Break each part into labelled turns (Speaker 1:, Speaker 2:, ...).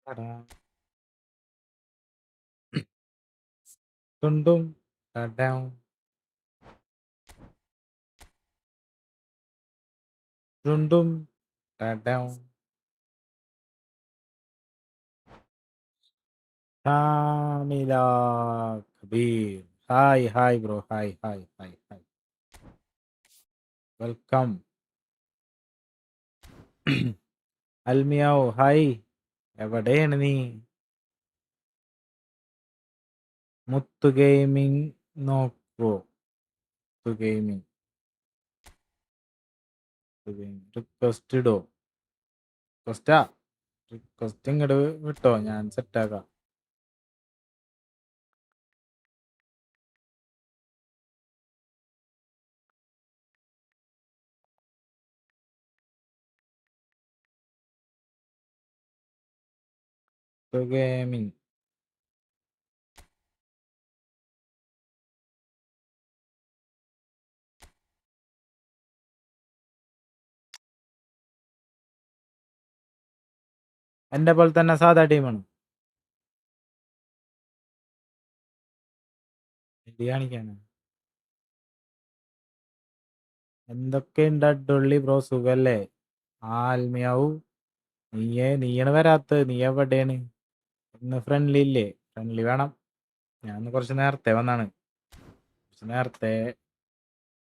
Speaker 1: Ta-da. Dum dum. Da-down. Dum dum. Da-down. Kamila Kabir. Hi, bro. Hi. Welcome. Almiao, hi. എവിടെയാണ് നീ? മുത്തു gaming നോക്കോ? മുത്തു gaming request ഇടോ? Request ഇങ്ങോട്ട് വിട്ടോ, ഞാൻ സെറ്റാക്കാം. മുത്തു ഗെയിമിംഗ് എന്റെ പോലെ തന്നെ സാധാ ടീമാണ്. കാണിക്കാണ്. എന്തൊക്കെയുണ്ട് അഡുള്ളി ബ്രോ, സുഖല്ലേ? ആൽമിയാവൂ, നീയാണ് വരാത്തത്. നീ എവിടെയാണ്? ഇന്ന് ഫ്രണ്ട്ലി ഇല്ലേ? ഫ്രണ്ട്ലി വേണം. ഞാൻ കുറച്ച് നേരത്തെ വന്നാണ്. കുറച്ച് നേരത്തെ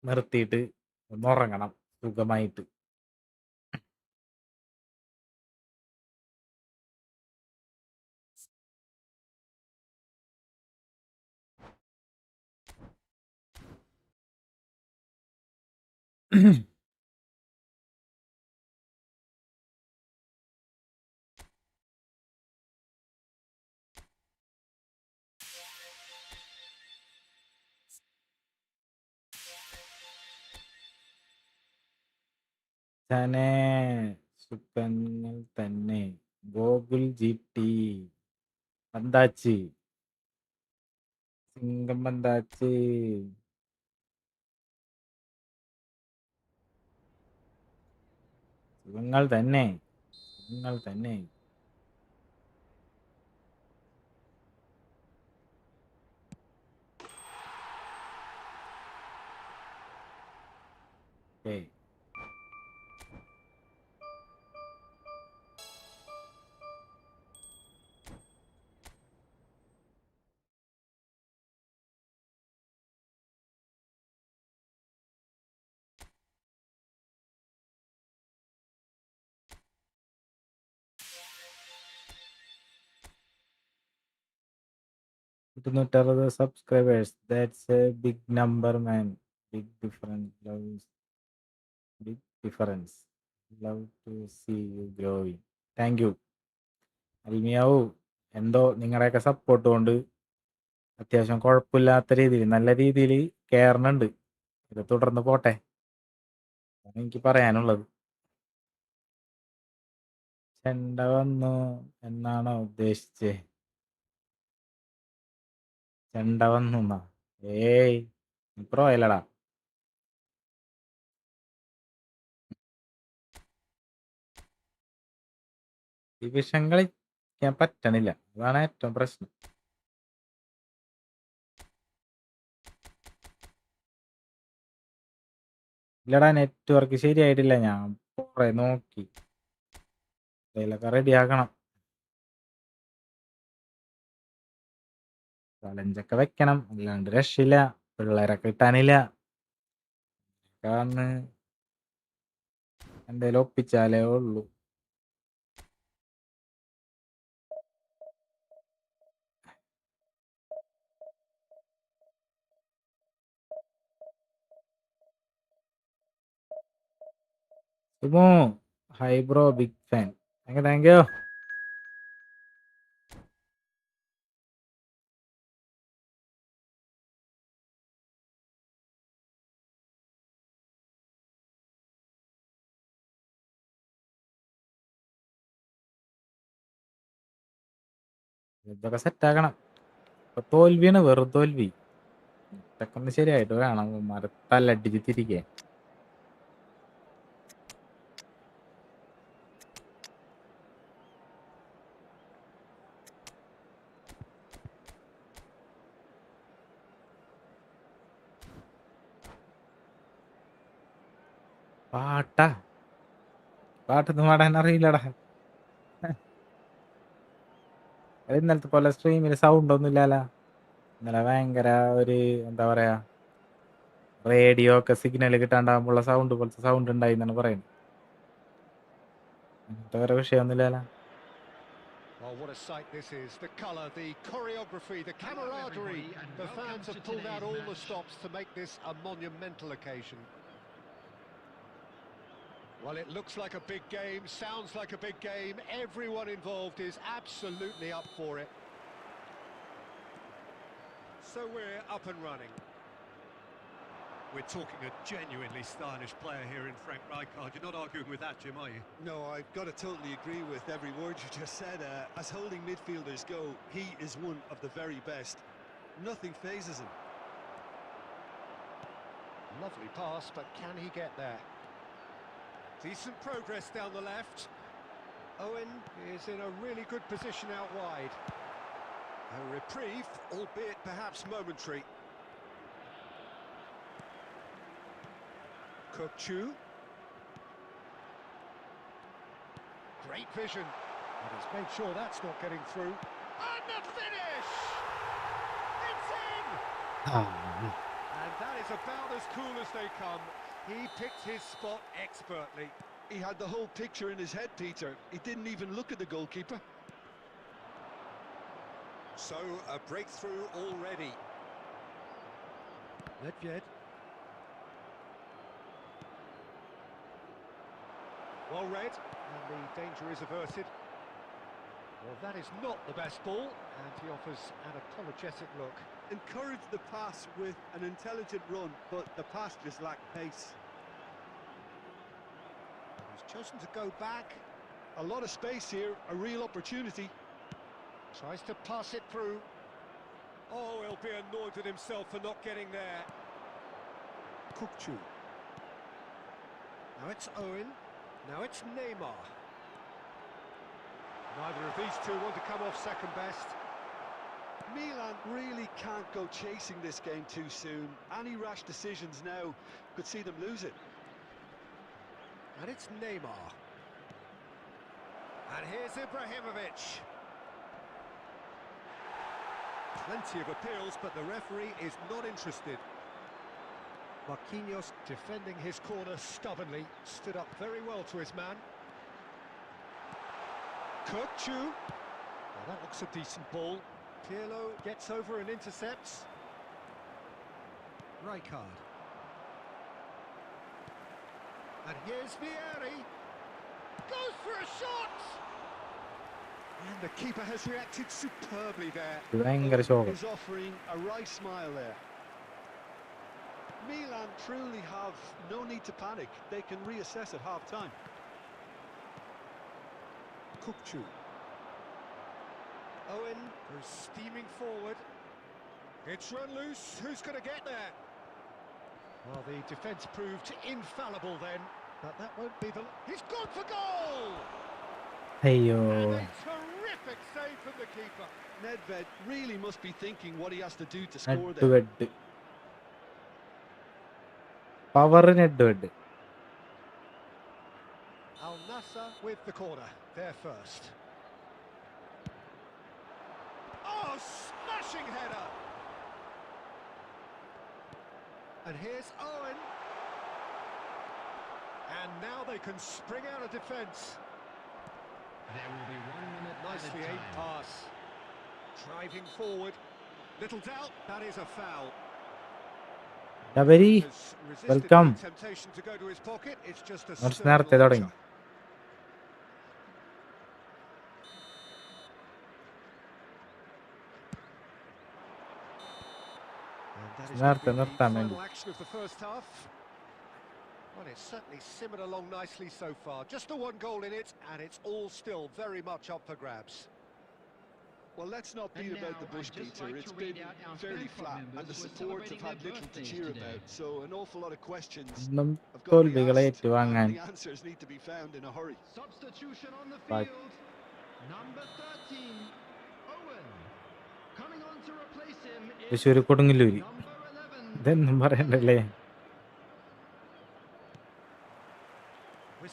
Speaker 1: നിർത്തിയിട്ട് ഒന്ന് ഉറങ്ങണം സുഖമായിട്ട്. തന്നെ സുഖങ്ങൾ തന്നെ. ഗോകുൽ GT വന്താച്ച്, സിംഗം വന്താച്ച്. സുഖങ്ങൾ തന്നെ. ഏയ്, subscribers. That's a big number, man. Big difference. Big difference. Love to see you growing. Thank you. അൽമിയാവൂ, എന്തോ നിങ്ങളുടെയൊക്കെ സപ്പോർട്ട് കൊണ്ട് അത്യാവശ്യം കുഴപ്പമില്ലാത്ത രീതിയിൽ, നല്ല രീതിയിൽ കയറുന്നുണ്ട്. ഇത് തുടർന്ന് പോട്ടെ, അതാണ് എനിക്ക് പറയാനുള്ളത്. ചെണ്ട വന്നു എന്നാണോ ഉദ്ദേശിച്ചേ? ചെണ്ട വന്നു എന്നാ? ഏയ്, പ്രോ അല്ലടാ. ഡിവിഷൻ കളിക്കാൻ പറ്റണില്ല, അതാണ് ഏറ്റവും പ്രശ്നം. ഇല്ലടാ, നെറ്റ്വർക്ക് ശരിയായിട്ടില്ല. ഞാൻ കുറെ നോക്കി, അതിലൊക്കെ റെഡി ആക്കണം. ചലഞ്ചൊക്കെ വെക്കണം, അല്ലാണ്ട് രക്ഷയില്ല. പിള്ളേരെ കിട്ടാനില്ല. കാരണം എന്തേലും ഒപ്പിച്ചാലേ ഉള്ളൂ. Sumo, hi bro, big fan. Thank you. ഇതൊക്കെ സെറ്റാക്കണം. ഇപ്പൊ തോൽവിയാണ്, വെറും തോൽവി. ഇതൊക്കെ ഒന്ന് ശരിയായിട്ട് വേണം മരത്തല്ലടിച്ച് തിരികെ. പാട്ടാ പാട്ടൊന്നും പാടാൻ അറിയില്ലടാ. ഇന്നലത്തെ പോലെ സ്ട്രീമിൽ സൗണ്ട് ഒന്നും ഇല്ലല്ലോ. ഇന്നലെ ഭയങ്കര ഒരു എന്താ പറയാ, റേഡിയോ ഒക്കെ സിഗ്നൽ കിട്ടാണ്ടാകുമ്പോഴുള്ള സൗണ്ട് പോലത്തെ സൗണ്ട് ഉണ്ടായി എന്നാണ് പറയുന്നത്. അങ്ങനത്തെ വേറെ വിഷയമൊന്നുമില്ലല്ലോ.
Speaker 2: Oh, what a sight this is. The colour, the choreography, the camaraderie. The fans have pulled out all the stops to make this a monumental occasion. Well, it looks like a big game, sounds like a big game. Everyone involved is absolutely up for it. So we're up and running.
Speaker 3: We're talking a genuinely stylish player here in Frank Rijkaard. You're not arguing with that, Jim, are you?
Speaker 4: No, I've got to totally agree with every word you just said. As holding midfielders go, he is one of the very best. Nothing phases him.
Speaker 2: Lovely pass, but can he get there? Decent progress down the left. Owen is in a really good position out wide. A reprieve, albeit perhaps momentary. Kokchu. Great vision. And he's made sure that's not getting through. And the finish! It's in! And that is about as cool as they come. He picked his spot expertly.
Speaker 4: He had the whole picture in his head, Peter. He didn't even look at the goalkeeper.
Speaker 2: So, a breakthrough already. Nedved. Well read, and the danger is averted. Well, that is not the best ball, and he offers an apologetic look.
Speaker 4: Encouraged the pass with an intelligent run, but the pass just lacked pace.
Speaker 2: He's chosen to go back.
Speaker 4: A lot of space here, a real opportunity.
Speaker 2: Tries to pass it through. Oh, he'll be annoyed with himself for not getting there. Kokchu. Now it's Owen. Now it's Neymar. Neither of these two want to come off second best.
Speaker 4: Milan really can't go chasing this game too soon. Any rash decisions now could see them lose it.
Speaker 2: And it's Neymar. And here's Ibrahimovic. Plenty of appeals, but the referee is not interested. Marquinhos defending his corner stubbornly, stood up very well to his man. Kokchu. Well, that looks a decent ball. Pirlo gets over and intercepts. Rijkaard. And here's Vieri. Goes for a shot! And the keeper has reacted superbly there.
Speaker 4: Is offering a wry smile there. Milan truly have no need to panic. They can reassess at half-time.
Speaker 2: Kokchu. Owen goes steaming forward. It's run loose. Who's going to get there? Well, the defence proved infallible then, but that won't be the... He's gone for goal!
Speaker 1: അയ്യോ,
Speaker 2: And a terrific save from the keeper.
Speaker 4: Nedved really must be thinking what he has to do to score
Speaker 1: Ned
Speaker 4: there.
Speaker 1: Wed, power Ned wed.
Speaker 2: Al Nassr with the corner, there first. Oh, smashing header! And here's Owen. And now they can spring out of defence.
Speaker 5: There will be 1 minute
Speaker 2: Nicely
Speaker 5: added
Speaker 2: aimed
Speaker 5: time.
Speaker 2: pass. Driving forward. Little doubt, that is a foul.
Speaker 1: Sabari,
Speaker 2: Has resisted
Speaker 1: welcome.
Speaker 2: the temptation to go to his pocket. It's just a
Speaker 1: കുറച്ച്
Speaker 2: stern
Speaker 1: നേരത്തെ
Speaker 2: lecture.
Speaker 1: തുടങ്ങി.
Speaker 2: And that is
Speaker 1: നേരത്തെ
Speaker 2: going to be
Speaker 1: നിർത്താൻ
Speaker 2: the
Speaker 1: വേണ്ടി.
Speaker 2: final action of the first half. Well, it's certainly simmered along nicely so far. Just the one goal in it, and it's all still very much up for grabs.
Speaker 4: Well, let's not beat
Speaker 5: And
Speaker 4: about the
Speaker 5: now
Speaker 4: bush,
Speaker 5: I'd just
Speaker 4: Peter.
Speaker 5: like
Speaker 4: It's
Speaker 5: to
Speaker 4: been
Speaker 5: read out our
Speaker 4: fairly
Speaker 5: fan
Speaker 4: flat,
Speaker 5: club
Speaker 4: and the
Speaker 5: members who are
Speaker 4: supports have had
Speaker 5: celebrating
Speaker 4: little to
Speaker 5: their
Speaker 4: cheer
Speaker 5: birthdays
Speaker 4: about.
Speaker 5: today.
Speaker 4: So an awful lot of questions
Speaker 1: ഇന്നും
Speaker 4: have got to be
Speaker 1: തോൽവികളെ
Speaker 4: asked, and
Speaker 1: ഏറ്റുവാങ്ങാൻ
Speaker 4: the answers need to be found in a hurry.
Speaker 5: Substitution on the
Speaker 1: Right.
Speaker 5: field. Number 13, Owen. Coming on to replace him is
Speaker 1: Thrissur Kodungallur.
Speaker 5: number 11.
Speaker 1: ഇതൊന്നും പറയണ്ടല്ലേ.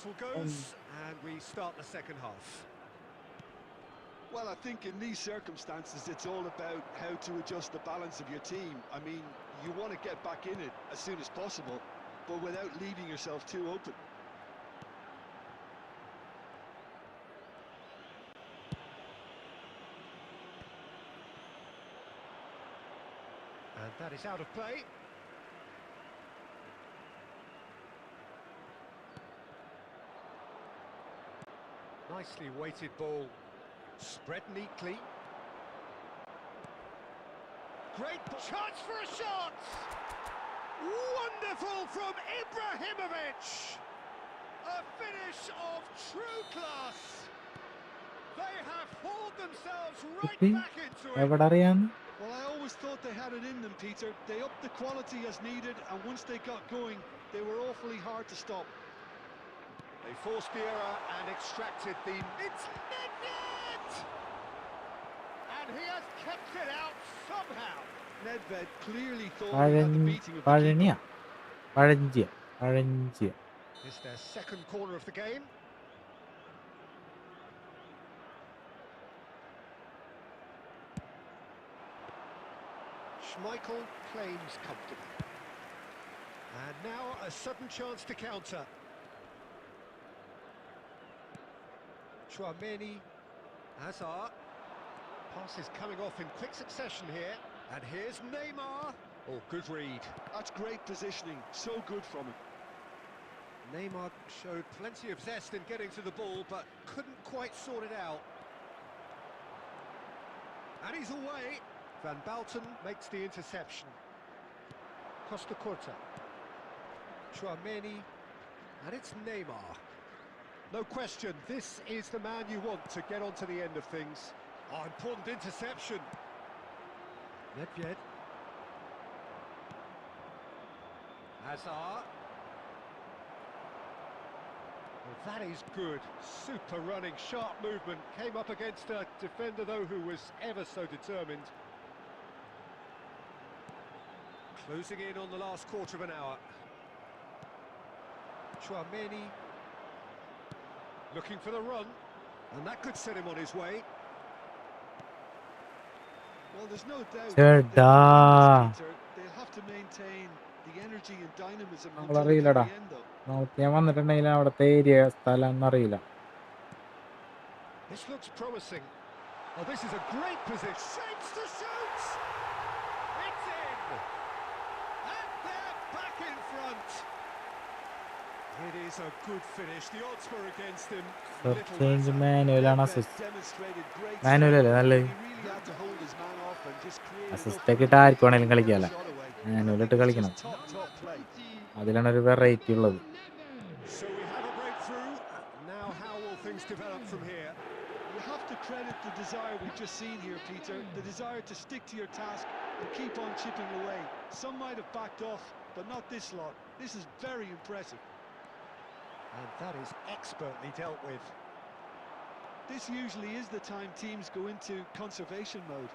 Speaker 3: whistle goes, and we start the second half.
Speaker 4: Well, I think in these circumstances, it's all about how to adjust the balance of your team. I mean, you want to get back in it as soon as possible, but without leaving yourself too open.
Speaker 3: And that is out of play. Nicely weighted ball, spread neatly. Great chance for a shot! Wonderful from Ibrahimovic! A finish of true class. They have hauled themselves right back into it.
Speaker 1: എവിടെ അറിയാന്ന്?
Speaker 4: Well, I always thought they had it in them, Peter. They upped the quality as needed, and once they got going, they were awfully hard to stop.
Speaker 3: They forced the error and extracted the... It's Nedved! And he has kept it out somehow.
Speaker 4: Nedved clearly thought he had the beating of the
Speaker 1: പഴനിയ
Speaker 4: keeper.
Speaker 1: പഴഞ്ചിയ
Speaker 3: It's their second corner of the game. Schmeichel claims comfortably. And now a sudden chance to counter. Chouameni, Hazard. Passes coming off in quick succession here. And here's Neymar. Oh, good read.
Speaker 4: That's great positioning. So good from him.
Speaker 3: Neymar showed plenty of zest in getting to the ball, but couldn't quite sort it out. And he's away. Van Balten makes the interception. Costa Curta. Chouameni. And it's Neymar. No question, this is the man you want to get onto the end of things. Oh, important interception. Nedved. Hazard. Well, that is good. Super running, sharp movement. Came up against a defender, though, who was ever so determined. Closing in on the last quarter of an hour. Chouameni. Looking for the run. And that could set him on his way.
Speaker 4: Well, there's no doubt
Speaker 1: ചേട്ടാ
Speaker 4: they'll have to maintain the energy and dynamism until the
Speaker 1: നമ്മളറിയില്ലടാ
Speaker 4: very end, though.
Speaker 1: ഞാൻ വന്നിട്ടുണ്ടെങ്കിൽ അവിടുത്തെ area സ്ഥലം എന്നറിയില്ല.
Speaker 3: This looks promising. Oh, this is a great position. Shapes to shoot! It's in! And they're back in front. It is a good finish. The odds were against him.
Speaker 1: Change മാനുവലാണ് assist.
Speaker 4: Demonstrated great
Speaker 1: manual അല്ലേ നല്ലത്?
Speaker 4: He really had to hold his man off and just create
Speaker 1: assist ഒക്കെ ഇട്ട് ആർക്കും വേണേലും കളിക്കാമല്ലോ. മാനുവലിട്ട് കളിക്കണം.
Speaker 4: top play.
Speaker 1: അതിലാണ് ഒരു വെറൈറ്റി ഉള്ളത്.
Speaker 3: So we have a breakthrough. Now how will things develop from here?
Speaker 4: You have to credit the desire we've just seen here, Peter. The desire to stick to your task and keep on chipping away. Some might have backed off, but not this lot. This is very impressive.
Speaker 3: And that is expertly dealt with.
Speaker 4: This usually is the time teams go into conservation mode.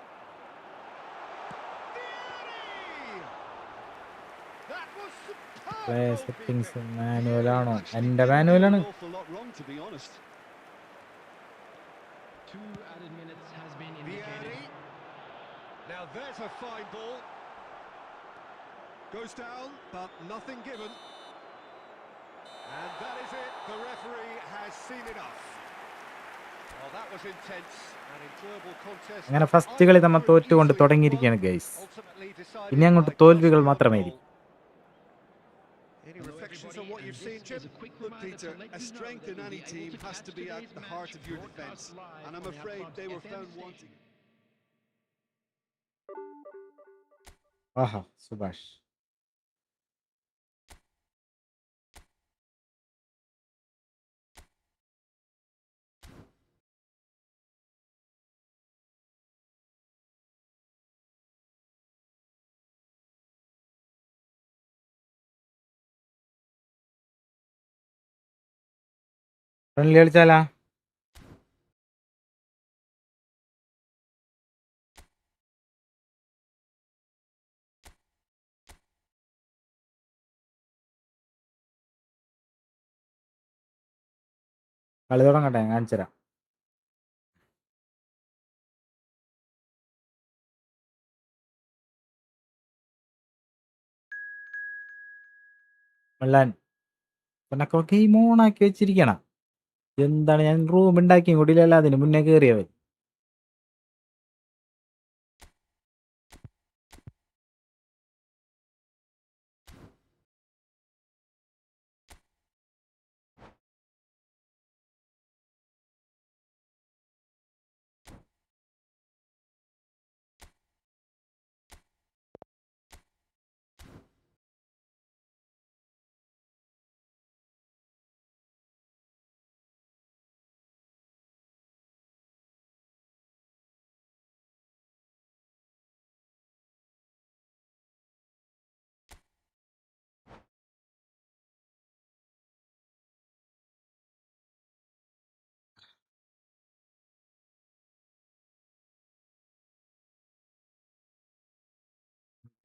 Speaker 3: That was superb.
Speaker 1: Play
Speaker 3: goalkeeping.
Speaker 1: Settings മാനുവലാണോ?
Speaker 4: Actually
Speaker 1: എൻ്റെ
Speaker 4: didn't
Speaker 1: മാനുവലാണ്.
Speaker 4: do an awful lot wrong, to be honest.
Speaker 5: 2 added minutes has been indicated.
Speaker 3: Vieri. Now there's a fine ball. Goes down, but nothing given. And that is it. The referee has seen enough. Well, that was intense and enjoyable contest.
Speaker 1: അങ്ങനെ first കളി നമ്മൾ തോറ്റുകൊണ്ട് തുടങ്ങിയിരിക്കുകയാണ് guys.
Speaker 3: Ultimately decided
Speaker 1: ഇനി അങ്ങോട്ട്
Speaker 3: by
Speaker 1: തോൽവികൾ
Speaker 3: goal.
Speaker 1: മാത്രമായിരിക്കും.
Speaker 3: Any
Speaker 5: Hello,
Speaker 3: reflections on
Speaker 5: everybody,
Speaker 3: what you've
Speaker 5: and
Speaker 3: seen,
Speaker 5: this
Speaker 3: Jim?
Speaker 5: is a quick
Speaker 4: Look,
Speaker 5: reminder
Speaker 4: Peter,
Speaker 5: to let
Speaker 4: a
Speaker 5: you know
Speaker 4: strength
Speaker 5: that
Speaker 4: in
Speaker 5: you'll
Speaker 4: any
Speaker 5: be able
Speaker 4: team
Speaker 5: to
Speaker 4: has
Speaker 5: catch
Speaker 4: to be at
Speaker 5: today's
Speaker 4: the
Speaker 5: match
Speaker 4: heart of your
Speaker 5: broadcast
Speaker 4: defence,
Speaker 5: live
Speaker 4: and I'm
Speaker 5: on the
Speaker 4: afraid
Speaker 5: Hub
Speaker 4: they were
Speaker 5: FM
Speaker 4: found
Speaker 5: station.
Speaker 4: wanting.
Speaker 1: Aaha Subhash. Friendly കളിച്ചാലാ? കളി തുടങ്ങട്ടെ, ഞാൻ കാണിച്ചു തരാം. വെള്ളാൻ പിന്നെ game on ആക്കി വെച്ചിരിക്കണം. എന്താണ്, ഞാൻ റൂം ഉണ്ടാക്കിയും കൂടിയില്ലല്ലോ അതിന് മുന്നേ കയറിയവൻ.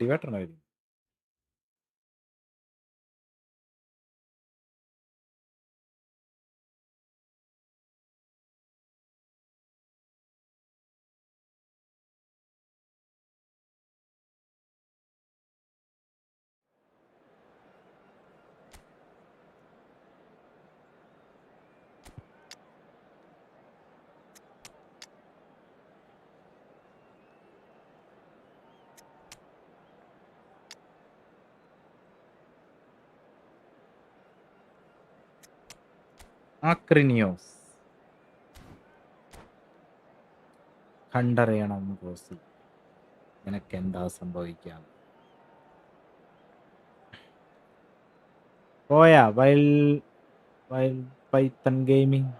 Speaker 1: ഡിവേട്ടർ ആക്രിനിയോസ് കണ്ടറിയണം റോസി, നിനക്ക് എന്താ സംഭവിക്കാം. പോയാ വൈൽ പൈത്തൺ ഗെയിമിംഗ്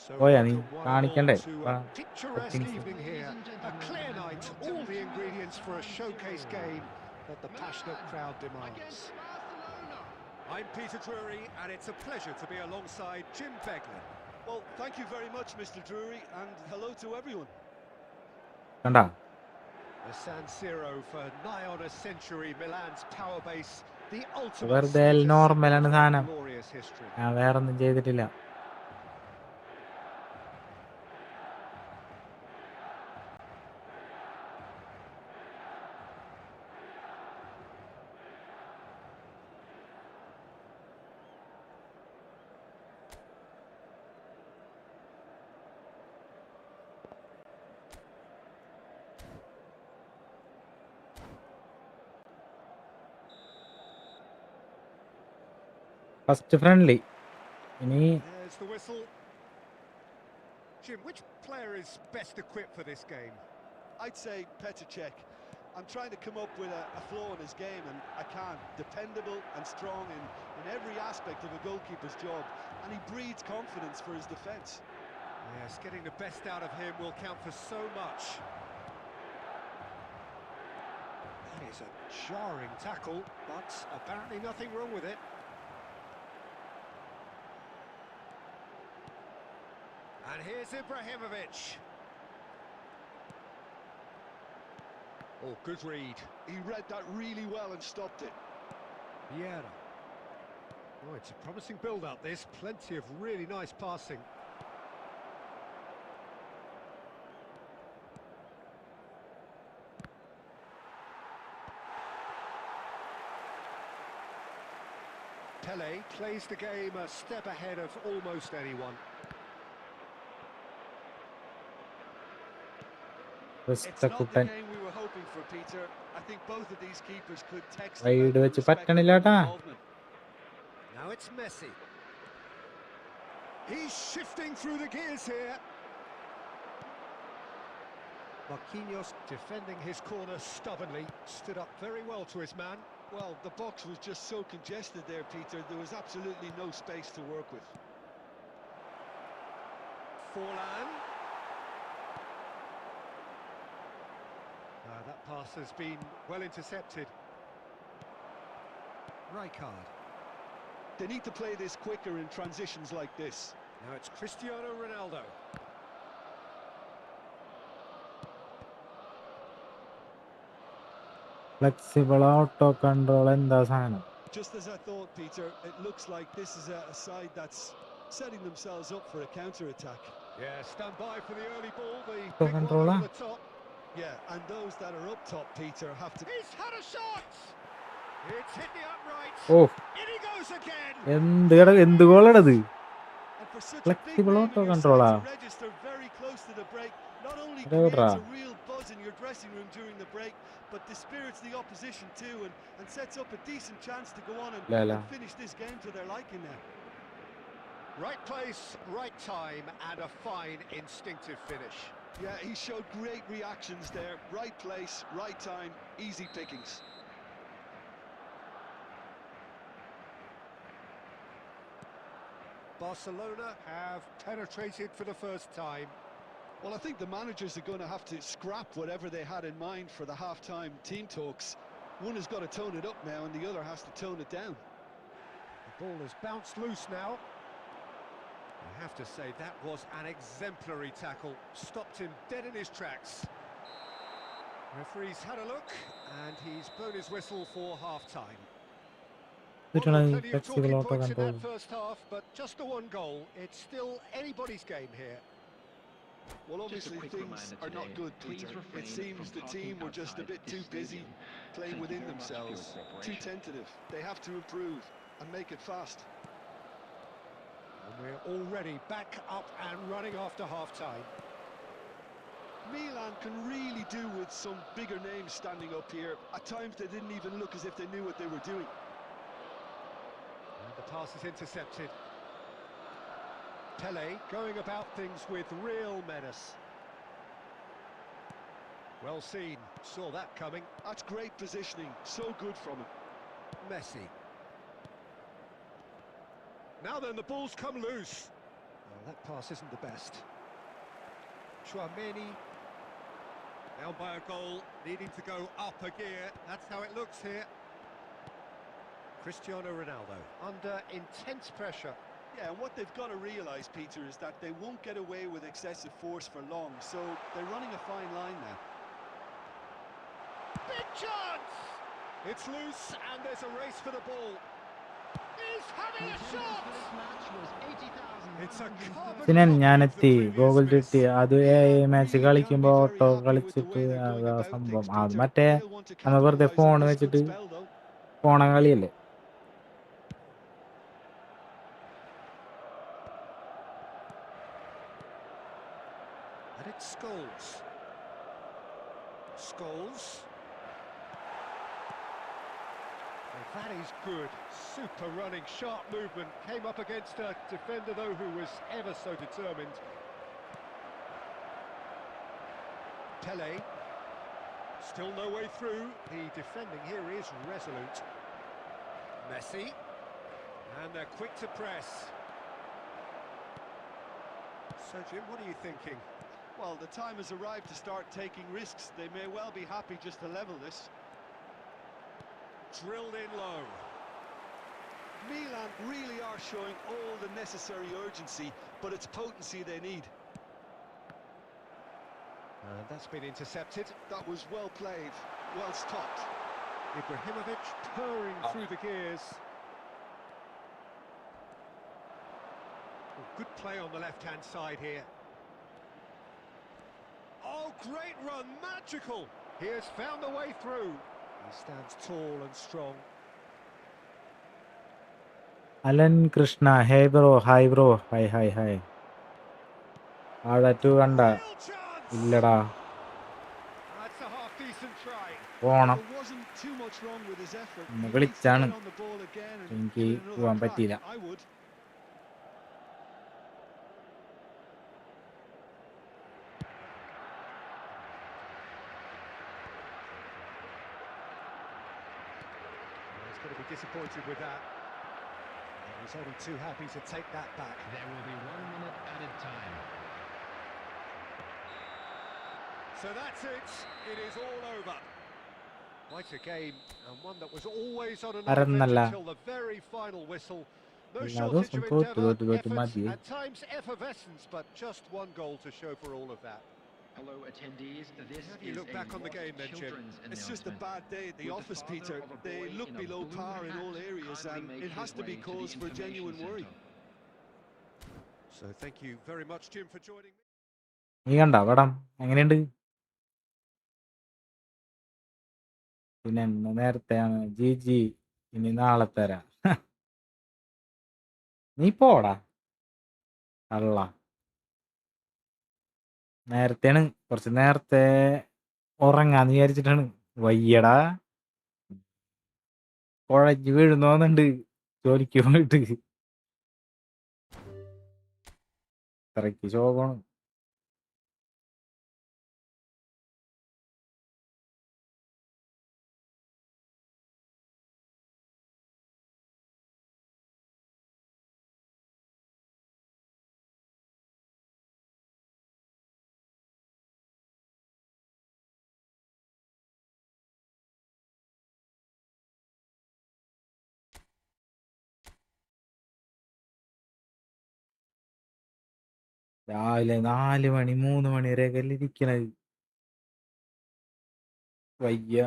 Speaker 3: So
Speaker 1: പോയാ, നീ
Speaker 3: welcome one and
Speaker 1: കാണിക്കണ്ടേ
Speaker 3: all to a picturesque evening here. A clear night, all the ingredients for a showcase game that the passionate crowd demands. I'm Peter Drury, and it's a pleasure to be alongside Jim Beglin.
Speaker 4: Well, thank you very much, Mr. Drury, and hello to everyone.
Speaker 1: കണ്ടാ.
Speaker 3: The San Siro for nigh on a century, Milan's power base, the ultimate
Speaker 1: വെറുതെ
Speaker 3: status
Speaker 1: നോർമലാണ്
Speaker 3: symbol of
Speaker 1: സാധനം,
Speaker 3: glorious history.
Speaker 1: ഞാൻ വേറൊന്നും ചെയ്തിട്ടില്ല. First friendly ഇനി.
Speaker 3: There's the whistle. Jim, which player is best equipped for this game?
Speaker 4: I'd say Petr Cech. I'm trying to come up with a flaw in his game, and I can't. Dependable and strong in every aspect of a goalkeeper's job, and he breeds confidence for his defence.
Speaker 3: Yes, getting the best out of him will count for so much. That is a jarring tackle, but apparently nothing wrong with it. And here's Ibrahimovic. Oh, good read.
Speaker 4: He read that really well and stopped it.
Speaker 3: Vieira. Oh, it's a promising build-up, this. Plenty of really nice passing. Pele plays the game a step ahead of almost anyone.
Speaker 4: It's not the game we were hoping for, Peter. I think both of these keepers could text
Speaker 1: Wide
Speaker 4: about their
Speaker 1: വെച്ച്
Speaker 4: respective
Speaker 1: പറ്റണില്ല ട്ടാ.
Speaker 4: involvement.
Speaker 3: Now it's Messi. He's shifting through the gears here. Marquinhos defending his corner stubbornly, stood up very well to his man.
Speaker 4: Well, the box was just so congested there, Peter. There was absolutely no space to work with.
Speaker 3: Forlan. That pass has been well intercepted. Rijkaard.
Speaker 4: They need to play this quicker in transitions like this.
Speaker 3: Now it's Cristiano Ronaldo.
Speaker 1: Flexible auto control എന്താ സാധനം?
Speaker 4: Just as I thought, Peter, it looks like this is a side that's setting themselves up for a counter-attack.
Speaker 3: Yeah, stand by for the early ball, the
Speaker 1: So
Speaker 3: big one
Speaker 1: controller.
Speaker 3: over the top.
Speaker 4: Yeah, and those that are up top, Peter, have to...
Speaker 3: He's had a shot! It's hit the upright.
Speaker 1: Oh,
Speaker 3: In he goes again.
Speaker 1: എന്ത് ഗോളാണത്?
Speaker 4: And for such a big
Speaker 1: Flexible
Speaker 4: name
Speaker 1: auto
Speaker 4: in your
Speaker 1: controller.
Speaker 4: side to register very close to the break, not only
Speaker 1: There we
Speaker 4: creates
Speaker 1: go.
Speaker 4: a real buzz in your dressing room during the break, but dispirits the opposition too, and sets up a decent chance to go on and finish this game to their liking now.
Speaker 3: Right place, right time, and a fine instinctive finish.
Speaker 4: Yeah, he showed great reactions there. Right place, right time, easy pickings.
Speaker 3: Barcelona have penetrated for the first time.
Speaker 4: Well, I think the managers are going to have to scrap whatever they had in mind for the half-time team talks. One has got to tone it up now and the other has to tone it down.
Speaker 3: The ball has bounced loose now. I have to say that was an exemplary tackle. Stopped him dead in his tracks. Referee's had a look and he's blown his whistle for half-time. Well, there were plenty of talking points in that first half, but just the one goal. It's still anybody's game here.
Speaker 4: Well, obviously things are not good, Peter. It seems the team were just a bit too busy playing within themselves, too tentative. They have to improve and make it fast.
Speaker 3: And we're already back up and running after half-time.
Speaker 4: Milan can really do with some bigger names standing up here. At times they didn't even look as if they knew what they were doing.
Speaker 3: And the pass is intercepted. Pele going about things with real menace. Well seen, saw that coming.
Speaker 4: That's great positioning, so good from him.
Speaker 3: Messi. Now then, the ball's come loose. Well, that pass isn't the best. Tchouameni. Down by a goal, needing to go up a gear. That's how it looks here. Cristiano Ronaldo under intense pressure.
Speaker 4: Yeah, and what they've got to realise, Peter, is that they won't get away with excessive force for long, so they're running a fine line now.
Speaker 3: Big chance! It's loose and there's a race for the ball. He's having a shot! It's a carbon
Speaker 1: Sinan
Speaker 3: copy
Speaker 1: ഞാനെത്തി
Speaker 3: of the
Speaker 1: Google
Speaker 3: previous
Speaker 1: കിട്ടി
Speaker 3: miss.
Speaker 1: അത് match
Speaker 4: Really can't
Speaker 1: കളിക്കുമ്പോൾ
Speaker 4: be very
Speaker 1: auto
Speaker 4: happy with the
Speaker 1: കളിച്ചിട്ട്
Speaker 4: way they're going
Speaker 1: അതാ
Speaker 4: about
Speaker 1: സംഭവം
Speaker 4: things,
Speaker 1: അത്
Speaker 4: Peter.
Speaker 1: മറ്റേ
Speaker 4: They'll want to
Speaker 1: നമ്മൾ വെറുതെ
Speaker 4: capitalise on
Speaker 1: phone
Speaker 4: this good
Speaker 1: വെച്ചിട്ട്
Speaker 4: spell, though.
Speaker 1: ഫോണ കളിയല്ലേ.
Speaker 3: And it's Scholes. Scholes. Well, that is good. Super running, sharp movement. Came up against a defender, though, who was ever so determined. Pele. Still no way through. The defending here is resolute. Messi. And they're quick to press. So, Jim, what are you thinking?
Speaker 4: Well, the time has arrived to start taking risks. They may well be happy just to level this.
Speaker 3: Drilled in low.
Speaker 4: Milan really are showing all the necessary urgency, but it's potency they need.
Speaker 3: And that's been intercepted.
Speaker 4: That was well played, well stopped.
Speaker 3: Ibrahimovic purring through the gears. Oh, good play on the left-hand side here. Oh, great run, magical! He has found a way through. He stands tall and strong.
Speaker 1: Alan Krishna hey bro hi bro hi hi hi ആടറ്റു കണ്ട
Speaker 3: Real chance!
Speaker 1: ഇല്ലടാ
Speaker 3: That's a half-decent try.
Speaker 1: പോണം.
Speaker 4: There wasn't too much wrong with his effort. He needs to
Speaker 1: വിളിച്ചാണ്
Speaker 4: get on the ball again and
Speaker 1: എനിക്ക്
Speaker 4: give it another
Speaker 1: പോവാൻ
Speaker 4: crack.
Speaker 1: പറ്റിയില്ല.
Speaker 4: I would.
Speaker 3: He's going to be disappointed with that. He's only too happy to take that back.
Speaker 5: There will be 1 minute added time.
Speaker 3: So that's it. It is all over. Quite a game, and one that was always on an
Speaker 1: അരന്നല്ല.
Speaker 3: until the very final whistle. No
Speaker 1: എല്ലാ
Speaker 3: shortage
Speaker 1: ദിവസവും
Speaker 3: of
Speaker 1: തോറ്റ്
Speaker 3: endeavour,
Speaker 1: തോറ്റ് തോറ്റ്
Speaker 3: effort,
Speaker 1: മതി.
Speaker 3: at times effervescence, but just one goal to show for all of that.
Speaker 5: Hello attendees, this
Speaker 3: How do you
Speaker 5: is
Speaker 3: look
Speaker 5: a
Speaker 3: back on the
Speaker 5: Ross
Speaker 3: game then, Jim?
Speaker 5: Children's
Speaker 4: It's just a
Speaker 5: announcement.
Speaker 4: bad day at the
Speaker 5: Would the
Speaker 4: office,
Speaker 5: father
Speaker 4: Peter.
Speaker 5: of a
Speaker 4: They
Speaker 5: boy
Speaker 4: look
Speaker 5: in a
Speaker 4: below
Speaker 5: blue
Speaker 4: par in
Speaker 5: hat
Speaker 4: all areas,
Speaker 5: kindly
Speaker 4: and
Speaker 5: make
Speaker 4: it has
Speaker 5: his
Speaker 4: to be
Speaker 5: way to
Speaker 4: cause
Speaker 5: the
Speaker 4: for
Speaker 5: information
Speaker 4: genuine worry.
Speaker 5: centre?
Speaker 3: So thank you very much, Jim, for joining me.
Speaker 1: നീ കണ്ട പടം എങ്ങനെയുണ്ട്? പിന്നെ നേരത്തെയാണ് G ഇനി നാളെ തരാം. നീ പോടാ അള്ള. നേരത്തെയാണ്, കുറച്ച് നേരത്തെ ഉറങ്ങാന്ന് വിചാരിച്ചിട്ടാണ്. വയ്യടാ, കുഴഞ്ഞു വീഴുന്നോന്നുണ്ട് ജോലിക്ക് പോയിട്ട്. ഇത്രയ്ക്ക് ശോകമാണ്. രാവിലെ 4 മണി 3 മണി വരെയൊക്കെ അല്ലേ ഇരിക്കണത്. വയ്യ.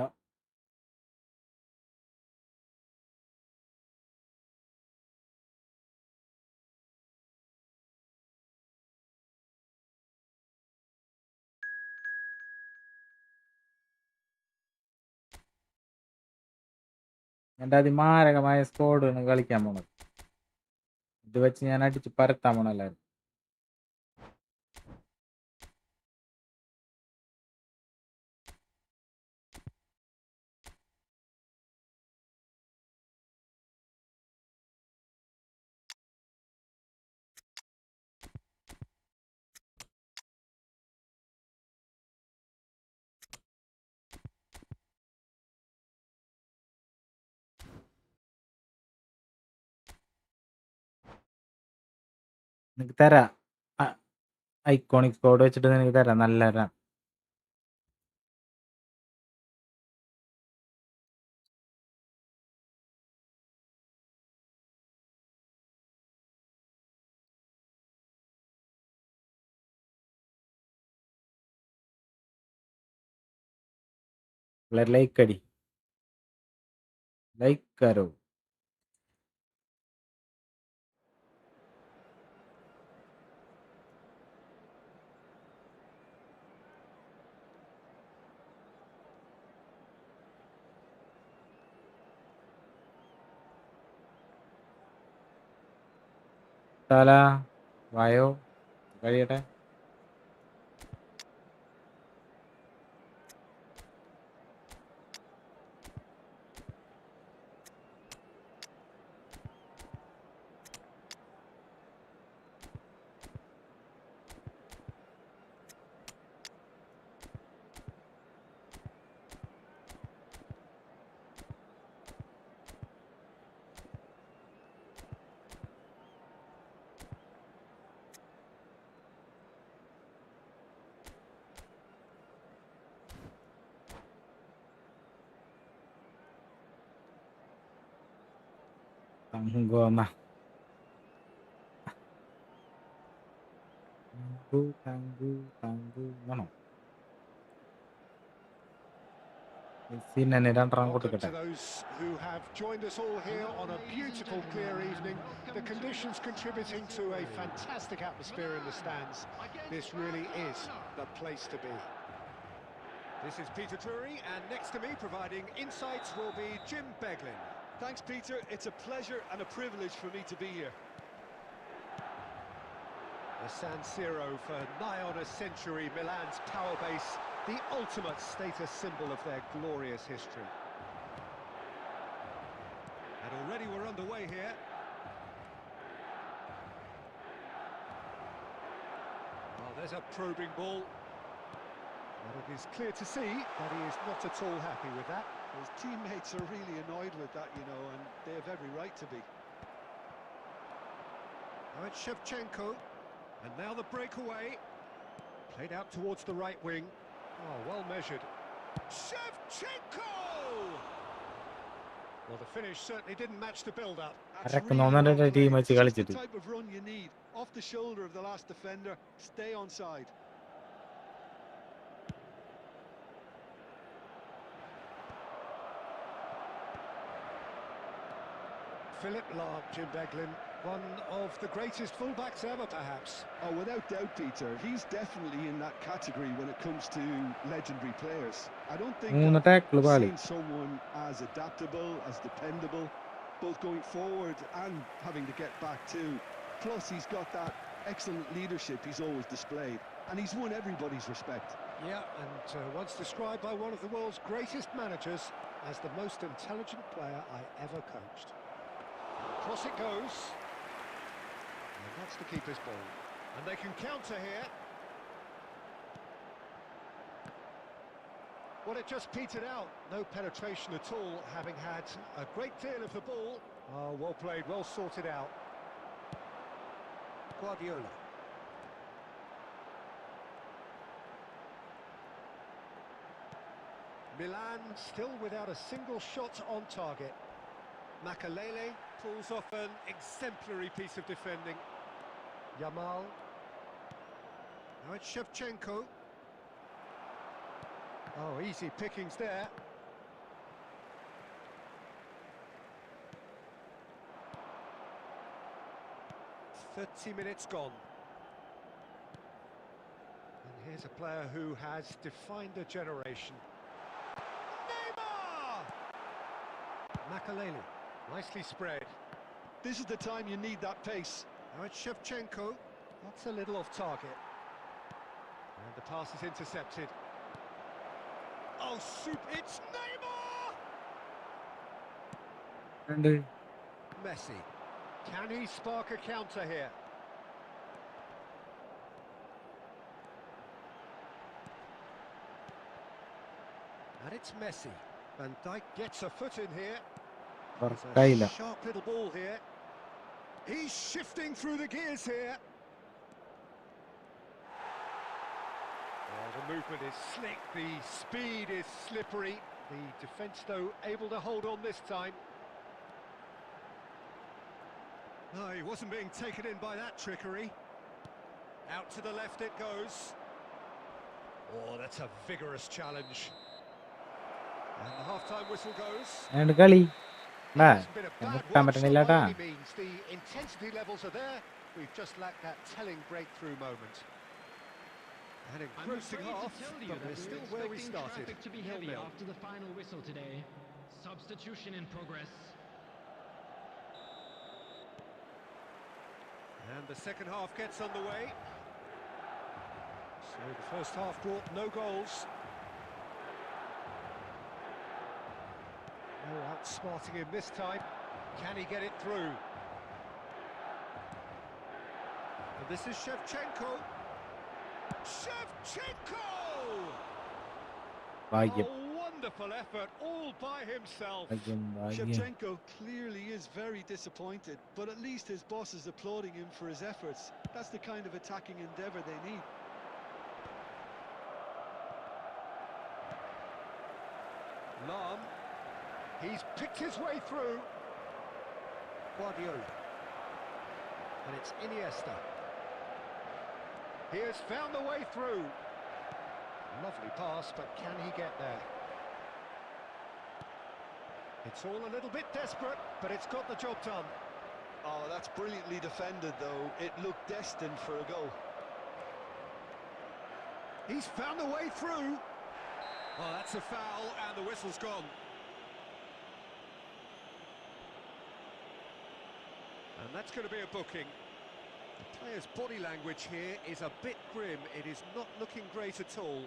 Speaker 1: എൻ്റെ അതിമാരകമായ സ്കോഡാണ് കളിക്കാൻ പോണത്. ഇത് വെച്ച് ഞാൻ അടിച്ച് പരത്താൻ പോണല്ലായിരുന്നു. നിനക്ക് തരാം, ഐക്കോണിക് സ്കോഡ് വെച്ചിട്ട് നിനക്ക് തരാം. നല്ല ലൈക്ക് അടി, ലൈക്ക് കരോ. തല വായോ കഴിയട്ടെ. തങ്കോന്ന തങ്കു വേണോ? മെസ്സിനെ രണ്ടെണ്ണം
Speaker 2: Welcome
Speaker 1: കൊടുക്കട്ടെ.
Speaker 2: to those who have joined us all here on a beautiful, clear evening. The conditions contributing to a fantastic atmosphere in the stands. This really is the place to be. This is Peter Drury, and next to me providing insights will be Jim Beglin.
Speaker 4: Thanks, Peter. It's a pleasure and a privilege for me to be here.
Speaker 2: The San Siro for nigh on a century, Milan's power base, the ultimate status symbol of their glorious history. And already we're underway here. Well, there's a probing ball. And it is clear to see that he is not at all happy with that.
Speaker 4: His teammates are really annoyed with that, you know, and they have every right to be.
Speaker 2: Now it's Shevchenko. And now the breakaway. Played out towards the right wing. Oh, well measured. Shevchenko! Well, the finish certainly didn't match the build-up.
Speaker 4: That's
Speaker 1: അരക്ക്
Speaker 4: really well
Speaker 1: നോന്നര team
Speaker 4: played.
Speaker 1: വെച്ച്
Speaker 4: It's just the
Speaker 1: കളിച്ചിട്ട്
Speaker 4: type of run you need. Off the shoulder of the last defender, stay onside.
Speaker 2: Philip Lahm, Jim Beglin.
Speaker 3: One of the greatest fullbacks ever, perhaps.
Speaker 4: Oh, without doubt, Peter. He's definitely in that category when it comes to legendary players. I don't think
Speaker 1: 3
Speaker 4: I've
Speaker 1: tackle പാളി.
Speaker 4: seen someone as adaptable, as dependable, both going forward and having to get back too. Plus, he's got that excellent leadership he's always displayed, and he's won everybody's respect.
Speaker 3: Yeah, and once described by one of the world's greatest managers as the most intelligent player I ever coached. Across it goes. And that's the keeper's ball. And they can counter here. Well, it just petered out. No penetration at all, having had a great deal of the ball. Oh, well played, well sorted out. Guardiola. Milan still without a single shot on target. Makalele pulls off an exemplary piece of defending. Yamal. Now it's Shevchenko. Oh, easy pickings there. .30 minutes gone. And here's a player who has defined a generation. Neymar! Makalele, nicely spread.
Speaker 4: This is the time you need that pace.
Speaker 3: Now it's Shevchenko. That's a little off target. And the pass is intercepted. Oh, it's Neymar!
Speaker 1: And
Speaker 3: Messi. Can he spark a counter here? And it's Messi. Van Dijk gets a foot in here. There's
Speaker 1: കയ്യില്ല.
Speaker 3: a sharp little ball here. He's shifting through the gears here. Oh, the movement is slick, the speed is slippery. The defence, though, able to hold on this time. No, he wasn't being taken in by that trickery. Out to the left it goes. Oh, that's a vigorous challenge. And the half-time whistle goes.
Speaker 1: And കളി ടാ
Speaker 3: It's been a bad
Speaker 1: മുട്ടാൻ
Speaker 3: one
Speaker 1: പറ്റണില്ല
Speaker 3: shot by
Speaker 1: ട്ടാ.
Speaker 3: any means. The intensity levels are there. We've just lacked that telling breakthrough moment. An
Speaker 5: I'm
Speaker 3: engrossing
Speaker 5: afraid
Speaker 3: half,
Speaker 5: to tell you
Speaker 3: but
Speaker 5: that
Speaker 3: we're
Speaker 5: we're
Speaker 3: still where we
Speaker 5: expecting
Speaker 3: started.
Speaker 5: traffic to be heavy
Speaker 3: 0-0.
Speaker 5: after the final whistle today. Substitution in progress.
Speaker 3: And the second half gets underway. So the first half brought no goals. No outsmarting him this time. Can he get it through? And this is Shevchenko. Shevchenko!
Speaker 1: ഭാഗ്യം
Speaker 3: A wonderful effort all by himself.
Speaker 1: ഭാഗ്യം ഭാഗ്യം.
Speaker 4: Shevchenko clearly is very disappointed, but at least his boss is applauding him for his efforts. That's the kind of attacking endeavour they need.
Speaker 3: Lam. He's picked his way through. Guardiola. And it's Iniesta. He has found the way through. Lovely pass, but can he get there? It's all a little bit desperate, but it's got the job done.
Speaker 4: Oh, that's brilliantly defended, though. It looked destined for a goal.
Speaker 3: He's found the way through. Oh, that's a foul, and the whistle's gone. And that's going to be a booking. The player's body language here is a bit grim. It is not looking great at all.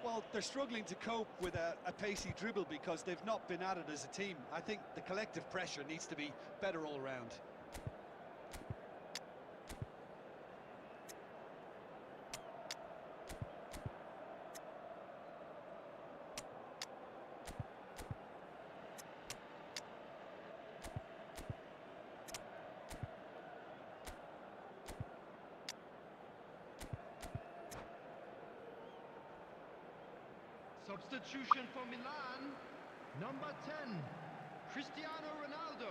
Speaker 4: Well, they're struggling to cope with a pacey dribble because they've not been at it as a team. I think the collective pressure needs to be better all round.
Speaker 5: Substitution for Milan. Number 10, Cristiano Ronaldo.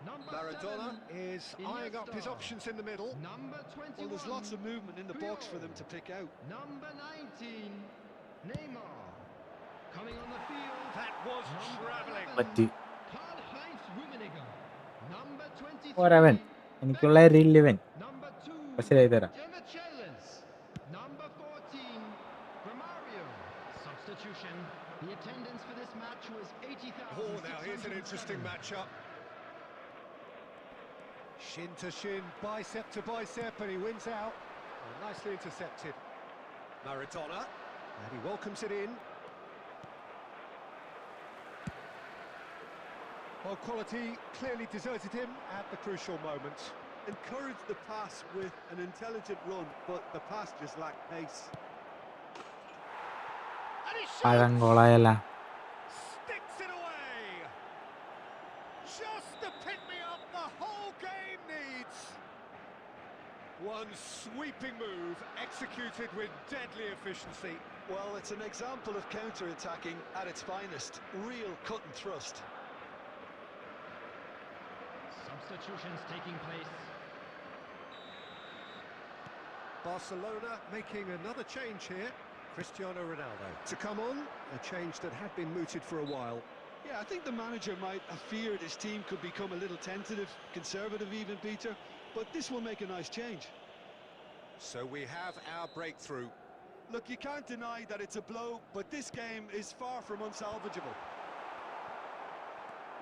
Speaker 5: Number
Speaker 3: Maradona
Speaker 5: 7,
Speaker 3: is eyeing up his
Speaker 5: Iniesta.
Speaker 3: options in the middle.
Speaker 5: Number 21.
Speaker 4: Well, there's lots of movement in the box for them to pick out.
Speaker 5: Number 19, Neymar. Coming on the field.
Speaker 3: That was travelling.
Speaker 1: പറ്റി
Speaker 5: Karl-Heinz Rummenigge. Number 23,
Speaker 1: പോരവൻ എനിക്കുള്ള റിലിവൻ
Speaker 5: Number 2,
Speaker 1: പക്ഷെ എഴുതി തരാം.
Speaker 5: Timichelis. Number 14, Romario. Substitution. The attendance for this match was 80,000.
Speaker 3: Oh, now here's an interesting matchup. Shin to shin, bicep to bicep, and he wins out. Oh, nicely intercepted. Maradona, and he welcomes it in. Well, quality clearly deserted him at the crucial moment.
Speaker 4: Encouraged the pass with an intelligent run, but the pass just lacked pace.
Speaker 3: And he shoots!
Speaker 1: പഴങ്കോളായല്ല.
Speaker 3: Sticks it away! Just the pick-me-up the whole game needs! One sweeping move, executed with deadly efficiency.
Speaker 4: Well, it's an example of counter-attacking at its finest. Real cut and thrust.
Speaker 5: Substitutions taking place.
Speaker 3: Barcelona making another change here. Cristiano Ronaldo to come on, a change that had been mooted for a while.
Speaker 4: Yeah, I think the manager might have feared his team could become a little tentative, conservative even, Peter, but this will make a nice change.
Speaker 3: So we have our breakthrough.
Speaker 4: Look, you can't deny that it's a blow, but this game is far from unsalvageable.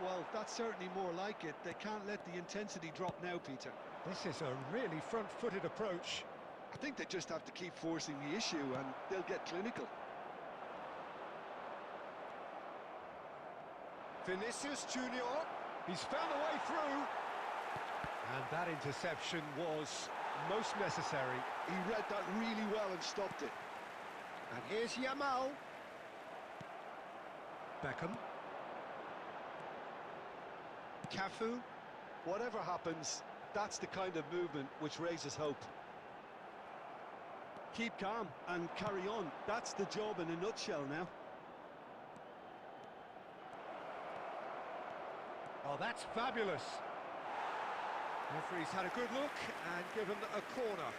Speaker 4: Well, that's certainly more like it. They can't let the intensity drop now, Peter.
Speaker 3: This is a really front-footed approach.
Speaker 4: I think they just have to keep forcing the issue and they'll get clinical.
Speaker 3: Vinicius Junior, he's found a way through. And that interception was most necessary.
Speaker 4: He read that really well and stopped it.
Speaker 3: And here's Yamal. Beckham. Cafu.
Speaker 4: Whatever happens, that's the kind of movement which raises hope. Keep calm and carry on. That's the job in a nutshell now.
Speaker 3: Oh, that's fabulous. Referee's had a good look and given a corner.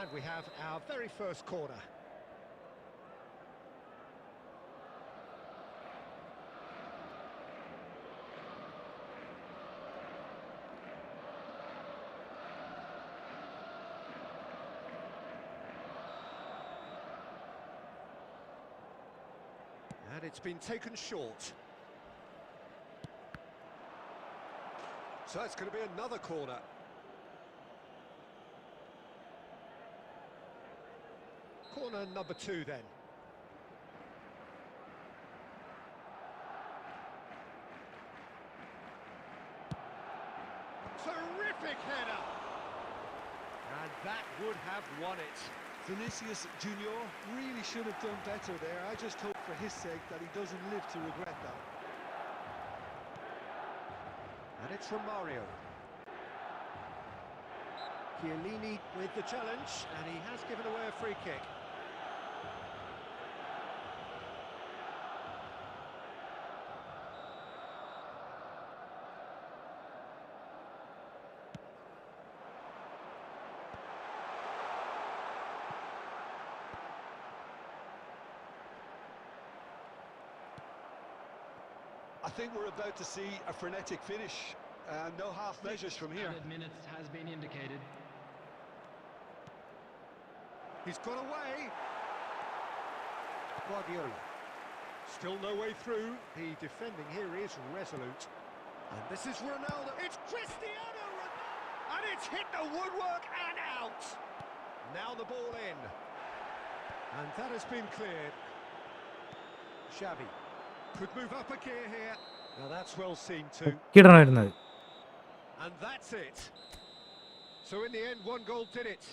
Speaker 3: And we have our very first corner. And it's been taken short. So it's going to be another corner. Corner number 2 then. Terrific header! And that would have won it.
Speaker 4: Vinicius Junior really should have done better there. I just hope for his sake that he doesn't live to regret that.
Speaker 3: And it's Romario. Chiellini with the challenge, and he has given away a free kick.
Speaker 4: I think we're about to see a frenetic finish. No half measures from here.
Speaker 5: Added minutes has been indicated.
Speaker 3: He's got away. Guardiola. Still no way through. The defending here is resolute. And this is Ronaldo. It's Cristiano Ronaldo. And it's hit the woodwork and out. Now the ball in. And that has been cleared. Xavi could move up a gear here. Now that's well seen too.
Speaker 1: കിടണമായിരുന്നത്.
Speaker 3: And that's it. So in the end, one goal did it.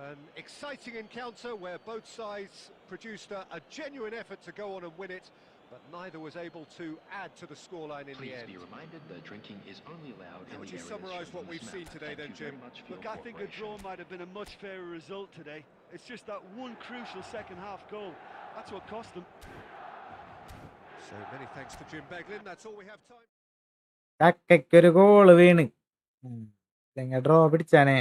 Speaker 3: An exciting encounter where both sides produced a genuine effort to go on and win it, but neither was able to add to the scoreline in the
Speaker 6: Please
Speaker 3: end.
Speaker 6: be reminded that drinking is only allowed
Speaker 3: How
Speaker 6: in
Speaker 3: would
Speaker 6: the
Speaker 3: you
Speaker 6: areas
Speaker 3: summarise
Speaker 6: shown
Speaker 3: what
Speaker 6: on
Speaker 3: we've
Speaker 6: this
Speaker 3: seen
Speaker 6: map.
Speaker 3: today
Speaker 6: Thank
Speaker 3: then,
Speaker 6: you very
Speaker 3: Jim?
Speaker 6: much for
Speaker 4: Look,
Speaker 6: your
Speaker 4: I think a
Speaker 6: cooperation.
Speaker 4: draw might have been a much fairer result today. It's just that one crucial second half goal. That's what cost them.
Speaker 3: So many thanks to Jim Beglin. That's all we have time.
Speaker 1: ചക്കയ്ക്കൊരു goal വീണ്. Draw പിടിച്ചാനേ.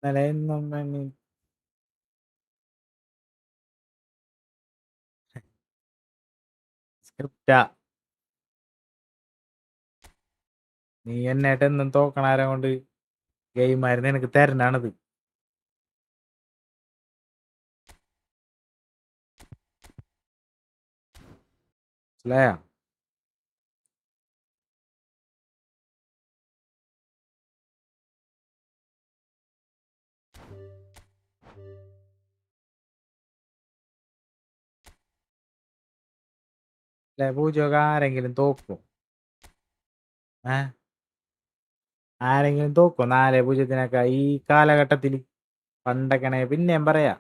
Speaker 1: ഇന്നലെ ഇന്നും സ്ക്രിപ്റ്റാ. നീ എന്നായിട്ട് എന്നും തോക്കണാരം കൊണ്ട് ഗെയിമായിരുന്നു എനിക്ക് തരണാണിത്. മനസ്സിലായോ? പൂജയൊക്കെ ആരെങ്കിലും തോക്കും? ആരെങ്കിലും തോക്കോ 4-0 ഈ കാലഘട്ടത്തിൽ? പണ്ടൊക്കെ പിന്നെയും പറയാ,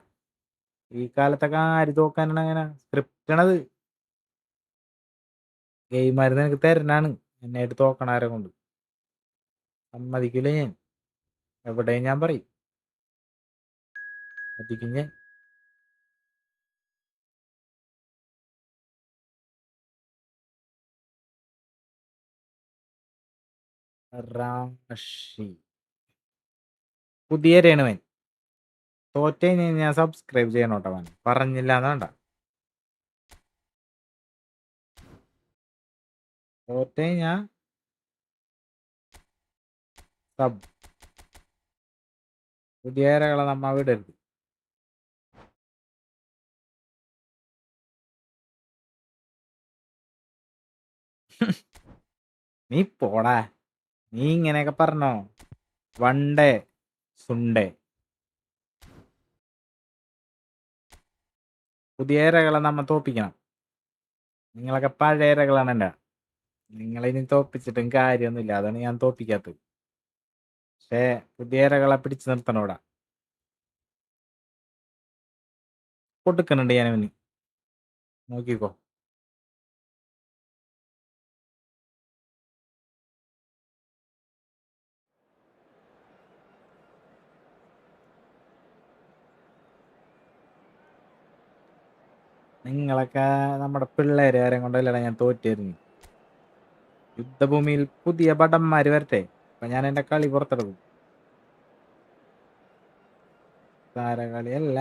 Speaker 1: ഈ കാലത്തൊക്കെ ആര് തോക്കാനാണ്? അങ്ങനെ സ്ക്രിപ്റ്റണത്. ഗെയിമായിരുന്നു എനിക്ക് തരണാണ് എന്നായിട്ട് തോക്കണാരെ കൊണ്ട്. സമ്മതിക്കില്ല ഞാൻ, എവിടെയും ഞാൻ പറയും. ശ്രദ്ധിക്കും ഞാൻ. റാഷി പുതിയ രേണുവൻ തോറ്റ ഞാൻ സബ്സ്ക്രൈബ് ചെയ്യണോട്ടോ. അവൻ പറഞ്ഞില്ല എന്നാണ്ട. തോറ്റ ഞാൻ സബ്. പുതിയ ഇരകളെ നമ്മ വിടരുത്. നീ പോടാ. നീ ഇങ്ങനെയൊക്കെ പറഞ്ഞോ? വണ്ടേ സുണ്ടേ. പുതിയ ഇരകളെ നമ്മ തോപ്പിക്കണം. നിങ്ങളൊക്കെ പഴയ ഇരകളാണ്. എൻ്റെ നിങ്ങളിനി തോപ്പിച്ചിട്ടും കാര്യമൊന്നുമില്ല. അതാണ് ഞാൻ തോപ്പിക്കാത്തത്. പക്ഷേ പുതിയ ഇരകളെ പിടിച്ചു നിർത്തണം ഇവിടെ. കൊടുക്കുന്നുണ്ട് ഞാൻ ഇവന്, നോക്കിക്കോ. നിങ്ങളൊക്കെ നമ്മുടെ പിള്ളേരെ ആരെയും കൊണ്ടല്ലടാ ഞാൻ തോറ്റായിരുന്നു. യുദ്ധഭൂമിയിൽ പുതിയ ഭടന്മാര് വരട്ടെ, അപ്പൊ ഞാൻ എന്റെ കളി പുറത്തെടുക്കും. താരകളിയല്ല.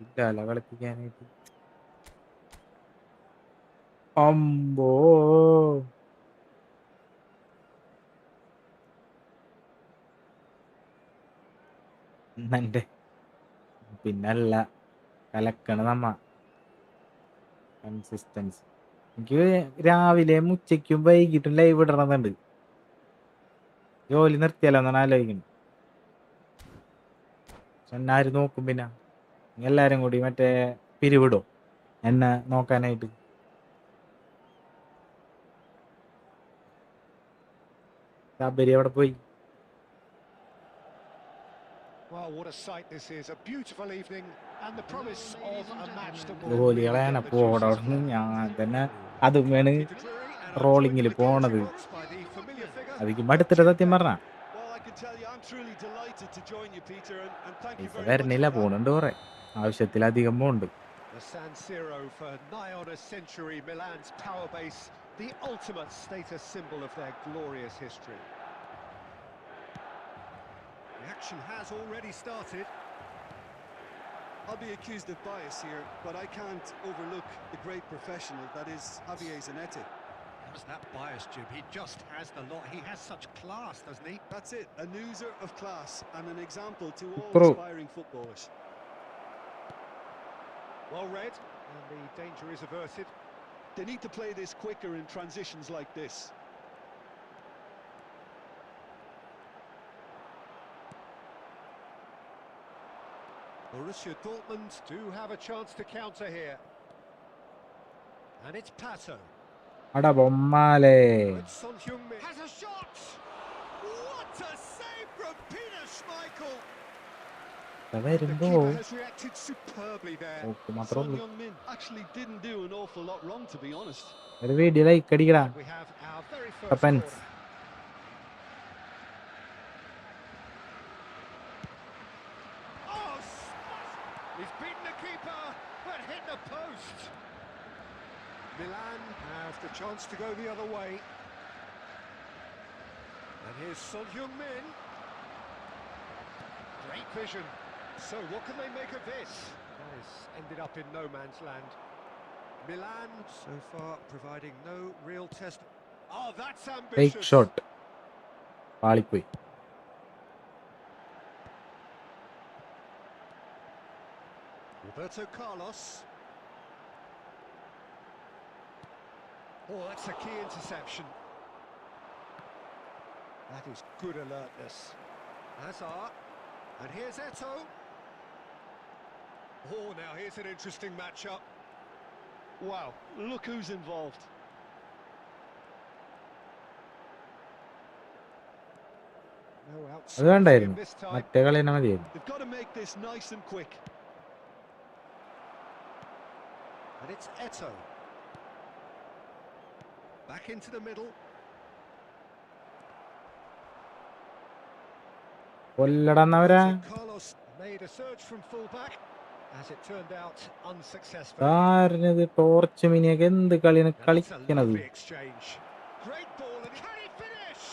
Speaker 1: ഇല്ലല്ലോ കളിപ്പിക്കാനായിട്ട്. അമ്പോ എന്നെ പിന്നല്ല കലക്കണ് നമ്മ. കൺസിസ്റ്റൻസി. എനിക്ക് രാവിലെയും ഉച്ചയ്ക്കും വൈകിട്ടും ലൈവ് ഇടണമെന്നുണ്ട്. ജോലി നിർത്തിയാലോ എന്നാണ് ആലോചിക്കുന്നത്. പക്ഷെ എന്നാരും നോക്കും? പിന്നെ എല്ലാരും കൂടി മറ്റേ പിരിവിടും എന്നെ നോക്കാനായിട്ട്. ശബരി അവിടെ പോയി.
Speaker 3: Well, what a sight this is. A beautiful evening and the promise of a match that will really
Speaker 1: ജോലികളാണ്
Speaker 3: get the
Speaker 1: പോട
Speaker 3: juices
Speaker 1: അവിടുന്ന്.
Speaker 3: flowing.
Speaker 1: ഞാൻ തന്നെ അതും വേണ്
Speaker 3: Keep it cleary and I'm joined
Speaker 1: റോളിങ്ങിൽ
Speaker 3: in the
Speaker 1: പോണത്.
Speaker 3: commentary box by the familiar figure.
Speaker 1: അതിക്ക് മടുത്തിട്ട് സത്യം പറഞ്ഞ
Speaker 4: Well, I can tell you, I'm truly delighted to join you, Peter, and thank you
Speaker 1: പൈസ
Speaker 4: very much
Speaker 1: വരണില്ല.
Speaker 4: for that.
Speaker 1: പോണുണ്ട് കുറെ, ആവശ്യത്തിലധികം pond.
Speaker 3: The San Siro for nigh on a century, Milan's power base, the ultimate status symbol of their glorious history. The action has already started.
Speaker 4: I'll be accused of bias here, but I can't overlook the great professional that is Javier Zanetti.
Speaker 3: How's that bias, Jim? He just has the lot. He has such class, doesn't he?
Speaker 4: That's it, a oozler of class and an example to all
Speaker 1: Pro.
Speaker 4: aspiring footballers.
Speaker 3: Well read, and the danger is averted.
Speaker 4: They need to play this quicker in transitions like this.
Speaker 3: Borussia Dortmund do have a chance to counter here. And it's Pato.
Speaker 1: അടാ ബൊമ്മാലേ.
Speaker 3: It's Son Heung-min. Has a shot! What a save from Peter Schmeichel! The
Speaker 1: വരുമ്പോ
Speaker 3: keeper has reacted superbly there.
Speaker 1: Okay മാത്രമേ
Speaker 4: Son
Speaker 1: ഉള്ളൂ.
Speaker 4: Heung-min actually didn't do an awful lot wrong, to be honest.
Speaker 1: ഒരു video like അടിക്കടാ.
Speaker 3: We have our very first
Speaker 1: Weapons.
Speaker 3: corner. Oh, he's beaten the keeper, but hit the post. Milan have the chance to go the other way. And here's Son Heung-min. Great vision. So what can they make of this? That has ended up in no man's land. Milan so far providing no real test. Oh, that's
Speaker 1: Fake
Speaker 3: ambitious.
Speaker 1: shot. പാളിപ്പോയി.
Speaker 3: Roberto Carlos. Oh, that's a key interception. That is good alertness. Hazard. And here's Eto'o. Oh, now here's an interesting matchup.
Speaker 4: Wow, look who's involved.
Speaker 3: No
Speaker 1: അത്
Speaker 3: outside
Speaker 1: വേണ്ടായിരുന്നു.
Speaker 3: this time.
Speaker 1: മറ്റേ കളി തന്നെ മതിയായിരുന്നു.
Speaker 4: They've got to make this nice and quick.
Speaker 3: And it's Eto'o. Back into the middle.
Speaker 1: കൊല്ലടന്നവരാ.
Speaker 3: Carlos made a surge from fullback. As it turned out, unsuccessful.
Speaker 1: ആരിനത് torch മിനിയൊക്കെ എന്ത് കളിയാണ്
Speaker 3: That's a
Speaker 1: കളിക്കണത്?
Speaker 3: lovely exchange. Great ball, and can he finish?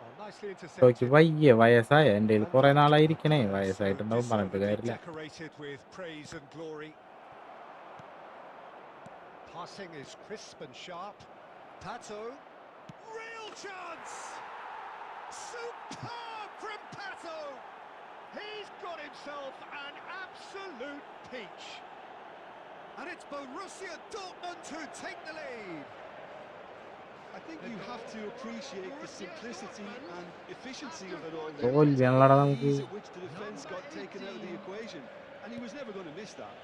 Speaker 3: Oh, nicely
Speaker 1: ചോയ്ക്ക്
Speaker 3: intercepted.
Speaker 1: വയ്യ വയസ്സായ എൻ്റെ കയ്യിൽ
Speaker 3: And
Speaker 1: കുറെ
Speaker 3: blocked.
Speaker 1: നാളായിരിക്കണേ.
Speaker 3: So
Speaker 1: വയസ്സായിട്ടുണ്ടാവും പറഞ്ഞിട്ട്
Speaker 3: deservedly
Speaker 1: കാര്യമില്ല.
Speaker 3: decorated with praise and glory. Passing is crisp and sharp. Pato. Real chance! Superb from Pato! He's got himself an absolute peach. And it's Borussia Dortmund who take the lead.
Speaker 4: I think you have to appreciate the simplicity and efficiency of it all.
Speaker 1: തോൽവിയാണല്ലോടാ
Speaker 4: The
Speaker 1: നമുക്ക്.
Speaker 4: ease at which the defence got taken out of the equation, and he was never going to miss that.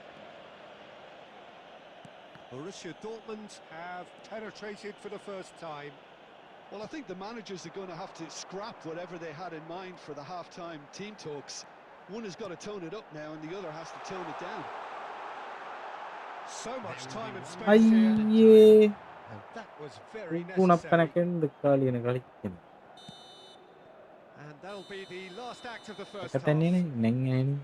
Speaker 3: Borussia Dortmund have penetrated for the first time.
Speaker 4: Well, I think the managers are going to have to scrap whatever they had in mind for the half-time team talks. One has got to tone it up now, and the other has to tone it down.
Speaker 3: So much time and space here.
Speaker 1: അയ്യേ
Speaker 3: And that was very necessary.
Speaker 1: ഗുണപ്പനൊക്കെ എന്ത് കളിയാണ് കളിക്കുന്നത്?
Speaker 3: And that'll be the last act of the first
Speaker 1: ഒക്കെ
Speaker 3: half.
Speaker 1: തന്നെയാണ് ഇന്നെങ്ങനെയാണ്.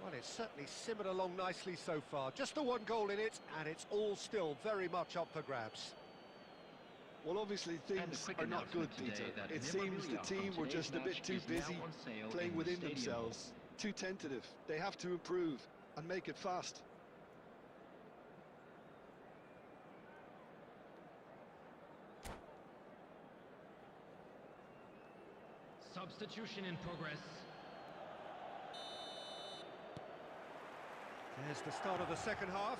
Speaker 3: Well, it's certainly simmered along nicely so far. Just the one goal in it, and it's all still very much up for grabs.
Speaker 4: Well, obviously things
Speaker 6: quick
Speaker 4: are not good,
Speaker 6: announcement today
Speaker 4: Peter.
Speaker 6: that
Speaker 4: It seems the
Speaker 6: memorabilia
Speaker 4: team
Speaker 6: from
Speaker 4: were
Speaker 6: today's
Speaker 4: just a bit
Speaker 6: match
Speaker 4: too
Speaker 6: is now
Speaker 4: busy
Speaker 6: on sale
Speaker 4: playing
Speaker 6: in the
Speaker 4: within
Speaker 6: stadium.
Speaker 4: themselves. Too tentative. They have to improve and make it fast.
Speaker 5: Substitution in progress.
Speaker 3: There's the start of the second half.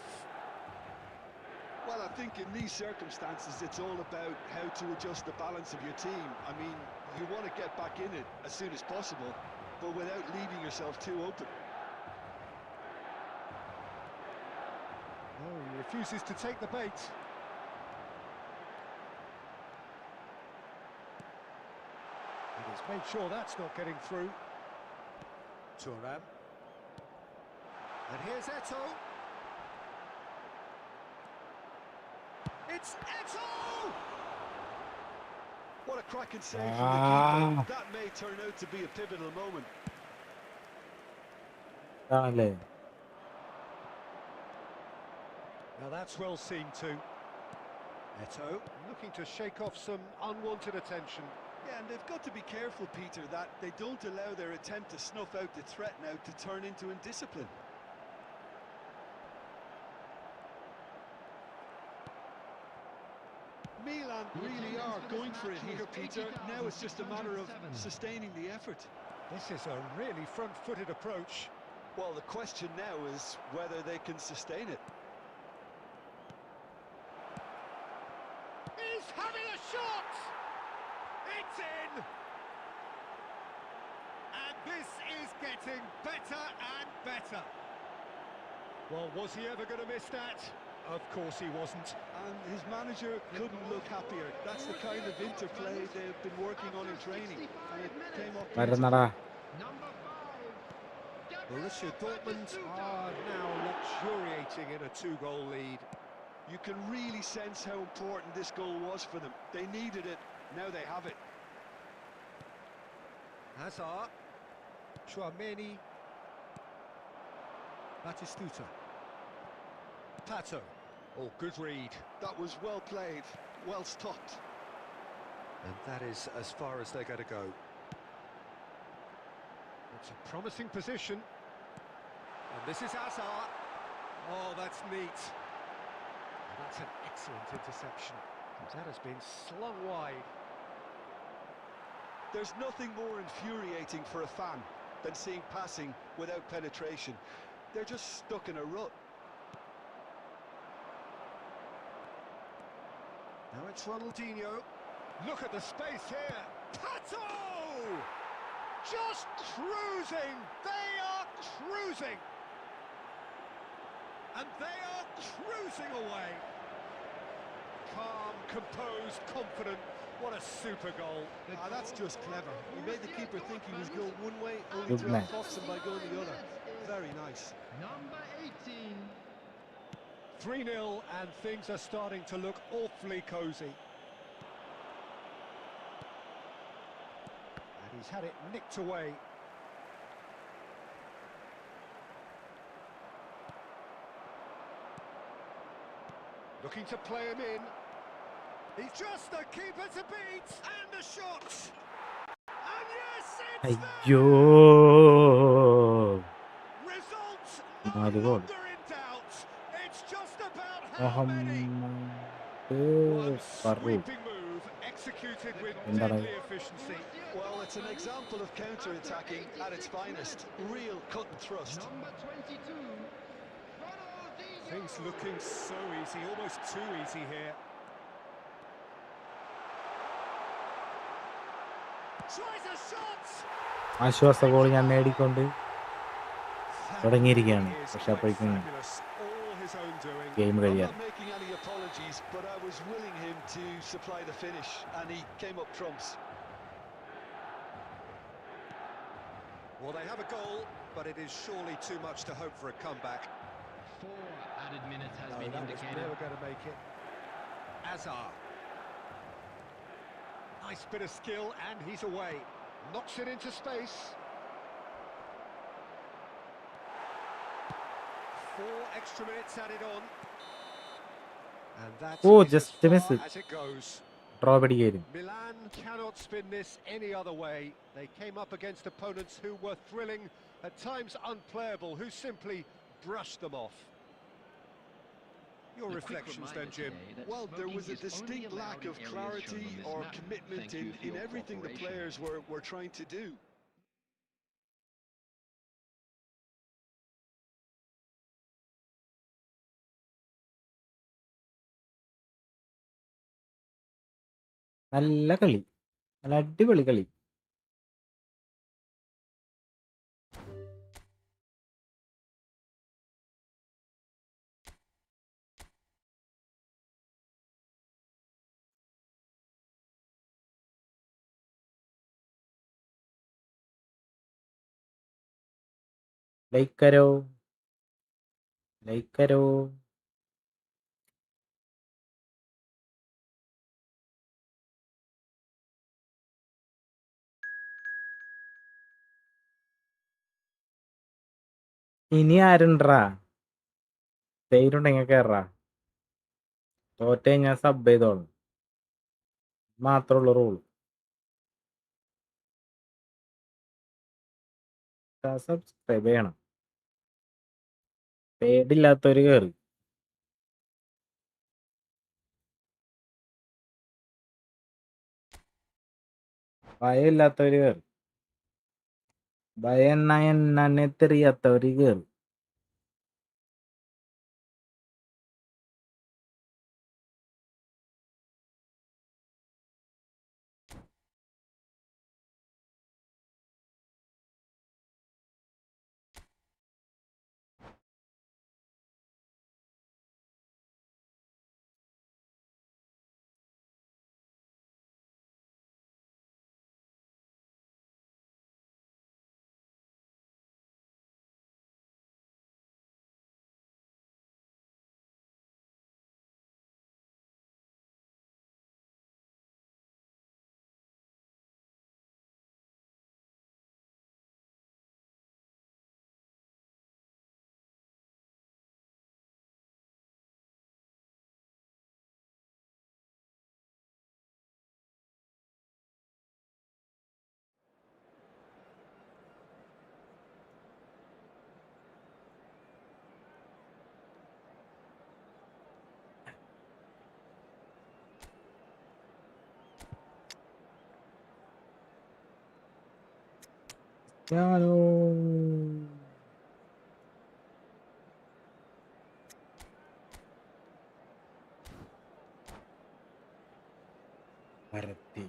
Speaker 4: Well, I think in these circumstances, it's all about how to adjust the balance of your team. I mean, you want to get back in it as soon as possible, but without leaving yourself too open.
Speaker 3: No, he refuses to take the bait. And he's made sure that's not getting through. Thuram. And here's Eto'o. It's Eto'o!
Speaker 4: What a cracking save from the keeper.
Speaker 1: Ah.
Speaker 4: That may turn out to be a pivotal moment.
Speaker 1: ആണല്ലേ?
Speaker 3: Now that's well seen too. Eto'o looking to shake off some unwanted attention.
Speaker 4: Yeah, and they've got to be careful, Peter, that they don't allow their attempt to snuff out the threat now to turn into indiscipline. Milan really are going for it here, Peter. Now it's just a matter of sustaining the effort.
Speaker 3: This is a really front-footed approach.
Speaker 4: Well, the question now is whether they can sustain it.
Speaker 3: He's having a shot! It's in! And this is getting better and better. Well, was he ever going to miss that? Of course he wasn't.
Speaker 4: And his manager couldn't look happier. That's the kind of interplay they've been working on in training. And it came off
Speaker 1: വരുന്നടാ.
Speaker 5: Number 5.
Speaker 3: Borussia Dortmund are now luxuriating in a two-goal lead.
Speaker 4: You can really sense how important this goal was for them. They needed it, now they have it.
Speaker 3: Hazard. Chouameni. Batistuta. Pato. Oh, good read.
Speaker 4: That was well played, well stopped.
Speaker 3: And that is as far as they're going to go. It's a promising position. And this is Hazard. Oh, that's neat. And that's an excellent interception. That has been slung wide.
Speaker 4: There's nothing more infuriating for a fan than seeing passing without penetration. They're just stuck in a rut.
Speaker 3: Now it's Ronaldinho. Look at the space here. Pato! Just cruising. They are cruising. And they are cruising away. Calm, composed, confident. What a super goal.
Speaker 4: That's just clever. He made the keeper think he was going one way, only
Speaker 1: Good
Speaker 4: to
Speaker 1: man.
Speaker 4: outfox him by going the other. Very nice.
Speaker 5: Number 18.
Speaker 3: 3-0 and things are starting to look awfully cosy. And he's had it nicked away. Looking to play him in. He's just the keeper to beat. And the shot. And yes, it's there!
Speaker 1: അയ്യോ
Speaker 3: Result no
Speaker 1: 4 goal.
Speaker 3: longer in doubt. It's just about how many.
Speaker 1: Muhammad
Speaker 3: One
Speaker 1: Farooq
Speaker 3: sweeping move executed with
Speaker 1: എന്താണ്
Speaker 3: deadly efficiency.
Speaker 4: Well, it's an example of counter-attacking at its finest. Real cut and thrust.
Speaker 5: Number 22. Ronaldinho.
Speaker 3: Things looking so easy, almost too easy here. Tries a shot.
Speaker 1: ആശ്വാസ goal ഞാൻ നേടിക്കൊണ്ട് തുടങ്ങിയിരിക്കുകയാണ്
Speaker 3: That is
Speaker 1: പക്ഷെ
Speaker 3: quite
Speaker 1: അപ്പോഴേക്കും
Speaker 3: fabulous. All his own doing.
Speaker 1: Game
Speaker 4: I'm
Speaker 1: കഴിയാൻ
Speaker 4: not making any apologies, but I was willing him to supply the finish, and he came up trumps.
Speaker 3: Well, they have a goal, but it is surely too much to hope for a comeback.
Speaker 5: 4 added minutes has
Speaker 3: No,
Speaker 5: been
Speaker 3: that was
Speaker 5: indicated.
Speaker 3: never going to make it. Hazard. Nice bit of skill, and he's away. Knocks it into space. 4 extra minutes added on. And that
Speaker 1: Oh,
Speaker 3: is
Speaker 1: just
Speaker 3: as
Speaker 1: miss
Speaker 3: far
Speaker 1: it.
Speaker 3: as it goes.
Speaker 1: Draw പിടിക്കായിരുന്നു.
Speaker 3: Milan cannot spin this any other way. They came up against opponents who were thrilling, at times unplayable, who simply brushed them off. Your
Speaker 6: A quick
Speaker 3: reflections then,
Speaker 6: reminder
Speaker 3: Jim.
Speaker 6: today that
Speaker 4: Well, there
Speaker 6: smoking
Speaker 4: was a
Speaker 6: is only
Speaker 4: distinct
Speaker 6: allowed
Speaker 4: lack
Speaker 6: in
Speaker 4: of
Speaker 6: areas
Speaker 4: clarity
Speaker 6: shown on this
Speaker 4: or
Speaker 6: map.
Speaker 4: commitment
Speaker 6: Thank you for
Speaker 4: in
Speaker 6: your
Speaker 4: everything the
Speaker 6: cooperation.
Speaker 4: players were trying to do.
Speaker 1: നല്ല കളി, നല്ല അടിപൊളി കളി. Like കരോ, like കരോ. ഇനി ആരുണ്ടാ? പേരുണ്ടെങ്കിൽ കയറാ. തോറ്റ ഞാൻ സബ് ചെയ്തോളാം, മാത്രമുള്ള റൂൾ. സബ്സ്ക്രൈബ് ചെയ്യണം. പേടില്ലാത്തവര് കയറി. ഭയമില്ലാത്തവര് കയറി. ഭയം എന്നെ തെറിയാത്തവര് കയറി. Cristiano. Parti.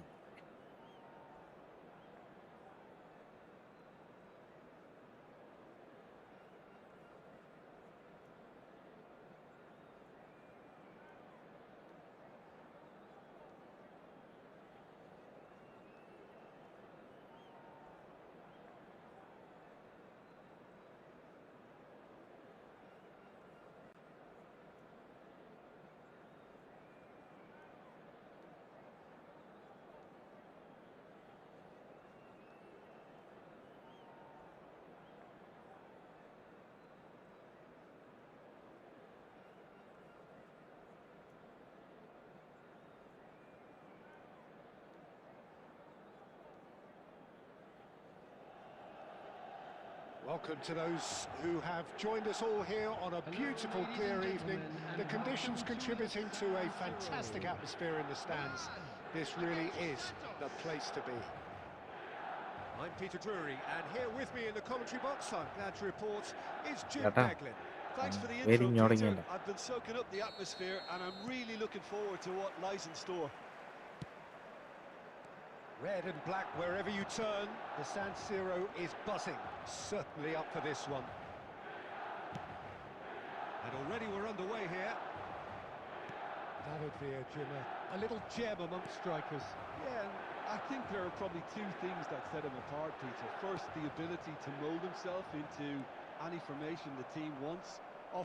Speaker 3: Welcome to those who have joined us all here on a beautiful, clear evening. The conditions contributing to a fantastic atmosphere in the stands. This really is the place to be. I'm Peter Drury, and here with me in the commentary box, I'm glad to report, is Jim Beglin.
Speaker 4: Thanks for the
Speaker 1: Very
Speaker 4: intro, Peter.
Speaker 1: ഞൊടങ്ങിയല്ല.
Speaker 4: I've been soaking up the atmosphere, and I'm really looking forward to what lies in store.
Speaker 3: Red and black wherever you turn, the San Siro is buzzing. Certainly up for this one. And already we're underway here. David Villa, Jim, a little gem amongst strikers.
Speaker 4: Yeah, and I think there are probably two things that set him apart, Peter. First, the ability to mould himself into any formation the team wants.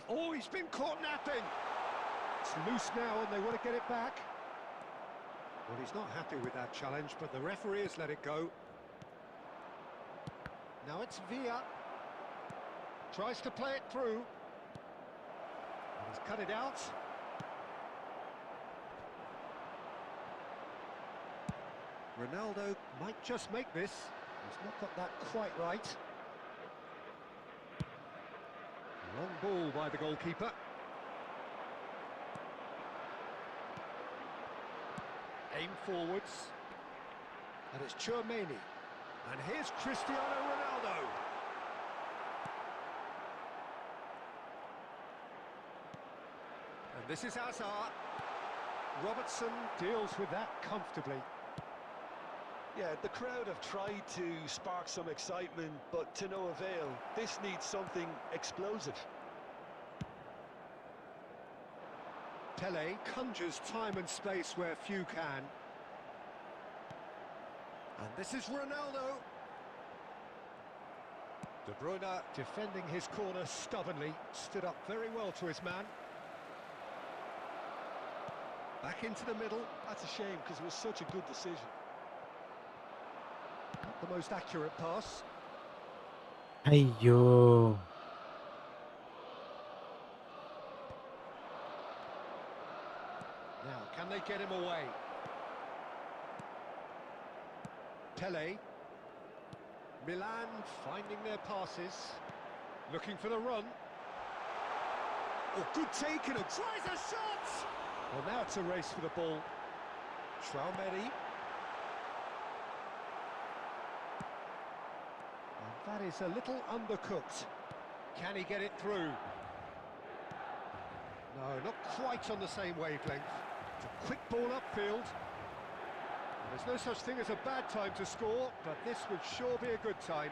Speaker 3: Oh, he's been caught napping! It's loose now and they want to get it back. Well, he's not happy with that challenge, but the referee has let it go. Now it's Villa. Tries to play it through. And he's cut it out. Ronaldo might just make this. He's not got that quite right. Long ball by the goalkeeper. Aim forwards. And it's Tchouaméni. And here's Cristiano Ronaldo. And this is Hazard. Robertson deals with that comfortably.
Speaker 4: Yeah, the crowd have tried to spark some excitement, but to no avail. This needs something explosive.
Speaker 3: Pele conjures time and space where few can. And this is Ronaldo. De Bruyne defending his corner stubbornly, stood up very well to his man. Back into the middle.
Speaker 4: That's a shame, because it was such a good decision.
Speaker 3: Not the most accurate pass.
Speaker 1: അയ്യോ.
Speaker 3: Now, can they get him away? Pele. Milan finding their passes. Looking for the run. Oh, good take and tries a shot! Well, now it's a race for the ball. Tchouaméni. And that is a little undercooked. Can he get it through? No, not quite on the same wavelength. It's a quick ball upfield. There's no such thing as a bad time to score, but this would sure be a good time.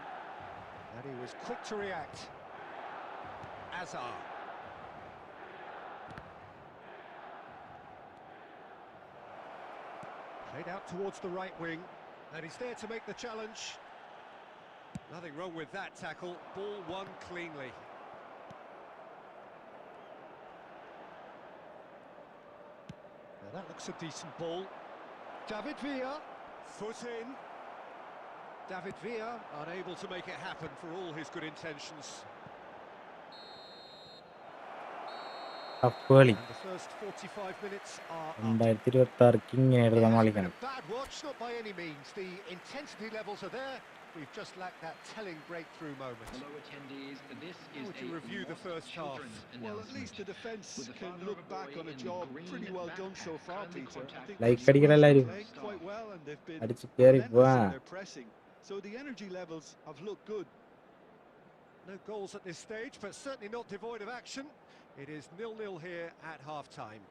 Speaker 3: And he was quick to react. Hazard. Played out towards the right wing, and he's there to make the challenge. Nothing wrong with that tackle. Ball won cleanly. Now that looks a decent ball. David Villa, foot in. David Villa unable to make it happen for all his good intentions.
Speaker 1: അപ്പുകളി
Speaker 3: And the first 45 minutes are up.
Speaker 1: 2026 king ആയിട്ട്
Speaker 3: It
Speaker 1: നമ്മൾ
Speaker 3: hasn't been
Speaker 1: കളിക്കണം.
Speaker 3: a bad watch, not by any means. The intensity levels are there. We've just lacked that telling breakthrough moment.
Speaker 6: Hello attendees, this is
Speaker 3: Would you
Speaker 6: a
Speaker 3: review the
Speaker 6: lost
Speaker 3: first half?
Speaker 6: children's
Speaker 4: Well, at least the
Speaker 6: announcement.
Speaker 4: defence
Speaker 6: With the
Speaker 4: can
Speaker 6: father
Speaker 4: look
Speaker 6: of a
Speaker 4: back
Speaker 6: boy
Speaker 4: on a
Speaker 6: in
Speaker 4: job
Speaker 6: green
Speaker 4: pretty well done so
Speaker 6: backpack
Speaker 4: far,
Speaker 6: kindly
Speaker 4: Peter. I
Speaker 6: contact
Speaker 4: think
Speaker 1: Like
Speaker 4: they've
Speaker 1: അടിക്കണം എല്ലാവരും.
Speaker 4: played quite well, and they've been
Speaker 1: അടിച്ച് കേറി
Speaker 4: relentless
Speaker 1: വാ.
Speaker 4: in their pressing. So the energy levels have looked good.
Speaker 3: No goals at this stage, but certainly not devoid of action. It is 0-0 here at half-time.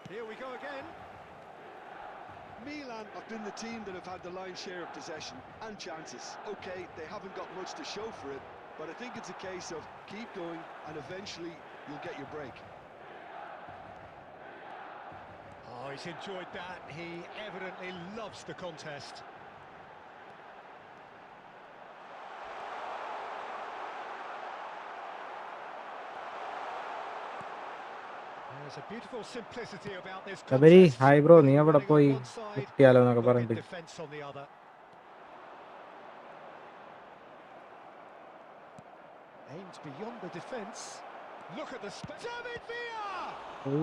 Speaker 3: Here we go again.
Speaker 4: Milan have been the team that have had the lion's share of possession and chances. Okay, they haven't got much to show for it, but I think it's a case of keep going and eventually you'll get your break.
Speaker 3: Oh, he's enjoyed that. He evidently loves the contest. There's a beautiful simplicity about this
Speaker 1: Kabari,
Speaker 3: contest.
Speaker 1: hi bro, നീ
Speaker 3: Running
Speaker 1: എവിടെ
Speaker 3: on
Speaker 1: പോയി?
Speaker 3: one side,
Speaker 1: കുട്ടിയാലോ എന്നൊക്കെ
Speaker 3: but with
Speaker 1: പറഞ്ഞിട്ട്.
Speaker 3: defence on the other. Aimed beyond the defence. Look at the space. David Villa!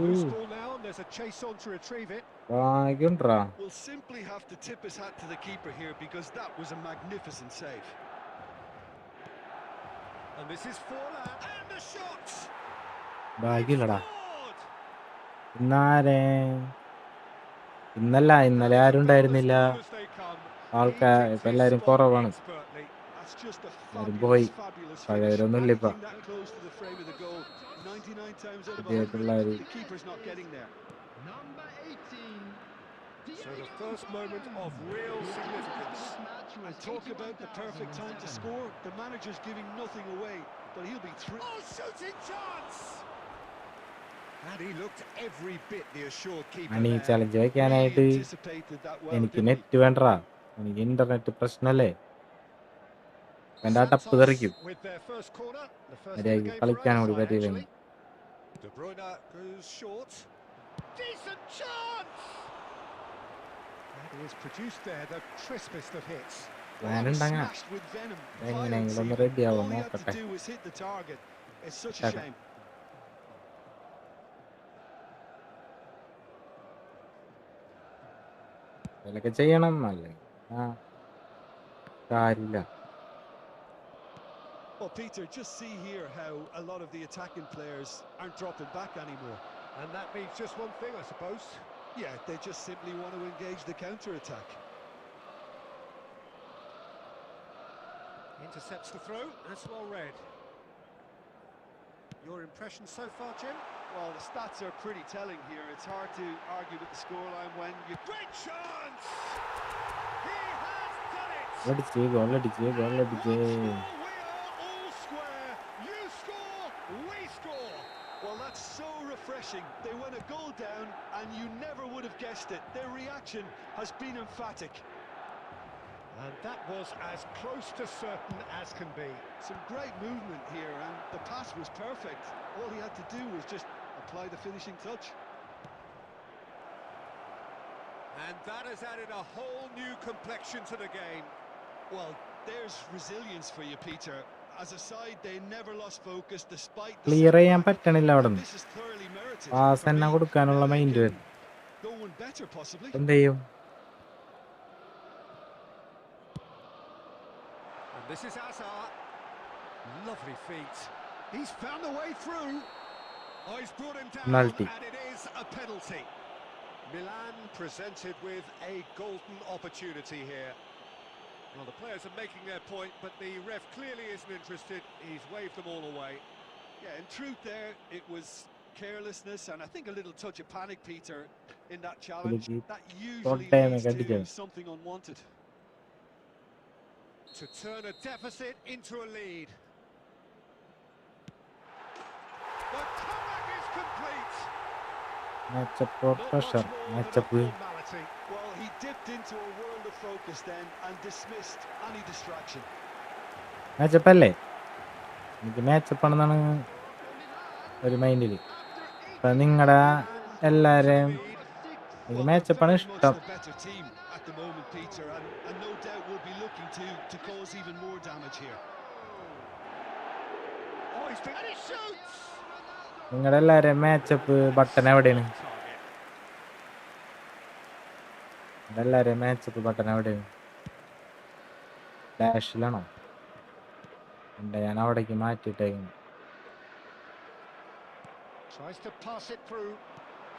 Speaker 3: Loose ball now, and there's a chase on to retrieve it.
Speaker 1: ഭാഗ്യണ്ടാ.
Speaker 4: We'll simply have to tip his hat to the keeper here because that was a magnificent save.
Speaker 3: And this is Forlan. And the shot!
Speaker 1: ഭാഗ്യമില്ലടാ.
Speaker 3: Scored!
Speaker 1: ഇന്നലെ ആരും ഉണ്ടായിരുന്നില്ല.
Speaker 3: As they come.
Speaker 1: ആൾക്കാർ
Speaker 3: He
Speaker 1: ഇപ്പൊ
Speaker 3: picked his
Speaker 1: എല്ലാരും
Speaker 3: spot
Speaker 1: കുറവാണ്.
Speaker 3: expertly.
Speaker 4: That's just a
Speaker 1: എല്ലാരും പോയി.
Speaker 4: fabulous finish.
Speaker 1: പഴയവരൊന്നുമില്ല ഇപ്പൊ.
Speaker 4: Anything that close to the frame of the goal, 99 times out of
Speaker 1: പുതിയ
Speaker 4: 100,
Speaker 1: പിള്ളേര്.
Speaker 4: the keeper's not getting there.
Speaker 5: Number 18.
Speaker 3: So the first moment of real significance.
Speaker 4: And talk about the perfect time to score. The manager's giving nothing away, but he'll be through.
Speaker 3: Oh, shooting chance! And he looked every bit the assured keeper
Speaker 1: അണി
Speaker 3: there.
Speaker 1: Challenge വെക്കാനായിട്ട്
Speaker 4: Anticipated that well,
Speaker 1: എനിക്ക്
Speaker 4: didn't he?
Speaker 1: Net വേണ്ടടാ. എനിക്ക് internet പ്രശ്നല്ലേ. എന്റെ ടപ്പ്
Speaker 3: Santos
Speaker 1: തെറിക്കും.
Speaker 3: with their first corner, the first of the
Speaker 1: മര്യാദയ്ക്ക്
Speaker 3: game for
Speaker 1: കളിക്കാൻ കൂടി
Speaker 3: Riverside,
Speaker 1: പറ്റിയില്ലെങ്കിൽ.
Speaker 3: actually. De Bruyne goes short. Decent chance! And he has produced there the crispest of hits.
Speaker 1: ഞാനുണ്ടങ്ങ
Speaker 4: Smashed with venom.
Speaker 1: എങ്ങനെയെങ്കിലും ഒന്ന്
Speaker 4: Violence
Speaker 1: ready
Speaker 4: even.
Speaker 1: ആവും
Speaker 4: All he had to
Speaker 1: നോക്കട്ടെ.
Speaker 4: do was hit the target. It's such a
Speaker 1: Okay.
Speaker 4: shame.
Speaker 1: ഇതൊക്കെ ചെയ്യണം അല്ലെങ്കിൽ കാര്യമില്ല.
Speaker 4: Well, Peter, just see here how a lot of the attacking players aren't dropping back anymore.
Speaker 3: And that means just one thing, I suppose.
Speaker 4: Yeah, they just simply want to engage the counter-attack.
Speaker 3: Intercepts the throw, that's well read. Your impression so far, Jim?
Speaker 4: Well, the stats are pretty telling here. It's hard to argue with the scoreline when you...
Speaker 3: Great chance! He has done it!
Speaker 1: ഗോളടിച്ച് ഗോളടിച്ച് ഗോളടിച്ച്.
Speaker 3: We are all square. You score, we score.
Speaker 4: Well, that's so refreshing. They went a goal down and you never would have guessed it. Their reaction has been emphatic.
Speaker 3: And that was as close to certain as can be.
Speaker 4: Some great movement here and the pass was perfect. All he had to do was just apply the finishing touch.
Speaker 3: And that has added a whole new complexion to the game.
Speaker 4: Well, there's resilience for you, Peter. As a side, they never lost focus despite the
Speaker 1: clear ചെയ്യാൻ
Speaker 4: setback.
Speaker 1: പറ്റണില്ല അവിടെ നിന്ന്.
Speaker 4: This is thoroughly merited.
Speaker 1: Pass
Speaker 4: For
Speaker 1: തന്നെ
Speaker 4: me,
Speaker 1: കൊടുക്കാനുള്ള
Speaker 4: now they
Speaker 1: mind
Speaker 4: can
Speaker 1: വരും.
Speaker 4: go one better, possibly.
Speaker 1: എന്ത് ചെയ്യും?
Speaker 3: And this is Azar. Lovely feet. He's found a way through. Oh, he's brought him down,
Speaker 1: Penalty.
Speaker 3: and it is a penalty. Milan presented with a golden opportunity here. Well, the players are making their point, but the ref clearly isn't interested. He's waved them all away.
Speaker 4: Yeah, in truth there, it was carelessness and I think a little touch of panic, Peter, in that challenge. That usually leads to something unwanted.
Speaker 3: To turn a deficit into a lead. The comeback is complete.
Speaker 1: Matchup
Speaker 3: Not much
Speaker 1: pressure
Speaker 3: more than a
Speaker 1: matchup.
Speaker 3: formality.
Speaker 4: Well, he dipped into a world of focus then and dismissed any distraction.
Speaker 1: മാച്ചപ്പല്ലേ? എനിക്ക് മാച്ചപ്പാണെന്നാണ് ഒരു മൈൻഡിൽ. ഇപ്പൊ നിങ്ങളുടെ എല്ലാവരെയും എനിക്ക്
Speaker 4: Well,
Speaker 1: മാച്ചപ്പാണ്
Speaker 4: they're very much
Speaker 1: ഇഷ്ടം.
Speaker 4: the better team at the moment, Peter, and no doubt will be looking to cause even more damage here.
Speaker 3: Oh, he's been... And he shoots!
Speaker 1: നിങ്ങളുടെ എല്ലാവരെയും മാച്ചപ്പ് ബട്ടൺ എവിടെയാണ്? എല്ലാവരെയും matchup button എവിടെയാണ്? ഡാഷിലാണോ? ഉണ്ട്, ഞാൻ അവിടേക്ക് മാറ്റിയിട്ടേക്കുന്നു.
Speaker 3: Tries to pass it through.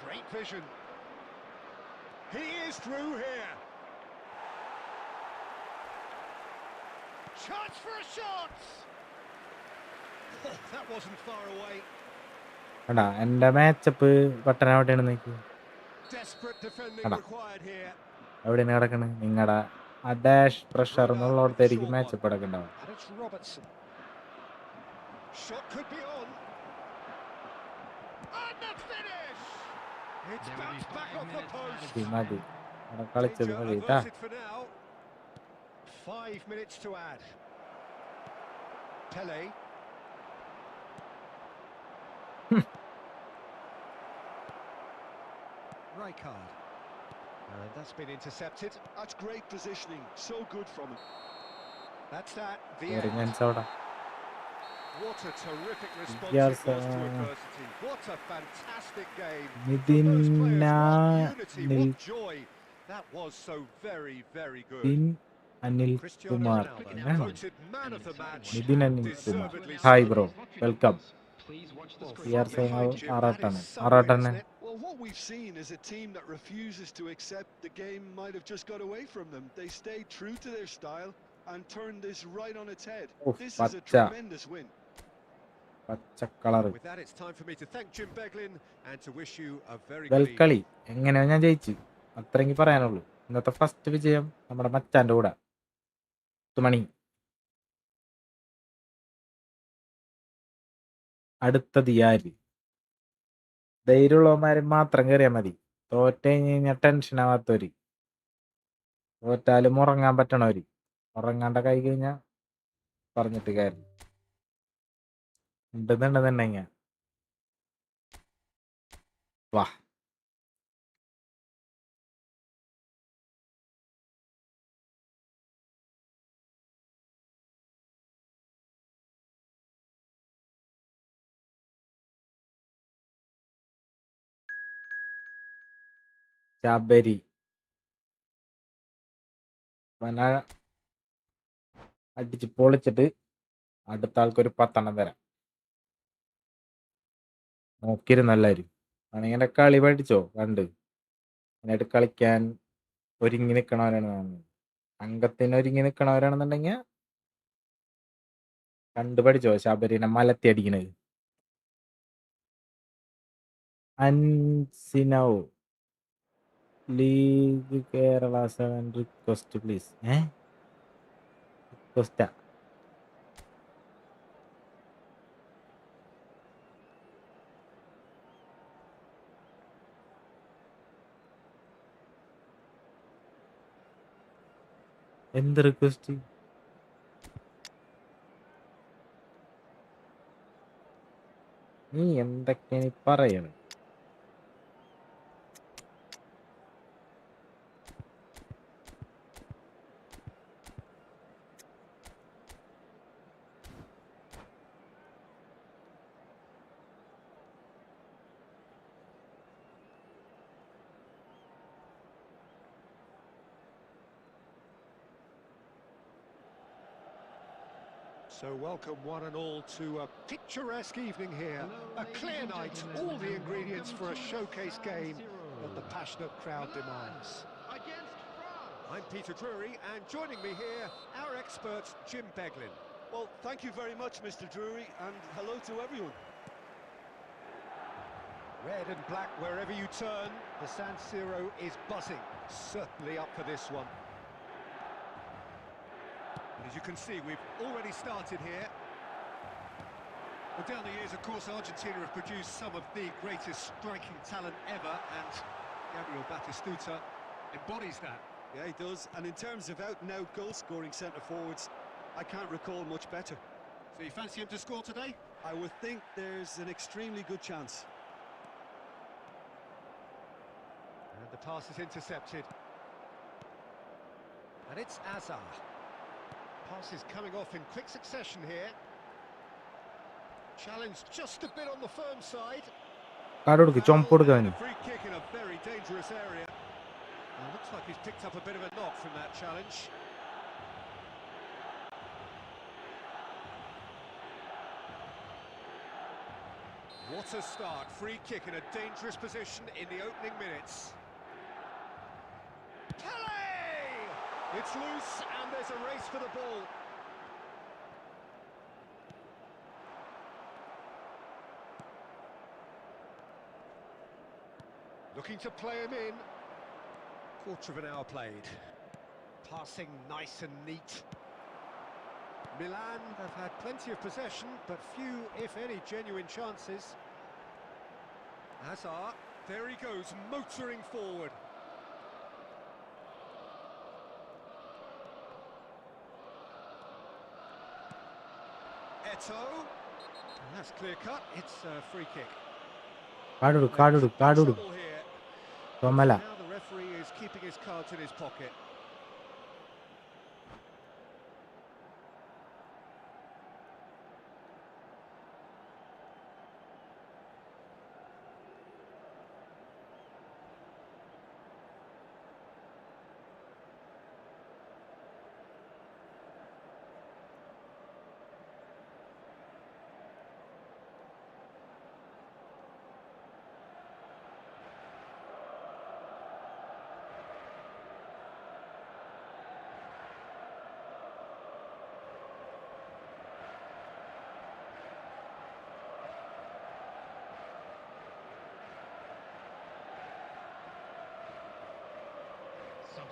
Speaker 2: Great vision. He is through here. Chance for a shot. Oh, that wasn't far away.
Speaker 1: എടാ എൻ്റെ മാച്ചപ്പ് ബട്ടൺ എവിടെയാണ് നോക്കി.
Speaker 2: Desperate defending
Speaker 1: എടാ
Speaker 2: required here.
Speaker 1: എവിടെയാണ് കിടക്കണത്? നിങ്ങളുടെ ആ dash pressure
Speaker 2: Bruno with the
Speaker 1: എന്നുള്ളടത്തായിരിക്കും
Speaker 2: short one.
Speaker 1: മാച്ചപ്പ് കിടക്കുന്നുണ്ടാവും.
Speaker 2: And it's Robertson. Shot could be on. And the finish! It's
Speaker 5: There will be
Speaker 2: bounced back
Speaker 5: 5
Speaker 2: off the
Speaker 5: minutes
Speaker 2: post.
Speaker 5: added
Speaker 1: മതി അവിടെ കളിച്ചത്
Speaker 2: Danger
Speaker 1: മതി കേട്ടാ.
Speaker 2: averted for now. 5 minutes to add. Pele. Rijkaard. And that's been intercepted.
Speaker 4: That's great positioning. So good from him.
Speaker 2: That's that. The
Speaker 1: ഒരു
Speaker 2: end.
Speaker 1: Chance അവിടെ.
Speaker 2: What a terrific response
Speaker 1: Yes,
Speaker 2: it was to adversity. What a fantastic game.
Speaker 1: Nithin
Speaker 2: For those players, what unity,
Speaker 1: Anil
Speaker 2: what joy. That was so very, very good.
Speaker 1: Anil
Speaker 2: Cristiano
Speaker 1: Kumar.
Speaker 2: Ronaldo voted man of the match.
Speaker 1: Nithin Anil Kumar.
Speaker 2: Deservedly
Speaker 1: hi
Speaker 2: so.
Speaker 1: Bro, welcome.
Speaker 6: Please watch the
Speaker 2: Well,
Speaker 6: screen.
Speaker 1: CR
Speaker 2: from
Speaker 1: saying
Speaker 2: behind Jim, that
Speaker 1: ആറാട്ടാണ്.
Speaker 2: is somewhere,
Speaker 1: ആറാട്ടന്നെ.
Speaker 2: isn't it?
Speaker 4: Well, what we've seen is a team that refuses to accept the game might have just got away from them. They stayed true to their style and turned this right on its head.
Speaker 1: Oof,
Speaker 4: This is a
Speaker 1: pacha.
Speaker 4: tremendous win.
Speaker 1: പച്ച colour.
Speaker 2: With that, it's time for me to thank Jim Beglin and to wish you a very good evening.
Speaker 1: വെൽക്കളി എങ്ങനെയാ ഞാൻ ജയിച്ചു, അത്രയെങ്കിൽ പറയാനുള്ളൂ. ഇന്നത്തെ first വിജയം നമ്മുടെ മച്ചാന്റെ കൂടെ 10 മണി. അടുത്തത് ആര്? ധൈര്യമുള്ളവന്മാരെ മാത്രം കയറിയാൽ മതി. തോറ്റ് കഴിഞ്ഞാൽ ടെൻഷൻ ആവാത്തവര്, തോറ്റാലും ഉറങ്ങാൻ പറ്റണവര്, ഉറങ്ങാണ്ട കൈ കഴിഞ്ഞാൽ പറഞ്ഞിട്ട് കാര്യം ഉണ്ടെന്നുണ്ടെന്നുണ്ടെങ്കിൽ വാ. ശബരി വന അടിച്ച് പൊളിച്ചിട്ട് അടുത്ത ആൾക്കൊരു 10 തരാം. നോക്കിയിരുന്നല്ലാരും ആണെങ്കിൽ എൻ്റെ കളി പഠിച്ചോ കണ്ട്. എന്നിട്ട് കളിക്കാൻ ഒരുങ്ങി നിൽക്കണവരാണ് കാണുന്നത്. അംഗത്തിന് ഒരുങ്ങി നിൽക്കണവരാണെന്നുണ്ടെങ്കിൽ കണ്ടു പഠിച്ചോ ശബരിനെ മലത്തി അടിക്കണത്. അൻസിനോ ലീഗ് കേരള 7 റിക്വസ്റ്റ് പ്ലീസ്. റിക്വസ്റ്റാ? എന്ത് റിക്വസ്റ്റ്? നീ എന്തൊക്കെയാണ് പറയണത്?
Speaker 2: So welcome one and all to a picturesque evening here. A clear night, all the ingredients for a showcase game that the passionate crowd demands. I'm Peter Drury, and joining me here, our expert Jim Beglin.
Speaker 4: Well, thank you very much, Mr. Drury, and hello to everyone.
Speaker 2: Red and black wherever you turn, the San Siro is buzzing. Certainly up for this one. And as you can see, we've already started here. Well, down the years, of course, Argentina have produced some of the greatest striking talent ever, and Gabriel Batistuta embodies that.
Speaker 4: Yeah, he does. And in terms of out-and-out goal-scoring centre-forwards, I can't recall much better.
Speaker 2: So you fancy him to score today?
Speaker 4: I would think there's an extremely good chance.
Speaker 2: And the pass is intercepted. And it's Azar. Pass is coming off in quick succession here. Challenged just a bit on the firm side.
Speaker 1: കാട് കൊടുക്ക്, ചുമപ്പ് കൊടുക്കാൻ.
Speaker 2: A free kick in a very dangerous area. Well, looks like he's picked up a bit of a knock from that challenge.
Speaker 3: What a start. Free kick in a dangerous position in the opening minutes. Pele! It's loose and there's a race for the ball. Looking to play him in. Quarter of an hour played. Passing nice and neat. Milan have had plenty of possession, but few, if any, genuine chances. Hazard, there he goes, motoring forward. Eto'o. And that's clear cut, it's a free kick.
Speaker 1: Kadudu, kadudu, kadudu.
Speaker 3: Trouble here.
Speaker 1: Tomala.
Speaker 3: Now the referee is keeping his cards in his pocket.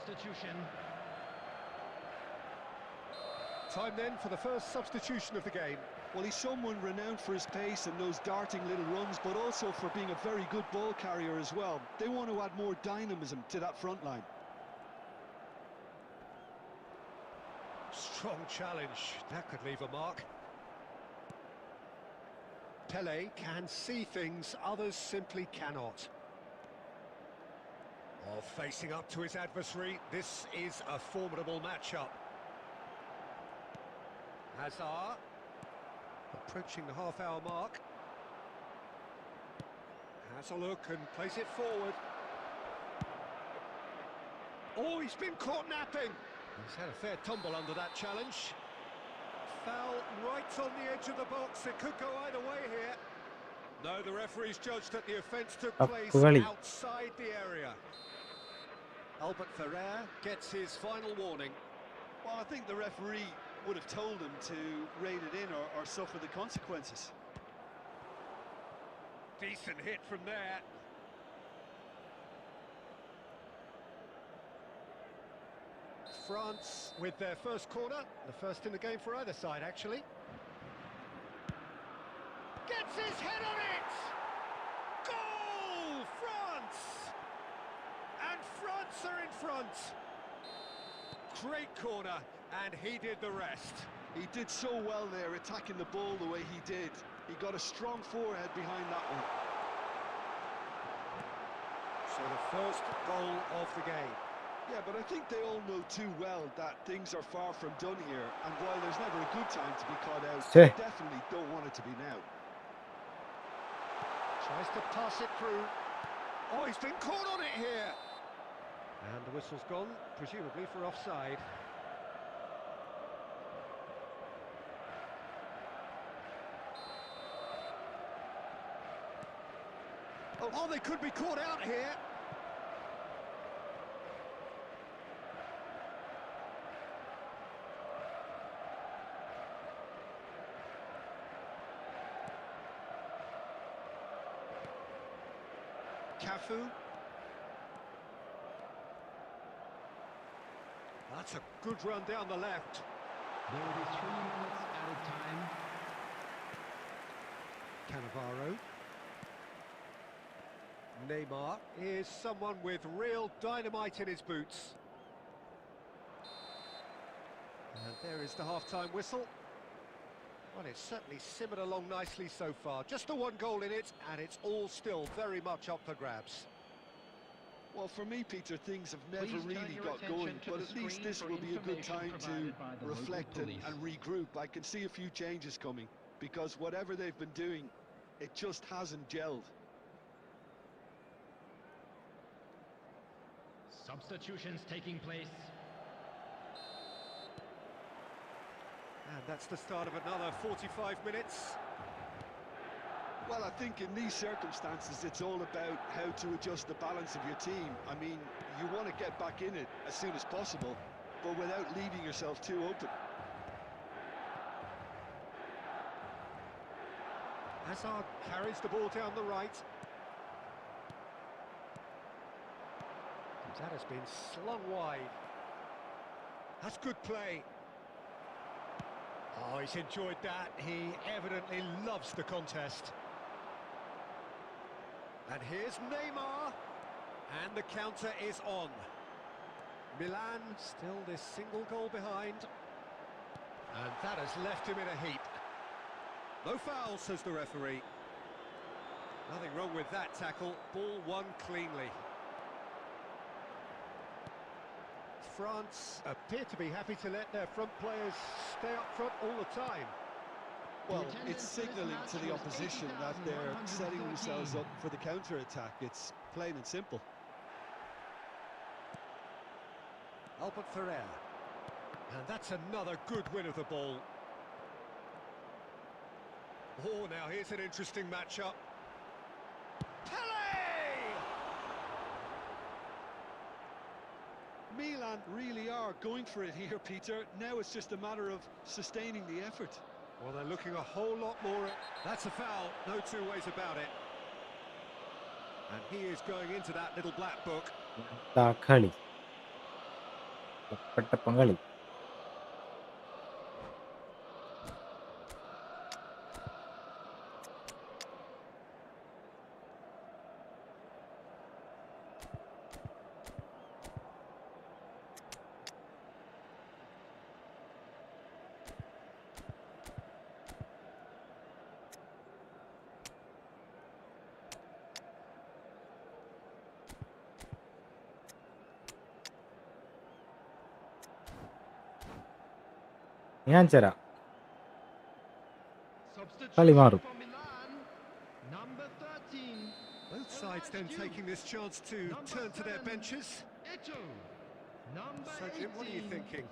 Speaker 5: Substitution.
Speaker 3: Time then for the first substitution of the game.
Speaker 4: Well, he's someone renowned for his pace and those darting little runs, but also for being a very good ball carrier as well. They want to add more dynamism to that front line.
Speaker 3: Strong challenge, that could leave a mark. Pele can see things others simply cannot. Oh, facing up to his adversary, this is a formidable matchup. Hazard, approaching the half-hour mark. Has a look and plays it forward. Oh, he's been caught napping. He's had a fair tumble under that challenge. Foul right on the edge of the box. It could go either way here. No, the referee's judged that the offence took place outside the area. Albert Ferrer gets his final warning.
Speaker 4: Well, I think the referee would have told him to rein it in or suffer the consequences.
Speaker 3: Decent hit from there. France with their first corner, the first in the game for either side, actually. Gets his head on it! Goal! France! And France are in front. Great corner, and he did the rest.
Speaker 4: He did so well there, attacking the ball the way he did. He got a strong forehead behind that one.
Speaker 3: So the first goal of the game.
Speaker 4: Yeah, but I think they all know too well that things are far from done here, and while there's never a good time to be caught out, they definitely don't want it to be now.
Speaker 3: Tries to pass it through. Oh, he's been caught on it here. And the whistle's gone, presumably for offside. Oh, they could be caught out here. Cafu. That's a good run down the left.
Speaker 5: There will be 3 minutes added time.
Speaker 3: Cannavaro. Neymar is someone with real dynamite in his boots. And there is the half-time whistle. Well, it's certainly simmered along nicely so far. Just the one goal in it, and it's all still very much up for grabs.
Speaker 4: Well, for me, Peter, things have never really got going, but at least this will be a good time to reflect and regroup. I can see a few changes coming, because whatever they've been doing, it just hasn't gelled.
Speaker 5: Substitutions taking place.
Speaker 3: And that's the start of another 45 minutes.
Speaker 4: Well, I think in these circumstances, it's all about how to adjust the balance of your team. I mean, you want to get back in it as soon as possible, but without leaving yourself too open.
Speaker 3: Hazard carries the ball down the right. And that has been slung wide. That's good play. Oh, he's enjoyed that. He evidently loves the contest. And here's Neymar. And the counter is on. Milan still this single goal behind. And that has left him in a heap. No foul, says the referee. Nothing wrong with that tackle. Ball won cleanly. France appear to be happy to let their front players stay up front all the time.
Speaker 4: Well, it's signalling to the opposition that they're setting themselves up for the counter-attack. It's plain and simple.
Speaker 3: Albert Ferrer. And that's another good win of the ball. Oh, now here's an interesting matchup. Pele!
Speaker 4: Milan really are going for it here, Peter. Now it's just a matter of sustaining the effort.
Speaker 3: Well, they're looking a whole lot more. That's a foul, no two ways about it. And he is going into that little black book.
Speaker 1: കളി ഒപ്പട്ടപ്പം കളി. ഞാൻ തരാം. കളി മാറും.
Speaker 5: For Milan, number 13.
Speaker 3: Both sides then taking this chance to turn to their benches.
Speaker 5: Ito. Number
Speaker 3: So, Jim, what are you
Speaker 5: 18.
Speaker 3: thinking?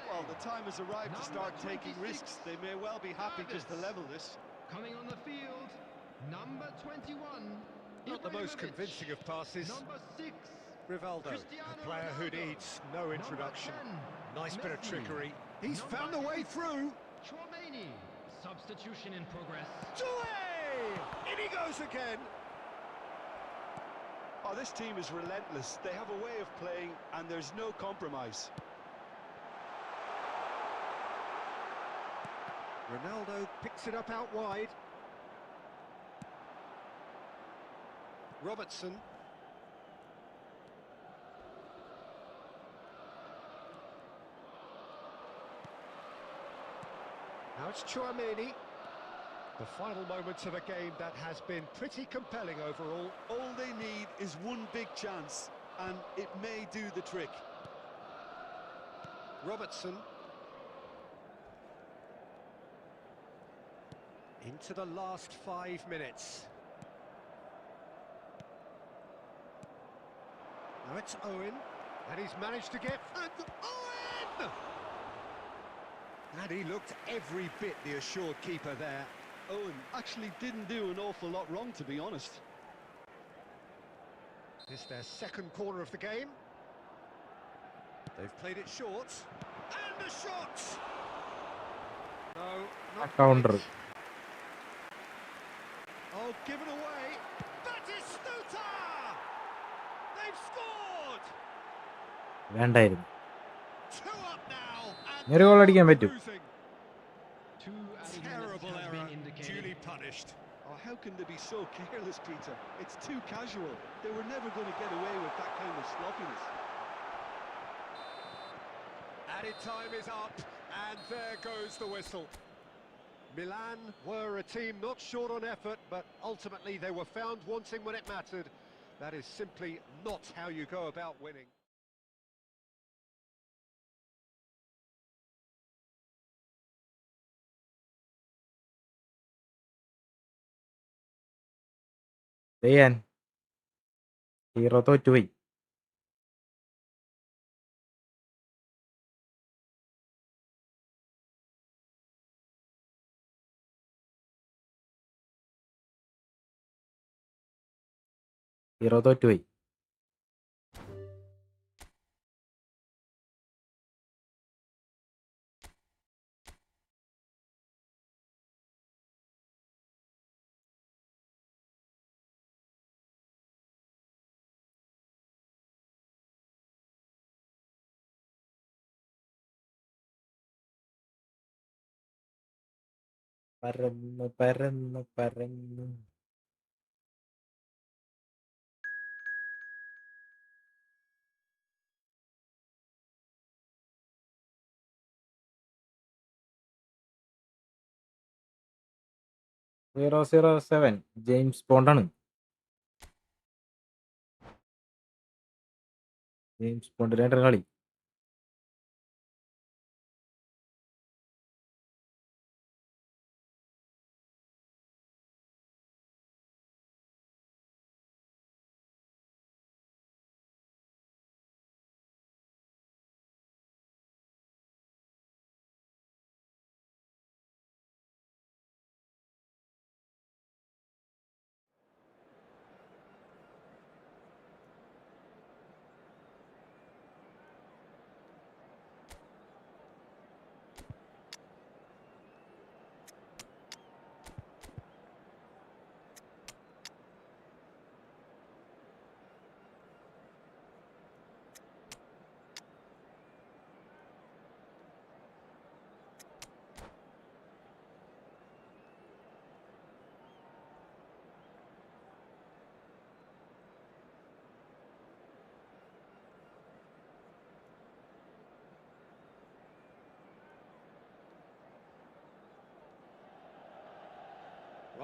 Speaker 4: Well, the time has arrived to start taking risks. They may well be happy just to level this.
Speaker 5: Coming on the field, number 21.
Speaker 3: Not the most
Speaker 5: Ibrahimovic.
Speaker 3: convincing of passes.
Speaker 5: Number 6.
Speaker 3: Rivaldo,
Speaker 5: Cristiano
Speaker 3: a player who
Speaker 5: Ronaldo.
Speaker 3: needs no introduction.
Speaker 5: Number 10,
Speaker 3: Nice bit of
Speaker 5: Messi.
Speaker 3: trickery. He's
Speaker 5: Number
Speaker 3: found a way
Speaker 5: 8,
Speaker 3: through.
Speaker 5: Chouameni. Substitution in progress.
Speaker 3: Doué! In he goes again.
Speaker 4: Oh, this team is relentless. They have a way of playing and there's no compromise.
Speaker 3: Ronaldo picks it up out wide. Robertson. Now it's Chouameni. The final moments of a game that has been pretty compelling overall.
Speaker 4: All they need is one big chance and it may do the trick.
Speaker 3: Robertson. Into the last 5 minutes. Now it's Owen, and he's managed to get... And Owen! And he looked every bit the assured keeper there.
Speaker 4: Owen actually didn't do an awful lot wrong, to be honest.
Speaker 3: This is their second corner of the game. They've played it short. And the shot! No, not
Speaker 1: Counter.
Speaker 3: quite. Oh, given away. Batistuta! They've scored!
Speaker 1: വേണ്ടായിരുന്നു.
Speaker 3: 2 up now. And
Speaker 1: ഒരു goal അടിക്കാൻ പറ്റും.
Speaker 3: losing.
Speaker 5: Two added
Speaker 3: Terrible
Speaker 5: minutes has
Speaker 3: error,
Speaker 5: been indicated.
Speaker 3: duly punished.
Speaker 4: Oh, how can they be so careless, Peter? It's too casual. They were never going to get away with that kind of sloppiness.
Speaker 3: Added time is up, and there goes the whistle. Milan were a team not short on effort, but ultimately they were found wanting when it mattered. That is simply not how you go about winning.
Speaker 1: ചെയ്യാൻ hero തോറ്റുപോയി. 0 തോറ്റുപോയി. പരന്നു പരന്നു പരന്നു. Zero 0-7 James ബോണ്ടാണ്. James ബോണ്ടിനായിട്ടാണ് കളി.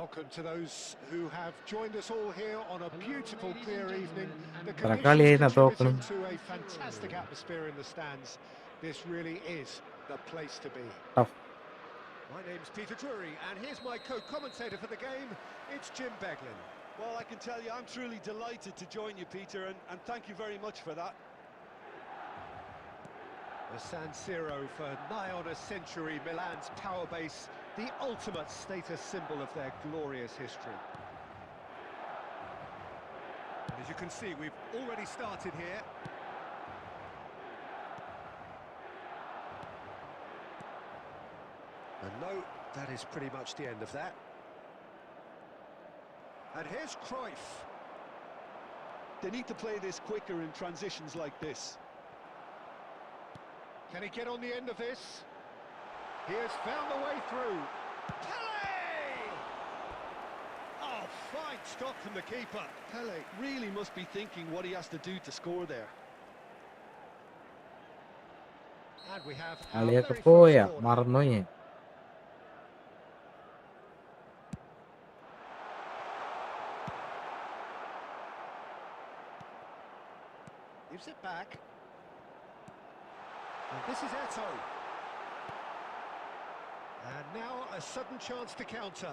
Speaker 2: Welcome to those who have joined us all here on a beautiful clear evening. The
Speaker 1: കളിയായി
Speaker 2: conditions
Speaker 1: തോക്കണം.
Speaker 2: contributing to a fantastic atmosphere in the stands. This really is the place to be.
Speaker 1: Tough.
Speaker 2: My name's Peter Drury, and here's my co-commentator for the game. It's Jim Beglin.
Speaker 4: Well, I can tell you, I'm truly delighted to join you, Peter, and thank you very much for that.
Speaker 2: The San Siro for nigh on a century, Milan's power base, the ultimate status symbol of their glorious history. And as you can see, we've already started here. And no, that is pretty much the end of that. And here's Cruyff.
Speaker 4: They need to play this quicker in transitions like this.
Speaker 2: Can he get on the end of this? He has found the way through. Pele! Oh, fine stop from the keeper.
Speaker 4: Pele really must be thinking what he has to do to score there.
Speaker 2: And we have our
Speaker 1: കളിയൊക്കെ
Speaker 2: very
Speaker 1: പോയാ
Speaker 2: first corner.
Speaker 1: മറന്നുപോയി ഞാൻ.
Speaker 2: Gives it back. And this is Eto. And now a sudden chance to counter.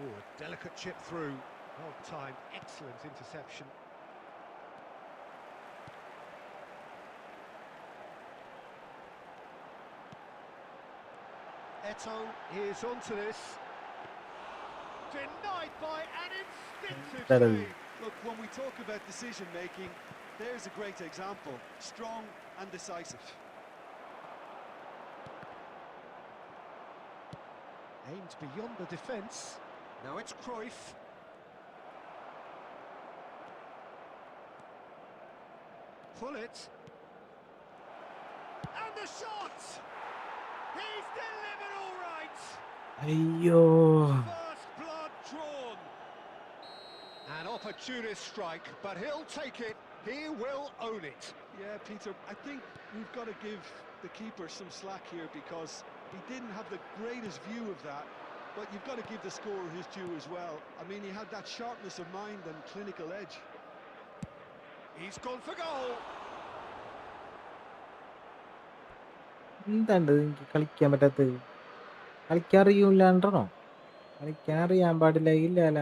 Speaker 2: Oh, a delicate chip through. Well timed, excellent interception. Eto is onto this. Denied by an instinctive save.
Speaker 4: Look, when we talk about decision-making, there's a great example. Strong and decisive.
Speaker 2: Aimed beyond the defence. Now it's Cruyff. Pull it. And the shot! He's delivered all right!
Speaker 1: അയ്യോ.
Speaker 2: First blood drawn. An opportunist strike, but he'll take it. He will own it.
Speaker 4: Yeah, Peter, I think we've got to give the keeper some slack here because he didn't have the greatest view of that, but you've got to give the scorer his due as well. I mean, he had that sharpness of mind and clinical edge.
Speaker 2: He's gone for goal.
Speaker 1: എന്താണ്ട് എനിക്ക് കളിക്കാൻ പറ്റാത്തത്? കളിക്കാൻ അറിയൂലാണ്ടോ? കളിക്കാൻ അറിയാൻ പാടില്ല ഇല്ലാല.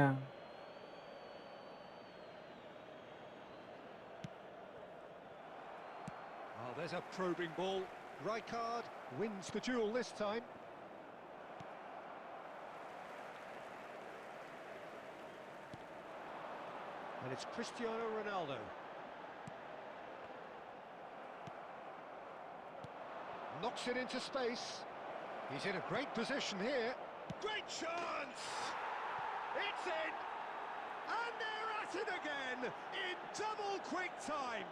Speaker 2: Oh, there's a probing ball. Rijkaard wins the duel this time.
Speaker 3: And it's Cristiano Ronaldo. Knocks it into space. He's in a great position here. Great chance! It's in! And they're at it again in double quick time.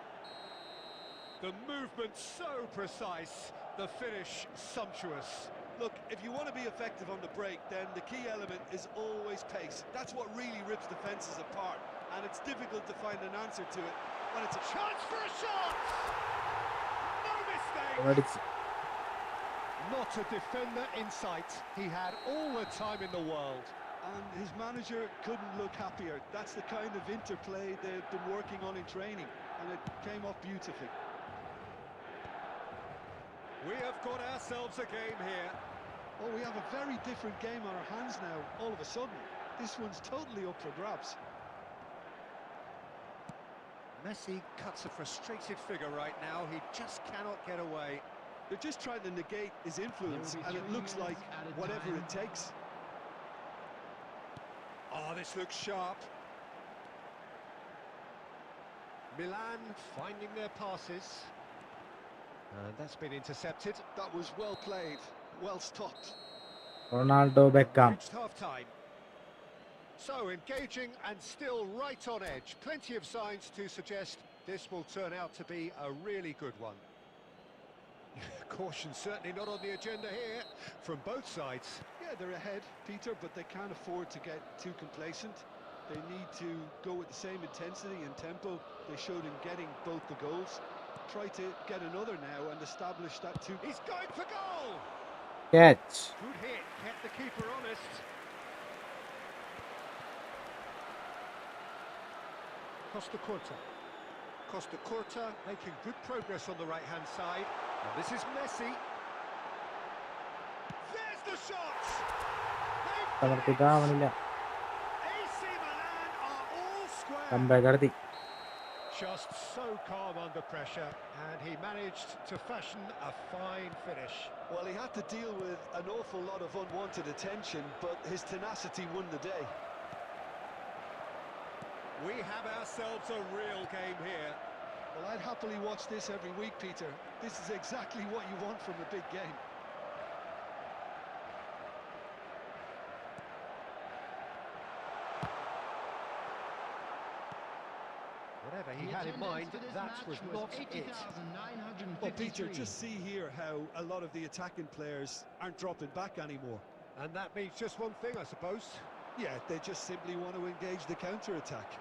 Speaker 3: The movement so precise, the finish sumptuous.
Speaker 4: Look, if you want to be effective on the break, then the key element is always pace. That's what really rips defences apart, and it's difficult to find an answer to it when it's a
Speaker 3: Chance for a shot! No mistake!
Speaker 1: അവനടിച്ച്.
Speaker 3: Not a defender in sight. He had all the time in the world.
Speaker 4: And his manager couldn't look happier. That's the kind of interplay they've been working on in training, and it came off beautifully.
Speaker 3: We have got ourselves a game here.
Speaker 4: Oh, we have a very different game on our hands now, all of a sudden. This one's totally up for grabs.
Speaker 3: Messi cuts a frustrated figure right now. He just cannot get away.
Speaker 4: They're just trying to negate his influence, and it looks like whatever it takes.
Speaker 3: Oh, this looks sharp. Milan finding their passes. And that's been intercepted.
Speaker 4: That was well played, well stopped.
Speaker 1: Ronaldo Beckham.
Speaker 3: Reached half-time. So engaging and still right on edge. Plenty of signs to suggest this will turn out to be a really good one. Caution certainly not on the agenda here from both sides.
Speaker 4: Yeah, they're ahead, Peter, but they can't afford to get too complacent. They need to go with the same intensity and tempo they showed in getting both the goals. Try to get another now and establish that too.
Speaker 3: He's going for goal!
Speaker 1: Catch.
Speaker 3: Good hit, kept the keeper honest. Costa Curta. Costa Curta making good progress on the right-hand side. And this is Messi. There's the shot!
Speaker 1: തമർത്തിട്ടാവണില്ല.
Speaker 3: AC Milan are all square.
Speaker 1: Comeback നടത്തി.
Speaker 3: Just so calm under pressure, and he managed to fashion a fine finish.
Speaker 4: Well, he had to deal with an awful lot of unwanted attention, but his tenacity won the day.
Speaker 3: We have ourselves a real game here.
Speaker 4: Well, I'd happily watch this every week, Peter. This is exactly what you want from a big game.
Speaker 3: Whatever he had in mind, that was not it.
Speaker 4: Well, Peter, just see here how a lot of the attacking players aren't dropping back anymore.
Speaker 3: And that means just one thing, I suppose.
Speaker 4: Yeah, they just simply want to engage the counter-attack.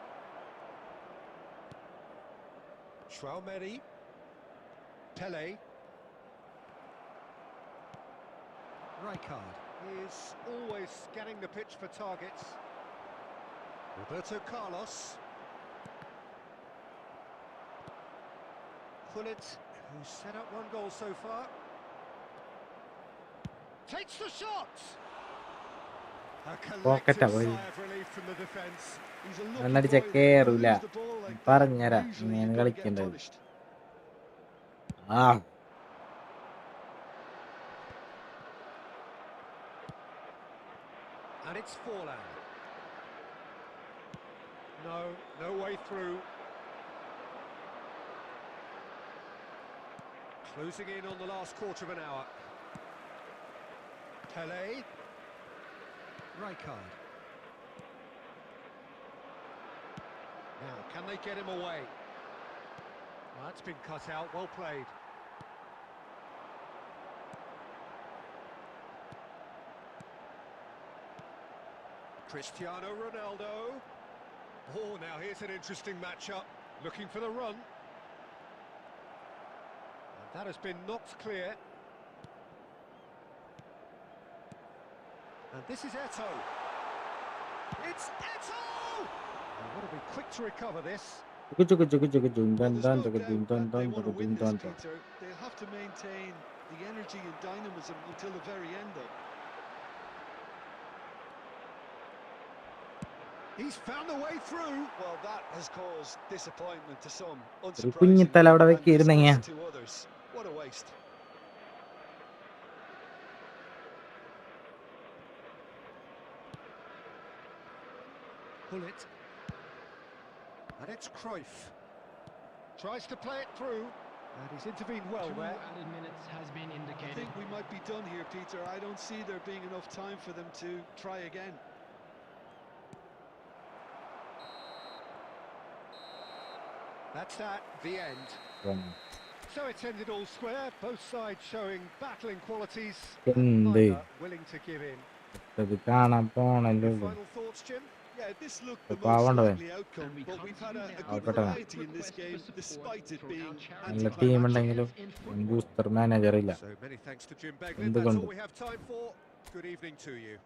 Speaker 3: Traumeri, Pele, Rijkaard is always scanning the pitch for targets. Roberto Carlos. Pullet, who's set up one goal so far. Takes the shot! A
Speaker 1: Pocket
Speaker 3: collective
Speaker 1: away.
Speaker 3: sigh of relief from the defence.
Speaker 4: He's a lucky
Speaker 1: കണ്ണടിച്ച
Speaker 4: boy that
Speaker 1: കേറൂല.
Speaker 4: moves the ball like that.
Speaker 1: പറഞ്ഞുതരാം
Speaker 4: Usually
Speaker 1: ഇങ്ങനെ
Speaker 4: you're gonna get
Speaker 1: കളിക്കേണ്ടത്.
Speaker 4: punished.
Speaker 1: ആ
Speaker 3: And it's Forlan. No way through. Closing in on the last quarter of an hour. Pele. Rijkaard. Now, can they get him away? Well, that's been cut out, well played. Cristiano Ronaldo. Oh, now here's an interesting matchup. Looking for the run. And that has been knocked clear. And this is Eto. It's Eto! And what to be quick to recover this.
Speaker 1: ചുക്ക് ചുക്ക് ചുക്ക് ചുക്ക്
Speaker 4: Well,
Speaker 1: ചുന്തൻ
Speaker 4: there's
Speaker 1: താൻ
Speaker 4: no
Speaker 1: ചുക്ക്
Speaker 4: doubt
Speaker 1: ചുന്തൻ
Speaker 4: that
Speaker 1: താൻ
Speaker 4: they want
Speaker 1: ചുക്ക്
Speaker 4: to win
Speaker 1: ചുന്തൻ
Speaker 4: this,
Speaker 1: താൻ.
Speaker 4: Peter. They'll have to maintain the energy and dynamism until the very end, though.
Speaker 3: He's found the way through.
Speaker 4: Well, that has caused disappointment to some,
Speaker 1: ഒരു കുഞ്ഞിത്തല അവിടെ
Speaker 4: and
Speaker 1: വെക്കിയിരുന്നെങ്കിൽ
Speaker 4: disgust to others. What a waste.
Speaker 3: Pull it. And it's Cruyff. Tries to play it through. And he's intervened well
Speaker 5: 2
Speaker 3: there.
Speaker 5: added minutes has been
Speaker 4: I
Speaker 5: indicated.
Speaker 4: think we might be done here, Peter. I don't see there being enough time for them to try again.
Speaker 3: That's that, the end.
Speaker 1: One.
Speaker 3: So it's ended all square, both sides showing battling qualities,
Speaker 1: End.
Speaker 3: and neither willing to give in.
Speaker 1: ഇത് കാണാൻ പോണല്ലോ
Speaker 3: Your final thoughts, Jim?
Speaker 4: Yeah, this looked
Speaker 1: The
Speaker 4: the most
Speaker 1: paavandavൻ.
Speaker 4: likely outcome,
Speaker 5: And we
Speaker 4: but we've had
Speaker 5: continue
Speaker 4: a
Speaker 5: now
Speaker 4: good
Speaker 1: Output.
Speaker 4: variety in this game, despite it being
Speaker 1: നല്ല team
Speaker 4: anticlimactic.
Speaker 1: ഉണ്ടെങ്കിലും booster manager ഇല്ല.
Speaker 3: So many thanks to Jim Beglin. That's
Speaker 1: എന്തുകൊണ്ട്?
Speaker 3: all we have time for. Good evening to you.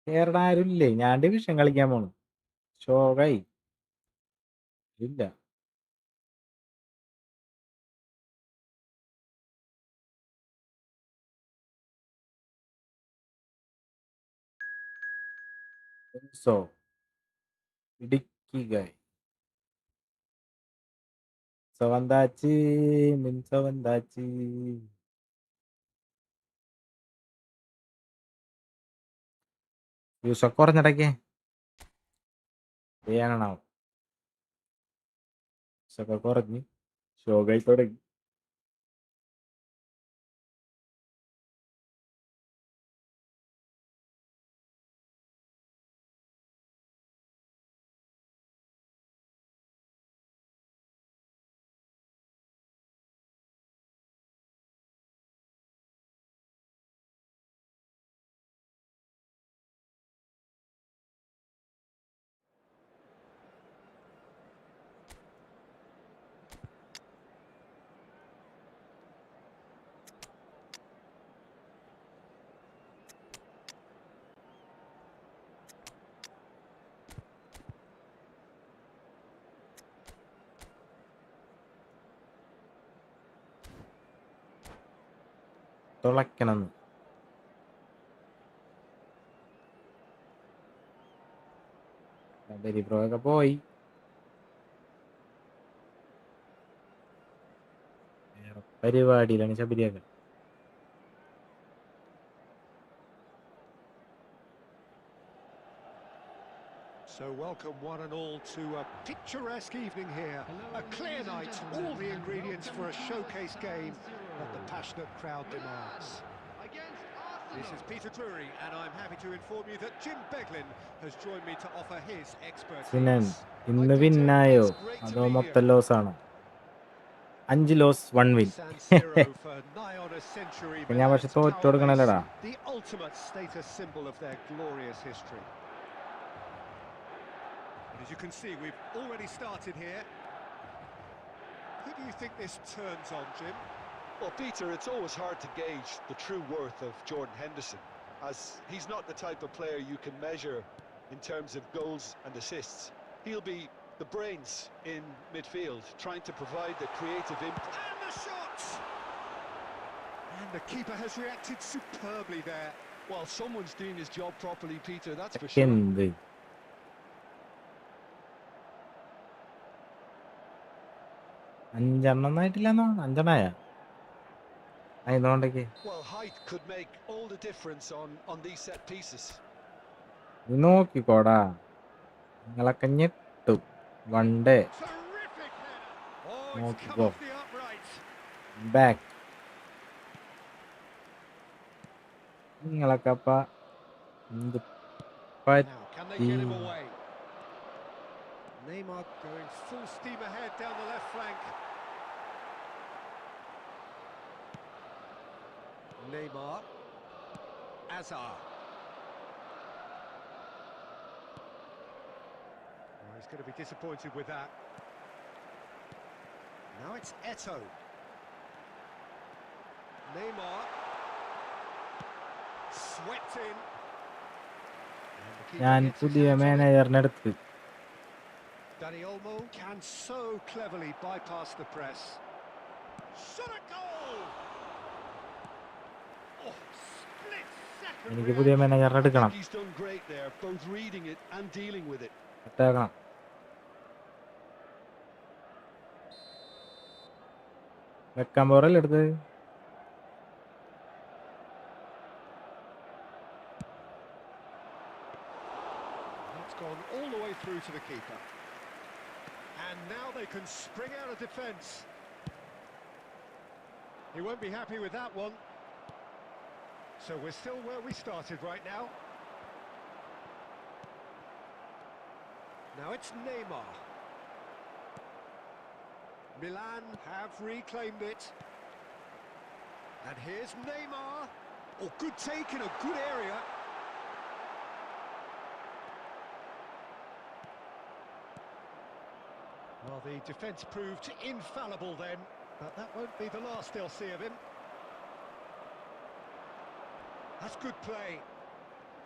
Speaker 1: Kerala ആരും ഇല്ലേ? ഞാൻ division കളിക്കാൻ പോണു. ഷോകായി ഇല്ല. സോ ഇടുക്കി ഗായ് സവന്താച്ചി മിൻ സവന്താച്ചി യൂസൊക്കെ കുറഞ്ഞിടയ്ക്ക് ചെയ്യാനാണോ? യൂസൊക്കെ കുറഞ്ഞ് ഷോകായി തുടങ്ങി. തുളയ്ക്കണം. ബലിപ്രോയൊക്കെ പോയി. വേറെ പരിപാടിയിലാണ് ശബരിയൊക്കെ.
Speaker 3: So welcome one and all to a picturesque evening here. A clear night, all the ingredients for a showcase game that the passionate crowd demands. This is Peter Drury, and I'm happy to inform you that Jim Beglin has joined me to offer his
Speaker 1: Sinan
Speaker 3: expertise.
Speaker 1: ഇന്ന് വിന്നായോ അതോ മൊത്തം loss ആണോ? 5 loss 1 win.
Speaker 3: San Siro for nigh on a century,
Speaker 1: ഞാൻ പക്ഷെ
Speaker 3: Milan's
Speaker 1: തോറ്റു
Speaker 3: power
Speaker 1: കൊടുക്കണല്ലോടാ.
Speaker 3: base, the ultimate status symbol of their glorious history. And as you can see, we've already started here. Who do you think this turns on, Jim?
Speaker 4: Well, Peter, it's always hard to gauge the true worth of Jordan Henderson, as he's not the type of player you can measure in terms of goals and assists. He'll be the brains in midfield, trying to provide the creative input.
Speaker 3: And the shot! And the keeper has reacted superbly there.
Speaker 4: Well, someone's doing his job properly, Peter, that's for sure.
Speaker 1: എന്ത് അഞ്ചെണ്ണം ആയിട്ടില്ലെന്നോ? 5 അതിനോണ്ടേക്ക്
Speaker 4: Well, height could make all the difference on these set pieces.
Speaker 1: നീ നോക്കിക്കോടാ, നിങ്ങളൊക്കെ ഞെട്ടും. One day
Speaker 3: Terrific header! Oh,
Speaker 1: No,
Speaker 3: it's come
Speaker 1: go.
Speaker 3: off the upright.
Speaker 1: Back. നിങ്ങളൊക്കെ അപ്പ എന്ത്
Speaker 3: Now, can they get him
Speaker 1: പറ്റി?
Speaker 3: away? Neymar going full steam ahead down the left flank. Neymar. Azar. Oh, he's going to be disappointed with that. Now it's Eto'o. Neymar. Swept in. And the keeper
Speaker 1: ഞാൻ
Speaker 3: gets his
Speaker 1: പുതിയ
Speaker 3: hands on it.
Speaker 1: മാനേജറിനെടുത്ത്.
Speaker 3: Dani Olmo can so cleverly bypass the press. Shot a goal! Oh, split second
Speaker 1: എനിക്ക് പുതിയ
Speaker 3: reaction.
Speaker 1: മാനേജറിനെ
Speaker 4: I think
Speaker 1: എടുക്കണം.
Speaker 4: he's done great there, both reading it and dealing with it.
Speaker 1: അറ്റാക്കണം. വെക്കാൻ പോറല്ലേ എടുത്ത്.
Speaker 3: That's gone all the way through to the keeper. And now they can spring out of defence. He won't be happy with that one. So we're still where we started right now. Now it's Neymar. Milan have reclaimed it. And here's Neymar. Oh, good take in a good area. Well, the defence proved infallible then, but that won't be the last they'll see of him. That's good play.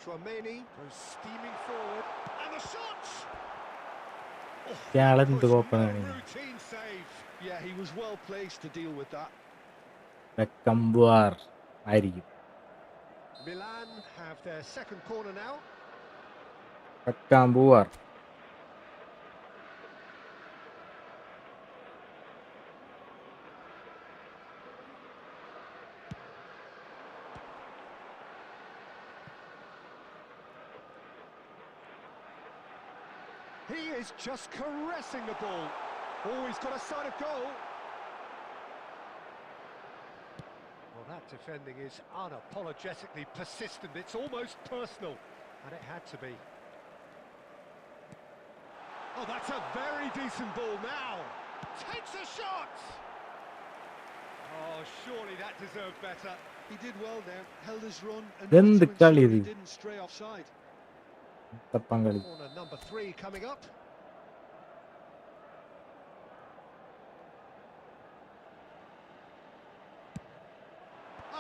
Speaker 3: Chouameni goes steaming forward, and the shot! Oh,
Speaker 1: ഇയാളെന്ത്
Speaker 3: push, no
Speaker 1: കോപ്പനാണ്.
Speaker 3: routine save.
Speaker 4: Yeah, he was well placed to deal with that.
Speaker 1: വെക്കം ബുവാർ ആയിരിക്കും.
Speaker 3: Milan have their second corner now.
Speaker 1: വെക്കാം ബുവാർ.
Speaker 3: He is just caressing the ball. Oh, he's got a sight of goal. Well, that defending is unapologetically persistent. It's almost personal, and it had to be. Oh, that's a very decent ball now. Takes a shot. Oh, surely that deserved better.
Speaker 4: He did well there, held his run enough
Speaker 1: ഇതെന്ത്
Speaker 4: to
Speaker 1: കളി
Speaker 4: ensure
Speaker 1: ഇത്?
Speaker 4: he didn't stray offside.
Speaker 1: തപ്പം കളി.
Speaker 3: Corner number 3 coming up.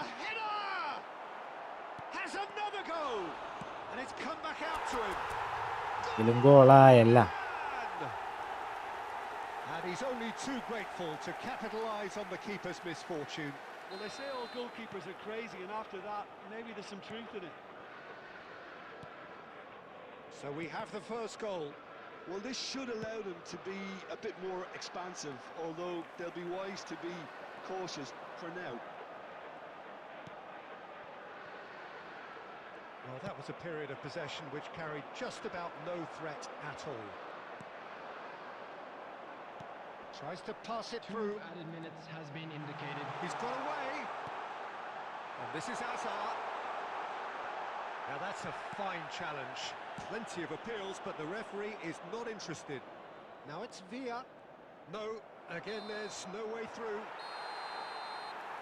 Speaker 3: A header! Has another go! And it's come back out to him.
Speaker 1: ഇതിലും ഗോളായല്ല.
Speaker 3: And he's only too grateful to capitalise on the keeper's misfortune.
Speaker 7: Well, they say all goalkeepers are crazy, and after that, maybe there's some truth in it.
Speaker 3: So we have the first goal.
Speaker 4: Well, this should allow them to be a bit more expansive, although they'll be wise to be cautious for now.
Speaker 3: Well, that was a period of possession which carried just about no threat at all. Tries to pass it
Speaker 5: 2
Speaker 3: through.
Speaker 5: added minutes has been indicated.
Speaker 3: He's got away. And this is Hazard. Now that's a fine challenge. Plenty of appeals, but the referee is not interested. Now it's Villa. No, again there's no way through.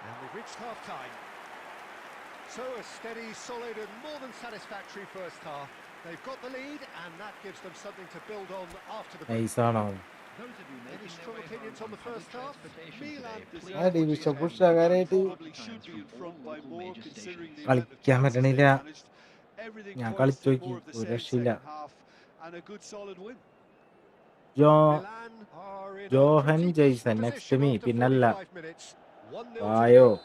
Speaker 3: And we've reached half-time. So a steady, solid and more than satisfactory first half. They've got the lead and that gives them something to build on after the break.
Speaker 1: നൈസാണോ?
Speaker 6: Those of you
Speaker 3: Any
Speaker 6: making their
Speaker 3: strong
Speaker 6: way
Speaker 3: opinions
Speaker 6: home
Speaker 3: on the
Speaker 6: from
Speaker 3: first
Speaker 6: public
Speaker 3: half?
Speaker 6: transportation
Speaker 4: Milan
Speaker 6: today,
Speaker 4: deserve
Speaker 6: please
Speaker 1: ആ division
Speaker 6: avoid
Speaker 1: പുഷകാരായിട്ട്
Speaker 4: Probably should be in front by
Speaker 6: local
Speaker 4: more,
Speaker 6: major
Speaker 4: considering the
Speaker 6: stations.
Speaker 4: amount of
Speaker 1: കളിക്കാൻ
Speaker 4: chances they
Speaker 1: പറ്റണില്ല.
Speaker 4: managed. Everything
Speaker 1: ഞാൻ
Speaker 4: points
Speaker 1: കളിച്ചു
Speaker 4: to
Speaker 1: നോക്കി,
Speaker 4: more of the
Speaker 1: ഒരു
Speaker 4: same
Speaker 1: രക്ഷയില്ല.
Speaker 4: second half and a good solid win.
Speaker 3: Milan are in a
Speaker 1: Johan
Speaker 3: pretty
Speaker 1: Jason
Speaker 3: decent
Speaker 1: next
Speaker 3: position
Speaker 1: me
Speaker 3: after
Speaker 1: പിന്നല്ല
Speaker 3: 45 minutes. 1-0 to
Speaker 1: വായോ
Speaker 3: go.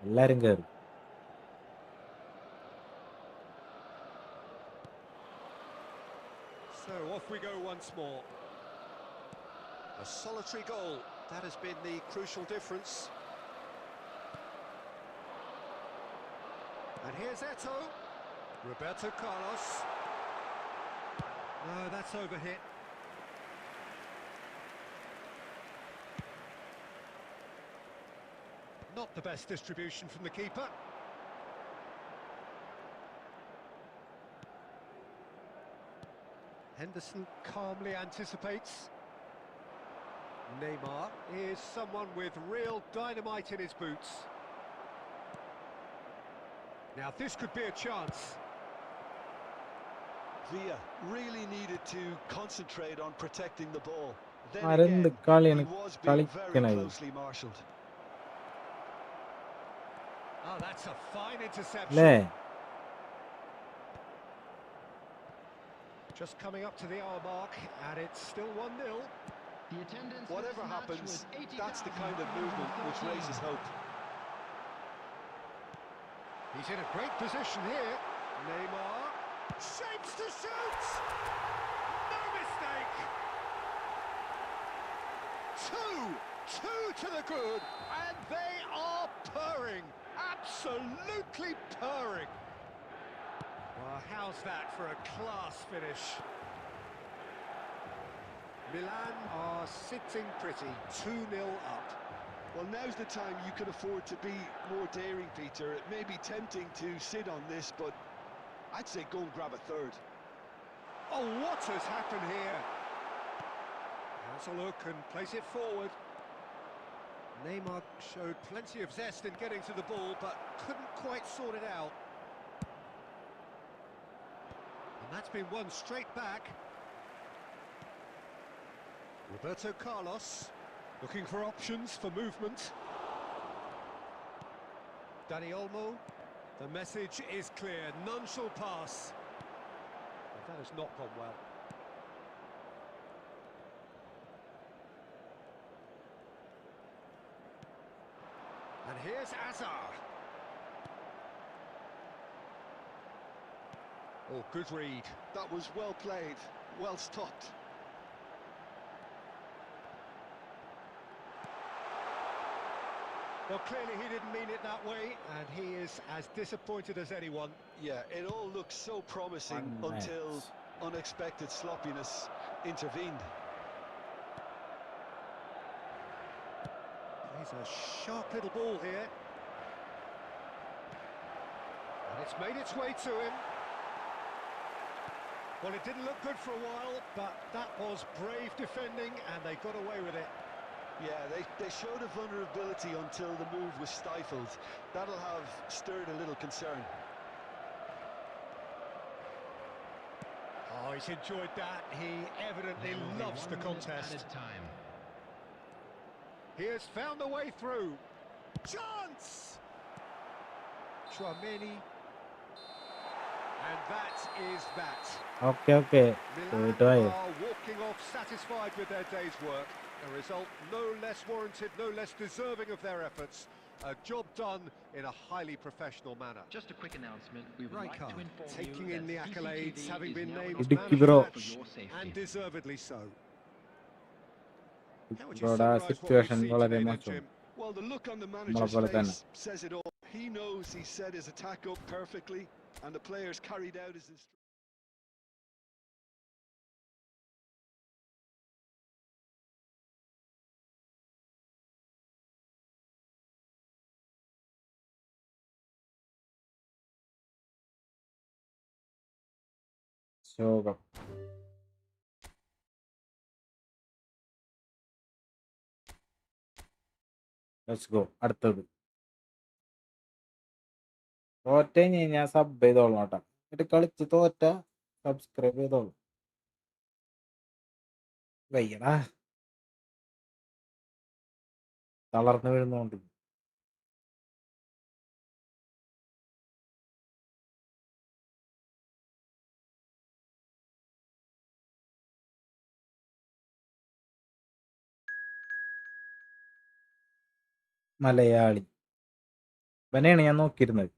Speaker 1: എല്ലാരും കേറി.
Speaker 3: So off we go once more. A solitary goal. That has been the crucial difference. And here's Eto. Roberto Carlos. No, that's overhit. Not the best distribution from the keeper. Henderson calmly anticipates. Neymar is someone with real dynamite in his boots. Now this could be a chance.
Speaker 4: Villa really needed to concentrate on protecting the ball. Then
Speaker 1: ആരെന്ത്
Speaker 4: again,
Speaker 1: കളിയാണ്
Speaker 4: he was being very
Speaker 1: കളിക്കണത്?
Speaker 4: closely marshalled.
Speaker 3: Oh, that's a fine interception.
Speaker 1: അല്ലേ?
Speaker 3: Just coming up to the hour mark, and it's still 1-0.
Speaker 5: The attendance for
Speaker 4: Whatever
Speaker 5: this match
Speaker 4: happens,
Speaker 5: was
Speaker 4: that's the kind of movement which
Speaker 5: 80,313.
Speaker 4: raises hope.
Speaker 3: He's in a great position here. Neymar shapes to shoot. No mistake. Two to the good, and they are purring. Absolutely purring. Well, how's that for a class finish? Milan are sitting pretty, 2-0 up.
Speaker 4: Well, now's the time you can afford to be more daring, Peter. It may be tempting to sit on this, but I'd say go and grab a third.
Speaker 3: Oh, what has happened here? Has a look and plays it forward. Neymar showed plenty of zest in getting to the ball, but couldn't quite sort it out. And that's been won straight back. Roberto Carlos looking for options for movement. Dani Olmo, the message is clear, none shall pass. But that has not gone well. And here's Azar. Oh, good read.
Speaker 4: That was well played, well stopped.
Speaker 3: Well, clearly he didn't mean it that way, and he is as disappointed as anyone.
Speaker 4: Yeah, it all looked so promising
Speaker 1: One
Speaker 4: until
Speaker 1: match.
Speaker 4: unexpected sloppiness intervened.
Speaker 3: He's a sharp little ball here. And it's made its way to him. Well, it didn't look good for a while, but that was brave defending, and they got away with it.
Speaker 4: Yeah, they showed a vulnerability until the move was stifled. That'll have stirred a little concern.
Speaker 3: Oh, he's enjoyed that. He evidently
Speaker 5: There will be
Speaker 3: loves
Speaker 5: 1
Speaker 3: the
Speaker 5: minute
Speaker 3: contest.
Speaker 5: added time.
Speaker 3: He has found a way through. Chance! Chouameni. And that is that.
Speaker 1: Okay
Speaker 3: Milan
Speaker 1: പോയോ?
Speaker 3: are walking off satisfied with their day's work. A result no less warranted, no less deserving of their efforts. A job done in a highly professional manner.
Speaker 6: Just a quick announcement. We would like
Speaker 3: Rijkaard
Speaker 6: to inform
Speaker 3: taking
Speaker 6: you
Speaker 3: in
Speaker 6: that
Speaker 3: the accolades,
Speaker 6: CCTV
Speaker 3: having
Speaker 6: is
Speaker 3: been
Speaker 6: now
Speaker 3: named
Speaker 6: in
Speaker 3: man of
Speaker 1: Idukki
Speaker 3: the
Speaker 1: bro.
Speaker 3: match,
Speaker 6: for your safety.
Speaker 3: and deservedly so. How would you
Speaker 1: ബ്രോയുടെ
Speaker 3: summarise what we've
Speaker 1: situation
Speaker 3: seen
Speaker 1: വളരെ
Speaker 3: today then,
Speaker 1: മോശം.
Speaker 3: Jim?
Speaker 4: Well, the look on the
Speaker 1: നമ്മളെ
Speaker 4: manager's
Speaker 1: പോലെ തന്നെ.
Speaker 4: face says it all. He knows he set his attack up perfectly, and the players carried out his instructions.
Speaker 1: ശോകം. Let's go. അടുത്തത് തോറ്റ ഞാൻ sub ചെയ്തോളാം കേട്ടോ. എന്നിട്ട് കളിച്ച് തോറ്റ സബ്സ്ക്രൈബ് ചെയ്തോളൂ. വയ്യടാ, തളർന്നു വീഴുന്നോണ്ട്. മലയാളി ഇവനെയാണ് ഞാൻ നോക്കിയിരുന്നത്.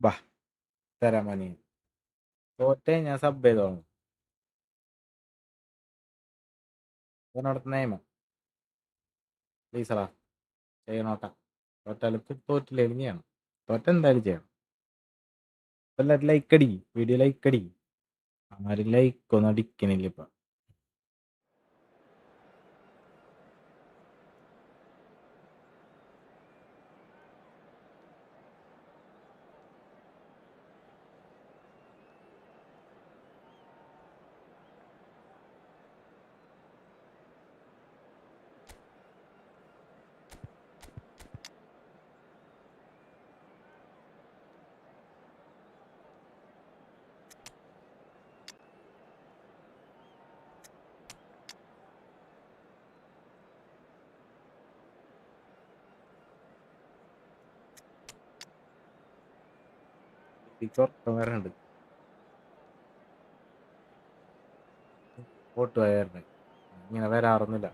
Speaker 1: ബാ തരാം മനി. തോറ്റ ഞാൻ സബ് ചെയ്തോളാം. ഇവനോടത്ത് നിയമം പ്ലീസറാ ചെയ്യണോട്ടാ. തോറ്റാലും തോറ്റില്ലേലും ചെയ്യണം. തോറ്റ എന്തായാലും ചെയ്യണം. എല്ലാവരും ലൈക്ക് അടി, വീഡിയോ ലൈക്ക് അടി. ആരും ലൈക്കൊന്നും അടിക്കണില്ല ഇപ്പൊ. വരാനുണ്ട്. വോട്ട് വയറിന് ഇങ്ങനെ വരാറൊന്നുമില്ല.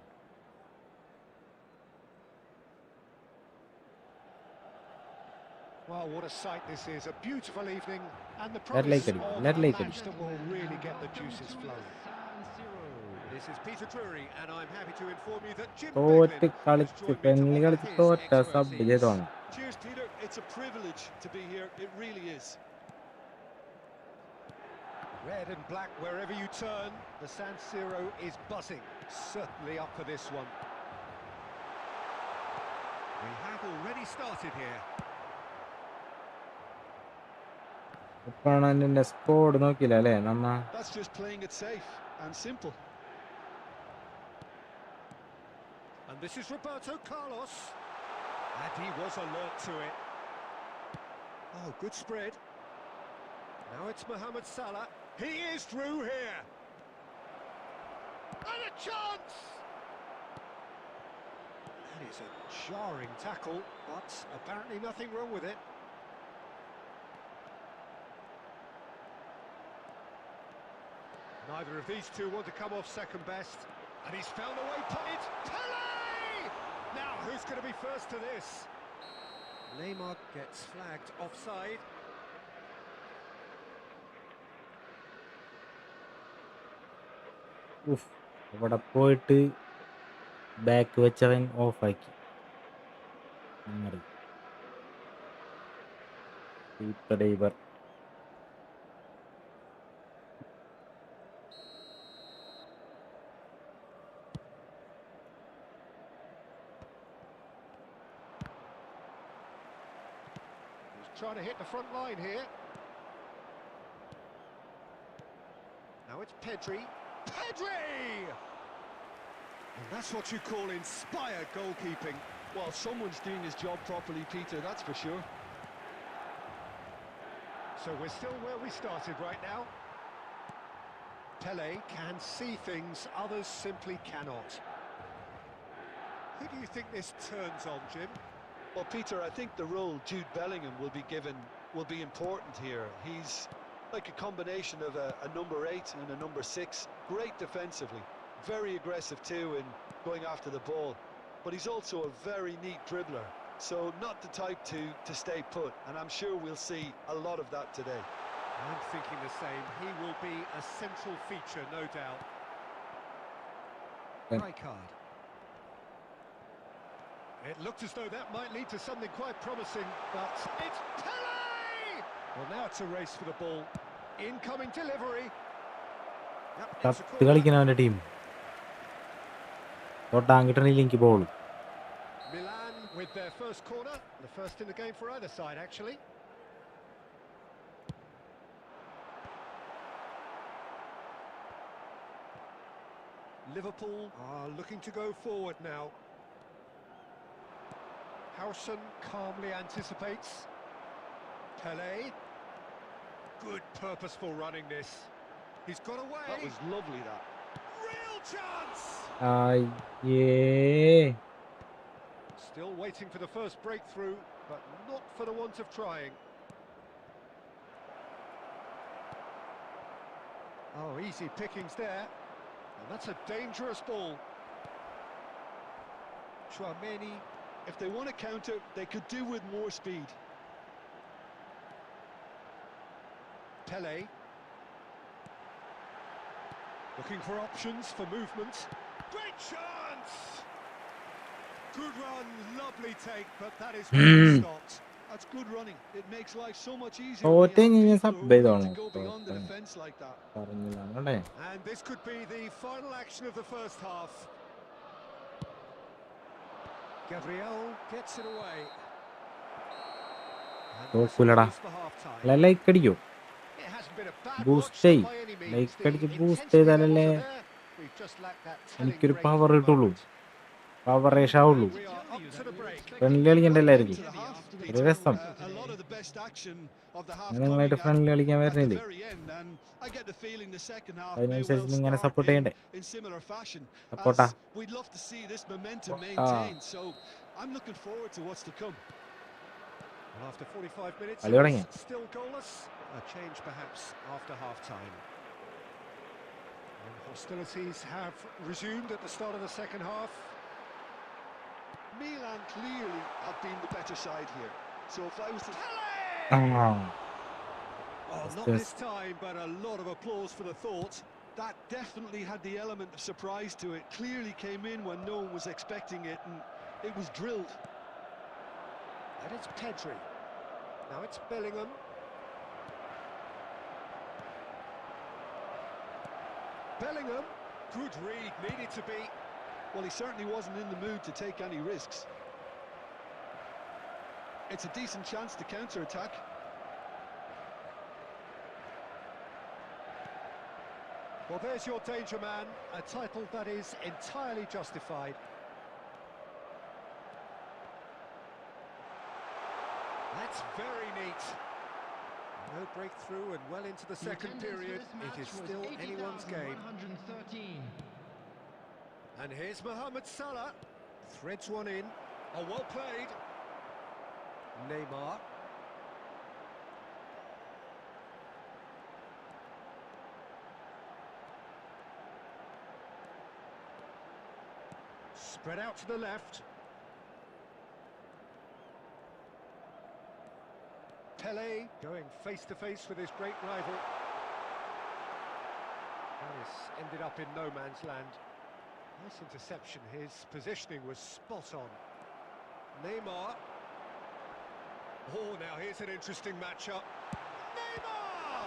Speaker 3: Well, what a sight this is. A beautiful evening and the
Speaker 1: Let
Speaker 3: promise
Speaker 1: like it.
Speaker 3: of
Speaker 1: Let
Speaker 3: a
Speaker 1: like it.
Speaker 3: match that will really get the juices flowing.
Speaker 5: San Siro.
Speaker 3: This is Peter Drury, and I'm happy to inform you that Jim
Speaker 1: തോറ്റ്
Speaker 3: Beglin has
Speaker 1: കളിച്ച്
Speaker 3: joined me to
Speaker 1: friendly
Speaker 3: offer
Speaker 1: കളിച്ച്
Speaker 3: his
Speaker 1: തോറ്റ sub
Speaker 3: expertise.
Speaker 1: ചെയ്തോണം.
Speaker 4: Cheers, Peter. It's a privilege to be here. It really is.
Speaker 3: Red and black wherever you turn, the San Siro is buzzing. Certainly up for this one. We have already started here.
Speaker 1: ഒപ്പാണന്റെ squad നോക്കില്ല അല്ലേ നമ്മ.
Speaker 4: That's just playing it safe and simple.
Speaker 3: And this is Roberto Carlos. And he was alert to it. Oh, good spread. Now it's Mohamed Salah. He is through here. And a chance! That is a jarring tackle, but apparently nothing wrong with it. Neither of these two want to come off second best. And he's found a way. It's Pele! Now, who's going to be first to this? Neymar gets flagged offside.
Speaker 1: അവിടെ പോയിട്ട് back വെച്ചവൻ ഓഫാക്കി. Diver
Speaker 3: Trying to hit the front line here. Now it's Pedri. Pedri! And that's what you call inspired goalkeeping.
Speaker 4: Well, someone's doing his job properly, Peter, that's for sure.
Speaker 3: So we're still where we started right now. Pele can see things others simply cannot. Who do you think this turns on, Jim?
Speaker 4: Well, Peter, I think the role Jude Bellingham will be given will be important here. He's like a combination of a number 8 and a number 6. Great defensively, very aggressive too in going after the ball. But he's also a very neat dribbler, so not the type to stay put. And I'm sure we'll see a lot of that today.
Speaker 3: I'm thinking the same. He will be a central feature, no doubt. Right card. It looked as though that might lead to something quite promising, but it's Pele! Well, now it's a race for the ball. Incoming delivery. Yep, it's a
Speaker 1: കത്ത്
Speaker 3: corner.
Speaker 1: കളിക്കുന്നവൻ്റെ team തൊട്ടാൻ കിട്ടണില്ല എനിക്ക് ball.
Speaker 3: Milan with their first corner, the first in the game for either side, actually. Liverpool are looking to go forward now. Howson calmly anticipates. Pele. Good purposeful running this. He's got away.
Speaker 4: That was lovely, that.
Speaker 3: Real chance!
Speaker 1: അയ്യേ
Speaker 3: Still waiting for the first breakthrough, but not for the want of trying. Oh, easy pickings there. And that's a dangerous ball. Chouameni.
Speaker 4: If they want to counter, they could do with more speed.
Speaker 3: Pele. Looking for options for movement. Great chance! Good run, lovely take, but that is well stopped.
Speaker 4: That's good running. It makes life so much easier
Speaker 1: തോറ്റ്
Speaker 4: when you
Speaker 1: കഴിഞ്ഞ്
Speaker 4: have
Speaker 1: sub
Speaker 4: people who are willing
Speaker 1: ചെയ്തോണം.
Speaker 4: to go beyond the defence like that.
Speaker 1: പറഞ്ഞില്ലേ
Speaker 3: And this could be the final action of the first half. Gabriel gets it away. And the whistle
Speaker 1: തോക്കൂലടാ.
Speaker 3: goes for half-time.
Speaker 1: അല്ല like അടിക്കോ?
Speaker 3: It hasn't been a bad
Speaker 1: Boost
Speaker 3: watch
Speaker 1: ചെയ്.
Speaker 3: by any means.
Speaker 1: Like
Speaker 3: The
Speaker 1: അടിച്ച് boost
Speaker 3: intensity
Speaker 1: ചെയ്താലല്ലേ
Speaker 3: levels are there. We've just lacked that telling
Speaker 1: എനിക്കൊരു
Speaker 3: break
Speaker 1: power
Speaker 3: for the
Speaker 1: കിട്ടുള്ളൂ.
Speaker 3: moment.
Speaker 1: പവറേഷ് ആവുള്ളൂ.
Speaker 3: We are up to the break.
Speaker 1: Friendly കളിക്കണ്ടല്ലായിരിക്കും
Speaker 4: To the half,
Speaker 1: ഒരു
Speaker 4: Peter.
Speaker 1: രസം.
Speaker 4: A lot of the best action of the half
Speaker 1: നിങ്ങളായിട്ട്
Speaker 4: coming
Speaker 1: friendly കളിക്കാൻ
Speaker 4: at the
Speaker 1: വരുന്നില്ലേ?
Speaker 4: very end, and I get the feeling the second half may well
Speaker 1: അതിനനുസരിച്ച് ഇങ്ങനെ
Speaker 4: start
Speaker 1: support ചെയ്യണ്ടേ?
Speaker 4: in similar fashion.
Speaker 1: സപ്പോർട്ടാ.
Speaker 4: As we'd love to see this momentum maintained, so I'm looking forward to what's to come.
Speaker 3: Well, after 45 minutes,
Speaker 1: കളി തുടങ്ങി.
Speaker 3: it's still goalless. A change perhaps after half-time. And hostilities have resumed at the start of the second half.
Speaker 4: Milan clearly have been the better side here. So if I was to...
Speaker 1: Ah,
Speaker 3: Oh,
Speaker 1: That's
Speaker 3: not
Speaker 1: just-
Speaker 3: this time, but a lot of applause for the thought.
Speaker 4: That definitely had the element of surprise to it. Clearly came in when no one was expecting it, and it was drilled.
Speaker 3: And it's Pedri. Now it's Bellingham. Bellingham, good read, needed to be.
Speaker 4: Well, he certainly wasn't in the mood to take any risks. It's a decent chance to counter-attack.
Speaker 3: Well, there's your danger man, a title that is entirely justified. That's very neat. No breakthrough and well into the second period. It is still anyone's game.
Speaker 5: 113.
Speaker 3: And here's Mohamed Salah. Threads one in. Oh, well played. Neymar. Spread out to the left. Pele going face-to-face with his great rival. And this ended up in no man's land. Nice interception. His positioning was spot on. Neymar. Oh, now here's an interesting matchup. Neymar!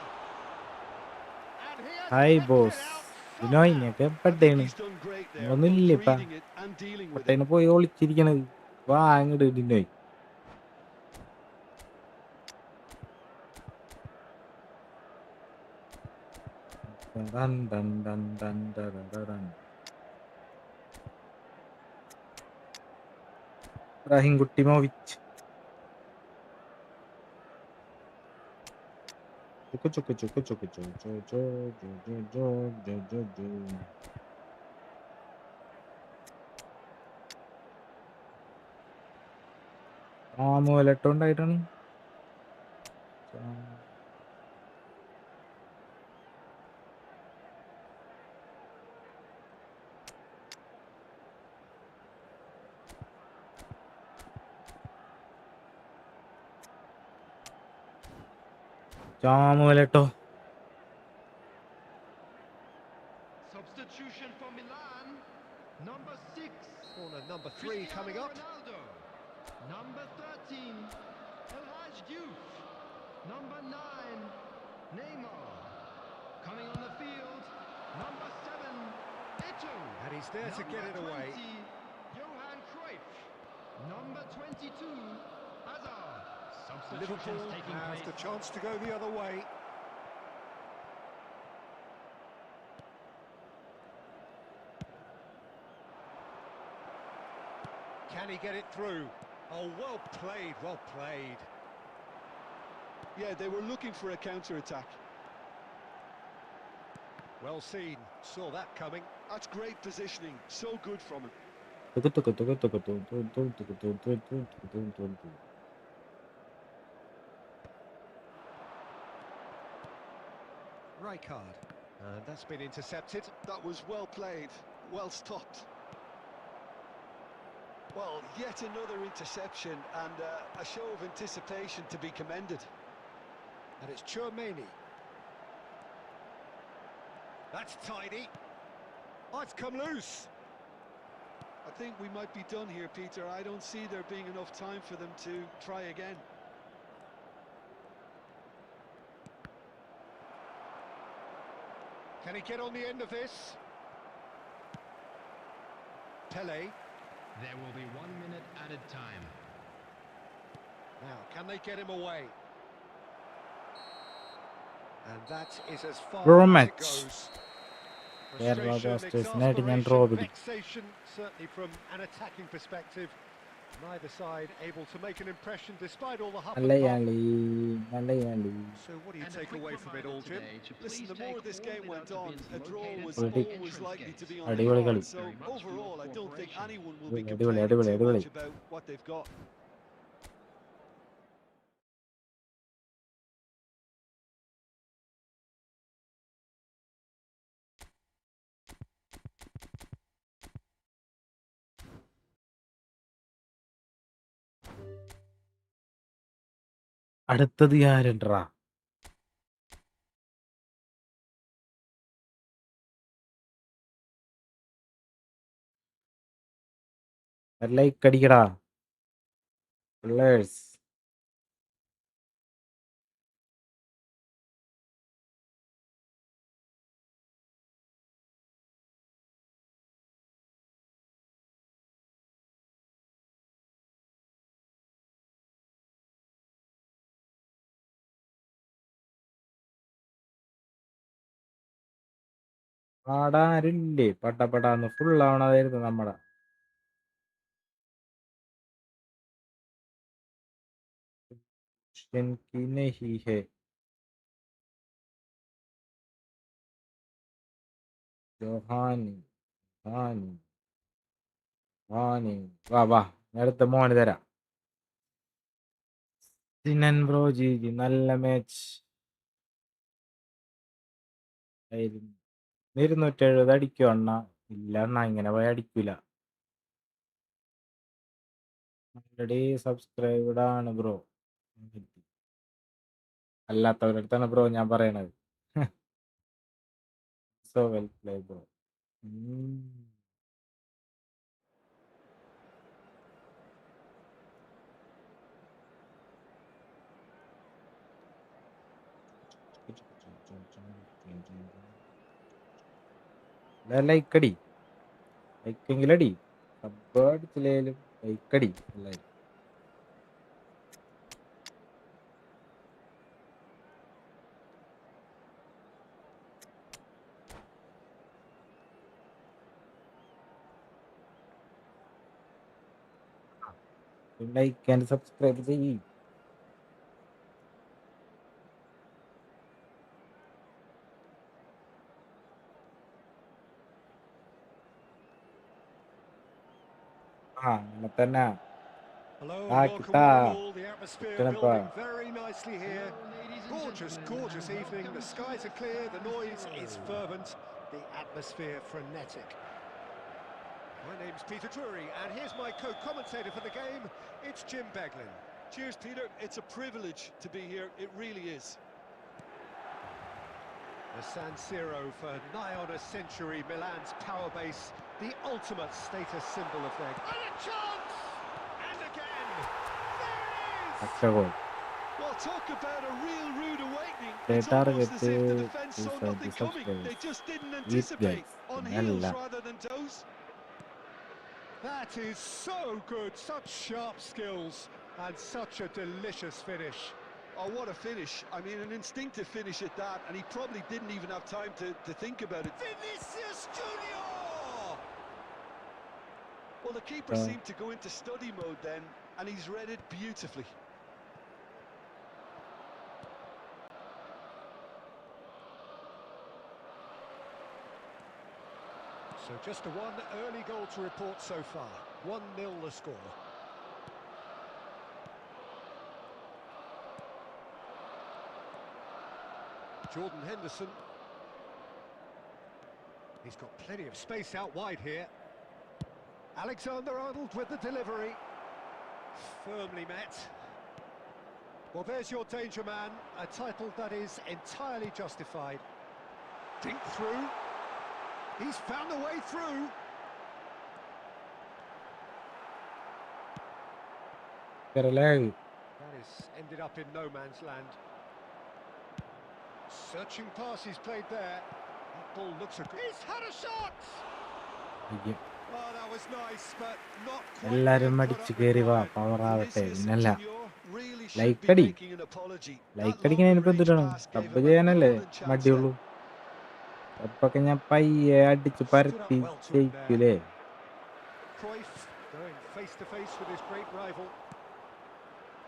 Speaker 3: And he has
Speaker 1: Hi,
Speaker 3: picked
Speaker 1: boss.
Speaker 3: it out
Speaker 1: ബിനോയിനൊക്കെ
Speaker 4: I think
Speaker 1: പെട്ടേണ്
Speaker 4: he's done great there,
Speaker 1: ഒന്നുമില്ല
Speaker 4: both
Speaker 1: ഇപ്പ
Speaker 4: reading it and dealing with it.
Speaker 1: പെട്ടേന് പോയി ഒളിച്ചിരിക്കണത് വാ അങ്ങോട്ട് ബിനോയ് ഡൻ ഡൻ ഡൻ ഡൻ ഡൻ ഡൻ ഡൻ. ഇബ്രാഹിം കുട്ടിമോവിച്ച് ചുക്ക് ചുക്ക് ചുക്ക് ചുക്ക് ചു ചു ചു ചു ചു ചു ചു ചു ചു. മൂലട്ടുണ്ടായിട്ടാണ് ചാമൂലട്ടോ.
Speaker 5: Substitution for Milan. Number 6.
Speaker 3: Corner number 3 coming up.
Speaker 5: Ronaldo. Number 13. El Haj Diouf. Number 9. Neymar. Coming on the field. Number 7. Eto'o.
Speaker 3: And he's there to get it away.
Speaker 5: 20, Johan Cruyff. Number 22. Hazard. Substitutions
Speaker 3: Liverpool
Speaker 5: taking
Speaker 3: has
Speaker 5: place.
Speaker 3: the chance to go the other way. Can he get it through? Oh, well played, well played.
Speaker 4: Yeah, they were looking for a counter-attack.
Speaker 3: Well seen, saw that coming.
Speaker 4: That's great positioning, so good from him.
Speaker 1: തുകു തുകു തുകു തുകു തു തു തു തുകു തു തു തു തുകു തു തു തു.
Speaker 3: Rijkaard. And that's been intercepted.
Speaker 4: That was well played, well stopped. Well, yet another interception and a show of anticipation to be commended.
Speaker 3: And it's Tchouaméni. That's tidy. Oh, it's come loose.
Speaker 4: I think we might be done here, Peter. I don't see there being enough time for them to try again.
Speaker 3: Can he get on the end of this? Pele.
Speaker 5: There will be 1 minute added time.
Speaker 3: Now, can they get him away? And that is as far
Speaker 1: Draw
Speaker 3: as
Speaker 1: match.
Speaker 3: it goes.
Speaker 1: Kerala
Speaker 3: Frustration,
Speaker 1: Blasters Nightingale
Speaker 3: exasperation,
Speaker 1: draw with it.
Speaker 3: vexation, certainly from an attacking perspective. Neither side able to make an impression despite all the huff and puff.
Speaker 1: Malayali Malayali.
Speaker 3: So what do you
Speaker 5: And a
Speaker 3: take
Speaker 5: quick
Speaker 3: away from it all,
Speaker 5: reminder
Speaker 3: Jim?
Speaker 5: today to
Speaker 4: Listen,
Speaker 5: please
Speaker 4: the more
Speaker 5: take
Speaker 4: this
Speaker 5: all
Speaker 4: game went
Speaker 5: without
Speaker 4: on,
Speaker 5: bins
Speaker 4: a draw
Speaker 5: located
Speaker 4: was
Speaker 5: at the
Speaker 1: Ready.
Speaker 4: always
Speaker 5: entrance
Speaker 4: likely
Speaker 5: gates.
Speaker 4: to be on
Speaker 1: Adigoli
Speaker 4: the
Speaker 1: കളി.
Speaker 4: card. So
Speaker 5: Very much for your
Speaker 4: overall, I don't think
Speaker 5: cooperation.
Speaker 4: anyone will be
Speaker 1: Adigoli,
Speaker 4: complaining
Speaker 1: adigoli,
Speaker 4: too
Speaker 1: adigoli.
Speaker 4: much about what they've got.
Speaker 1: അടുത്തത് ആരുണ്ടാ? Like അടിക്കടാ പിള്ളേഴ്സ്. ആടാരില്ലേ പട്ടപ്പടാന്ന് ഫുള്ളാവണതായിരുന്നു നമ്മടെ. की नहीं है ജോഹാനി ഹാനി ഹാനി. വാ വാ, അടുത്ത മോന് തരാം. സിനൻ ബ്രോ ജി നല്ല മാച്ച് ആയിരുന്നു. 270 അടിക്കോ അണ്ണ? ഇല്ല അണ്ണ, ഇങ്ങനെ പോയി അടിക്കൂല. ഓൾറെഡി സബ്സ്ക്രൈബ്ഡ് ആണ് ബ്രോ. അല്ലാത്തവരടുത്താണ് ബ്രോ ഞാൻ പറയണത്. So well play bro. ലൈക്കടി, ലൈക്കെങ്കിലും അടി. സബ് അടിച്ചില്ലേലും ലൈക്കടി എല്ലാവരും. ലൈക്ക് ആൻഡ് സബ്സ്ക്രൈബ് ചെയ്യും. അങ്ങനെ തന്നെ.
Speaker 3: Hello,
Speaker 1: ആ
Speaker 3: welcome
Speaker 1: കിട്ടാ
Speaker 3: one all. The atmosphere
Speaker 1: കിട്ടണപ്പാ.
Speaker 3: building very nicely here. Gorgeous, gorgeous evening. The skies are clear, the noise is fervent, the atmosphere frenetic. My name's Peter Drury, and here's my co-commentator for the game. It's Jim Beglin.
Speaker 4: Cheers, Peter. It's a privilege to be here. It really is.
Speaker 3: The San Siro for nigh on a century, Milan's power base, the ultimate status symbol of their... And a chance! And again! There it is!
Speaker 1: ഒറ്റ goal.
Speaker 4: Well, talk about a real rude awakening.
Speaker 1: They
Speaker 4: It's almost as
Speaker 1: targeted
Speaker 4: if the defence saw
Speaker 1: inside
Speaker 4: nothing
Speaker 1: the
Speaker 4: coming. They
Speaker 1: subscribers.
Speaker 4: just didn't
Speaker 1: Eat
Speaker 4: anticipate.
Speaker 1: guys.
Speaker 4: On
Speaker 1: നല്ല.
Speaker 4: heels rather than toes.
Speaker 3: That is so good, such sharp skills, and such a delicious finish.
Speaker 4: Oh, what a finish. I mean, an instinctive finish at that, and he probably didn't even have time to think about it.
Speaker 3: Vinicius Junior!
Speaker 4: Well, the keeper seemed to go into study mode then, and he's read it beautifully.
Speaker 3: So just one early goal to report so far. 1-0 the score. Jordan Henderson. He's got plenty of space out wide here. Alexander-Arnold with the delivery. Firmly met. Well, there's your danger man, a title that is entirely justified. Dink through. He's found a way through.
Speaker 1: Get a leg.
Speaker 3: That has ended up in no man's land. Searching pass he's played there. That ball looks a... He's had a shot! Oh, that was nice, but not quite
Speaker 1: എല്ലാരും
Speaker 3: the
Speaker 1: അടിച്ച്
Speaker 3: product
Speaker 1: കേറി വാ,
Speaker 3: required.
Speaker 1: പവറാവട്ടെ.
Speaker 4: Vinicius
Speaker 1: പിന്നല്ല
Speaker 4: Junior really should
Speaker 1: like
Speaker 4: be
Speaker 1: അടി.
Speaker 4: making an apology.
Speaker 1: Like
Speaker 4: That
Speaker 1: അടിക്കണേനിപ്പോ
Speaker 4: long-range
Speaker 1: എന്തിനാണ്?
Speaker 4: pass gave
Speaker 1: sub
Speaker 4: him a
Speaker 1: ചെയ്യാനല്ലേ
Speaker 4: golden chance
Speaker 1: മടിയുള്ളൂ.
Speaker 4: there.
Speaker 1: സബൊക്കെ ഞാൻ പയ്യെ അടിച്ച് പരത്തി ജയിക്കൂലേ.
Speaker 3: Cruyff going face to face with his great rival.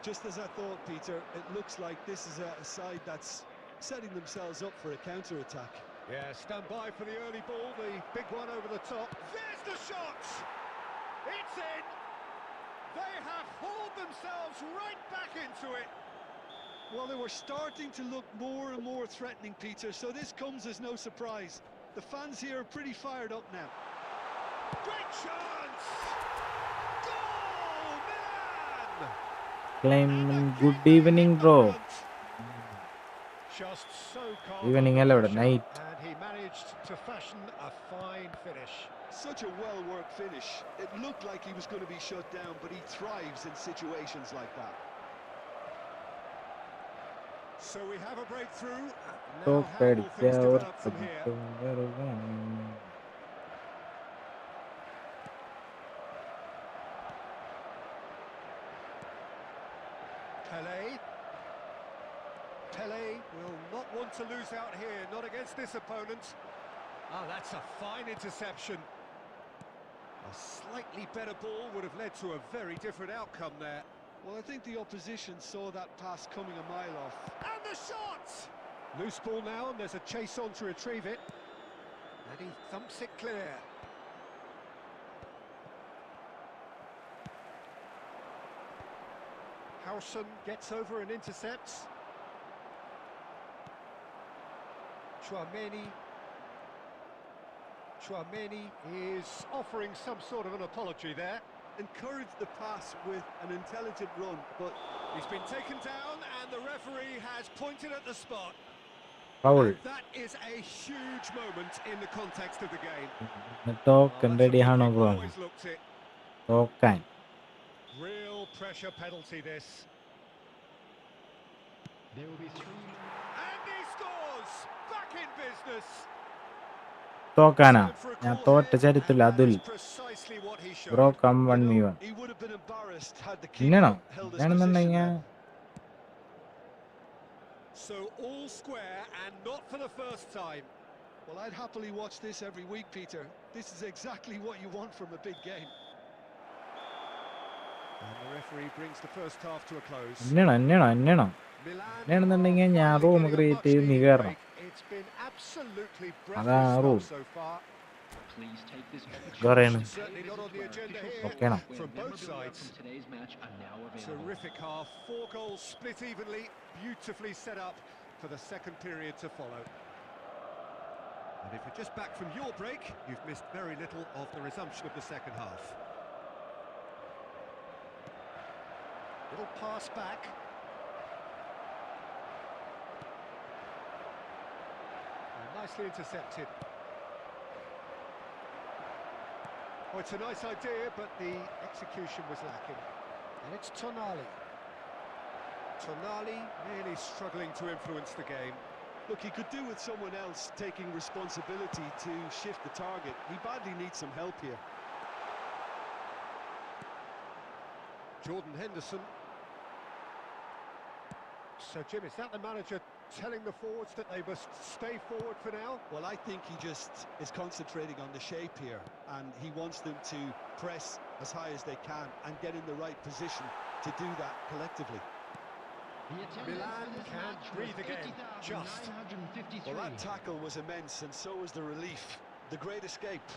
Speaker 4: Just as I thought, Peter, it looks like this is a side that's setting themselves up for a counter-attack.
Speaker 3: Yeah, stand by for the early ball, the big one over the top. There's the shot! It's in! They have hauled themselves right back into it.
Speaker 4: Well, they were starting to look more and more threatening, Peter, so this comes as no surprise. The fans here are pretty fired up now.
Speaker 3: Great chance! Goal, Milan!
Speaker 1: Claim good evening, bro.
Speaker 3: Just so calm
Speaker 1: Evening
Speaker 3: under
Speaker 1: hello,
Speaker 3: pressure,
Speaker 1: night.
Speaker 3: and he managed to fashion a fine finish.
Speaker 4: Such a well-worked finish. It looked like he was going to be shut down, but he thrives in situations like that.
Speaker 3: So we have a breakthrough. Now,
Speaker 1: So
Speaker 3: how will things develop from here? Pele will not want to lose out here, not against this opponent. Ah, that's a fine interception. A slightly better ball would have led to a very different outcome there.
Speaker 4: Well, I think the opposition saw that pass coming a mile off.
Speaker 3: And the shot! Loose ball now, and there's a chase on to retrieve it. And he thumps it clear. Howson gets over and intercepts. Chouameni is offering some sort of an apology there.
Speaker 4: Encouraged the pass with an intelligent run, but
Speaker 3: he's been taken down and the referee has pointed at the spot.
Speaker 1: Foul.
Speaker 3: And that is a huge moment in the context of the game.
Speaker 1: Token ready hano bro.
Speaker 3: Always looked it.
Speaker 1: Token.
Speaker 3: Real pressure penalty this.
Speaker 5: There will be 3
Speaker 3: and he scores. Back in business.
Speaker 1: തോക്കാനാ ഞാൻ തോറ്റ ചരിത്രത്തിൽ Atul bro come one me one ഇന്നണോ ഞാനെന്നുണ്ടെങ്കിൽ
Speaker 3: So all square and not for the first time.
Speaker 4: Well, I'd happily watch this every week, Peter. This is exactly what you want from a big game.
Speaker 3: And the referee brings the first half to a close.
Speaker 1: ഇന്നണോ ഞാനെന്നുണ്ടെങ്കിൽ ഞാൻ room create ചെയ്ത് നീ കയറണം അതാ room കയറേണ് ഓക്കേണോ
Speaker 3: Terrific half, 4 goals split evenly, beautifully set up for the second period to follow. And if you're just back from your break, you've missed very little of the resumption of the second half. Little pass back. And nicely intercepted. Oh, it's a nice idea, but the execution was lacking. And it's Tonali. Tonali really struggling to influence the game.
Speaker 4: Look, he could do with someone else taking responsibility to shift the target. He badly needs some help here.
Speaker 3: Jordan Henderson. So, Jim, is that the manager telling the forwards that they must stay forward for now?
Speaker 4: Well, I think he just is concentrating on the shape here, and he wants them to press as high as they can and get in the right position to do that collectively.
Speaker 3: Milan can't breathe again, just.
Speaker 4: Well, that tackle was immense, and so was the relief. The great escape.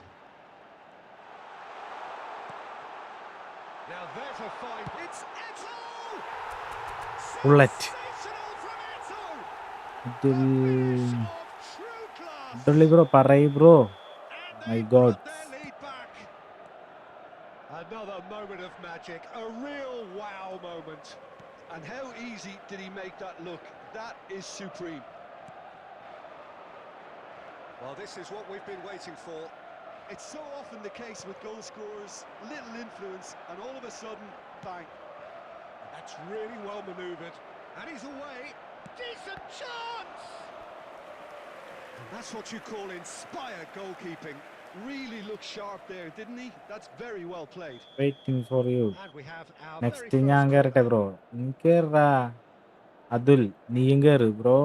Speaker 3: Now there's a fine... It's Eto!
Speaker 1: Bullet. Bro, parai bro. My God.
Speaker 3: Another moment of magic, a real wow moment.
Speaker 4: And how easy did he make that look? That is supreme.
Speaker 3: Well, this is what we've been waiting for.
Speaker 4: It's so often the case with goal scorers, little influence, and all of a sudden, bang.
Speaker 3: That's really well manoeuvred. And he's away. Decent chance! And that's what you call inspired goalkeeping.
Speaker 4: Really looked sharp there, didn't he? That's very well played.
Speaker 1: Waiting for you.
Speaker 3: And we have our
Speaker 1: Next
Speaker 3: very
Speaker 1: ഞാൻ കയറട്ടെ bro നീ കയറാ അതുൽ നീയും കയറ് bro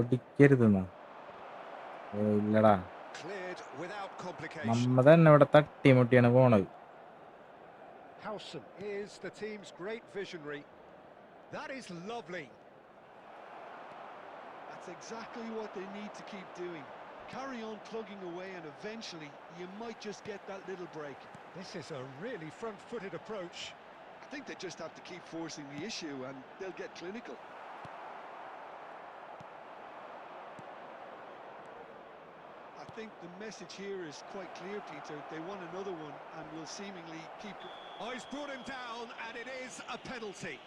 Speaker 1: ഒടിക്കരുതെന്നാ ഇല്ലടാ നമ്മ തന്നെ ഇവിടെ തട്ടിമുട്ടിയാണ് പോണത്.
Speaker 3: Howson is the team's great visionary. That is lovely.
Speaker 4: That's exactly what they need to keep doing. Carry on plugging away and eventually you might just get that little break.
Speaker 3: This is a really front-footed approach.
Speaker 4: I think they just have to keep forcing the issue and they'll get clinical. think the message here is quite clear, Peter. They want another one and will seemingly keep...
Speaker 3: Oh, he's brought him down, and it is a penalty.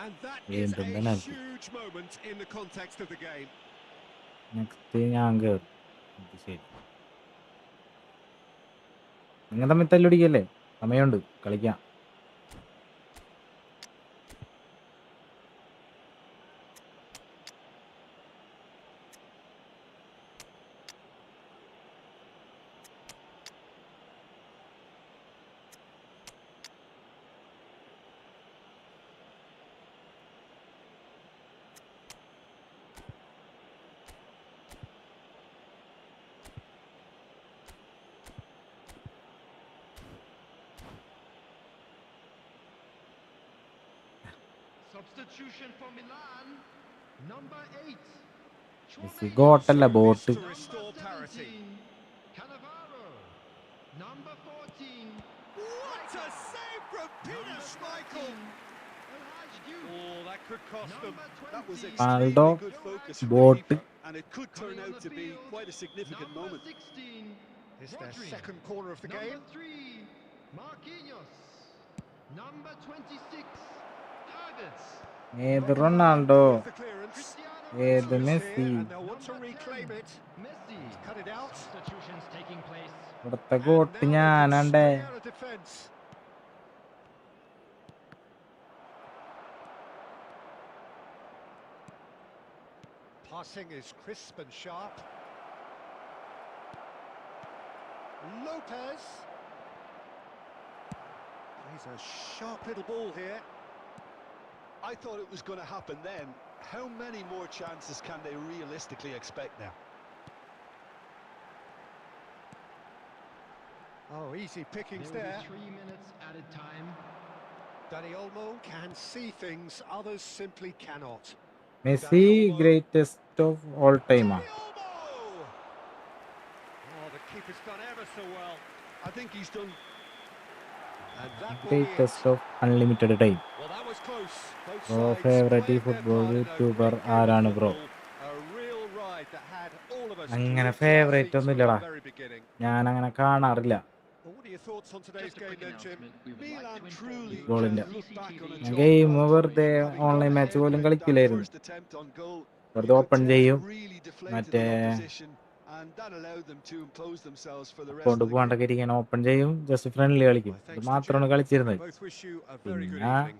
Speaker 3: And that is
Speaker 1: വീണ്ടും
Speaker 3: a
Speaker 1: penalty.
Speaker 3: huge moment in the context of the game.
Speaker 1: Next ഞാൻ കയറും. അത് ശരി. നിങ്ങൾ തമ്മിൽ തല്ലുപിടിക്കല്ലേ? സമയമുണ്ട്, കളിക്കാം.
Speaker 5: Substitution for Milan, number 8.
Speaker 1: Messi ഗോട്ടല്ല, bot.
Speaker 3: To restore parity.
Speaker 5: Cannavaro, number 14.
Speaker 3: What a save from Peter Schmeichel! Oh, that could cost them.
Speaker 4: That was
Speaker 1: Aldo,
Speaker 4: extremely good focus from the
Speaker 1: Boat.
Speaker 4: keeper, and it could turn out to be quite a significant moment.
Speaker 3: It's their second corner of the game.
Speaker 5: Number 3, Marquinhos. Number 26, Havertz.
Speaker 1: ഏത് Ronaldo,
Speaker 3: With the clearance.
Speaker 1: ഏത്
Speaker 3: Close
Speaker 1: Messi.
Speaker 3: here, and they'll want to reclaim it.
Speaker 5: Messi.
Speaker 3: Cut it out.
Speaker 5: Substitutions taking place.
Speaker 1: ഇവിടുത്തെ
Speaker 3: And
Speaker 1: got
Speaker 3: now they can
Speaker 1: ഞാനണ്ടേ.
Speaker 3: stay out of defence. Passing is crisp and sharp. Lopez. He's a sharp little ball here.
Speaker 4: I thought it was going to happen then. How many more chances can they realistically expect now?
Speaker 3: Oh, easy pickings
Speaker 5: There
Speaker 3: there.
Speaker 5: will be 3 minutes added time.
Speaker 3: Dani Olmo can see things others simply cannot.
Speaker 1: Messi greatest of all ടൈമാ.
Speaker 3: Dani Olmo! Oh, the keeper's done ever so well.
Speaker 4: I think he's done...
Speaker 3: And that will be it.
Speaker 1: Greatest of unlimited time.
Speaker 3: Well, that was close. Both
Speaker 1: bro
Speaker 3: sides
Speaker 1: favourite
Speaker 3: playing their
Speaker 1: football
Speaker 3: part in a
Speaker 1: YouTuber
Speaker 3: great game of
Speaker 1: ആരാണ് bro?
Speaker 3: football. A real ride that had all of us
Speaker 1: അങ്ങനെ
Speaker 3: glued to our
Speaker 1: favourite
Speaker 3: seats
Speaker 1: ഒന്നും
Speaker 3: from the
Speaker 1: ഇല്ലടാ,
Speaker 3: very beginning.
Speaker 1: ഞാൻ അങ്ങനെ കാണാറില്ല.
Speaker 3: Well, what are your thoughts on today's
Speaker 6: Just a
Speaker 3: game
Speaker 6: quick
Speaker 3: then, Jim?
Speaker 6: announcement. We would like
Speaker 4: Milan
Speaker 6: to inform
Speaker 4: truly
Speaker 6: you
Speaker 1: ഗോളിന്റെ.
Speaker 6: that
Speaker 4: look back on a
Speaker 6: CCTV
Speaker 1: ഞാൻ
Speaker 4: job
Speaker 1: game
Speaker 4: well done.
Speaker 1: വെറുതെ
Speaker 4: Having
Speaker 1: online
Speaker 4: gone
Speaker 1: match
Speaker 4: ahead
Speaker 1: പോലും
Speaker 4: with that
Speaker 1: കളിക്കില്ലായിരുന്നു.
Speaker 4: first attempt on goal, you
Speaker 1: വെറുതെ
Speaker 4: could
Speaker 1: open
Speaker 4: tell
Speaker 1: ചെയ്യും,
Speaker 4: it really deflated
Speaker 1: മറ്റേ
Speaker 4: the opposition, and that allowed them to impose themselves for the rest
Speaker 1: account
Speaker 4: of the game.
Speaker 1: പോകാണ്ടൊക്കെ ഇരിക്കാൻ open ചെയ്യും, just friendly കളിക്കും.
Speaker 3: Well,
Speaker 1: ഇത്
Speaker 3: thanks to
Speaker 1: മാത്രമാണ്
Speaker 3: Jim.
Speaker 1: കളിച്ചിരുന്നത്.
Speaker 3: Both wish you a very good
Speaker 1: പിന്നെ
Speaker 3: evening.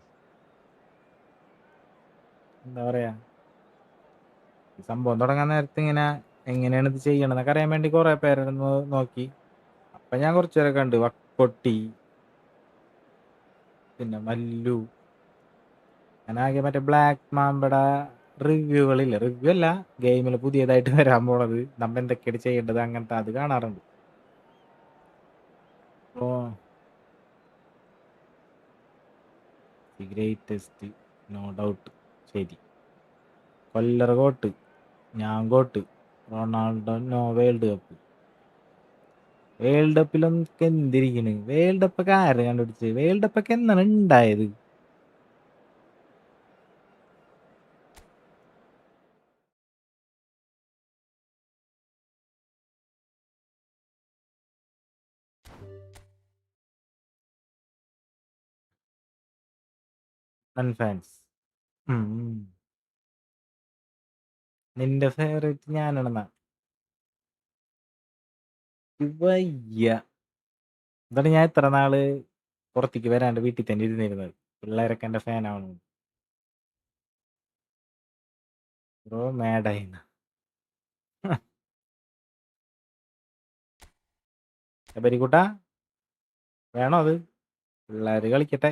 Speaker 1: എന്താ പറയാ, ഈ സംഭവം തുടങ്ങാൻ നേരത്തെ ഇങ്ങനെ എങ്ങനെയാണ് ഇത് ചെയ്യണമെന്നൊക്കെ അറിയാൻ വേണ്ടി കുറെ പേരൊന്ന് നോക്കി. അപ്പൊ ഞാൻ കുറച്ചു പേരെ കണ്ട്, വക്കൊട്ടി, പിന്നെ മല്ലു, ഞാൻ ആകെ മറ്റേ ബ്ലാക്ക് മാമ്പയുടെ റിവ്യൂകളില്ല, റിവ്യൂ അല്ല, ഗെയിമിൽ പുതിയതായിട്ട് വരാൻ പോണത്, നമ്മ എന്തൊക്കെയാണ് ചെയ്യേണ്ടത്, അങ്ങനത്തെ അത് കാണാറുണ്ട്. Oh the greatest, no doubt. ശരി, കൊല്ലർ കോട്ട്, ഞാൻ goat, Ronaldo no world cup. World കപ്പിലൊക്കെ എന്തിരിക്കണ്? വേൾഡ് കപ്പൊക്കെ ആര് കണ്ടുപിടിച്ച്? വേൾഡ് കപ്പൊക്കെ എന്നാണ് ഉണ്ടായത്? ഫാൻസ്, നിന്റെ ഫേവറേറ്റ് ഞാനാണെന്നാ വയ്യ. എന്താണ് ഞാൻ ഇത്ര നാള് പുറത്തേക്ക് വരാണ്ട് വീട്ടിൽ തന്നെ ഇരുന്നിരുന്നത്, പിള്ളേരൊക്കെ എന്റെ ഫാനാവണം. ബ്രോ മാഡായിന്ന ബരിക്കൂട്ടാ, വേണോ അത്? പിള്ളേര് കളിക്കട്ടെ,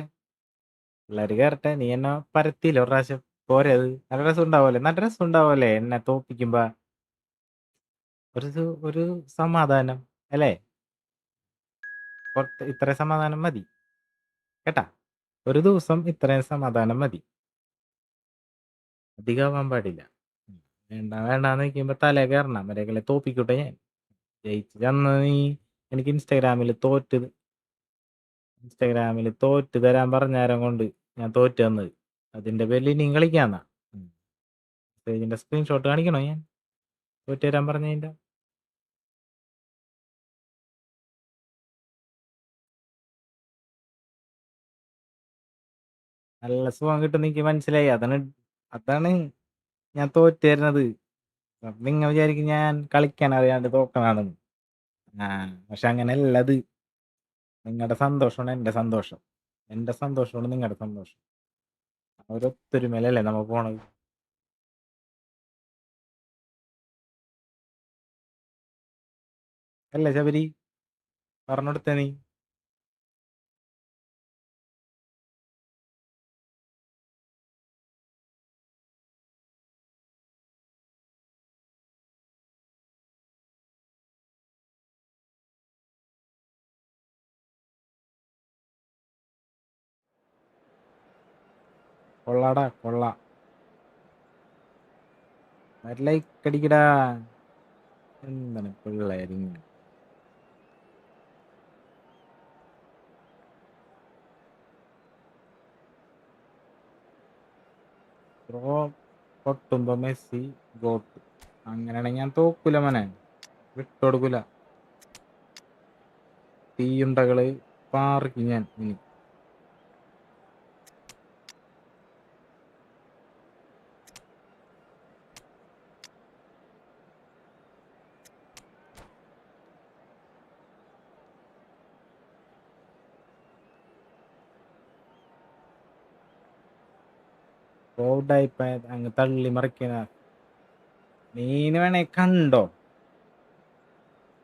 Speaker 1: പിള്ളേര് കയറട്ടെ. നീ എന്നെ പരത്തിയില്ല ഒരു പ്രാവശ്യം, പോരെ? അത് നല്ല രസം ഉണ്ടാവല്ലേ, നല്ല രസം ഉണ്ടാവല്ലേ എന്നെ തോപ്പിക്കുമ്പോ? ഒരു സമാധാനം അല്ലേ? ഇത്രയും സമാധാനം മതി കേട്ടാ, ഒരു ദിവസം ഇത്രയും സമാധാനം മതി, അധികമാവാൻ പാടില്ല. വേണ്ട വേണ്ടാന്ന് വെക്കുമ്പോ തലേ കയറണം, അവരെയൊക്കെ തോപ്പിക്കൂട്ടെ ഞാൻ. ജയിച്ചു അന്ന് നീ എനിക്ക് ഇൻസ്റ്റാഗ്രാമിൽ തോറ്റ് തരാൻ പറഞ്ഞാരം കൊണ്ട് ഞാൻ തോറ്റ് തന്നത്, അതിന്റെ പേരിൽ ഇനിയും കളിക്കാന്നാ. ഇതിന്റെ സ്ക്രീൻഷോട്ട് കാണിക്കണോ ഞാൻ തോറ്റ് തരാൻ പറഞ്ഞതിന്റെ? നല്ല സുഖം കിട്ടും എനിക്ക് മനസ്സിലായി. അതാണ് ഞാൻ തോറ്റ് തരുന്നത്. നിങ്ങൾ വിചാരിക്കും ഞാൻ കളിക്കാൻ അറിയാണ്ട് തോക്കണാണെന്ന്. പക്ഷെ അങ്ങനെയല്ല അത്. നിങ്ങളുടെ സന്തോഷമാണ് എൻ്റെ സന്തോഷം. എൻ്റെ സന്തോഷമാണ് നിങ്ങളുടെ സന്തോഷം. ഒരൊത്തൊരുമേലല്ലേ നമ്മൾ പോണത്. അല്ലേ ശബരി? പറഞ്ഞെടുത്തേ നീ. കൊള്ളാടാ കൊള്ള. ലൈക്ക് അടിക്കടാ. എന്താണ് പിള്ളേരിങ്ങനെ? ത്രോ പൊട്ടുമ്പോ മെസ്സി ഗോട്ട്. അങ്ങനെയാണെങ്കിൽ ഞാൻ തോക്കൂല മോനെ, വിട്ടുകൊടുക്കൂല. തീയുണ്ടകള് പാറിക്കും ഞാൻ ഇനി. കോഡായിപ്പ അങ്ങ് തള്ളി മറിക്കണ. നീന് വേണേ കണ്ടോ,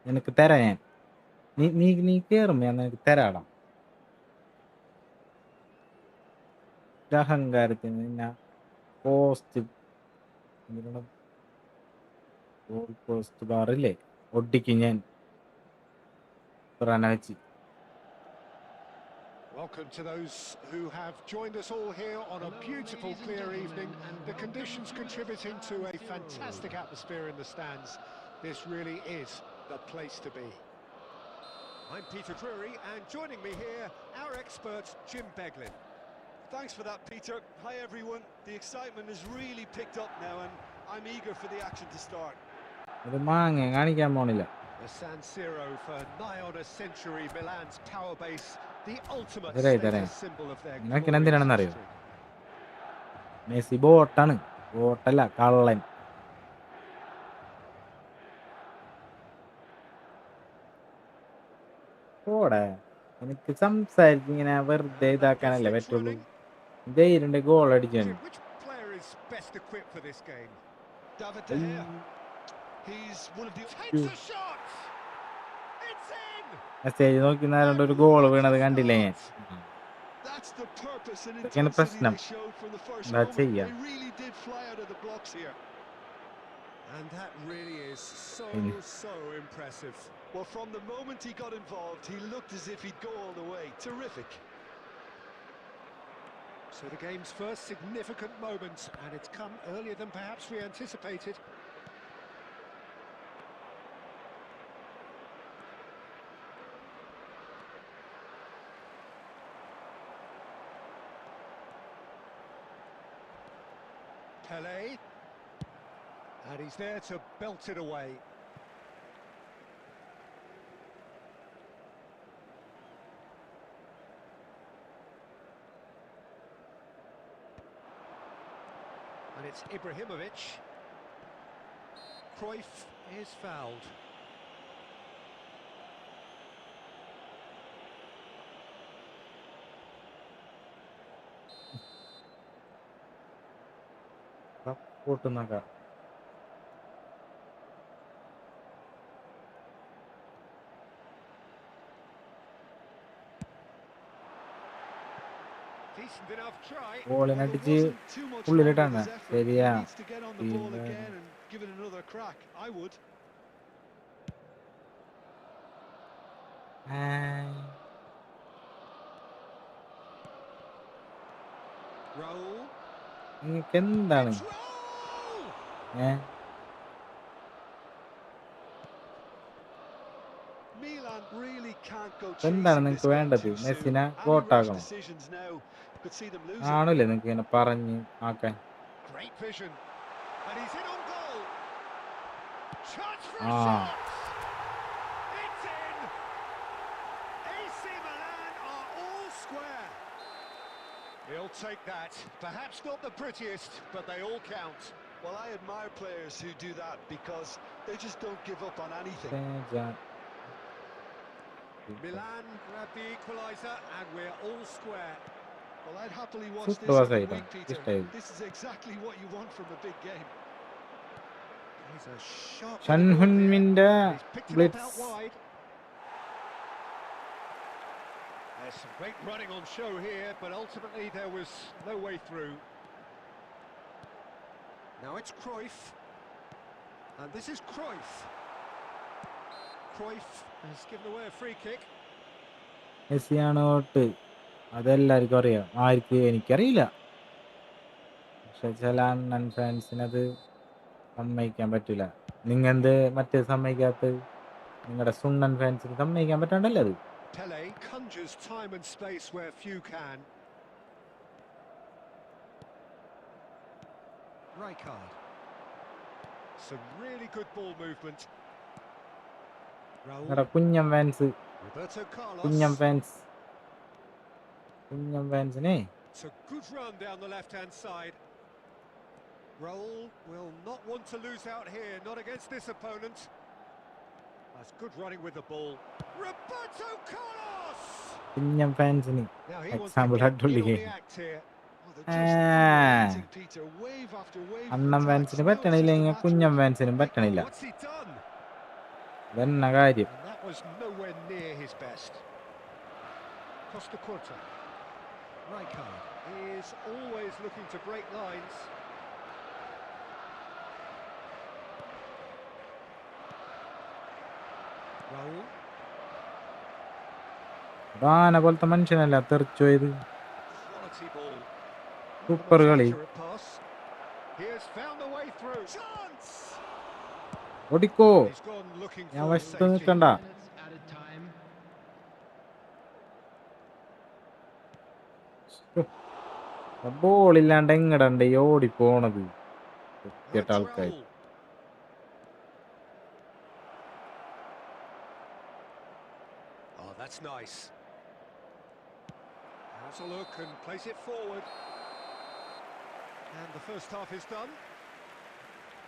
Speaker 1: നിനക്ക് തരാ ഞാൻ. നീ കേറുമ്പോ ഞാൻ നിനക്ക് തരാടാ. അഹങ്കാരത്തിന് പിന്നെ പോസ്റ്റ് ഗോൾ പോസ്റ്റ് ബാറില്ലേ ഒട്ടിക്കും ഞാൻ വെച്ച്.
Speaker 3: Welcome to those who have joined us all here on a beautiful, clear evening. The conditions contributing to a fantastic atmosphere in the stands. This really is the place to be. I'm Peter Drury, and joining me here, our expert, Jim Beglin.
Speaker 4: Thanks for that, Peter. Hi, everyone. The excitement has really picked up now, and I'm eager for the action to start.
Speaker 1: അത് മാങ്ങ കാണിക്കാൻ പോണില്ല.
Speaker 3: The San Siro for nigh on a century, Milan's power base, the ultimate
Speaker 1: ഇതേ
Speaker 3: symbol of their
Speaker 1: നിനക്ക്
Speaker 3: glorious
Speaker 1: എന്തിനാണെന്നറിയോ?
Speaker 3: history.
Speaker 1: Messi ബോട്ടാണ്, ബോട്ടല്ല കള്ളൻ. പോടെ, എനിക്ക് സംസാരിച്ച് ഇങ്ങനെ വെറുതെ
Speaker 3: And that gets
Speaker 1: ഇതാക്കാനല്ലേ
Speaker 3: things
Speaker 1: പറ്റുള്ളൂ.
Speaker 3: running.
Speaker 1: ധൈര്യണ്ട് ഗോൾ അടിക്കാൻ.
Speaker 3: Jim, which player is best equipped for this game?
Speaker 4: David De Gea. He's one of the...
Speaker 3: Takes a shot! It's in!
Speaker 1: Message നോക്കി നേരം ഒരു ഗോൾ വീണത് കണ്ടില്ലേ ഞാൻ?
Speaker 4: That's the purpose and
Speaker 1: ഇതൊക്കെയാണ്
Speaker 4: intensity
Speaker 1: പ്രശ്നം.
Speaker 4: they showed from the first
Speaker 1: എന്താ
Speaker 4: moment.
Speaker 1: ചെയ്യാ?
Speaker 4: They really did fly out of the blocks here.
Speaker 3: And that really is so impressive.
Speaker 4: Well, from the moment he got involved, he looked as if he'd go all the way. Terrific.
Speaker 3: So the game's first significant moment, and it's come earlier than perhaps we anticipated. Pele, and he's there to belt it away. And it's Ibrahimovic. Cruyff is fouled.
Speaker 1: കൂട്ടുന്നൊക്കെ
Speaker 3: Decent enough try.
Speaker 1: ബോളിനടിച്ച്
Speaker 4: Well, it wasn't too much wrong with
Speaker 1: ഉള്ളിലിട്ടാണ്.
Speaker 4: his effort.
Speaker 1: ശരിയാ.
Speaker 4: He needs to get on the ball again and give it another crack. I would.
Speaker 3: Raul.
Speaker 1: നിങ്ങൾക്ക് എന്താണ്?
Speaker 3: It's Raul!
Speaker 4: Milan really can't go
Speaker 1: എന്താണ്
Speaker 4: chasing this
Speaker 1: നിങ്ങൾക്ക്
Speaker 4: game
Speaker 1: വേണ്ടത്?
Speaker 4: too soon.
Speaker 1: മെസ്സിനെ
Speaker 4: Any rash
Speaker 1: ഗോട്ടാകണം.
Speaker 4: decisions now could see them losing.
Speaker 1: ആണല്ലേ നിങ്ങൾക്ക് ഇങ്ങനെ പറഞ്ഞ് ആക്കാൻ?
Speaker 3: Great vision. And he's in on goal. Chance for a
Speaker 1: Ah.
Speaker 3: shot. It's in. AC Milan are all square. He'll take that. Perhaps not the prettiest, but they all count.
Speaker 4: Well, I admire players who do that because they just don't give up on anything.
Speaker 3: Milan grab the equaliser and we're all square.
Speaker 4: Well, I'd happily watch this
Speaker 1: Super
Speaker 4: every
Speaker 1: side,
Speaker 4: week, Peter.
Speaker 1: this time.
Speaker 4: This is exactly what you want from a big game.
Speaker 3: He's a sharp
Speaker 1: Shan
Speaker 3: little ball
Speaker 1: Heung-min
Speaker 3: there.
Speaker 1: the
Speaker 3: He's picked it up
Speaker 1: blitz.
Speaker 3: out wide. There's some great running on show here, but ultimately there was no way through. Now it's Cruyff. And this is Cruyff. Cruyff has given away a free kick.
Speaker 1: മെസ്സിയാണ് out. അതെല്ലാവർക്കും അറിയാം. ആർക്ക് എനിക്കറിയില്ല. പക്ഷെ ചില അണ്ണൻ ഫാൻസിനത് സമ്മതിക്കാൻ പറ്റില്ല. നിങ്ങെന്ത് മറ്റേ സമ്മതിക്കാത്ത? നിങ്ങളുടെ സുണ്ണൻ ഫാൻസിന് സമ്മതിക്കാൻ പറ്റാണ്ടല്ലേ അത്?
Speaker 3: Pele conjures time and space where few can. Rijkaard. Some really good ball movement.
Speaker 1: നിങ്ങളുടെ കുഞ്ഞൻ ഫാൻസ്,
Speaker 3: Roberto
Speaker 1: കുഞ്ഞൻ
Speaker 3: Carlos.
Speaker 1: ഫാൻസ്, കുഞ്ഞൻ ഫാൻസിനെ
Speaker 3: It's a good run down the left-hand side. Raul will not want to lose out here, not against this opponent. That's good running with the ball. Roberto Carlos!
Speaker 1: കുഞ്ഞൻ ഫാൻസിന്
Speaker 3: Now he wants to
Speaker 1: example
Speaker 3: get in
Speaker 1: ആയിട്ടുള്ള
Speaker 3: on the act here.
Speaker 4: Oh, they're just dominating, Peter. Wave after wave of
Speaker 1: Annan
Speaker 4: attacks.
Speaker 1: ഫാൻസിന്
Speaker 4: No
Speaker 1: പറ്റണില്ലെങ്കിൽ
Speaker 4: systematic.
Speaker 1: കുഞ്ഞൻ ഫാൻസിനും പറ്റണില്ല.
Speaker 3: What's he done?
Speaker 1: ഇതന്നെ കാര്യം.
Speaker 3: And that was nowhere near his best. Costa Curta. Rijkaard is always looking to break lines. Raul.
Speaker 1: ആന പോലത്തെ മനുഷ്യനല്ല തെറിച്ചു പോയത്.
Speaker 3: Quality ball.
Speaker 1: Super കളി.
Speaker 3: Accurate pass. He has found a way through. Chance!
Speaker 1: ഓടിക്കോ,
Speaker 3: He's gone looking
Speaker 1: ഞാൻ
Speaker 3: for
Speaker 1: വശത്ത്
Speaker 3: safety.
Speaker 1: നിൽക്കണ്ട.
Speaker 5: Minutes added time.
Speaker 1: ബോളില്ലാണ്ട് എങ്ങടണ്ട് ഈ ഓടിപ്പോണത്?
Speaker 3: Now it's
Speaker 1: ആൾക്കാർ
Speaker 3: Raul. Oh, that's nice. Has a look and place it forward. And the first half is done.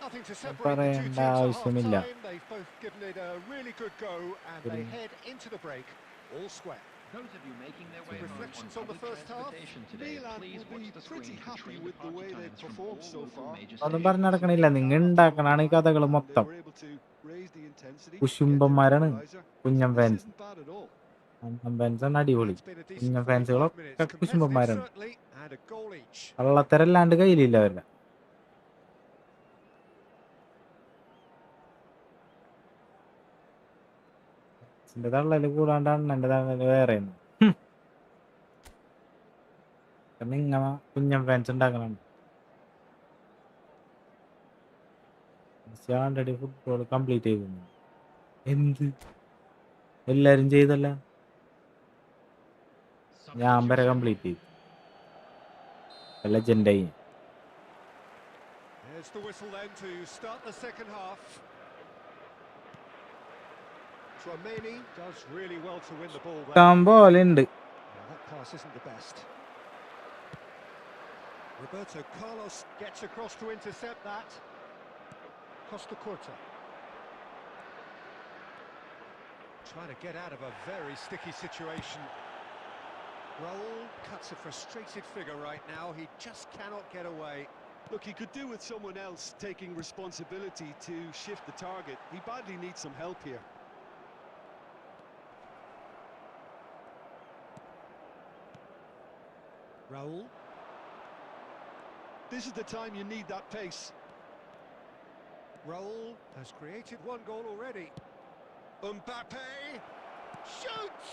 Speaker 3: Nothing to separate the two
Speaker 1: പറയേണ്ട
Speaker 3: teams at
Speaker 1: ആവശ്യമില്ല.
Speaker 3: half-time. They've both given it a really good go and they head into the break all square.
Speaker 6: Those of you making their way home
Speaker 3: reflections on the
Speaker 6: public
Speaker 3: first half.
Speaker 6: transportation today,
Speaker 4: Milan
Speaker 6: please
Speaker 4: will
Speaker 6: watch
Speaker 4: be
Speaker 6: the
Speaker 4: pretty
Speaker 6: screen for
Speaker 4: happy
Speaker 6: train
Speaker 4: with the way
Speaker 6: departure
Speaker 4: they've
Speaker 6: times from
Speaker 4: performed
Speaker 6: all
Speaker 4: so
Speaker 6: local
Speaker 4: far.
Speaker 6: major
Speaker 1: ഒന്നും
Speaker 6: stations.
Speaker 1: പറഞ്ഞ് നടക്കണില്ല. നിങ്ങൾ ഉണ്ടാക്കണാണ് ഈ കഥകൾ
Speaker 4: And they
Speaker 1: മൊത്തം.
Speaker 4: were able to raise the intensity,
Speaker 1: കുശുംബന്മാരാണ്
Speaker 4: get their equaliser.
Speaker 1: Kunjan
Speaker 4: This
Speaker 1: fans.
Speaker 4: isn't bad at all.
Speaker 1: അണ്ണൻ ഫാൻസാണ് അടിപൊളി.
Speaker 3: It's been a decent
Speaker 1: Kunjan
Speaker 3: 45
Speaker 1: ഫാൻസുകളൊക്കെ
Speaker 3: minutes. Competitive
Speaker 1: കുശുംബന്മാരാണ്.
Speaker 3: certainly and a goal each.
Speaker 1: കള്ളത്തരല്ലാണ്ട് കയ്യിലില്ല അവരുടെ. എന്റെ തള്ളല് കൂടാണ്ട് അണ്ണന്റെ തള്ളല് വേറെയാണ്. നിങ്ങ കുഞ്ഞൻ ഫാൻസ് ഉണ്ടാക്കണം. ഓൾറെഡി ഫുട്ബോൾ കംപ്ലീറ്റ് ചെയ്തു. എന്ത് എല്ലാരും ചെയ്തല്ല, ഞാൻ വരെ കംപ്ലീറ്റ് ചെയ്തു. ലെജൻഡായി.
Speaker 3: There's the whistle then to start the second half. Tchouaméni does really well to win the ball there.
Speaker 1: ഇഷ്ടം പോലെ ഉണ്ട്.
Speaker 3: Now, that pass isn't the best. Roberto Carlos gets across to intercept that. Costa Curta. Trying to get out of a very sticky situation. Raul cuts a frustrated figure right now. He just cannot get away.
Speaker 4: Look, he could do with someone else taking responsibility to shift the target. He badly needs some help here.
Speaker 3: Raul.
Speaker 4: This is the time you need that pace.
Speaker 3: Raul has created one goal already. Mbappe shoots!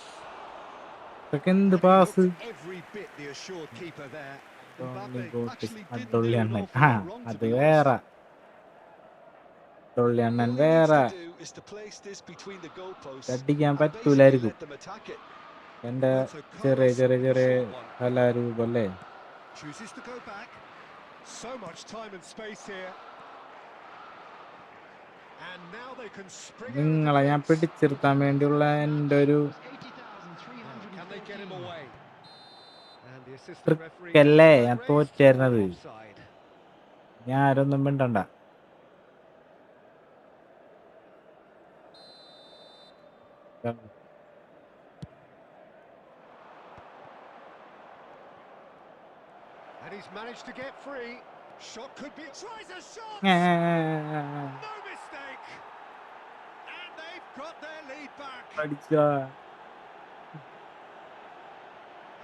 Speaker 1: Second
Speaker 3: And he
Speaker 1: pass.
Speaker 3: looked every bit the assured keeper there.
Speaker 4: Mbappe actually didn't
Speaker 1: അട്ടുള്ളി
Speaker 4: do an
Speaker 1: Annan.
Speaker 4: awful lot wrong, to
Speaker 1: അത്
Speaker 4: be honest.
Speaker 1: വേറെ. അട്ടുള്ളി അണ്ണൻ
Speaker 4: All he needs
Speaker 1: വേറെ.
Speaker 4: to do is to place this between the goalposts
Speaker 1: അടിക്കാൻ
Speaker 4: and basically
Speaker 1: പറ്റൂലായിരിക്കും.
Speaker 4: let them attack it.
Speaker 1: എന്റെ ചെറിയ ചെറിയ ചെറിയ കലാരൂപല്ലേ.
Speaker 3: Chooses to go back. So much time and space here. And now they can spring out of
Speaker 1: നിങ്ങളെ ഞാൻ
Speaker 3: defense.
Speaker 1: പിടിച്ചിരുത്താൻ വേണ്ടിയുള്ള എൻ്റെ ഒരു
Speaker 5: 80,300.
Speaker 3: Can they get him away? And the assistant referee has
Speaker 1: ട്രിക്കല്ലേ
Speaker 3: his
Speaker 1: ഞാൻ
Speaker 3: flag raised
Speaker 1: തോറ്റേരണത്.
Speaker 3: for offside.
Speaker 1: ഞാൻ ആരൊന്നും മിണ്ടണ്ട.
Speaker 3: And he's managed to get free. Shot could be... Tries a shot! No mistake! And they've got their lead back.
Speaker 1: അടിച്ചാ.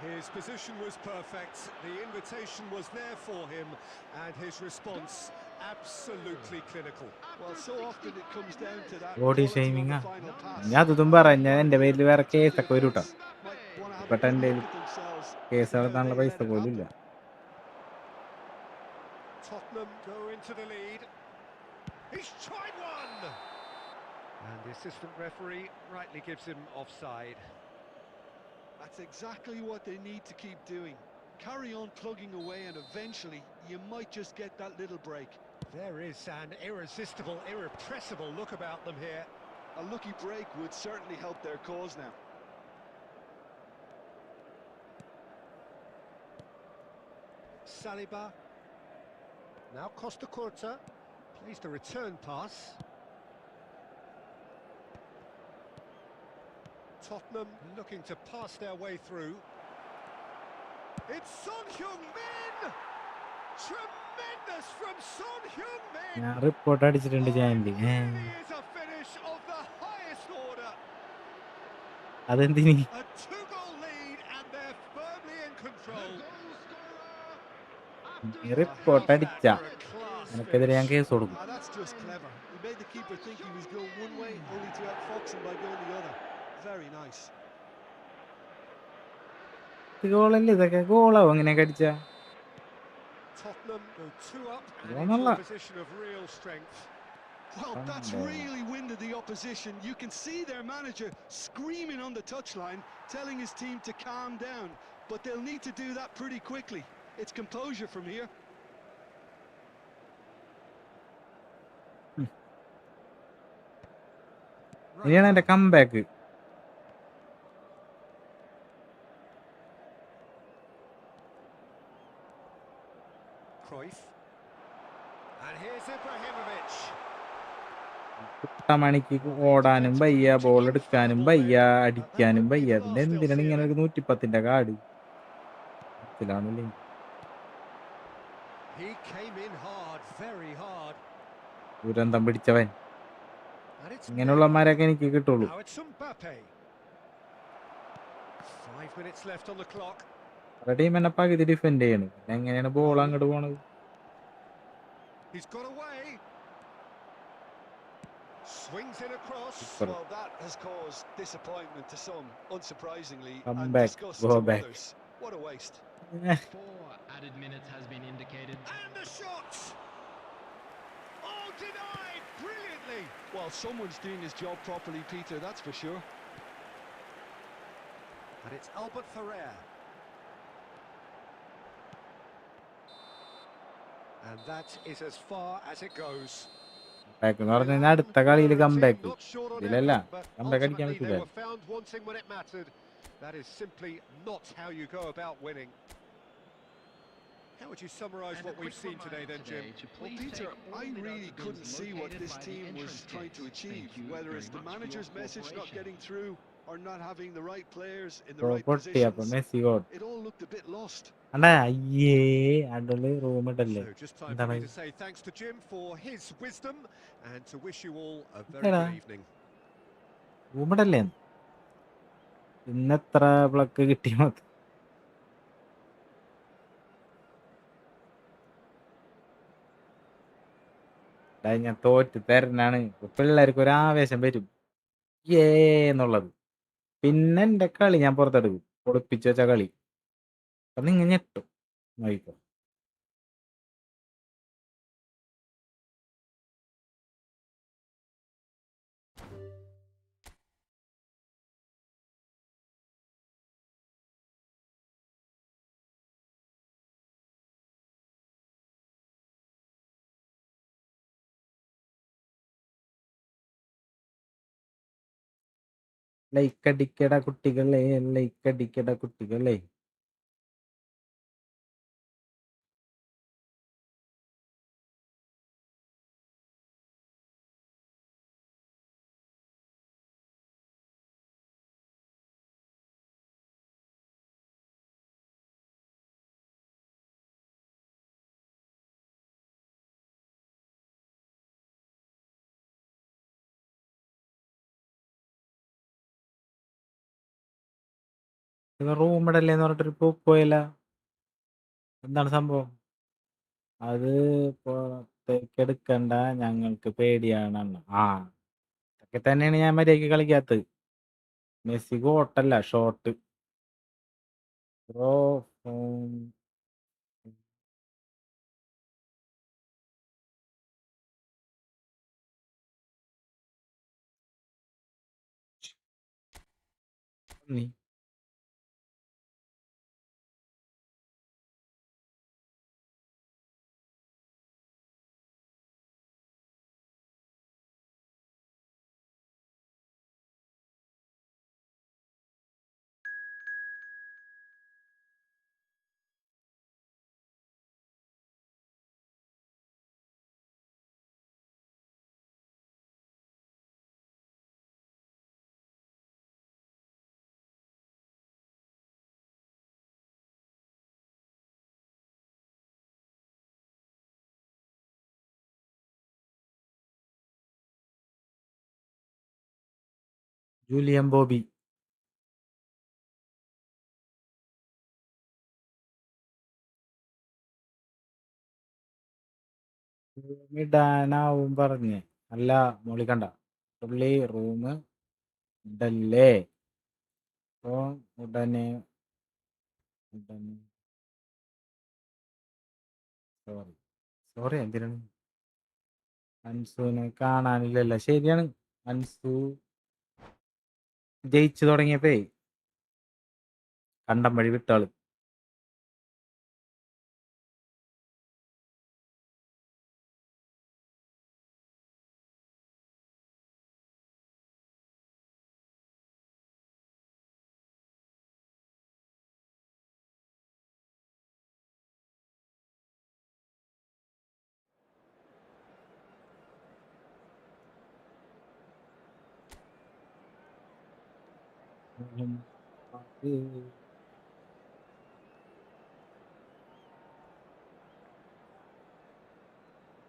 Speaker 3: His position was perfect. The invitation was there for him. And his response absolutely clinical.
Speaker 4: Well, so often it comes down to that
Speaker 1: body
Speaker 4: quality on
Speaker 1: ഷെയ്മിങ്ങാ.
Speaker 4: the final pass.
Speaker 1: ഞാൻ ഇതും പറഞ്ഞ എൻ്റെ പേരിൽ വേറെ കേസൊക്കെ വരും കേട്ടോ.
Speaker 4: Might want to have a
Speaker 1: ഇപ്പട്ടെ
Speaker 4: good
Speaker 1: എൻ്റെ
Speaker 4: look at themselves.
Speaker 1: Case
Speaker 4: See how
Speaker 1: നടത്താനുള്ള
Speaker 4: they
Speaker 1: പൈസ
Speaker 4: let it
Speaker 1: പോലും ഇല്ല.
Speaker 4: happen.
Speaker 3: Tottenham go into the lead. He's tried one! And the assistant referee rightly gives him offside.
Speaker 4: That's exactly what they need to keep doing. Carry on plugging away and eventually you might just get that little break.
Speaker 3: There is an irresistible, irrepressible look about them here.
Speaker 4: A lucky break would certainly help their cause now.
Speaker 3: Saliba. Now Costa Curta. Plays the return pass. Tottenham looking to pass their way through. It's Son Heung-min! Tremendous from Son Heung-min!
Speaker 1: ഞാൻ report അടിച്ചിട്ടുണ്ട് ചാനലിൽ.
Speaker 3: Really is a finish of the highest order.
Speaker 1: അതെന്തിനി?
Speaker 3: A two-goal lead and they're firmly in control.
Speaker 1: നീ report അടിച്ച നിനക്കെതിരെ ഞാൻ case കൊടുക്കും.
Speaker 4: Ah, that's just clever. He made the keeper think he was going one way, only to outfox him by going the other. Very nice.
Speaker 1: ഗോളല്ലേ ഇതൊക്കെ? ഗോളാവും അങ്ങനെയൊക്കെ അടിച്ച.
Speaker 3: Tottenham go two up and
Speaker 1: One
Speaker 3: into a
Speaker 1: up.
Speaker 3: position of real strength.
Speaker 4: Well, that's really winded the opposition. You can see their manager screaming on the touchline, telling his team to calm down. But they'll need to do that pretty quickly. It's composure from here.
Speaker 1: ഇനിയാണ് എന്റെ comeback.
Speaker 3: Cruyff. And here's Ibrahimovic.
Speaker 1: കുട്ടമണിക്ക് ഓടാനും വയ്യ, ball എടുക്കാനും വയ്യ, അടിക്കാനും വയ്യ. പിന്നെ എന്തിനാണ് ഇങ്ങനെ ഒരു 110ന്റെ card?
Speaker 3: He came in hard, very hard.
Speaker 1: ദുരന്തം പിടിച്ചവൻ.
Speaker 3: And it's
Speaker 1: ഇങ്ങനെയുള്ളമാരൊക്കെ എനിക്ക് കിട്ടുള്ളൂ.
Speaker 3: now it's Mbappe. 5 minutes left on the clock.
Speaker 1: Team എന്നെ പകുതി ഡിഫെൻഡ് ചെയ്യണം. പിന്നെ എങ്ങനെയാണ് ബോൾ അങ്ങോട്ട് പോണത്?
Speaker 3: He's got away. Swings in across.
Speaker 4: Well, that has caused disappointment to some, unsurprisingly,
Speaker 1: Come
Speaker 4: and
Speaker 1: back,
Speaker 4: disgust
Speaker 1: go
Speaker 4: to
Speaker 1: back.
Speaker 4: others. What a waste.
Speaker 6: 4 added minutes has been indicated.
Speaker 3: And the shot! Oh, denied brilliantly.
Speaker 4: Well, someone's doing his job properly, Peter, that's for sure.
Speaker 3: And it's Albert Ferrer. And that is as far as it goes.
Speaker 1: എന്ന് പറഞ്ഞാൽ അടുത്ത കളിയിൽ comeback.
Speaker 3: Not short on
Speaker 1: ഇതിലല്ല
Speaker 3: effort, but
Speaker 1: comeback അടിക്കാൻ
Speaker 3: ultimately
Speaker 1: പറ്റില്ല.
Speaker 3: they were found wanting when it mattered. That is simply not how you go about winning. How would you summarise
Speaker 6: And
Speaker 3: what
Speaker 6: a
Speaker 3: we've
Speaker 6: quick
Speaker 3: seen today
Speaker 6: reminder
Speaker 3: then, Jim?
Speaker 6: today to
Speaker 4: Well,
Speaker 6: please
Speaker 4: Peter,
Speaker 6: take all
Speaker 4: I
Speaker 6: the
Speaker 4: really
Speaker 6: dustbins
Speaker 4: couldn't see what
Speaker 6: located
Speaker 4: this
Speaker 6: by the
Speaker 4: team was
Speaker 6: entrance
Speaker 4: trying to
Speaker 6: gates.
Speaker 4: achieve,
Speaker 6: Thank you
Speaker 4: whether
Speaker 6: very
Speaker 4: it's the
Speaker 6: much for your
Speaker 4: manager's message not
Speaker 6: cooperation.
Speaker 4: getting through or not having the right players in the
Speaker 1: ഓ,
Speaker 4: right
Speaker 1: പൊട്ടി. അപ്പൊ
Speaker 4: positions.
Speaker 1: Messi goal.
Speaker 4: It all looked a bit lost.
Speaker 1: അണ്ടാ അയ്യേ അടല് room ഇട്ടല്ലേ?
Speaker 3: So just time for
Speaker 1: എന്താണ്
Speaker 3: me to say thanks to Jim for his wisdom and to wish you all a very
Speaker 1: Hello.
Speaker 3: good evening.
Speaker 1: Room ഇടല്ലേ? ഇന്നെത്ര പ്ലക്ക് കിട്ടിയ മതി. ഞാൻ തോറ്റ് തരനാണ്. പിള്ളേർക്ക് ഒരു ആവേശം വരും എന്നുള്ളത്. പിന്നെ എന്റെ കളി ഞാൻ പുറത്തെടുക്കും. ഒളിപ്പിച്ചു വെച്ച കളി. അപ്പൊ നിങ്ങ ഞെട്ടും. നോയിക്കോ. ലൈക്ക് അടിക്കട കുട്ടികളെ, ലൈക്ക് അടിക്കട കുട്ടികളെ. ഇത് റൂം ഇടല്ലേന്ന് പറഞ്ഞിട്ടൊരു പോയില്ല. എന്താണ് സംഭവം? അത് പുറത്തേക്ക് എടുക്കണ്ട, ഞങ്ങൾക്ക് പേടിയാണെന്ന്. ഇതൊക്കെ തന്നെയാണ് ഞാൻ മര്യാദയ്ക്ക് കളിക്കാത്തത്. മെസ്സി ഗോട്ടല്ല, ഷോട്ട്. ബ്രോ ഫോൺ നീ ജൂലിയൻ ബോബി. ഇടാനാവും പറഞ്ഞ്. അല്ല മോളി കണ്ട പുള്ളി റൂം ഇടല്ലേ. അപ്പൊ ഉടനെ സോറി എന്തിനാണ്? അൻസുവിനെ കാണാനില്ലല്ലോ. ശരിയാണ്, അൻസു ജയിച്ചു തുടങ്ങിയപ്പേ കണ്ടം വഴി വിട്ടാള്.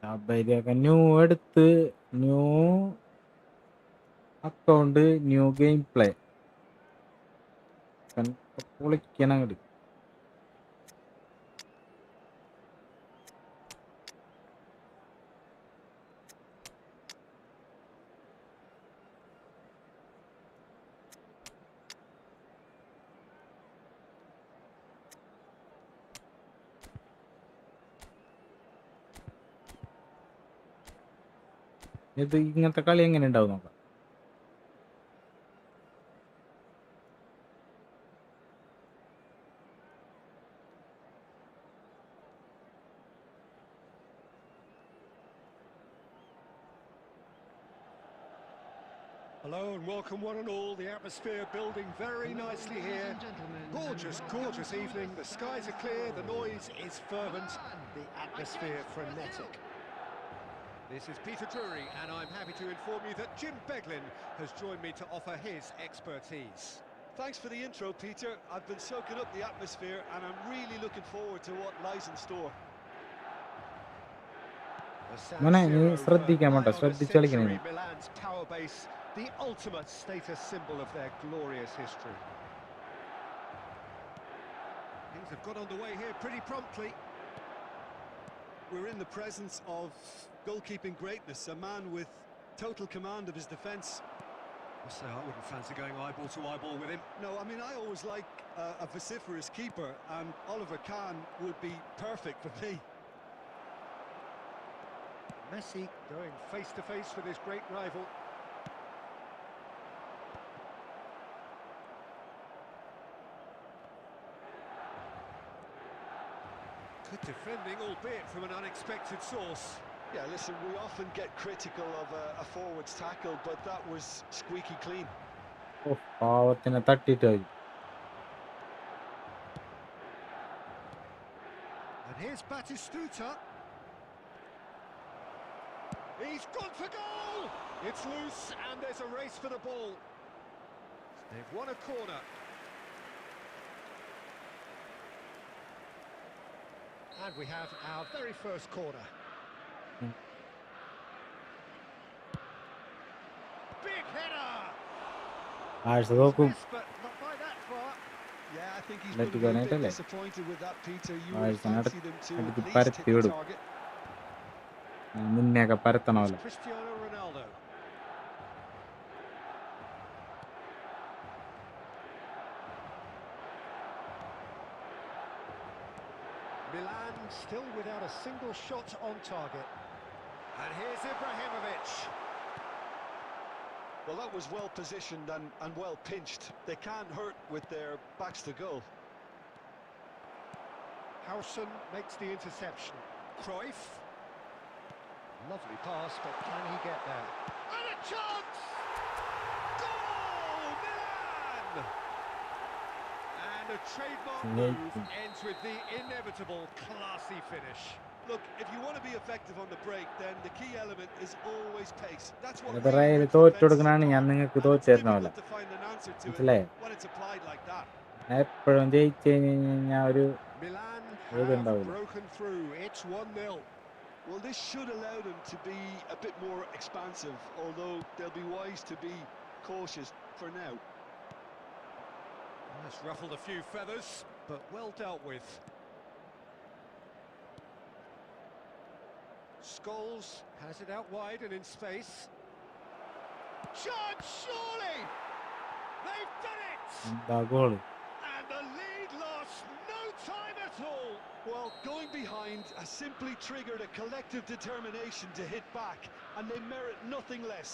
Speaker 1: ശബരിയൊക്കെ ന്യൂ എടുത്ത്, new account, new game play പൊളിക്കണം അങ്ങോട്ട്. ഇത് ഇങ്ങനത്തെ കളി എങ്ങനെ ഉണ്ടാവും നോക്കാം.
Speaker 3: Hello and welcome one and all. The atmosphere building very nicely here. Gorgeous, gorgeous evening. The skies are clear, the noise is fervent, the atmosphere frenetic. This is Peter Drury, and I'm happy to inform you that Jim Beglin has joined me to offer his expertise.
Speaker 4: Thanks for the intro, Peter. I've been soaking up the atmosphere and I'm really looking forward to what lies in store.
Speaker 3: The San
Speaker 1: മോനെ നീ
Speaker 3: Siro for
Speaker 1: ശ്രദ്ധിക്കാൻ
Speaker 3: nigh
Speaker 1: വേണ്ട,
Speaker 3: on a
Speaker 1: ശ്രദ്ധിച്ച് കളിക്കണേ.
Speaker 3: century, Milan's tower base, the ultimate status symbol of their glorious history. Things have got underway here pretty promptly.
Speaker 4: We're in the presence of goalkeeping greatness, a man with total command of his defence.
Speaker 3: So I wouldn't fancy going eyeball to eyeball with him.
Speaker 4: No, I mean, I always like a vociferous keeper, and Oliver Kahn would be perfect for me.
Speaker 3: Messi going face to face with his great rival. Good defending, albeit from an unexpected source.
Speaker 4: Yeah, listen, we often get critical of a forward's tackle, but that was squeaky clean.
Speaker 1: പാവത്തിനെ തട്ടിട്ടായി.
Speaker 3: And here's Batistuta. He's gone for goal! It's loose and there's a race for the ball. They've won a corner. And we have our very first corner. Big header!
Speaker 1: ആഴ്ച നോക്കും.
Speaker 3: But not by that far.
Speaker 4: Yeah, think he's
Speaker 1: Let
Speaker 4: going to
Speaker 1: go
Speaker 4: be a bit
Speaker 1: netale.
Speaker 4: disappointed with that, Peter. You would have
Speaker 1: Barca
Speaker 4: fancied him to
Speaker 1: അടുത്ത്
Speaker 4: at least hit the
Speaker 1: പരത്തിവിടും.
Speaker 4: target.
Speaker 1: നിന്നെയൊക്കെ
Speaker 3: It's
Speaker 1: പരത്തണമല്ലോ.
Speaker 3: Cristiano Ronaldo. Milan still without a single shot on target. And here's Ibrahimovic.
Speaker 4: Well, that was well positioned and well pinched. They can't hurt with their backs to goal.
Speaker 3: Hausen makes the interception. Cruyff. Lovely pass, but can he get there?
Speaker 2: And a chance!
Speaker 3: Goal! Milan! And a trademark move ends with the inevitable classy finish.
Speaker 4: Look, if you want to be effective on the break, then the key element is always pace. That's what
Speaker 1: അത്
Speaker 4: really
Speaker 1: Real
Speaker 4: rips
Speaker 1: തോറ്റു
Speaker 4: defenses
Speaker 1: കൊടുക്കണാണ് ഞാൻ
Speaker 4: apart.
Speaker 1: നിങ്ങൾക്ക്
Speaker 4: And
Speaker 1: തോറ്റു
Speaker 4: it's
Speaker 1: തരുന്നതല്ല.
Speaker 4: difficult to find an answer to it
Speaker 1: മനസ്സിലായോ?
Speaker 4: when it's applied like that.
Speaker 1: ഞാൻ എപ്പോഴും ജയിച്ചു കഴിഞ്ഞാൽ ഒരു
Speaker 3: Milan
Speaker 1: ഏത്
Speaker 3: have
Speaker 1: ഉണ്ടാവില്ല.
Speaker 3: broken through. It's 1-0.
Speaker 4: Well, this should allow them to be a bit more expansive, although they'll be wise to be cautious for now.
Speaker 3: That's ruffled a few feathers, but well dealt with. Scholes has it out wide and in space.
Speaker 2: Chance, surely! They've done it!
Speaker 1: എന്താ goal?
Speaker 2: And the lead lost no time at all.
Speaker 4: Well, going behind has simply triggered a collective determination to hit back, and they merit nothing less.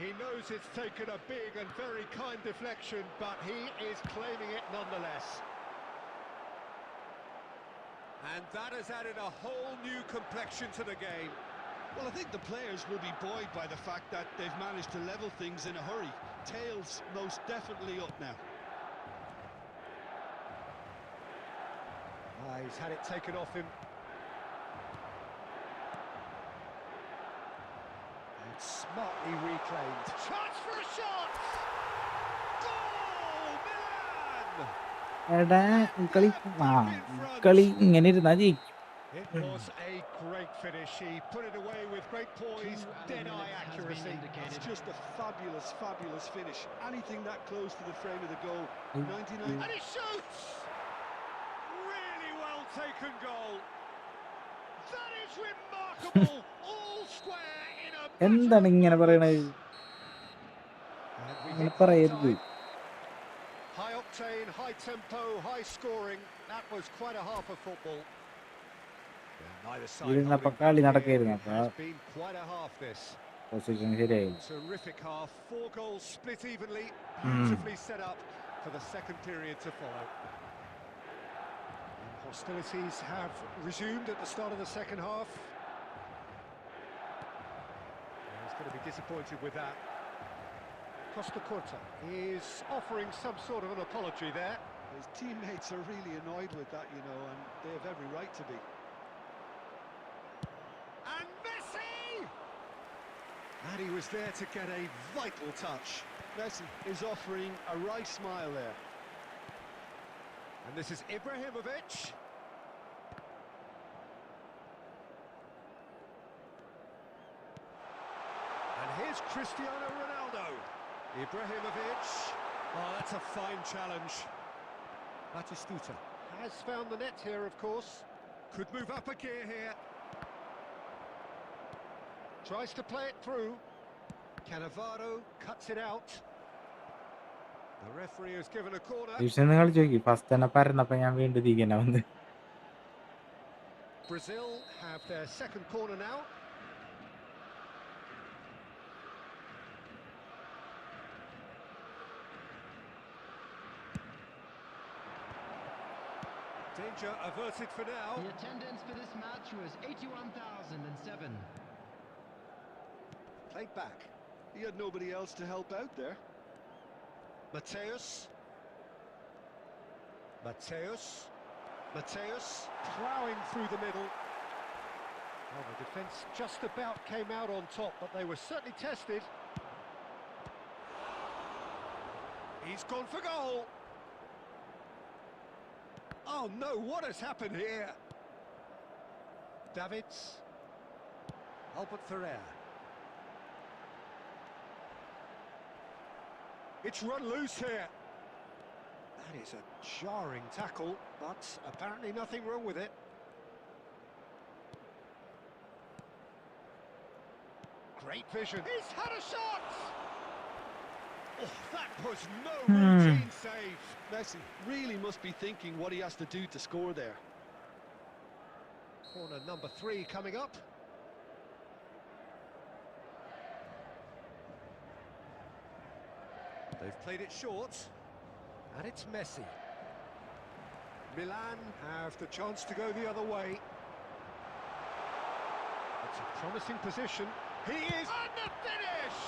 Speaker 3: He knows it's taken a big and very kind deflection, but he is claiming it nonetheless. And that has added a whole new complexion to the game.
Speaker 4: Well, I think the players will be buoyed by the fact that they've managed to level things in a hurry. Tails most definitely up now.
Speaker 3: He's had it taken off him. And smartly reclaimed.
Speaker 2: Chance for a shot!
Speaker 3: Goal! Milan!
Speaker 1: എടാ കളി ഇങ്ങനെ ഇരുന്നാ ജയിക്കും.
Speaker 3: It was a great finish. He put it away with great poise,
Speaker 6: 2 added
Speaker 3: dead-eye
Speaker 6: minutes has been
Speaker 3: accuracy.
Speaker 6: indicated.
Speaker 4: It's just a fabulous, fabulous finish. Anything that close to the frame of the goal, 99.
Speaker 2: And he shoots!
Speaker 3: Really well taken goal. That is remarkable. All square in a matter
Speaker 1: എന്താണ്
Speaker 3: of
Speaker 1: ഇങ്ങനെ പറയണത്?
Speaker 3: moments. And we
Speaker 1: അങ്ങനെ
Speaker 3: hit
Speaker 1: പറയരുത്.
Speaker 3: time. High octane, high tempo, high scoring. That was quite a half of football. Neither side
Speaker 1: ഇരുന്നപ്പോ
Speaker 3: holding
Speaker 1: കളി
Speaker 3: back
Speaker 1: നടക്കായിരുന്നു.
Speaker 3: here. It
Speaker 1: അപ്പൊ
Speaker 3: has been quite a half this.
Speaker 1: Position ശരിയായി.
Speaker 3: Terrific half. 4 goals split evenly. Beautifully set up for the second period to follow. And hostilities have resumed at the start of the second half. He's going to be disappointed with that. Costa Curta is offering some sort of an apology there.
Speaker 4: His teammates are really annoyed with that, you know, and they have every right to be.
Speaker 3: And Messi! And he was there to get a vital touch.
Speaker 4: Messi is offering a wry smile there.
Speaker 3: And this is Ibrahimovic. And here's Cristiano Ronaldo. Ibrahimovic. Oh, that's a fine challenge. Batistuta has found the net here, of course. Could move up a gear here. Tries to play it through. Cannavaro cuts it out. The referee has given a corner.
Speaker 1: Division കളിച്ച് നോക്കി. First തന്നെ പരന്നപ്പോ ഞാൻ വീണ്ടും തിരികെ വന്ന്.
Speaker 3: Brazil have their second corner now. Danger averted for now.
Speaker 6: The attendance for this match was 81,007.
Speaker 3: Played back.
Speaker 4: He had nobody else to help out there.
Speaker 3: Mateus. Ploughing through the middle. Well, the defence just about came out on top, but they were certainly tested. He's gone for goal. Oh no, what has happened here? Davids. Albert Ferrer. It's run loose here. That is a jarring tackle, but apparently nothing wrong with it. Great vision. He's had a shot! Oh, that was no routine save.
Speaker 4: Messi really must be thinking what he has to do to score there.
Speaker 3: Corner number 3 coming up. They've played it short, and it's Messi. Milan have the chance to go the other way. It's a promising position. He is... And the finish!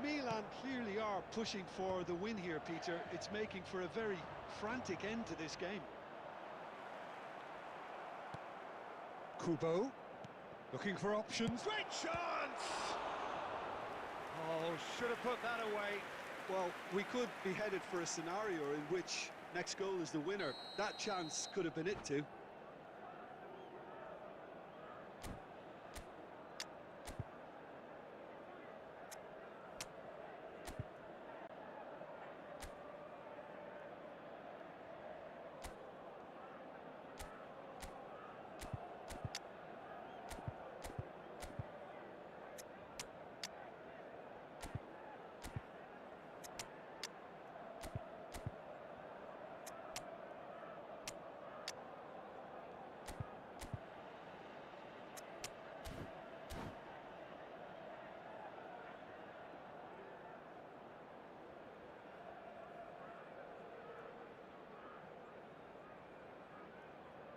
Speaker 4: Milan clearly are pushing for the win here, Peter. It's making for a very frantic end to this game.
Speaker 3: Kubo, looking for options. Great chance! Oh, should have put that away.
Speaker 4: Well, we could be headed for a scenario in which next goal is the winner. That chance could have been it too.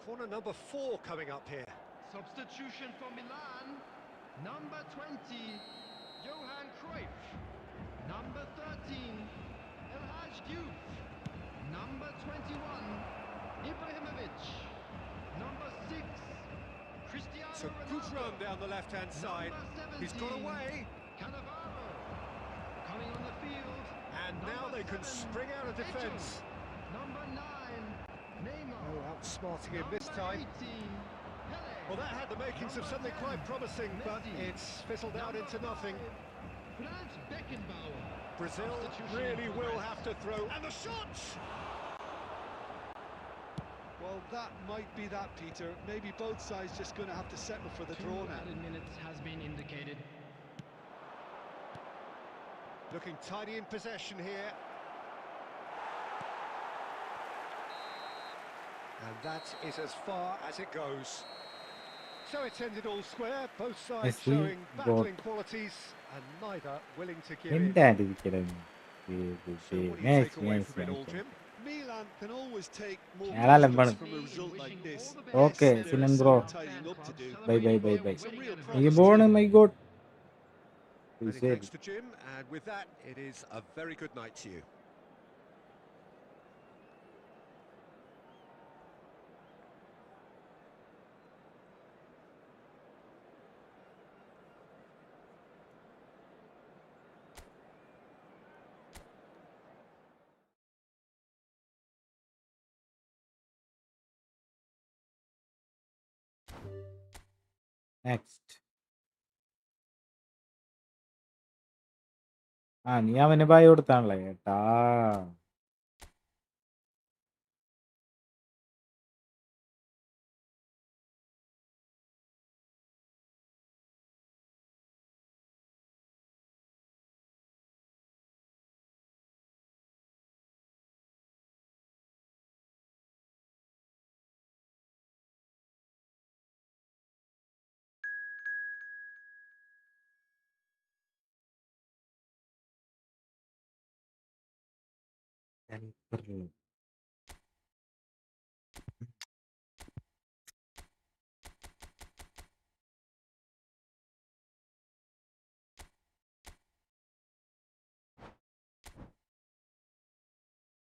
Speaker 3: Corner number 4 coming up here.
Speaker 5: Substitution for Milan. Number 20, Johan Cruyff. Number 13, El Haj Diouf. Number 21, Ibrahimovic. Number 6, Cristiano
Speaker 3: It's a good
Speaker 5: Ronaldo.
Speaker 3: run down the left-hand side.
Speaker 5: Number
Speaker 3: He's got
Speaker 5: 17,
Speaker 3: away,
Speaker 5: Cannavaro. Coming on the field.
Speaker 3: and now
Speaker 5: Number
Speaker 3: they can
Speaker 5: 7,
Speaker 3: spring out of defence.
Speaker 5: Eto. Number 9, Neymar.
Speaker 3: Oh, outsmarting him this time.
Speaker 5: 18, Pele.
Speaker 3: Well, that had the makings of something quite promising, but it's fizzled out into nothing.
Speaker 5: Franz Beckenbauer.
Speaker 3: Brazil
Speaker 5: Substitution
Speaker 3: really
Speaker 5: in
Speaker 3: will
Speaker 5: progress.
Speaker 3: have to throw. And the shot!
Speaker 4: Well, that might be that, Peter. Maybe both sides just going to have to settle for the
Speaker 5: 2
Speaker 4: draw now.
Speaker 5: added minutes has been indicated.
Speaker 3: Looking tidy in possession here. And that is as far as it goes. So it's ended all square, both sides
Speaker 1: Messi
Speaker 3: showing
Speaker 1: got
Speaker 3: battling qualities and neither willing to give in.
Speaker 1: എന്തായിരിക്കണം
Speaker 3: So what do you take away from it all, Jim?
Speaker 4: Milan can always take more
Speaker 1: Malayalam
Speaker 4: positives
Speaker 1: ആണ്.
Speaker 4: from a result like this.
Speaker 1: Okay,
Speaker 4: Yes, there
Speaker 1: Sinan
Speaker 4: is
Speaker 1: bro.
Speaker 4: some tidying up to do.
Speaker 1: Bye bye bye bye.
Speaker 4: Some real
Speaker 1: You
Speaker 4: promise
Speaker 1: born
Speaker 4: to
Speaker 1: my god.
Speaker 3: Many thanks to Jim, and with that, it is a very good night to you.
Speaker 1: Next. നീ അവന് ഭയ കൊടുത്താണല്ലേ ഏട്ടാ.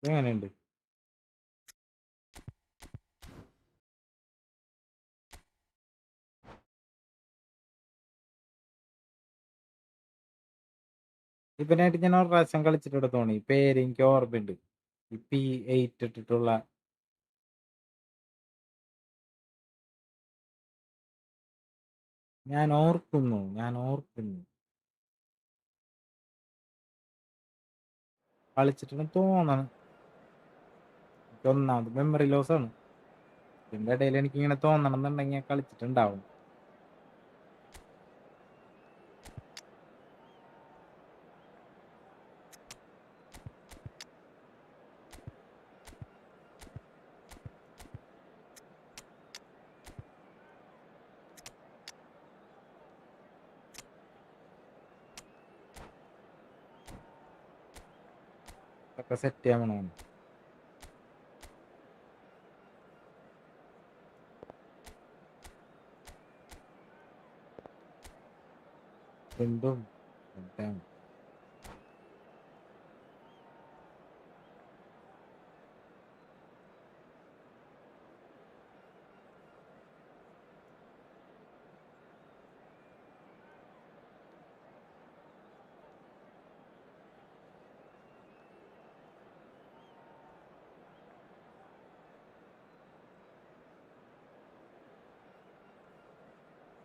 Speaker 1: എങ്ങനെയുണ്ട്? ഇവനായിട്ട് ഞാൻ ഒരു പ്രാവശ്യം കളിച്ചിട്ട് തോന്നി. പേര് എനിക്ക് ഓർമ്മയുണ്ട്. ഈ P8 ഇട്ടിട്ടുള്ള ഞാൻ ഓർക്കുന്നു. കളിച്ചിട്ടെന്ന് തോന്നണം. എനിക്ക് ഒന്നാമത് മെമ്മറി ലോസ് ആണ്. ഇതിന്റെ ഇടയിൽ എനിക്ക് ഇങ്ങനെ തോന്നണം എന്നുണ്ടെങ്കിൽ കളിച്ചിട്ടുണ്ടാവും. ഒക്കെ സെറ്റ് ചെയ്യാൻ വേണം. എന്തും എന്താണ്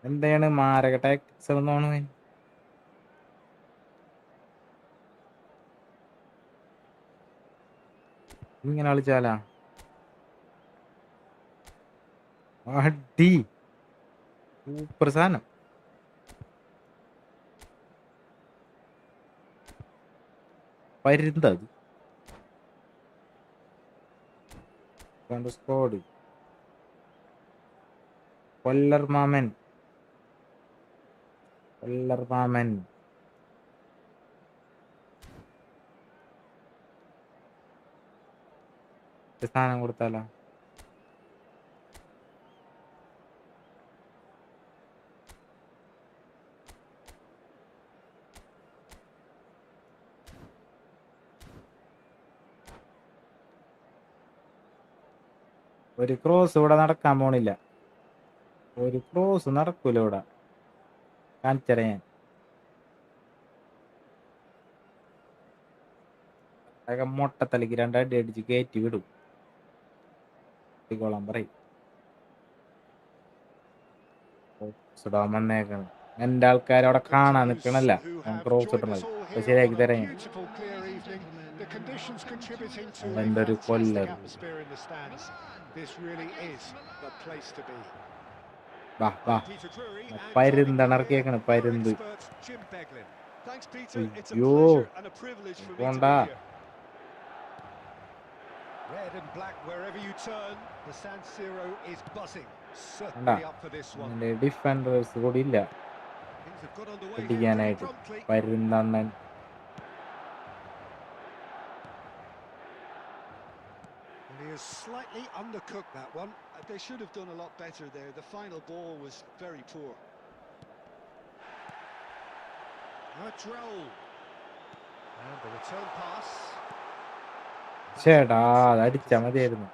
Speaker 1: എന്താണ് മാരക ടാക്ടിക്സ് എന്നോണ്. ഇങ്ങനെ കളിച്ചാലാ അടി സൂപ്പർ സാധനം. പരുന്തത് സ്കോഡ് കൊല്ലർ മാമൻ സാധനം കൊടുത്താലോ? ഒരു ക്രോസ് ഇവിടെ നടക്കാൻ പോണില്ല. ഒരു ക്രോസ് നടക്കൂല ഇവിടെ. കാണിച്ചറിയാൻ മൊട്ടത്തലക്ക് രണ്ടടി അടിച്ച് കയറ്റി വിടും. ോളം പറയും സുഡാൻ വന്നേക്കണം. എന്റെ ആൾക്കാർ അവിടെ കാണാൻ നിക്കണല്ല. ക്രോസ് ഇട്ടണത് അപ്പൊ ശരിയാക്കി തരാൻ. അവന്റെ ഒരു കൊല്ലർ. പരുന്തണർക്കേക്കണ് പരുന്ത്. അയ്യോ പോണ്ട.
Speaker 3: Red and black wherever you turn, the San Siro is buzzing. Certainly up for this one.
Speaker 1: Defenders കൂടി ഇല്ല
Speaker 3: Things have got underway here pretty
Speaker 1: പിടിക്കാനായിട്ട്.
Speaker 3: promptly.
Speaker 1: പരുന്തണ്ണൻ
Speaker 3: And he has slightly undercooked that one.
Speaker 4: They should have done a lot better there. The final ball was very poor.
Speaker 3: A droll. And the return pass.
Speaker 1: ചേടാ അത് അടിച്ചാ മതിയായിരുന്നു.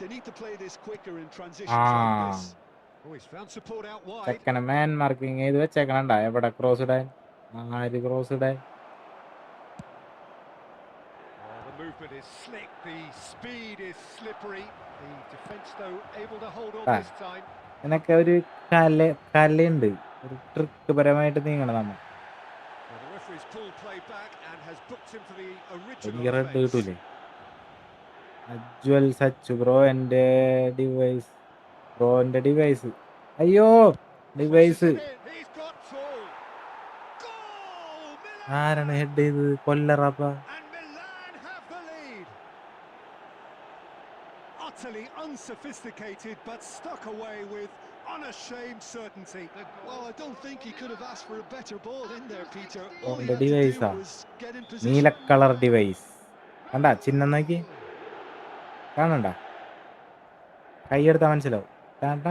Speaker 4: They need to play this quicker in transitions like this.
Speaker 3: Oh, he's found support out wide.
Speaker 1: ചെക്കനെ മാൻ marking ചെയ്ത് വെച്ചേക്കണണ്ട. എവിടെ cross ഇടാൻ? ആര് cross ഇടാൻ?
Speaker 3: The movement is slick, the speed is slippery. The defence though able to hold on this time.
Speaker 1: എന്നൊക്കെ ഒരു കലയുണ്ട്. ഒരു trick പരമായിട്ട് നീങ്ങണം നമ്മൾ.
Speaker 3: The referee's pulled play back and has booked him for the original
Speaker 1: എനിക്ക് red
Speaker 3: offence.
Speaker 1: കിട്ടൂലേ? അജ്വൽ Sachu bro എന്റെ device. അയ്യോ device.
Speaker 3: He's got full. Goal! Milan!
Speaker 1: ആരാണ് ഹെഡ് ചെയ്തത്? കൊല്ലറപ്പ.
Speaker 3: And Milan have the lead. Utterly unsophisticated but stuck away with unashamed certainty.
Speaker 4: Well, I don't think he could have asked for a better ball in there, Peter.
Speaker 1: Oh,
Speaker 4: All he
Speaker 1: the
Speaker 4: had to
Speaker 1: device,
Speaker 4: do
Speaker 1: ah.
Speaker 4: was get in position.
Speaker 1: നീല colour device കണ്ടാ? ചിഹ്നം നോക്കി കാണണ്ട? കൈയെടുത്താ മനസ്സിലാവും. കണ്ട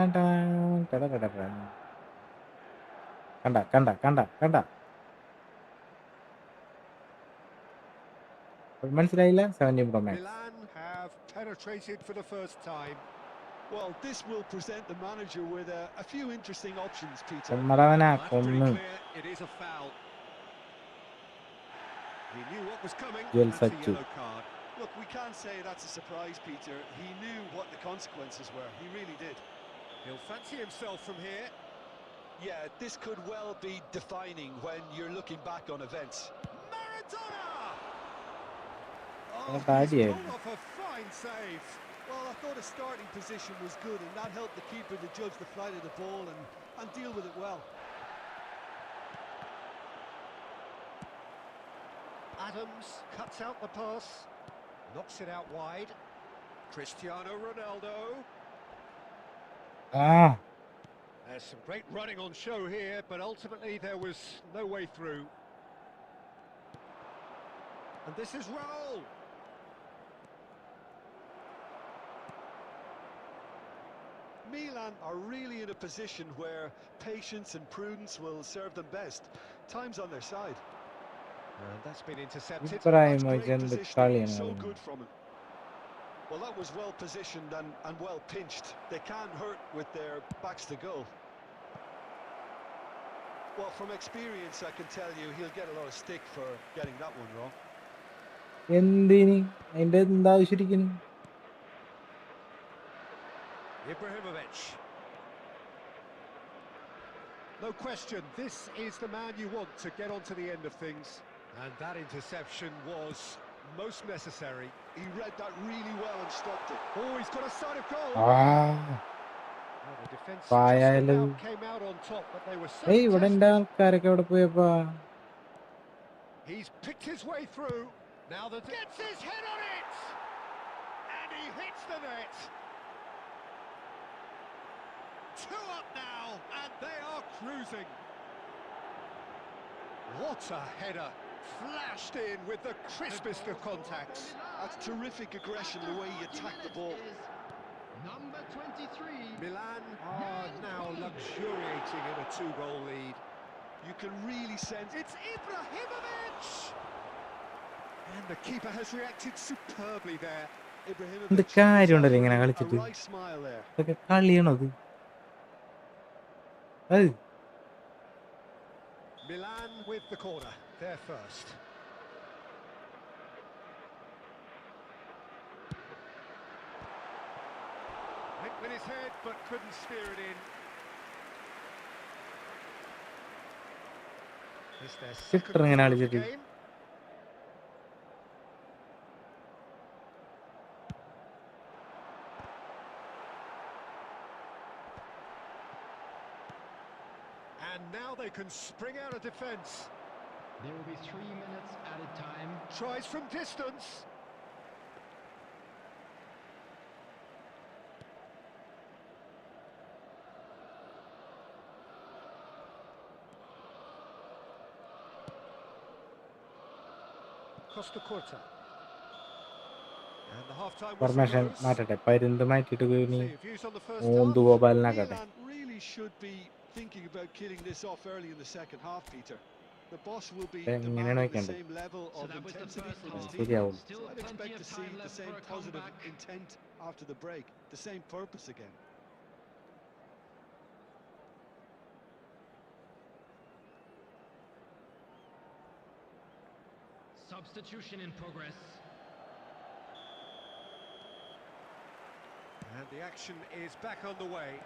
Speaker 1: മനസ്സിലായില്ല? 17 Pro Max.
Speaker 3: Milan have penetrated for the first time.
Speaker 4: Well, this will present the manager with a few interesting options, Peter.
Speaker 1: കൊന്നടവനാ
Speaker 3: That's pretty
Speaker 1: കൊന്ന്.
Speaker 3: clear. It is a foul. He knew what was coming.
Speaker 1: Jel
Speaker 3: That's a
Speaker 1: Sachu.
Speaker 3: yellow card.
Speaker 4: Look, we can't say that's a surprise, Peter. He knew what the consequences were. He really did.
Speaker 3: He'll fancy himself from here.
Speaker 4: Yeah, this could well be defining when you're looking back on events.
Speaker 3: Maradona! Oh, he's pulled off a fine save.
Speaker 4: Well, I thought his starting position was good, and that helped the keeper to judge the flight of the ball and deal with it well.
Speaker 3: Adams cuts out the pass, knocks it out wide. Cristiano Ronaldo. There's some great running on show here, but ultimately there was no way through. And this is Raul.
Speaker 4: Milan are really in a position where patience and prudence will serve them best. Time's on their side.
Speaker 3: And that's been intercepted.
Speaker 4: That's great
Speaker 1: Ibrahimovic
Speaker 4: positioning, so good from him. Well, that was well positioned and well pinched. They can't hurt with their backs to goal. Well, from experience, I can tell you he'll get a lot of stick for getting that one wrong.
Speaker 3: Ibrahimovic. No question, this is the man you want to get onto the end of things. And that interception was most necessary.
Speaker 4: He read that really well and stopped it.
Speaker 3: Oh, he's got a sight of goal. Well, the defence just about came out on top, but they were so tested. He's picked his way through. Now that gets his head on it! And he hits the net. 2 up now, and they are cruising. What a header. Flashed in with the crispest of contacts.
Speaker 4: That's terrific aggression, the way he attacked the ball.
Speaker 5: Number 23.
Speaker 3: Milan are now luxuriating in a 2-goal lead.
Speaker 4: You can really sense
Speaker 3: it's Ibrahimovic! And the keeper has reacted superbly there.
Speaker 4: Ibrahimovic a right smile there.
Speaker 3: Milan with the corner, they're first. Went with his head, but couldn't steer it in. It's their second goal of the game. And now they can spring out of defence.
Speaker 5: There will be 3 minutes added time.
Speaker 3: Tries from distance. Costa Curta. And the half-time whistle blows. See, views on the first half.
Speaker 4: Milan really should be thinking about killing this off early in the second half, Peter. The boss will be demanding the same level of intensity from his team. So I'd expect to see the same positive intent after the break, the same purpose again.
Speaker 5: Substitution in progress.
Speaker 3: And the action is back on the way.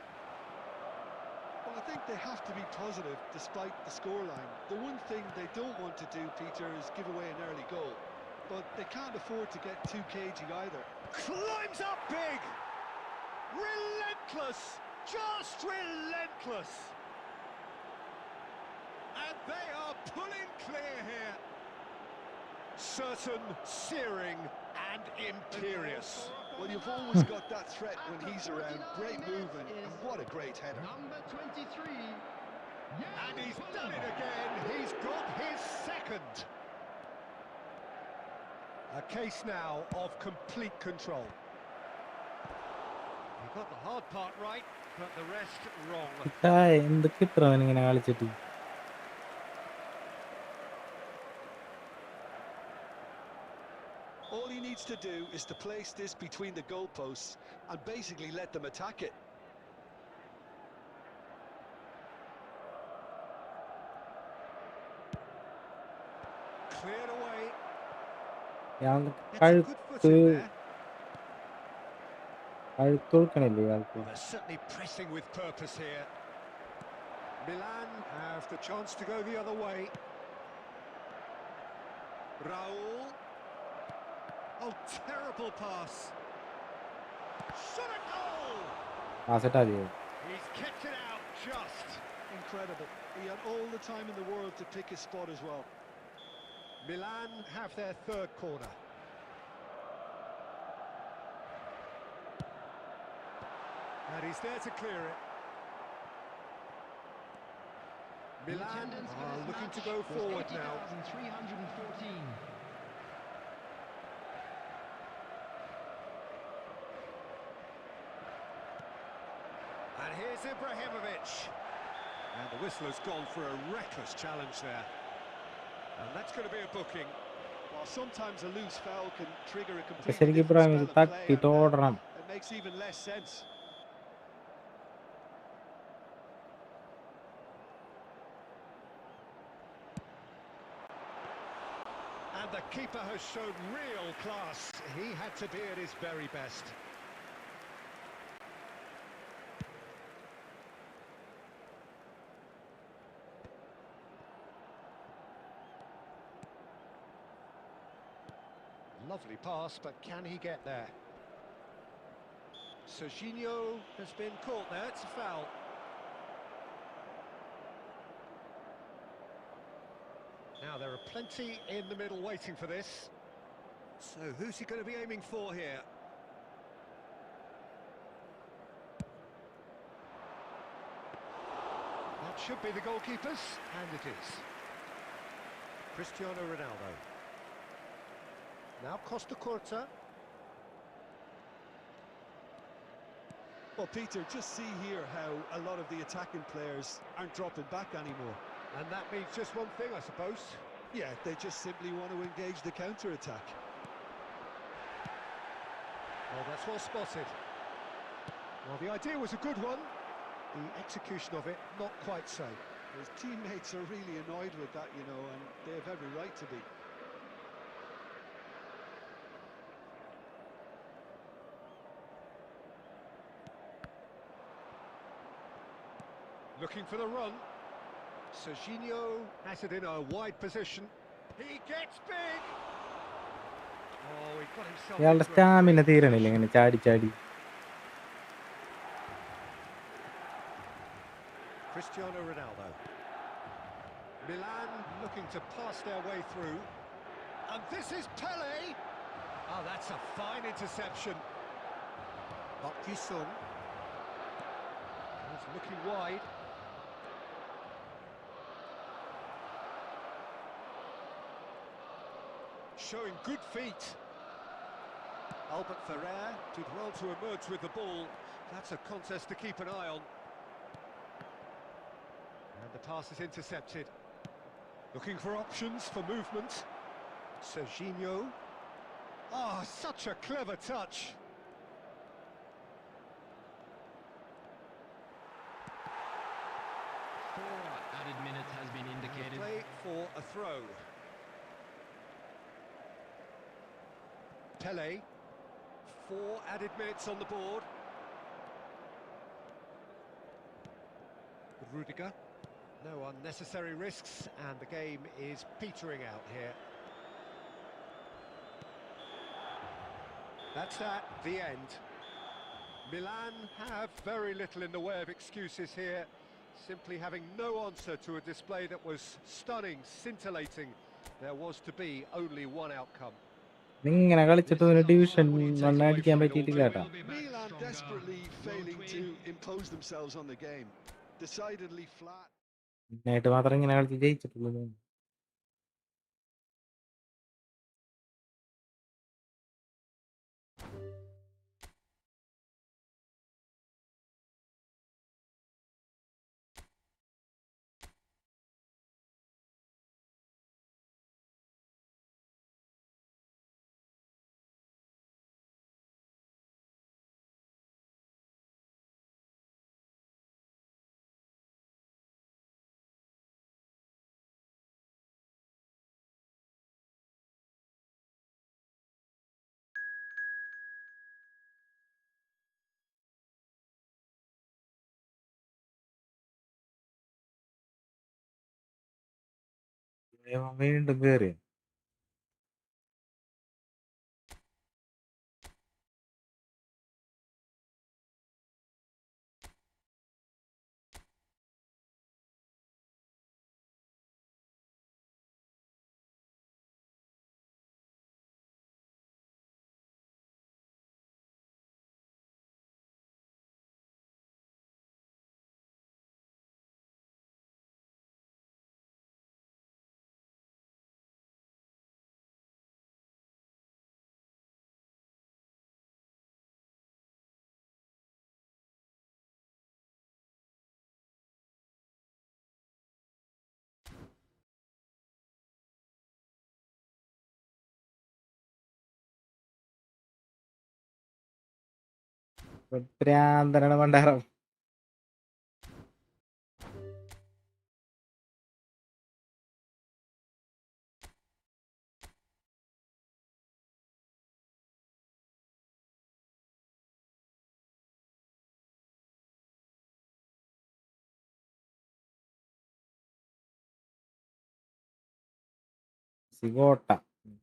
Speaker 4: Well, I think they have to be positive despite the scoreline. The one thing they don't want to do, Peter, is give away an early goal. But they can't afford to get too cagey either.
Speaker 3: Climbs up big! Relentless! Just relentless! And they are pulling clear here. Certain, searing and imperious.
Speaker 4: Well, you've always got that threat when he's around. Great movement, and what a great header.
Speaker 5: Number 23.
Speaker 3: And he's done it again. He's got his second. A case now of complete control. He got the hard part right, but the rest wrong.
Speaker 4: All he needs to do is to place this between the goalposts and basically let them attack it.
Speaker 3: Cleared away. Well, they're certainly pressing with purpose here. Milan have the chance to go the other way. Raul. Oh, terrible pass. Shot a goal!
Speaker 2: He's kicked it out just.
Speaker 4: Incredible. He had all the time in the world to pick his spot as well.
Speaker 3: Milan have their third corner. And he's there to clear it.
Speaker 5: The
Speaker 3: Milan
Speaker 5: attendance for
Speaker 3: are
Speaker 5: this
Speaker 3: looking to
Speaker 5: match
Speaker 3: go
Speaker 5: was
Speaker 3: forward now.
Speaker 5: 80,314.
Speaker 3: And here's Ibrahimovic. And the whistle has gone for a reckless challenge there. And that's going to be a booking.
Speaker 4: While sometimes a loose foul can trigger a completely
Speaker 1: ശരിക്കും
Speaker 4: different
Speaker 1: Ibrahim
Speaker 4: spell
Speaker 1: ഇത്
Speaker 4: of play,
Speaker 1: തട്ടിട്ട്
Speaker 4: and
Speaker 1: ഓടണം.
Speaker 4: it makes even less sense.
Speaker 3: And the keeper has shown real class. He had to be at his very best. Lovely pass, but can he get there? Serginho has been caught there. It's a foul. Now, there are plenty in the middle waiting for this. So, who's he going to be aiming for here? That should be the goalkeepers, and it is. Cristiano Ronaldo. Now Costa Curta.
Speaker 4: Well, Peter, just see here how a lot of the attacking players aren't dropping back anymore.
Speaker 3: And that means just one thing, I suppose.
Speaker 4: Yeah, they just simply want to engage the counter-attack.
Speaker 3: Well, that's well spotted. Well, the idea was a good one. The execution of it, not quite so.
Speaker 4: His teammates are really annoyed with that, you know, and they have every right to be.
Speaker 3: Looking for the run. Serginho has it in a wide position. He gets big! Oh, he got himself
Speaker 1: ഇയാളുടെ
Speaker 3: into a
Speaker 1: stamina
Speaker 3: great
Speaker 1: തീരണില്ല
Speaker 3: position.
Speaker 1: ഇങ്ങനെ ചാടി ചാടി.
Speaker 3: Cristiano Ronaldo. Milan looking to pass their way through. And this is Pele! Oh, that's a fine interception. Park Ji-sung. He's looking wide. Showing good feet. Albert Ferrer did well to emerge with the ball. That's a contest to keep an eye on. And the pass is intercepted. Looking for options for movement. Serginho. Oh, such a clever touch.
Speaker 5: 4 added minutes has been indicated.
Speaker 3: Play for a throw. Pele. 4 added minutes on the board. Rudiger. No unnecessary risks, and the game is petering out here. That's that, the end. Milan have very little in the way of excuses here, simply having no answer to a display that was stunning, scintillating. There was to be only one outcome.
Speaker 1: ഇങ്ങനെ കളിച്ചിട്ട് ഒരു division അടിക്കാൻ പറ്റിയിട്ടില്ല കേട്ടാ.
Speaker 4: Milan desperately failing to impose themselves on the game. Decidedly flat.
Speaker 1: നേരിട്ട് മാത്രം ഇങ്ങനെ കളിച്ച് ജയിച്ചിട്ടുള്ളൂ. വീണ്ടും കേറി. ഭ്രാന്തനാണ് മണ്ടാരം.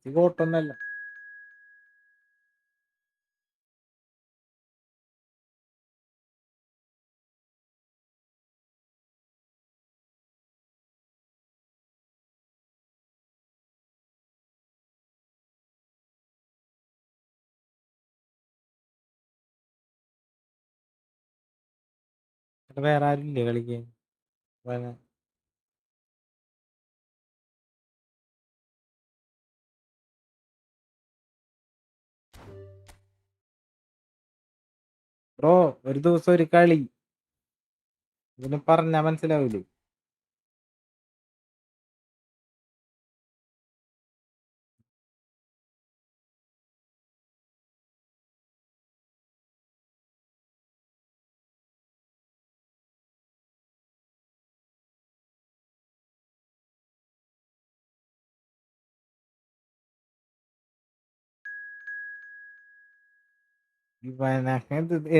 Speaker 1: സിഗോട്ടൊന്നല്ല. വേറെ ആരും ഇല്ലേ കളിക്കാൻ? ബ്രോ, ഒരു ദിവസം ഒരു കളി ഇതിന് പറഞ്ഞാ മനസ്സിലാവൂലേ?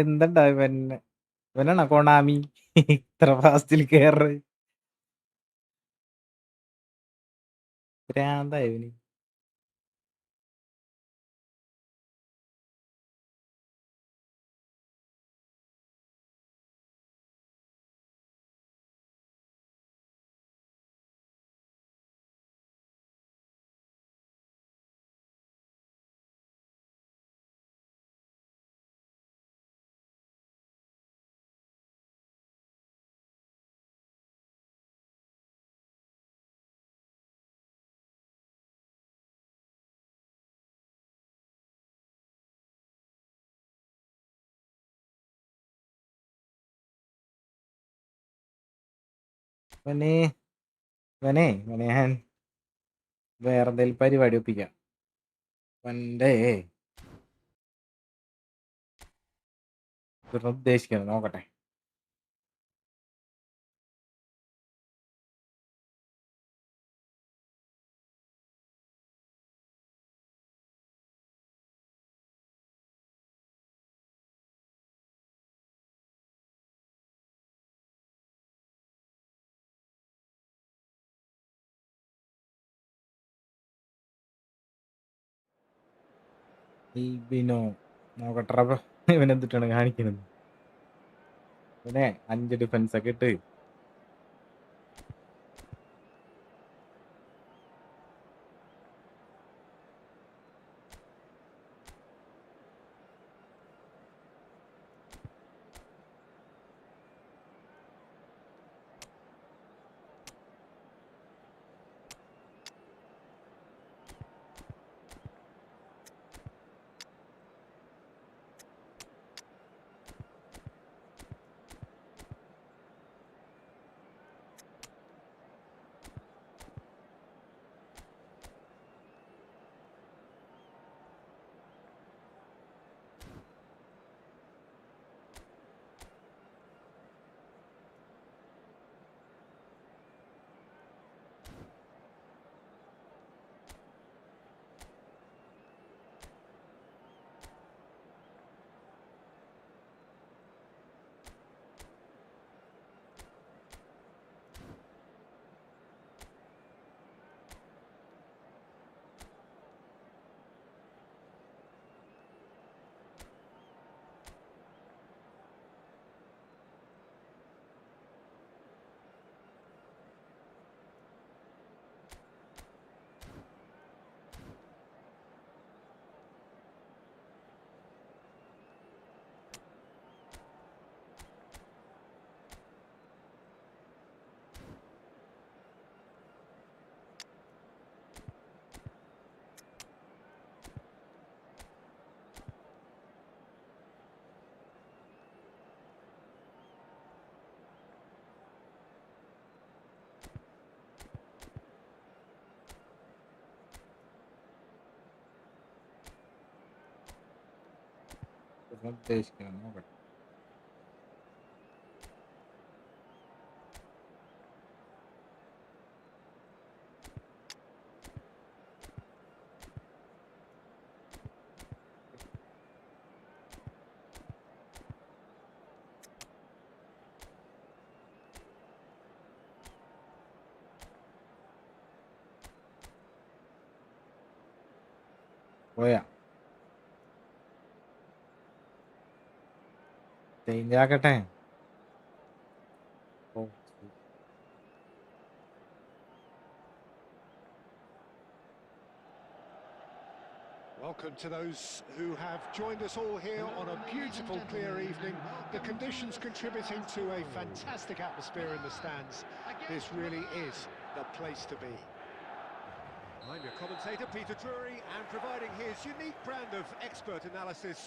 Speaker 1: എന്തണ്ടാ ഇവനാണോ കൊണാമി ഇത്ര ഫാസ്റ്റിൽ കേറ്? ഭ്രാന്താ ഇവന്. ഇവനെ ഇവനെ ഇവനെ ഞാൻ വേറെ എന്തെങ്കിലും പരിപാടി ഒപ്പിക്കാം. അവൻ്റെ ഉദ്ദേശിക്കുന്നത് നോക്കട്ടെ. ഇബിനോ നോക്കട്ടെ ഇവനെന്തിട്ടാണ് കാണിക്കുന്നത്. ഇവനെ 5 ഡിഫൻസ് ഒക്കെ ഇട്ട് ഉദ്ദേശിക്കുന്നത് നോക്കട്ടെ. പോയാ ചേഞ്ച് ആക്കട്ടെ. ഓ,
Speaker 3: Welcome to those who have joined us all here on a beautiful, clear evening. The conditions contributing to a fantastic atmosphere in the stands. This really is the place to be. I'm your commentator, Peter Drury, and providing his unique brand of expert analysis,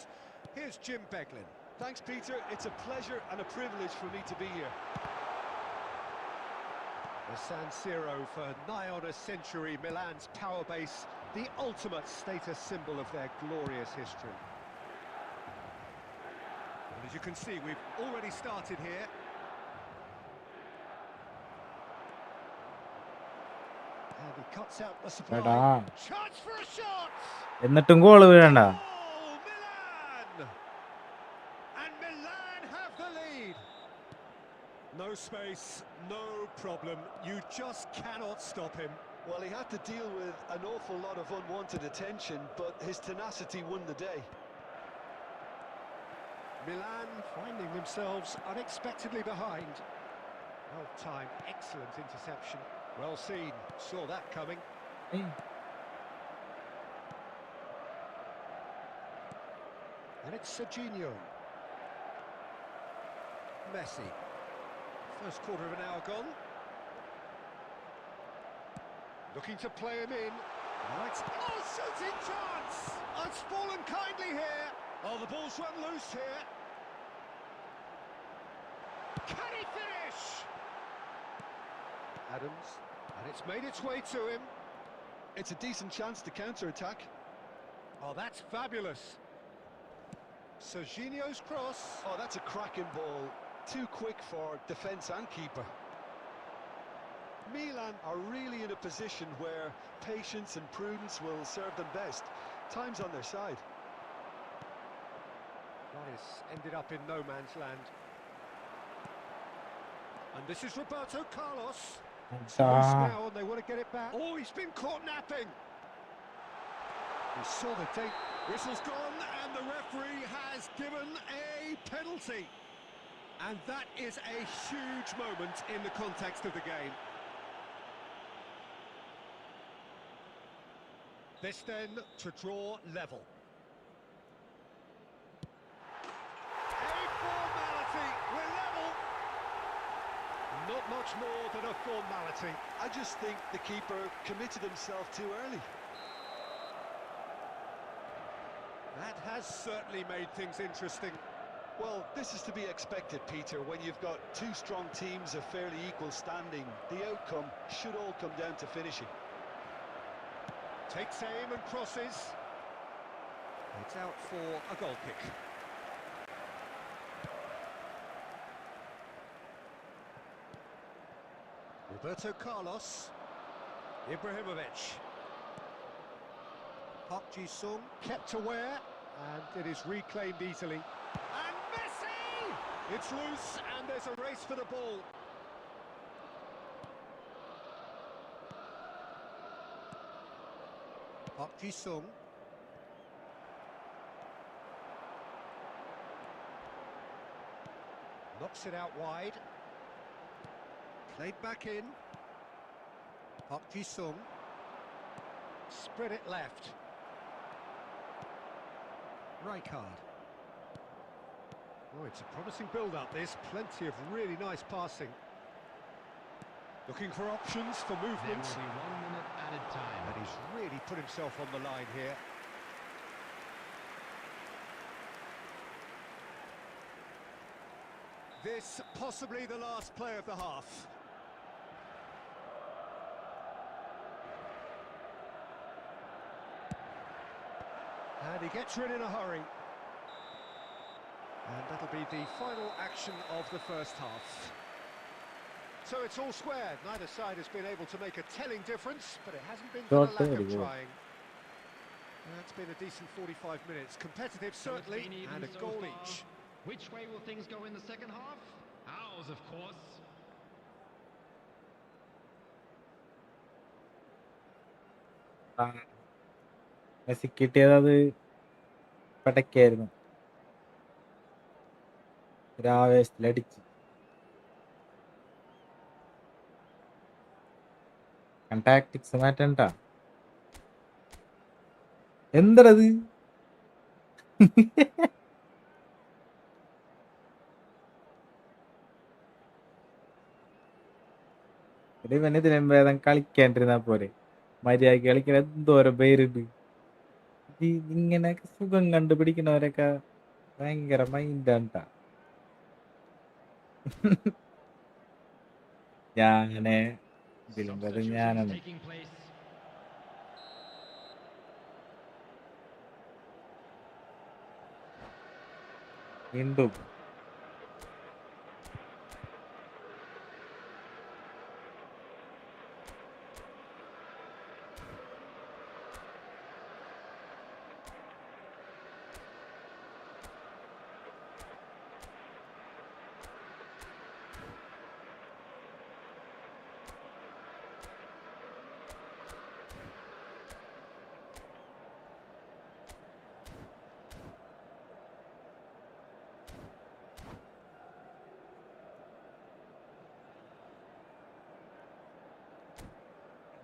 Speaker 3: here's Jim Beglin.
Speaker 4: Thanks, Peter. It's a pleasure and a privilege for me to be here.
Speaker 3: The San Siro for nigh on a century, Milan's power base, the ultimate status symbol of their glorious history. And as you can see, we've already started here. And he cuts out the supply.
Speaker 1: എടാ
Speaker 3: Chance for a shot!
Speaker 1: എന്നിട്ടും goal വീഴണ്ട.
Speaker 3: Oh, Milan! And Milan have the lead. No space, no problem. You just cannot stop him.
Speaker 4: Well, he had to deal with an awful lot of unwanted attention, but his tenacity won the day.
Speaker 3: Milan finding themselves unexpectedly behind. Well timed, excellent interception. Well seen, saw that coming. And it's Serginho. Messi. First quarter of an hour gone. Looking to play him in. Right. Oh, shooting chance! Oh, it's fallen kindly here. Oh, the ball's run loose here. Can he finish? Adams. And it's made its way to him.
Speaker 4: It's a decent chance to counter-attack.
Speaker 3: Oh, that's fabulous. Serginho's cross.
Speaker 4: Oh, that's a cracking ball. Too quick for defence and keeper. Milan are really in a position where patience and prudence will serve them best. Time's on their side.
Speaker 3: That is ended up in no man's land. And this is Roberto Carlos. It's loose now and they want to get it back. Oh, he's been caught napping. He saw the date. Whistle's gone and the referee has given a penalty. And that is a huge moment in the context of the game. This then to draw level. A formality, we're level. Not much more than a formality.
Speaker 4: I just think the keeper committed himself too early.
Speaker 3: That has certainly made things interesting.
Speaker 4: Well, this is to be expected, Peter, when you've got two strong teams of fairly equal standing. The outcome should all come down to finishing.
Speaker 3: Takes aim and crosses. It's out for a goal kick. Roberto Carlos. Ibrahimovic. Park Ji-sung kept aware, and it is reclaimed easily. And Messi! It's loose, and there's a race for the ball. Park Ji-sung. Knocks it out wide. Played back in. Park Ji-sung. Spread it left. Rijkaard. Oh, it's a promising build-up, this. Plenty of really nice passing. Looking for options for movement.
Speaker 5: There will be 1 minute added time.
Speaker 3: And he's really put himself on the line here. This possibly the last play of the half. And he gets rid in a hurry. And that'll be the final action of the first half. So it's all square. Neither side has been able to make a telling difference, but it hasn't been for the lack of trying. That's been a decent 45 minutes. Competitive, certainly, and a goal each.
Speaker 5: Which way will things go in the second half? Ours, of course.
Speaker 1: Messi കിട്ടിയത് അത് പടക്കായിരുന്നു. ഒരാവേശത്തിലടിച്ച് tactics മാറ്റണ്ട. എന്തത് ഇവന് ഇതിനും ഭേദം കളിക്കാണ്ടിരുന്നാ പോരെ. മര്യാദക്ക് കളിക്കാൻ എന്തോരം പേരുണ്ട്. ഇങ്ങനെയൊക്കെ സുഖം കണ്ടുപിടിക്കുന്നവരൊക്കെ ഭയങ്കര മൈൻഡാണ് ട്ടാ. ഞാന് ഇതിലും ഭേദം
Speaker 5: Substitutions
Speaker 1: ഞാനാണ്.
Speaker 5: taking place.
Speaker 1: വീണ്ടും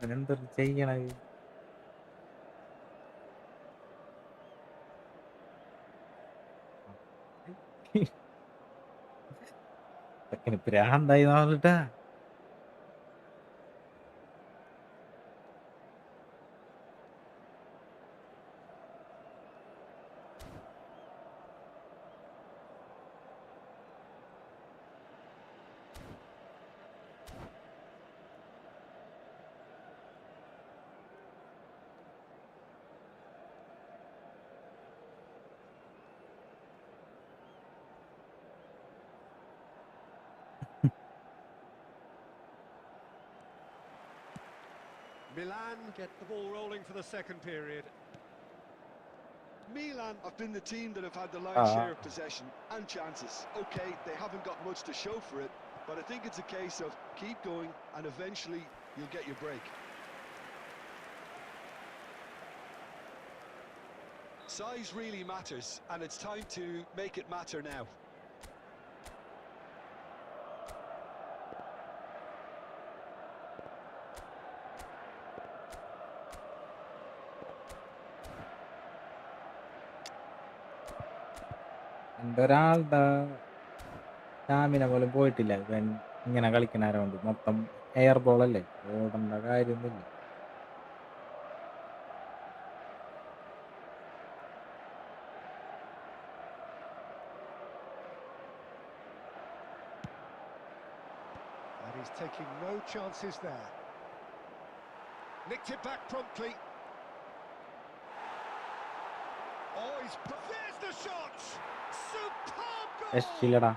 Speaker 1: അവനെന്തൊരു ചെയ്യണത്. ചെക്കന് പ്രാന്തായി പറഞ്ഞിട്ടാ.
Speaker 3: Milan get the ball rolling for the second period.
Speaker 4: Milan have been the team that have had the
Speaker 1: Ah.
Speaker 4: lion's share of possession and chances. Okay, they haven't got much to show for it, but I think it's a case of keep going and eventually you'll get your break. Size really matters, and it's time to make it matter now.
Speaker 1: എൻ്റെ ഒരാളുടെ stamina പോലും പോയിട്ടില്ല. ഇവൻ ഇങ്ങനെ കളിക്കണാരോണ്ട് മൊത്തം air ബോളല്ലേ, ഓടേണ്ട കാര്യമൊന്നുമില്ല.
Speaker 3: And he's taking no chances there. Nicked it back promptly. Oh, there's the shot! Superb goal!
Speaker 1: രക്ഷയില്ലടാ.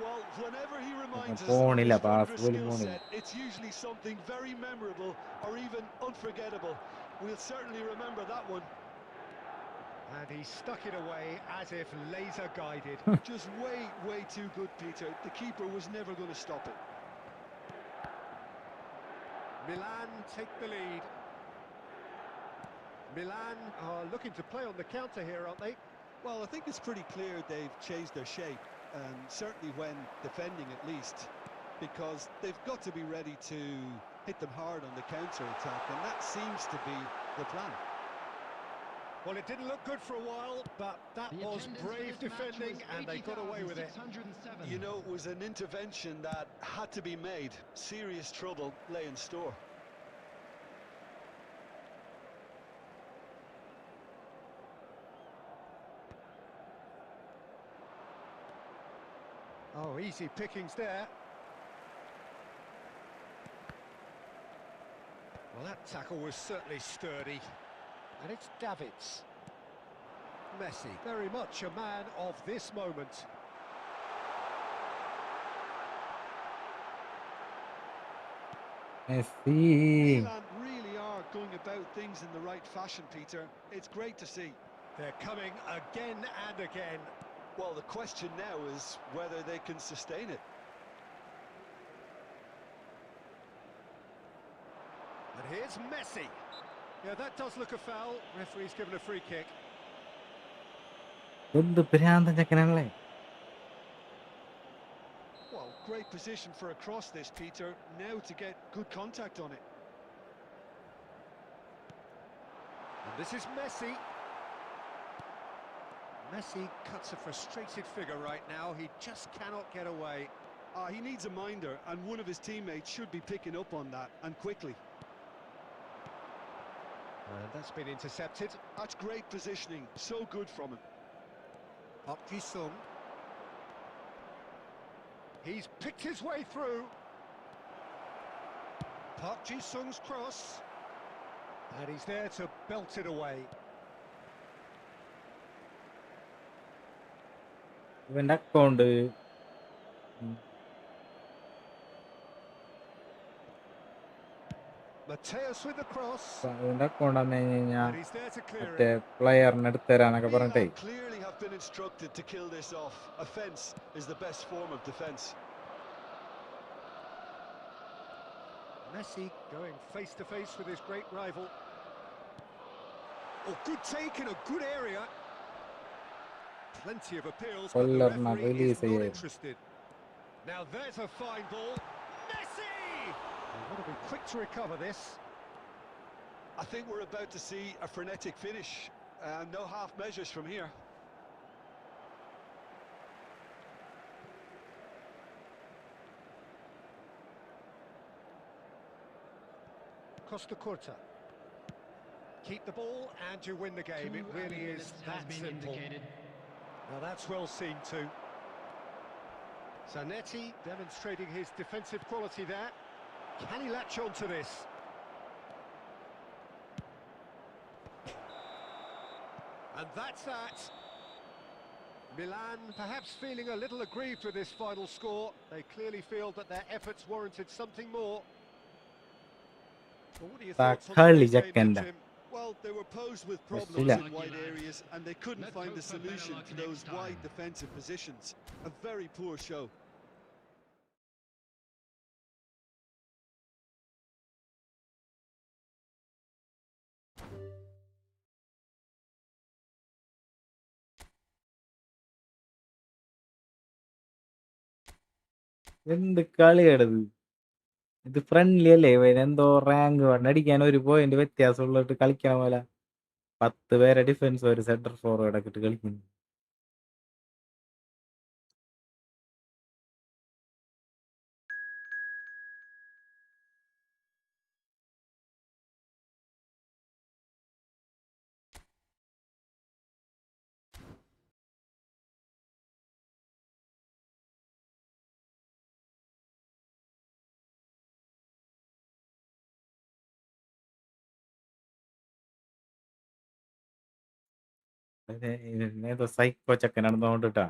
Speaker 4: Well, whenever he reminds us of
Speaker 1: പോണില്ല,
Speaker 4: his
Speaker 1: pass
Speaker 4: wondrous
Speaker 1: പോലും
Speaker 4: skill
Speaker 1: പോണില്ല.
Speaker 4: set, it's usually something very memorable or even unforgettable. We'll certainly remember that one.
Speaker 3: And he stuck it away as if laser guided.
Speaker 4: Just way too good, Peter. The keeper was never going to stop it.
Speaker 3: Milan take the lead. Milan are looking to play on the counter here, aren't they?
Speaker 4: Well, I think it's pretty clear they've changed their shape, and certainly when defending at least, because they've got to be ready to hit them hard on the counter-attack, and that seems to be the plan.
Speaker 3: Well, it didn't look good for a while, but that
Speaker 5: The
Speaker 3: was
Speaker 5: attendance for
Speaker 3: brave
Speaker 5: this match
Speaker 3: defending,
Speaker 5: was
Speaker 3: and they got away with it.
Speaker 5: 80,607.
Speaker 4: You know, it was an intervention that had to be made. Serious trouble lay in store.
Speaker 3: Oh, easy pickings there. Well, that tackle was certainly sturdy. And it's Davids. Messi, very much a man of this moment.
Speaker 1: Messi
Speaker 4: Milan really are going about things in the right fashion, Peter. It's great to see.
Speaker 3: They're coming again and again.
Speaker 4: Well, the question now is whether they can sustain it.
Speaker 3: And here's Messi. Yeah, that does look a foul. Referee's given a free kick.
Speaker 1: എന്ത് ഭ്രാന്തൻ ചെക്കനാണല്ലേ?
Speaker 4: Well, great position for a cross this, Peter. Now to get good contact on it.
Speaker 3: And this is Messi. Messi cuts a frustrated figure right now. He just cannot get away.
Speaker 4: He needs a minder, and one of his teammates should be picking up on that, and quickly.
Speaker 3: And that's been intercepted.
Speaker 4: That's great positioning. So good from him.
Speaker 3: Park Ji-sung. He's picked his way through. Park Ji-sung's cross. And he's there to belt it away.
Speaker 1: ഇവന്റെ account
Speaker 3: Mateus with the cross.
Speaker 1: ഇവന്റെ account വന്നു കഴിഞ്ഞാൽ
Speaker 3: And he's there to clear
Speaker 1: മറ്റേ
Speaker 3: it.
Speaker 1: പ്ലെയറിന് എടുത്തു തരാന്നൊക്കെ പറഞ്ഞിട്ടേ
Speaker 4: Milan clearly have been instructed to kill this off. Offence is the best form of defence.
Speaker 3: Messi going face to face with his great rival. Oh, good take in a good area. Plenty of appeals, but the
Speaker 1: കൊല്ലറിനെ
Speaker 3: referee is
Speaker 1: release
Speaker 3: not
Speaker 1: ചെയ്യാൻ
Speaker 3: interested. Now there's a fine ball. Messi! They've got to be quick to recover this.
Speaker 4: I think we're about to see a frenetic finish. No half measures from here.
Speaker 3: Costa Curta. Keep the ball and you win the game. It really is that simple. Now that's well seen too. Zanetti demonstrating his defensive quality there. Can he latch on to this? And that's that. Milan perhaps feeling a little aggrieved with this final score. They clearly feel that their efforts warranted something more. Well, what are your thoughts on
Speaker 1: തക്കാളി
Speaker 3: today's game,
Speaker 1: ചെക്കൻ്റെ
Speaker 3: Jim?
Speaker 4: Well, they were posed with
Speaker 1: Yes,
Speaker 4: problems
Speaker 1: yeah.
Speaker 4: in wide areas, and they couldn't find the solution to those wide defensive positions. A very poor show.
Speaker 1: എന്ത് കളിയാടത്? ഇത് friendly അല്ലേ? ഇവനെന്തോ rank അടിക്കാൻ ഒരു point വ്യത്യാസമുള്ളിട്ട് കളിക്കണ പോലെ 10 പേരെ defence ഒരു centre forward ഒക്കെ ഇട്ട് കളിക്കുന്നു. ഏതോ സൈക്കോ ചെക്കൻ നടന്നുകൊണ്ടിട്ടാ.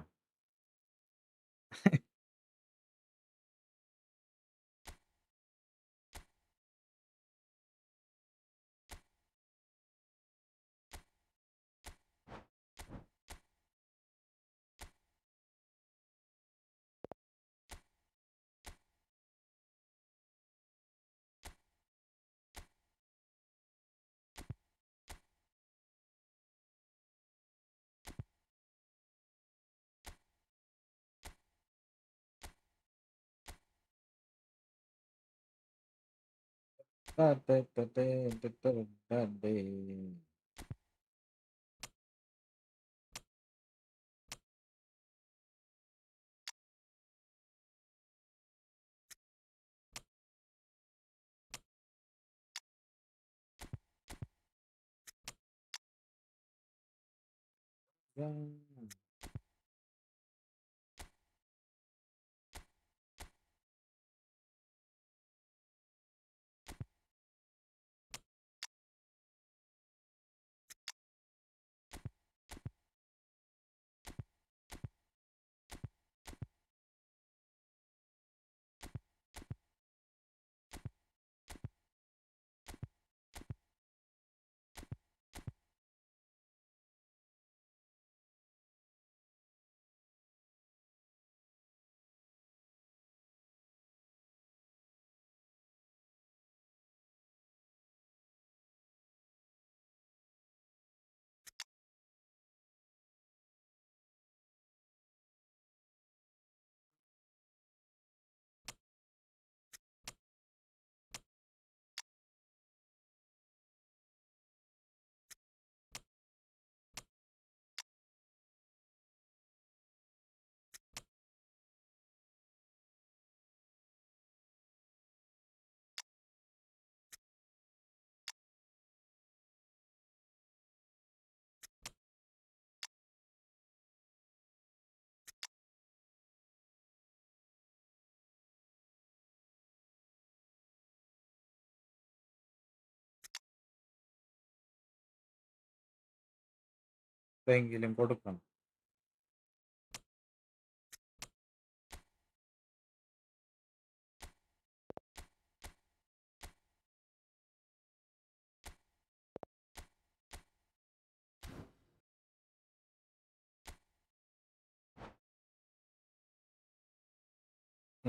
Speaker 1: ഇതെങ്കിലും കൊടുക്കണം.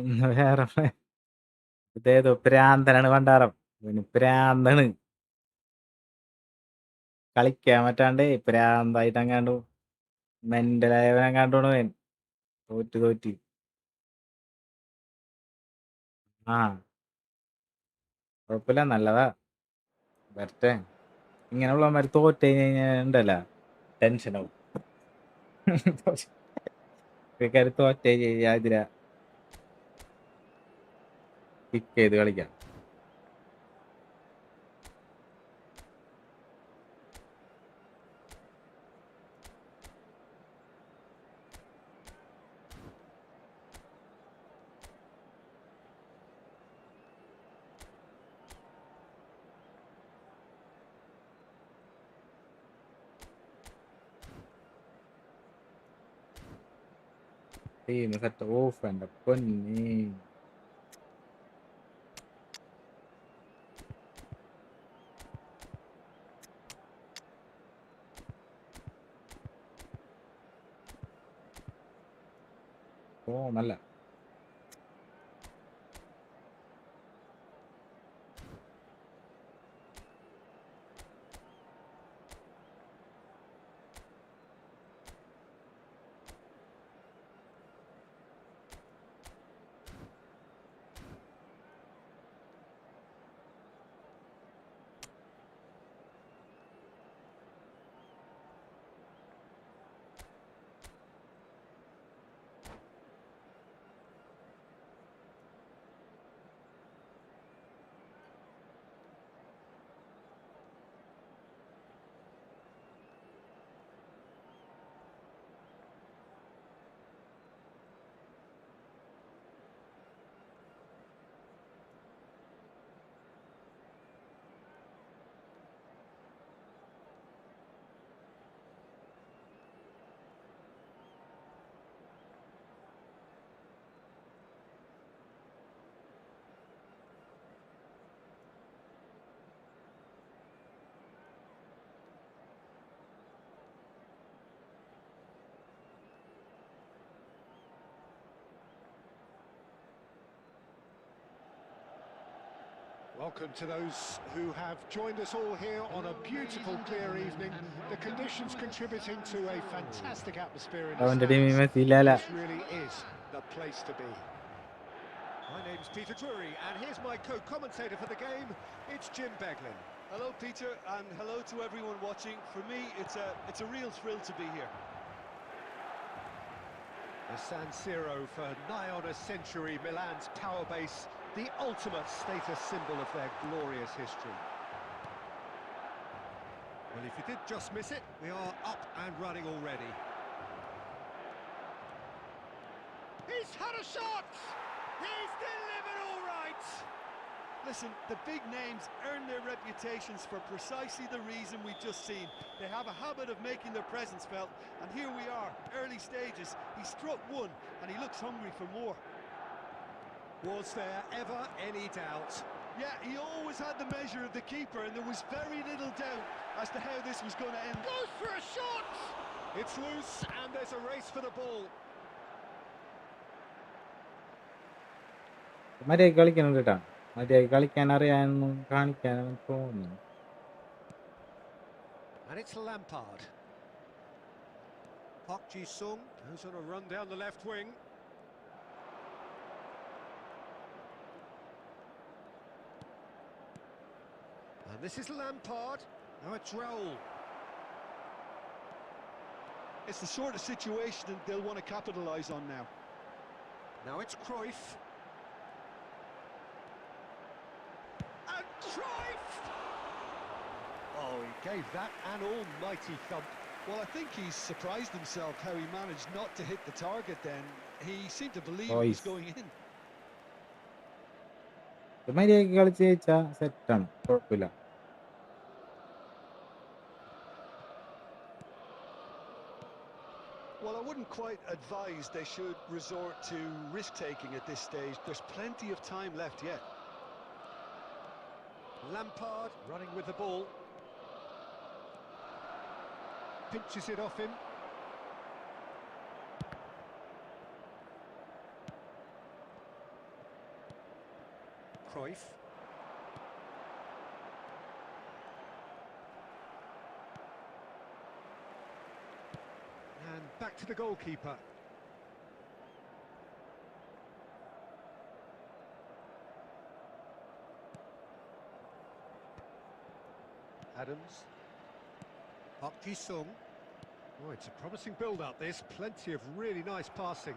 Speaker 1: ഇന്ന് വേറെ ഇതേതോ പ്രാന്തനാണ് പണ്ടാരം. ഇവന് പ്രാന്താണ്. കളിക്കാൻ പറ്റാണ്ട് പ്രാന്തായിട്ട് അങ്ങാണ്ടു മെന്റലായവനെങ്ങാണ്ടാണ് അവൻ. തോറ്റ്. ആ കുഴപ്പമില്ല, നല്ലതാ. വരട്ടെ. ഇങ്ങനെയുള്ളവന്മാർ തോറ്റ് കഴിഞ്ഞാൽ ഉണ്ടല്ല ടെൻഷനാവും. ക്രിക്കറ്റ് തോറ്റ് കഴിഞ്ഞാൽ ഇതിലാ കിക്ക് ചെയ്ത് കളിക്കാം. ടീം സെറ്റ് ഓഫ് എൻ്റെ പൊന്നി. നല്ല
Speaker 3: Welcome to those who have joined us all here on a beautiful clear evening. The conditions contributing to a fantastic atmosphere in the
Speaker 1: അവൻ്റെ ടീമിൽ
Speaker 3: stands.
Speaker 1: മെസ്സി ഇല്ലാല.
Speaker 3: This really is the place to be. My name's Peter Drury, and here's my co-commentator for the game. It's Jim Beglin.
Speaker 4: Hello, Peter, and hello to everyone watching. For me, it's a real thrill to be here.
Speaker 3: The San Siro for nigh on a century, Milan's power base, the ultimate status symbol of their glorious history. Well, if you did just miss it, we are up and running already. He's had a shot! He's delivered all right!
Speaker 4: Listen, the big names earn their reputations for precisely the reason we've just seen. They have a habit of making their presence felt, and here we are, early stages. He struck one, and he looks hungry for more.
Speaker 3: Was there ever any doubt?
Speaker 4: Yeah, he always had the measure of the keeper, and there was very little doubt as to how this was going to end.
Speaker 3: Goes for a shot! It's loose, and there's a race for the ball.
Speaker 1: മര്യാദയ്ക്ക് കളിക്കണം കേട്ടാ. മര്യാദയ്ക്ക് കളിക്കാൻ അറിയാമെന്നും കാണിക്കാനും തോന്നുന്നു.
Speaker 3: And it's Lampard. Park Ji-sung, who's on a run down the left wing. And this is Lampard. Now it's Raul.
Speaker 4: It's the sort of situation that they'll want to capitalise on now.
Speaker 3: Now it's Cruyff. And Cruyff! Oh, he gave that an almighty thump.
Speaker 4: Well, I think he's surprised himself how he managed not to hit the target then. He seemed to believe it was going in.
Speaker 1: മര്യാദയ്ക്ക് കളിച്ച് ജയിച്ചാൽ സെറ്റാണ്, കുഴപ്പമില്ല.
Speaker 4: quite advised they should resort to risk-taking at this stage. There's plenty of time left yet.
Speaker 3: Lampard running with the ball. Pinches it off him. Cruyff. And back to the goalkeeper. Adams. Park Ji-sung. Oh, it's a promising build-up this. Plenty of really nice passing.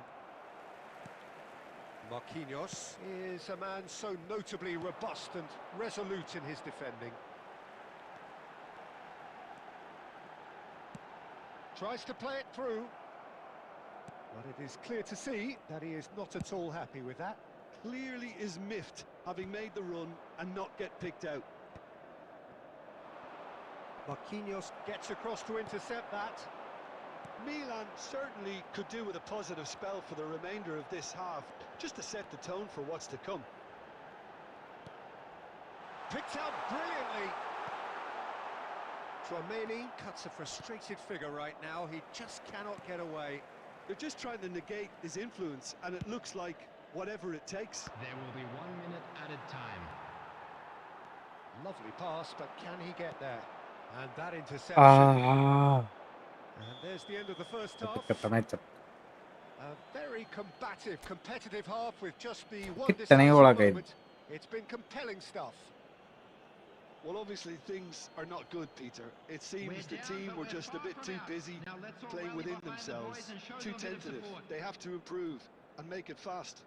Speaker 3: Marquinhos is a man so notably robust and resolute in his defending. Tries to play it through. But it is clear to see that he is not at all happy with that.
Speaker 4: Clearly is miffed, having made the run and not get picked out.
Speaker 3: Marquinhos gets across to intercept that.
Speaker 4: Milan certainly could do with a positive spell for the remainder of this half, just to set the tone for what's to come.
Speaker 3: Picked out brilliantly. Tchouaméni cuts a frustrated figure right now. He just cannot get away.
Speaker 4: They're just trying to negate his influence, and it looks like whatever it takes.
Speaker 5: There will be 1 minute added time.
Speaker 3: Lovely pass, but can he get there? And that interception.
Speaker 1: Ah,
Speaker 3: And there's the end of the first half. A very combative, competitive half with just the one decisive moment. It's been compelling stuff.
Speaker 4: Well, obviously things are not good, Peter. It seems the team were just a bit too busy playing within themselves, too tentative. They have to improve and make it fast.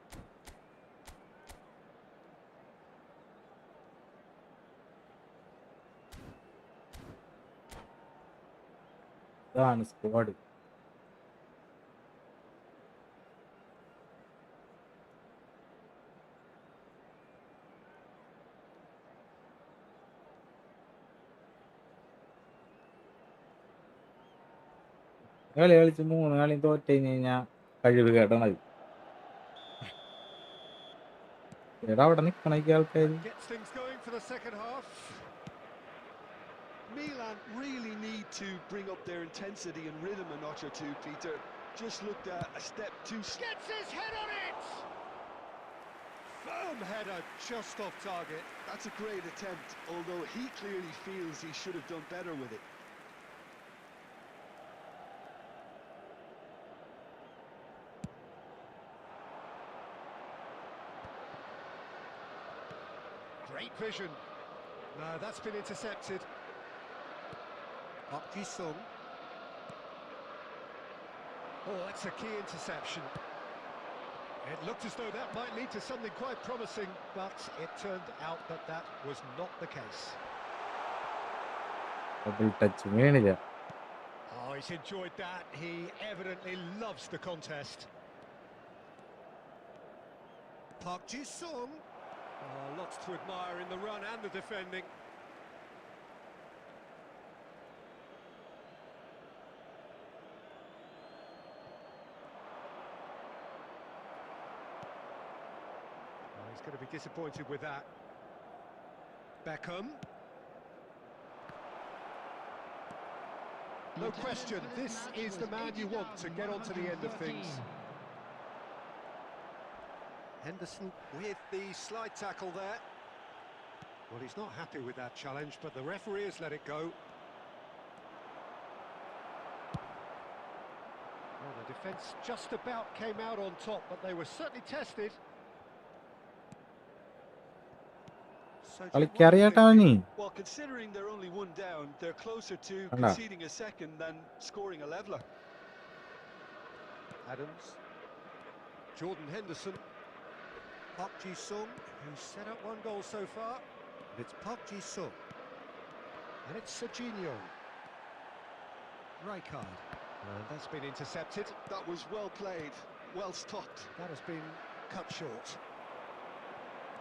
Speaker 1: ഇതാണ് squad. കളി കളിച്ച് 3 കളിയും തോറ്റ് കഴിഞ്ഞാൽ കഴിവ് കേട്ടണത്. എടാ അവിടെ നിക്കണേക്ക് ആൾക്കാർ.
Speaker 3: Gets things going for the second half.
Speaker 4: Milan really need to bring up their intensity and rhythm a notch or two, Peter. Just looked a step too...
Speaker 3: Gets his head on it! Firm header, just off target.
Speaker 4: That's a great attempt, although he clearly feels he should have done better with it.
Speaker 3: Great vision. No, that's been intercepted. Park Ji-sung. Oh, that's a key interception. It looked as though that might lead to something quite promising, but it turned out that that was not the case. Oh, he's enjoyed that. He evidently loves the contest. Park Ji-sung. Oh, lots to admire in the run and the defending. He's going to be disappointed with that. Beckham. No question, this is the man you want to get on to the end of things. Henderson with the slide tackle there. Well, he's not happy with that challenge, but the referee has let it go. Well, the defence just about came out on top, but they were certainly tested.
Speaker 4: Well, considering they're only one down, they're closer to conceding a second than scoring a leveller.
Speaker 3: Adams. Jordan Henderson. Park Ji-sung, who's set up 1 goal so far. It's Park Ji-sung. And it's Serginho. Rijkaard. And that's been intercepted.
Speaker 4: That was well played, well stopped.
Speaker 3: That has been cut short.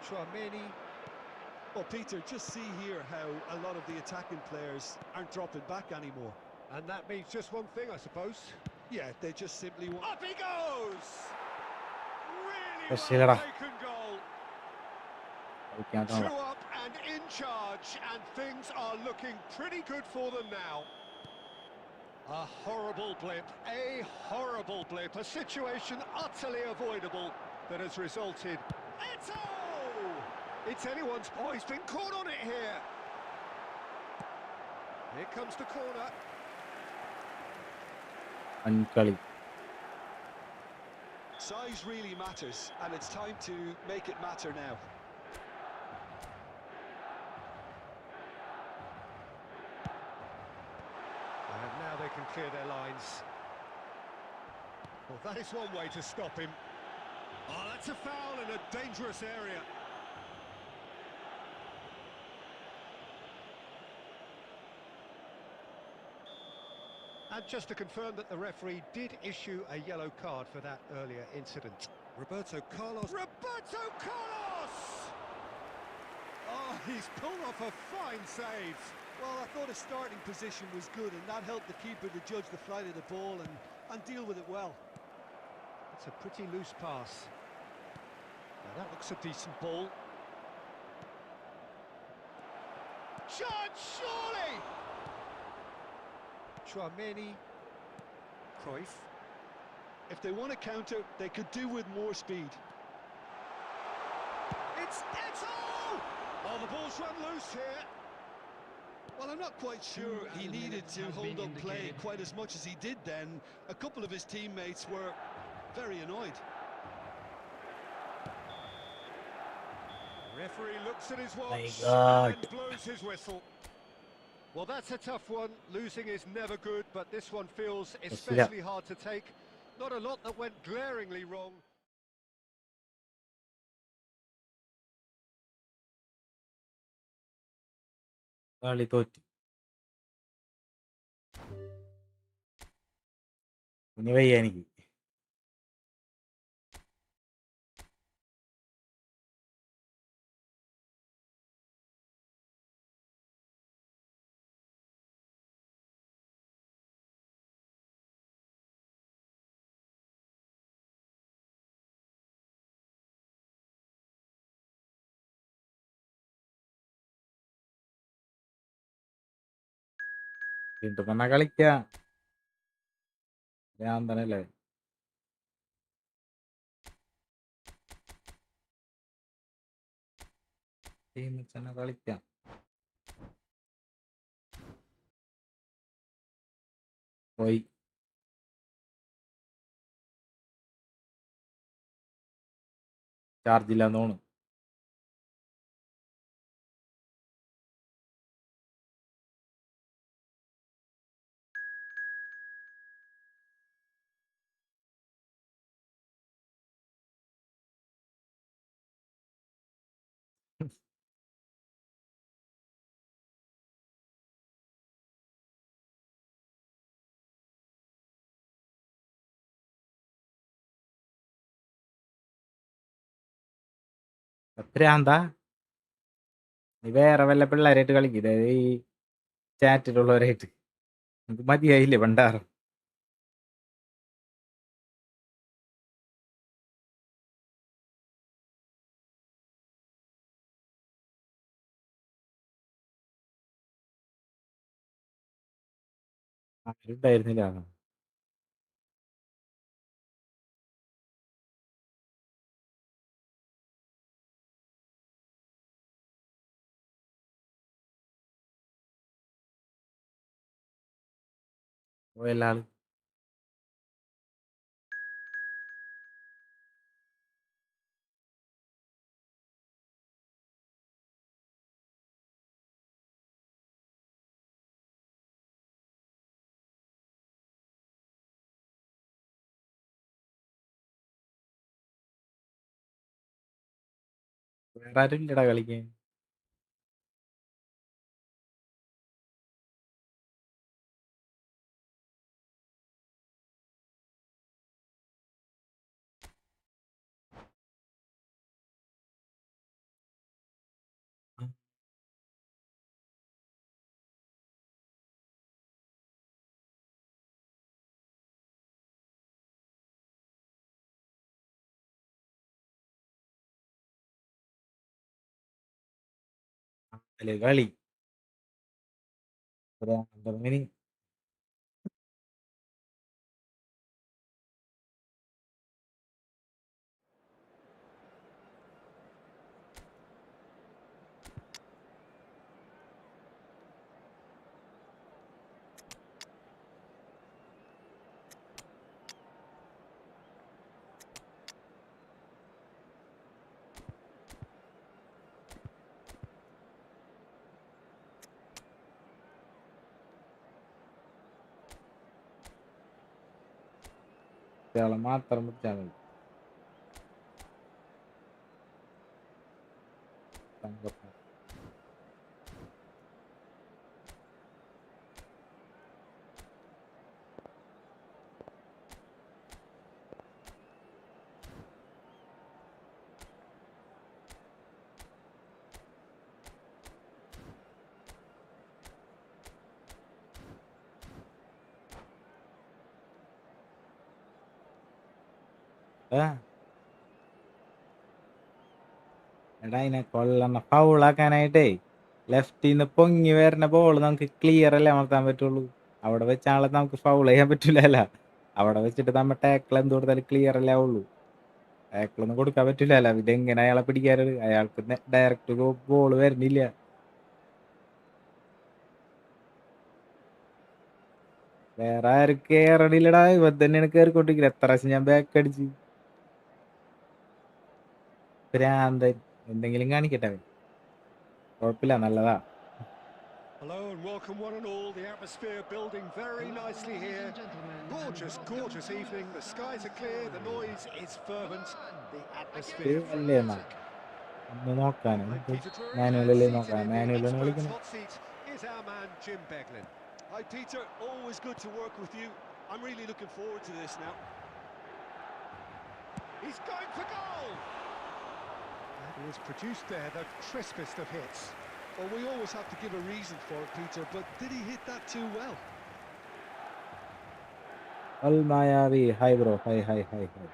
Speaker 3: Tchouaméni.
Speaker 4: Well, Peter, just see here how a lot of the attacking players aren't dropping back anymore.
Speaker 3: And that means just one thing, I suppose. Yeah, they just simply want...
Speaker 2: Up he goes! Really well
Speaker 1: രക്ഷയില്ലടാ.
Speaker 2: taken goal.
Speaker 1: കളിക്കാനുള്ള
Speaker 2: 2 up and in charge, and things are looking pretty good for them now. A horrible blip, a situation utterly avoidable that has resulted. Eto! It's anyone's... Oh, he's been caught on it here. Here comes the corner.
Speaker 1: അൻകളി.
Speaker 4: Size really matters, and it's time to make it matter now.
Speaker 2: And now they can clear their lines. Well, that is one way to stop him. Oh, that's a foul in a dangerous area. And just to confirm that the referee did issue a yellow card for that earlier incident.
Speaker 3: Roberto Carlos.
Speaker 2: Roberto Carlos!
Speaker 3: Oh, he's pulled off a fine save. Well, I thought his starting position was good, and that helped the keeper to judge the flight of the ball and deal with it well.
Speaker 2: It's a pretty loose pass. Now that looks a decent ball. Chance, surely!
Speaker 3: Chouameni. Cruyff.
Speaker 4: If they want to counter, they could do with more speed.
Speaker 2: It's Eto! Oh, the ball's run loose here.
Speaker 4: Well, I'm not quite sure he needed to hold up play quite as much as he did then. A couple of his teammates were very annoyed.
Speaker 2: The referee looks at his
Speaker 1: My
Speaker 2: watch
Speaker 1: God.
Speaker 2: and blows his whistle. Well, that's a tough one. Losing is never good, but this one feels especially hard to take. Not a lot that went glaringly wrong.
Speaker 1: കളി തോറ്റു. ഇനി വയ്യ എനിക്ക്. വീണ്ടും വന്നാ കളിക്കാം. ഞാൻ തന്നെയല്ലേ. ടീം തന്നെ കളിക്കാം. പോയി. ചാർജ് ഇല്ലാന്ന് തോന്നുന്നു. ഭ്രാന്താ. നീ വേറെ വല്ല പിള്ളേരായിട്ട് കളിക്കും. അതായത് ഈ ചാറ്റിലുള്ളവരായിട്ട്. ഇത് മതിയായില്ലേ പണ്ടാറ്. ആരുണ്ടായിരുന്നില്ല. പോയല്ല ആള്. വേറെ ആരും ഇല്ലടാ കളിക്കാൻ. കളി ഭ്രാന്തമിനി. ഇയാളെ മാത്രം പിടിച്ചാൽ മതി. തങ്കപ്പൻ. എടാ അതിനെ കൊല്ലണ ഫൗളാക്കാനായിട്ടേ ലെഫ്റ്റിന്ന് പൊങ്ങി വരുന്ന ബോൾ നമുക്ക് ക്ലിയർ അല്ലേ അമർത്താൻ പറ്റുള്ളൂ. അവിടെ വെച്ചാണല്ലോ നമുക്ക് ഫൗൾ ചെയ്യാൻ പറ്റൂലല്ല. അവിടെ വെച്ചിട്ട് നമ്മ ടാക്കിൾ എന്ത് കൊടുത്താലും ക്ലിയർ അല്ലേ ആവുള്ളൂ. ടാക്കിളൊന്നും കൊടുക്കാൻ പറ്റൂലല്ല. ഇതെങ്ങനെ അയാളെ പിടിക്കാറ്? അയാൾക്ക് ഡയറക്റ്റ് ബോൾ വരുന്നില്ല. വേറെ ആരും കേറണില്ലടാ. ഇവ തന്നെയാണ് കേറിക്കൊണ്ടിരിക്കുന്നത്. എത്ര പ്രാവശ്യം ഞാൻ ബാക്ക് അടിച്ച്. ഭ്രാന്തൻ. എന്തെങ്കിലും കാണിക്കട്ടെ അവൻ. കുഴപ്പമില്ല, നല്ലതാ.
Speaker 2: Hello and welcome one and all. The atmosphere building very nicely here. Gorgeous, gorgeous evening. The skies are clear, the noise is fervent, the atmosphere
Speaker 1: അല്ലേ എന്നാ
Speaker 2: frenetic.
Speaker 1: ഒന്ന് നോക്കാൻ
Speaker 2: I'm Peter Drury and
Speaker 1: മാനുവലല്ലേ
Speaker 2: seated
Speaker 1: നോക്കാൻ.
Speaker 2: in the
Speaker 1: മാനുവലാണ്
Speaker 2: experts
Speaker 1: കളിക്കുന്നത്.
Speaker 2: hot seat is our man Jim Beglin.
Speaker 4: Hi, Peter. Always good to work with you. I'm really looking forward to this now.
Speaker 2: He's going for goal! And he has produced there the crispest of hits.
Speaker 4: Well, we always have to give a reason for it, Peter, but did he hit that too well?
Speaker 1: അൽമായാവി. Hi bro. Hi hi hi hi.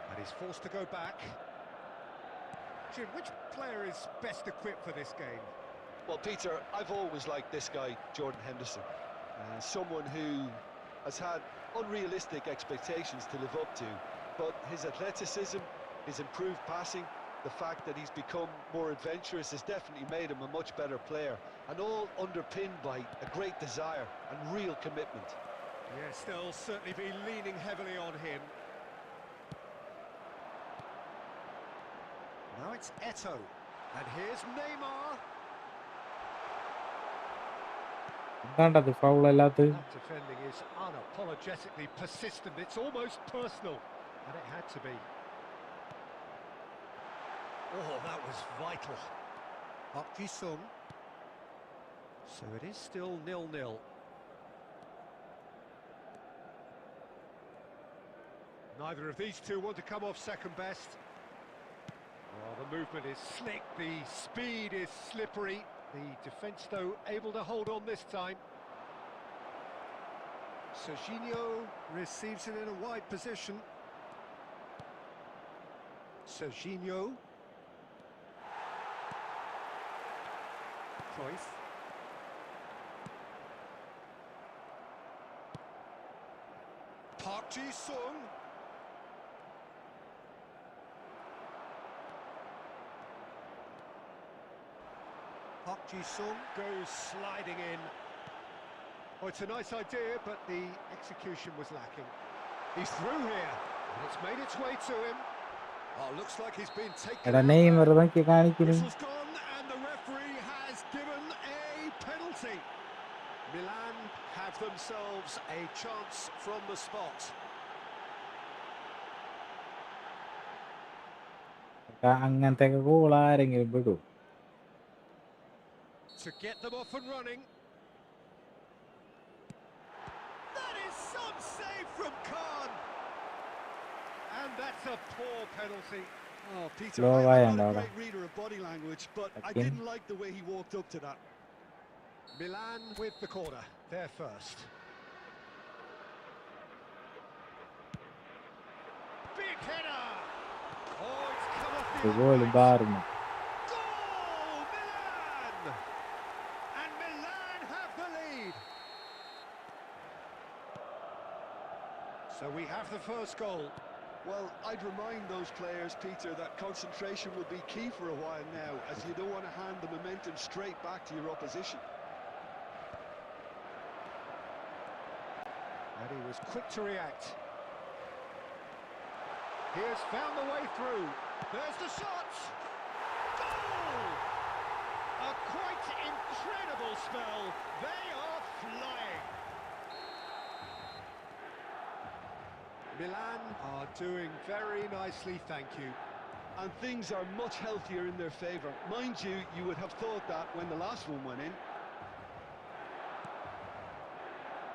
Speaker 2: And he's forced to go back. Jim, which player is best equipped for this game?
Speaker 4: Well, Peter, I've always liked this guy, Jordan Henderson. Someone who has had unrealistic expectations to live up to, but his athleticism, his improved passing, the fact that he's become more adventurous has definitely made him a much better player, and all underpinned by a great desire and real commitment.
Speaker 2: Yes, they'll certainly be leaning heavily on him. Now it's Eto'o, and here's Neymar.
Speaker 1: എന്താണ്ടത് foul അല്ലാത്ത?
Speaker 2: That defending is unapologetically persistent. It's almost personal, and it had to be. Oh, that was vital. Park Ji-sung. So it is still 0-0. Neither of these two want to come off second best. Oh, the movement is slick, the speed is slippery. The defence, though, able to hold on this time. Serginho receives it in a wide position. Serginho. Cruyff. Park Ji-sung. Park Ji-sung goes sliding in. Oh, it's a nice idea, but the execution was lacking. He's through here, and it's made its way to him. Oh, looks like he's been taken
Speaker 1: എടാ
Speaker 2: out
Speaker 1: Neymar
Speaker 2: there.
Speaker 1: നോക്കി കാണിക്കുന്നു.
Speaker 2: Whistle's gone, and the referee has given a penalty. Milan have themselves a chance from the spot.
Speaker 1: അങ്ങനത്തെ goal ആരെങ്കിലും വിടും?
Speaker 2: To get them off and running. That is some save from Khan. And that's a poor penalty.
Speaker 4: Oh, Peter,
Speaker 1: Slow
Speaker 4: I'm not
Speaker 1: and
Speaker 4: a
Speaker 1: all
Speaker 4: great reader of body language, but I
Speaker 1: Again.
Speaker 4: didn't like the way he walked up to that.
Speaker 3: Milan with the corner, there first. Big header! Oh, it's come off the
Speaker 1: Gol
Speaker 3: uprights.
Speaker 1: barno.
Speaker 3: Goal! Milan! And Milan have the lead. So we have the first goal.
Speaker 4: Well, I'd remind those players, Peter, that concentration will be key for a while now, as you don't want to hand the momentum straight back to your opposition.
Speaker 3: And he was quick to react. He has found the way through. There's the shot! Goal! A quite incredible spell. They are flying. Milan are doing very nicely, thank you.
Speaker 4: And things are much healthier in their favour. Mind you, you would have thought that when the last one went in.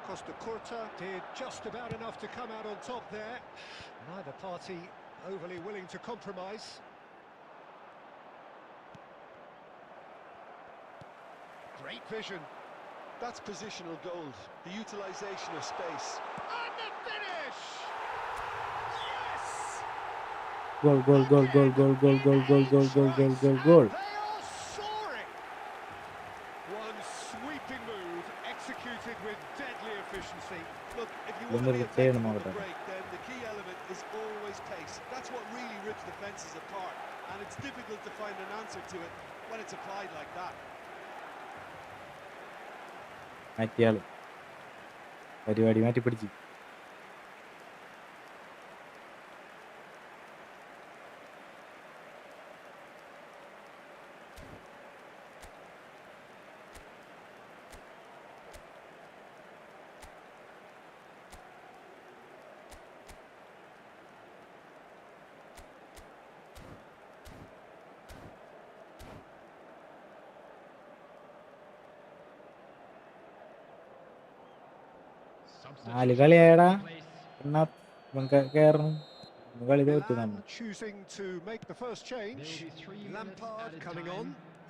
Speaker 3: Costa Curta did just about enough to come out on top there. Neither party overly willing to compromise. Great vision.
Speaker 4: That's positional gold, the utilisation of space.
Speaker 3: And the finish! Yes!
Speaker 1: Gol, gol, gol, gol, gol, gol, gol, gol, gol, gol, gol, gol, gol.
Speaker 3: They are soaring! One sweeping move executed with deadly efficiency.
Speaker 4: Look, if you want to be effective on the break, then the key element is always pace. That's what really rips defences apart, and it's difficult to find an answer to it when it's applied like that.
Speaker 1: മാറ്റിയാള് പരിപാടി മാറ്റി പിടിച്ച്. നാല് കളിയായടാ എന്നാ കയറണം കളി തോറ്റു നമ്മൾ.
Speaker 3: Milan choosing to make the first change. Lampard coming on,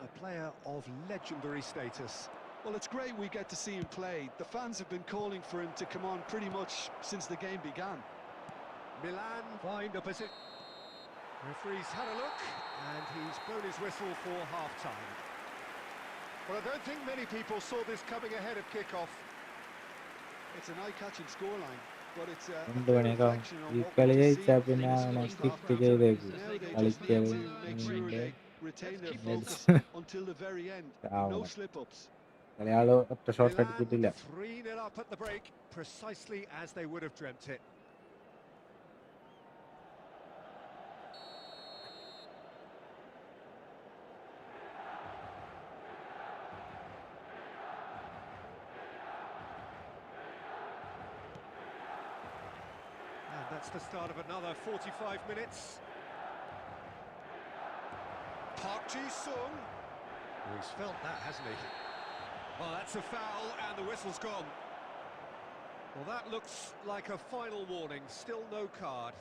Speaker 3: a player of legendary status.
Speaker 4: Well, it's great we get to see him play. The fans have been calling for him to come on pretty much since the game began.
Speaker 3: Milan find a position. Referee's had a look, and he's blown his whistle for half-time. Well, I don't think many people saw this coming ahead of kick-off.
Speaker 4: It's an eye-catching scoreline, but it's a
Speaker 1: രണ്ട്
Speaker 4: fair
Speaker 1: മണിയൊക്കെ
Speaker 4: reflection on
Speaker 1: ഈ
Speaker 4: what
Speaker 1: കളി
Speaker 4: we've
Speaker 1: ജയിച്ചാ
Speaker 4: seen
Speaker 1: പിന്നെ
Speaker 4: since the
Speaker 1: അവനെ
Speaker 4: first half,
Speaker 1: kick
Speaker 4: Peter.
Speaker 1: ചെയ്തേക്കും
Speaker 4: Now they just
Speaker 1: കളിക്കൽ
Speaker 4: need to make sure they retain their focus until the very end. No slip-ups.
Speaker 1: കളിയാള് ഒറ്റ shot
Speaker 3: Milan
Speaker 1: അടിച്ചിട്ടില്ല.
Speaker 3: 3-0 up at the break, precisely as they would have dreamt it. And that's the start of another 45 minutes. Park Ji-sung. Oh, he's felt that, hasn't he? Well, that's a foul, and the whistle's gone. Well, that looks like a final warning. Still no card.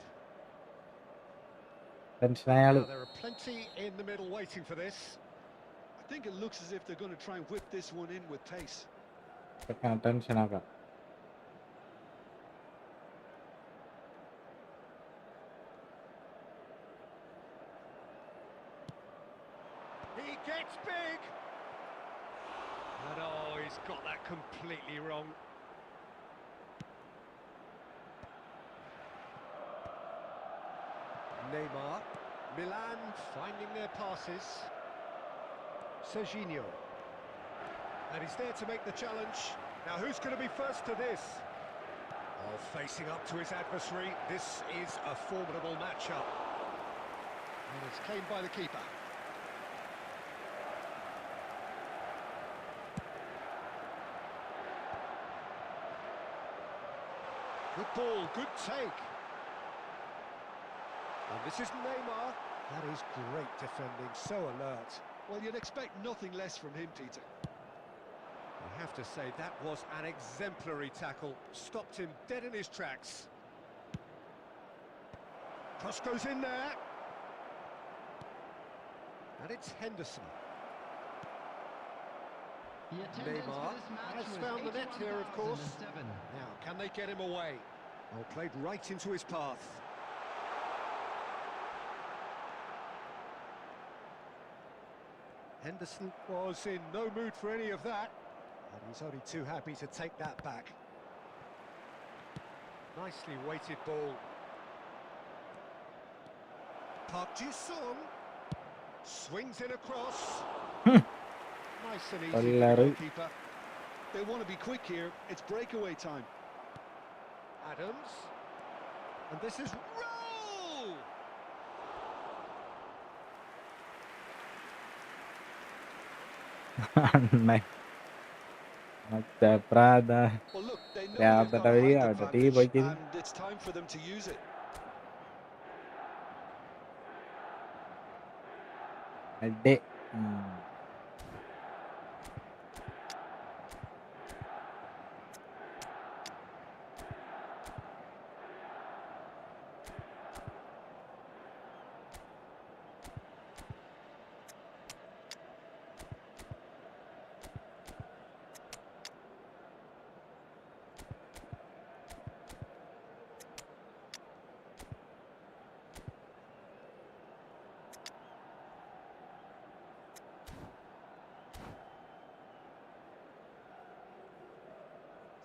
Speaker 1: ടെൻഷനായാള്
Speaker 3: Now, there are plenty in the middle waiting for this.
Speaker 4: I think it looks as if they're going to try and whip this one in with pace.
Speaker 1: ടെൻഷനാക്കാം.
Speaker 3: He gets big! And oh, he's got that completely wrong. Neymar. Milan finding their passes. Serginho. And he's there to make the challenge. Now, who's going to be first to this? Oh, facing up to his adversary. This is a formidable matchup. And it's claimed by the keeper. Good ball, good take. And this is Neymar. That is great defending, so alert.
Speaker 4: Well, you'd expect nothing less from him, Peter.
Speaker 3: I have to say, that was an exemplary tackle. Stopped him dead in his tracks. Cross goes in there. And it's Henderson.
Speaker 6: The attendance for
Speaker 3: Neymar
Speaker 6: this match
Speaker 3: has
Speaker 6: was
Speaker 3: found the net here, of course.
Speaker 6: 81,007.
Speaker 3: Now, can they get him away? Oh, played right into his path. Henderson was in no mood for any of that, and he's only too happy to take that back. Nicely weighted ball. Park Ji-sung swings it across. Nice and easy for the
Speaker 1: Olları.
Speaker 3: goalkeeper.
Speaker 4: They want to be quick here. It's breakaway time.
Speaker 3: Adams. And this is roll!
Speaker 1: മറ്റേ പ്രാത
Speaker 4: Well, look, they know they've got a
Speaker 1: രാത്രി
Speaker 4: height
Speaker 1: അവിടെ tea
Speaker 4: advantage,
Speaker 1: പോയി
Speaker 4: and it's time for them to use it.
Speaker 1: അഡേ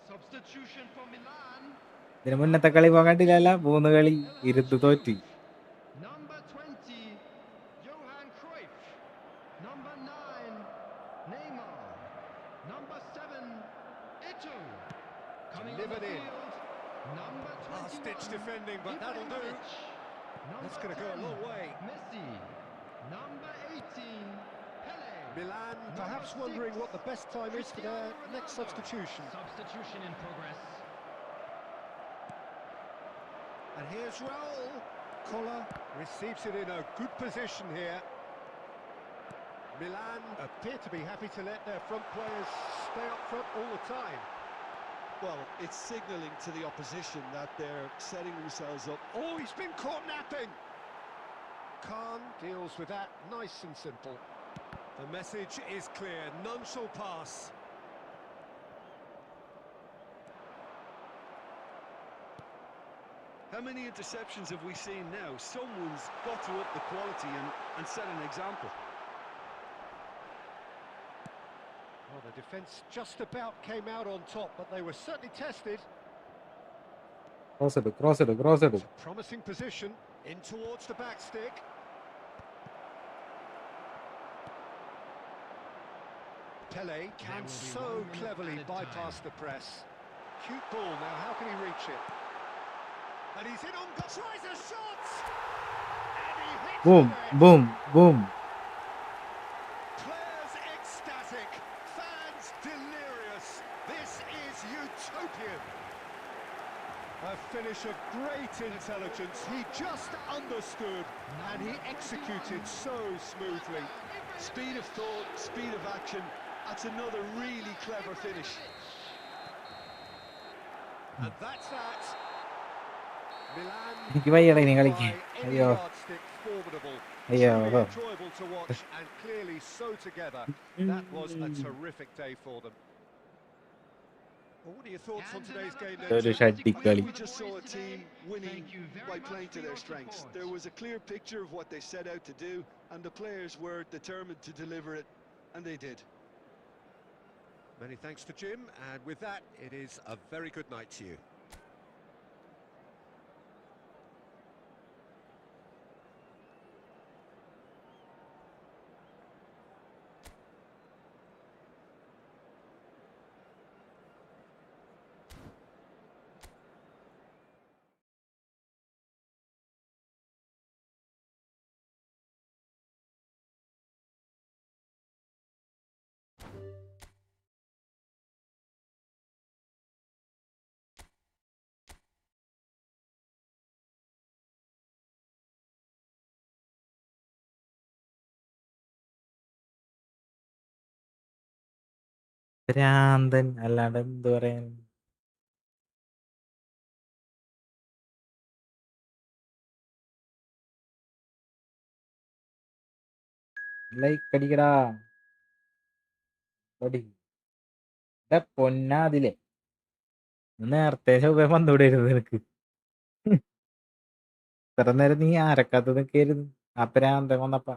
Speaker 5: Substitution for Milan.
Speaker 1: ഇതിന് മുന്നത്തെ കളി പോകാൻ കണ്ടില്ലല്ല 3 കളി ഇരുന്ന് തോറ്റി.
Speaker 5: Number 20, Johan Cruyff. Number 9, Neymar. Number 7, Eto'o. Coming on the
Speaker 3: Delivered in.
Speaker 5: field, number 21,
Speaker 3: Last-ditch defending, but that'll do.
Speaker 5: Ibrahimovic.
Speaker 3: That's
Speaker 5: Number
Speaker 3: going to go a
Speaker 5: 10,
Speaker 3: long way.
Speaker 5: Messi. Number 18, Pele.
Speaker 3: Milan perhaps wondering what the best time is for their next substitution.
Speaker 5: Substitution in progress.
Speaker 3: And here's Raul. Koller receives it in a good position here. Milan appear to be happy to let their front players stay up front all the time.
Speaker 4: Well, it's signalling to the opposition that they're setting themselves up.
Speaker 3: Oh, he's been caught napping. Khan deals with that nice and simple. The message is clear, none shall pass.
Speaker 4: How many interceptions have we seen now? Someone's got to up the quality and set an example.
Speaker 3: Well, the defence just about came out on top, but they were certainly tested.
Speaker 1: Cross it
Speaker 3: Promising position, in towards the back stick. Pele can so cleverly bypass the press. Cute ball, now how can he reach it? And he's in on, tries a shot! And he hits
Speaker 1: boom
Speaker 3: it!
Speaker 1: Boom boom.
Speaker 3: Players ecstatic, fans delirious. This is utopian. A finish of great intelligence. He just understood and he executed so smoothly.
Speaker 4: Speed of thought, speed of action. That's another really clever finish.
Speaker 3: And that's that. Milan
Speaker 1: എനിക്ക് വയ്യടാ ഇനി
Speaker 3: by
Speaker 1: കളിക്കാൻ.
Speaker 3: any
Speaker 1: അയ്യോ
Speaker 3: yardstick formidable.
Speaker 1: അയ്യോ.
Speaker 3: Truly enjoyable to watch and clearly so together. That was a terrific day for them. Well, what are your thoughts on today's game then?
Speaker 1: ഒരു
Speaker 3: Tim?
Speaker 1: ഷഡ്ഡിക്കളി.
Speaker 4: We just saw a team winning by playing to their strengths. There was a clear picture of what they set out to do, and the players were determined to deliver it, and they did.
Speaker 3: Many thanks to Jim, and with that, it is a very good night to you.
Speaker 1: ഭ്രാന്തൻ അല്ലാണ്ട് എന്ത് പറയാൻ. Like അടിക്കടാ. അടി. പൊന്നാതിലെ നേരത്തെ ചൊവ്വേ പന്തോടായിരുന്നു നിനക്ക്. ഇത്ര നേരം നീ ആരക്കാത്ത നിൽക്കായിരുന്നു ആ പ്രാന്തൻ വന്നപ്പ.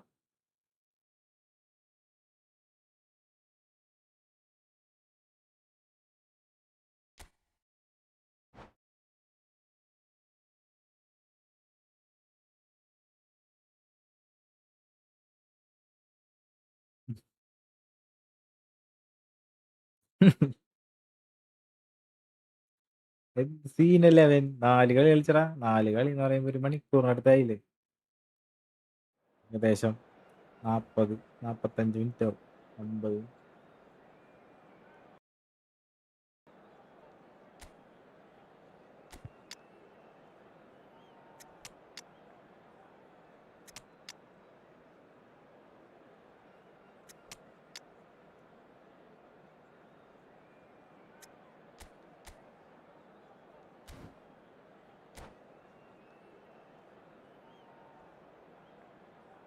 Speaker 1: സീനല്ലേ അവൻ. 4 കളി കളിച്ചടാ. 4 കളി എന്ന് പറയുമ്പോ 1 മണിക്കൂറിനടുത്തായില്ലേ. ഏകദേശം 40-45 മിനിറ്റോ 50.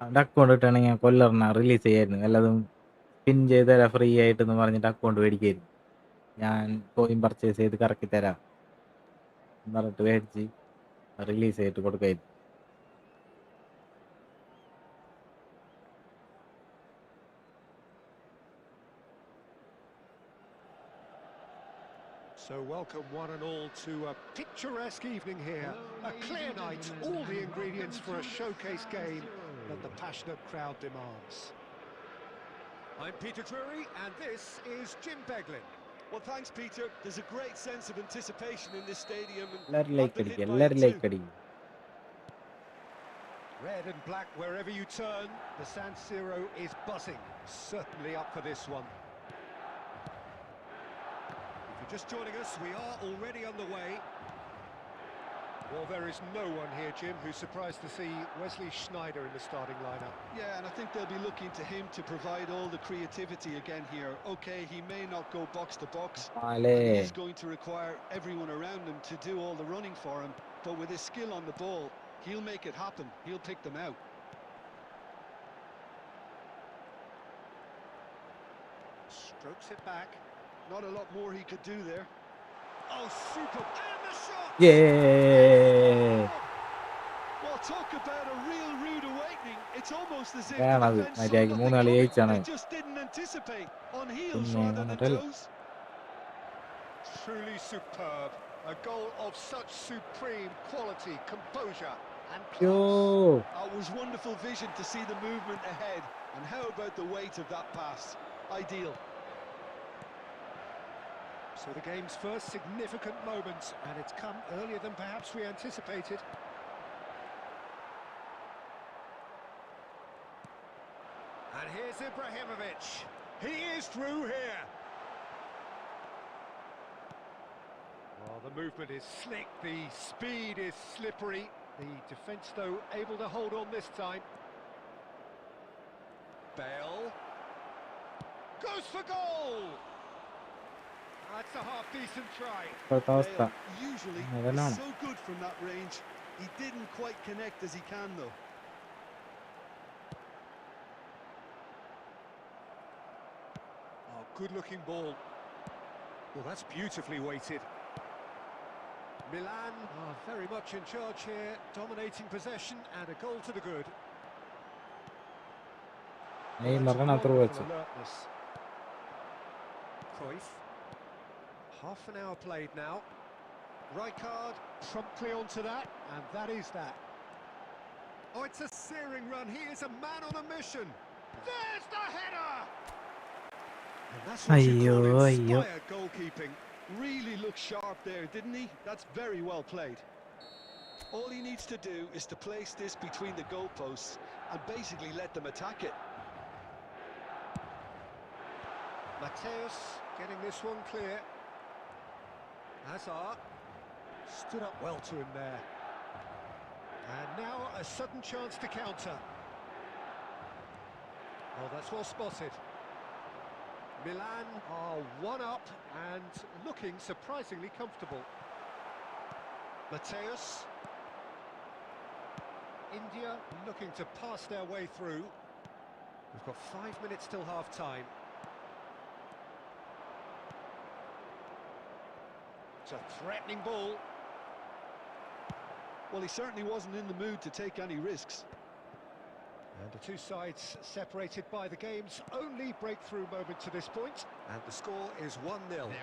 Speaker 1: അവൻ്റെ അക്കൗണ്ട് ഇട്ടാണെങ്കിൽ ഞാൻ കൊല്ലറിന റിലീസ് ചെയ്യായിരുന്നു. വല്ലതും പിൻ ചെയ്ത് തരാം ഫ്രീ ആയിട്ടെന്ന് പറഞ്ഞിട്ട് അക്കൗണ്ട് മേടിക്കായിരുന്നു. ഞാൻ കോയിൻ പർച്ചേസ് ചെയ്ത് കറക്കി തരാം എന്ന് പറഞ്ഞിട്ട് മേടിച്ച് റിലീസ് ചെയ്തിട്ട് കൊടുക്കായിരുന്നു.
Speaker 3: So welcome one and all to a picturesque evening here. A clear night, all the ingredients for a showcase game that the passionate crowd demands. I'm Peter Drury and this is Jim Beglin.
Speaker 4: Well, thanks, Peter. There's a great sense of anticipation in this stadium, and
Speaker 1: എല്ലാവരും
Speaker 4: I've
Speaker 1: like
Speaker 4: been
Speaker 1: അടിക്കുക,
Speaker 4: hit by
Speaker 1: എല്ലാവരും
Speaker 4: it too.
Speaker 1: Like അടിക്കും.
Speaker 3: Red and black wherever you turn, the San Siro is buzzing. Certainly up for this one. If you're just joining us, we are already underway. Well, there is no one here, Jim, who's surprised to see Wesley Sneijder in the starting lineup.
Speaker 4: Yeah, and I think they'll be looking to him to provide all the creativity again here. Okay, he may not go box to box, and he is going to require everyone around him to do all the running for him, but with his skill on the ball, he'll make it happen. He'll pick them out.
Speaker 3: Strokes it back.
Speaker 4: Not a lot more he could do there.
Speaker 3: Oh, super! And the shot!
Speaker 1: Yeah.
Speaker 4: Well, talk about a real rude awakening. It's almost as if the
Speaker 1: വേണത്
Speaker 4: defence saw
Speaker 1: മര്യാദക്ക്
Speaker 4: nothing
Speaker 1: 3 കളി
Speaker 4: coming.
Speaker 1: ജയിച്ചാണ്.
Speaker 4: They just didn't anticipate. On heels
Speaker 1: പിന്നെ
Speaker 4: rather than
Speaker 1: വന്നിട്ടല്ല.
Speaker 4: toes.
Speaker 3: Truly superb. A goal of such supreme quality, composure and
Speaker 1: യോ
Speaker 3: class.
Speaker 4: It was wonderful vision to see the movement ahead. And how about the weight of that pass? Ideal.
Speaker 3: So the game's first significant moment, and it's come earlier than perhaps we anticipated. And here's Ibrahimovic. He is through here. Well, the movement is slick, the speed is slippery. The defence, though, able to hold on this time. Bale goes for goal. That's a half-decent try.
Speaker 1: ഇപ്പോഴത്തെ അവസ്ഥ
Speaker 4: Bale usually is
Speaker 1: അതെല്ലാം
Speaker 4: so good from that range. He didn't quite connect as he can though.
Speaker 3: Oh, good-looking ball. Well, that's beautifully weighted. Milan are very much in charge here, dominating possession and a goal to the good. Well, that's
Speaker 1: നെയ്മറിനാണ് through
Speaker 3: wonderful
Speaker 1: വെച്ചത്.
Speaker 3: alertness. Cruyff. Half an hour played now. Rijkaard promptly onto that, and that is that. Oh, it's a searing run. He is a man on a mission. There's the header! And that's what you
Speaker 1: അയ്യോ
Speaker 3: call
Speaker 1: അയ്യോ.
Speaker 3: inspired goalkeeping.
Speaker 4: Really looked sharp there, didn't he? That's very well played. All he needs to do is to place this between the goalposts and basically let them attack it.
Speaker 3: Mateus getting this one clear. Hazard stood up well to him there. And now a sudden chance to counter. Oh, that's well spotted. Milan are one up and looking surprisingly comfortable. Mateus. India looking to pass their way through. We've got 5 minutes till half-time. It's a threatening ball.
Speaker 4: Well, he certainly wasn't in the mood to take any risks.
Speaker 3: And the two sides separated by the game's only breakthrough moment to this point. And the score is 1-0.
Speaker 5: There will be 1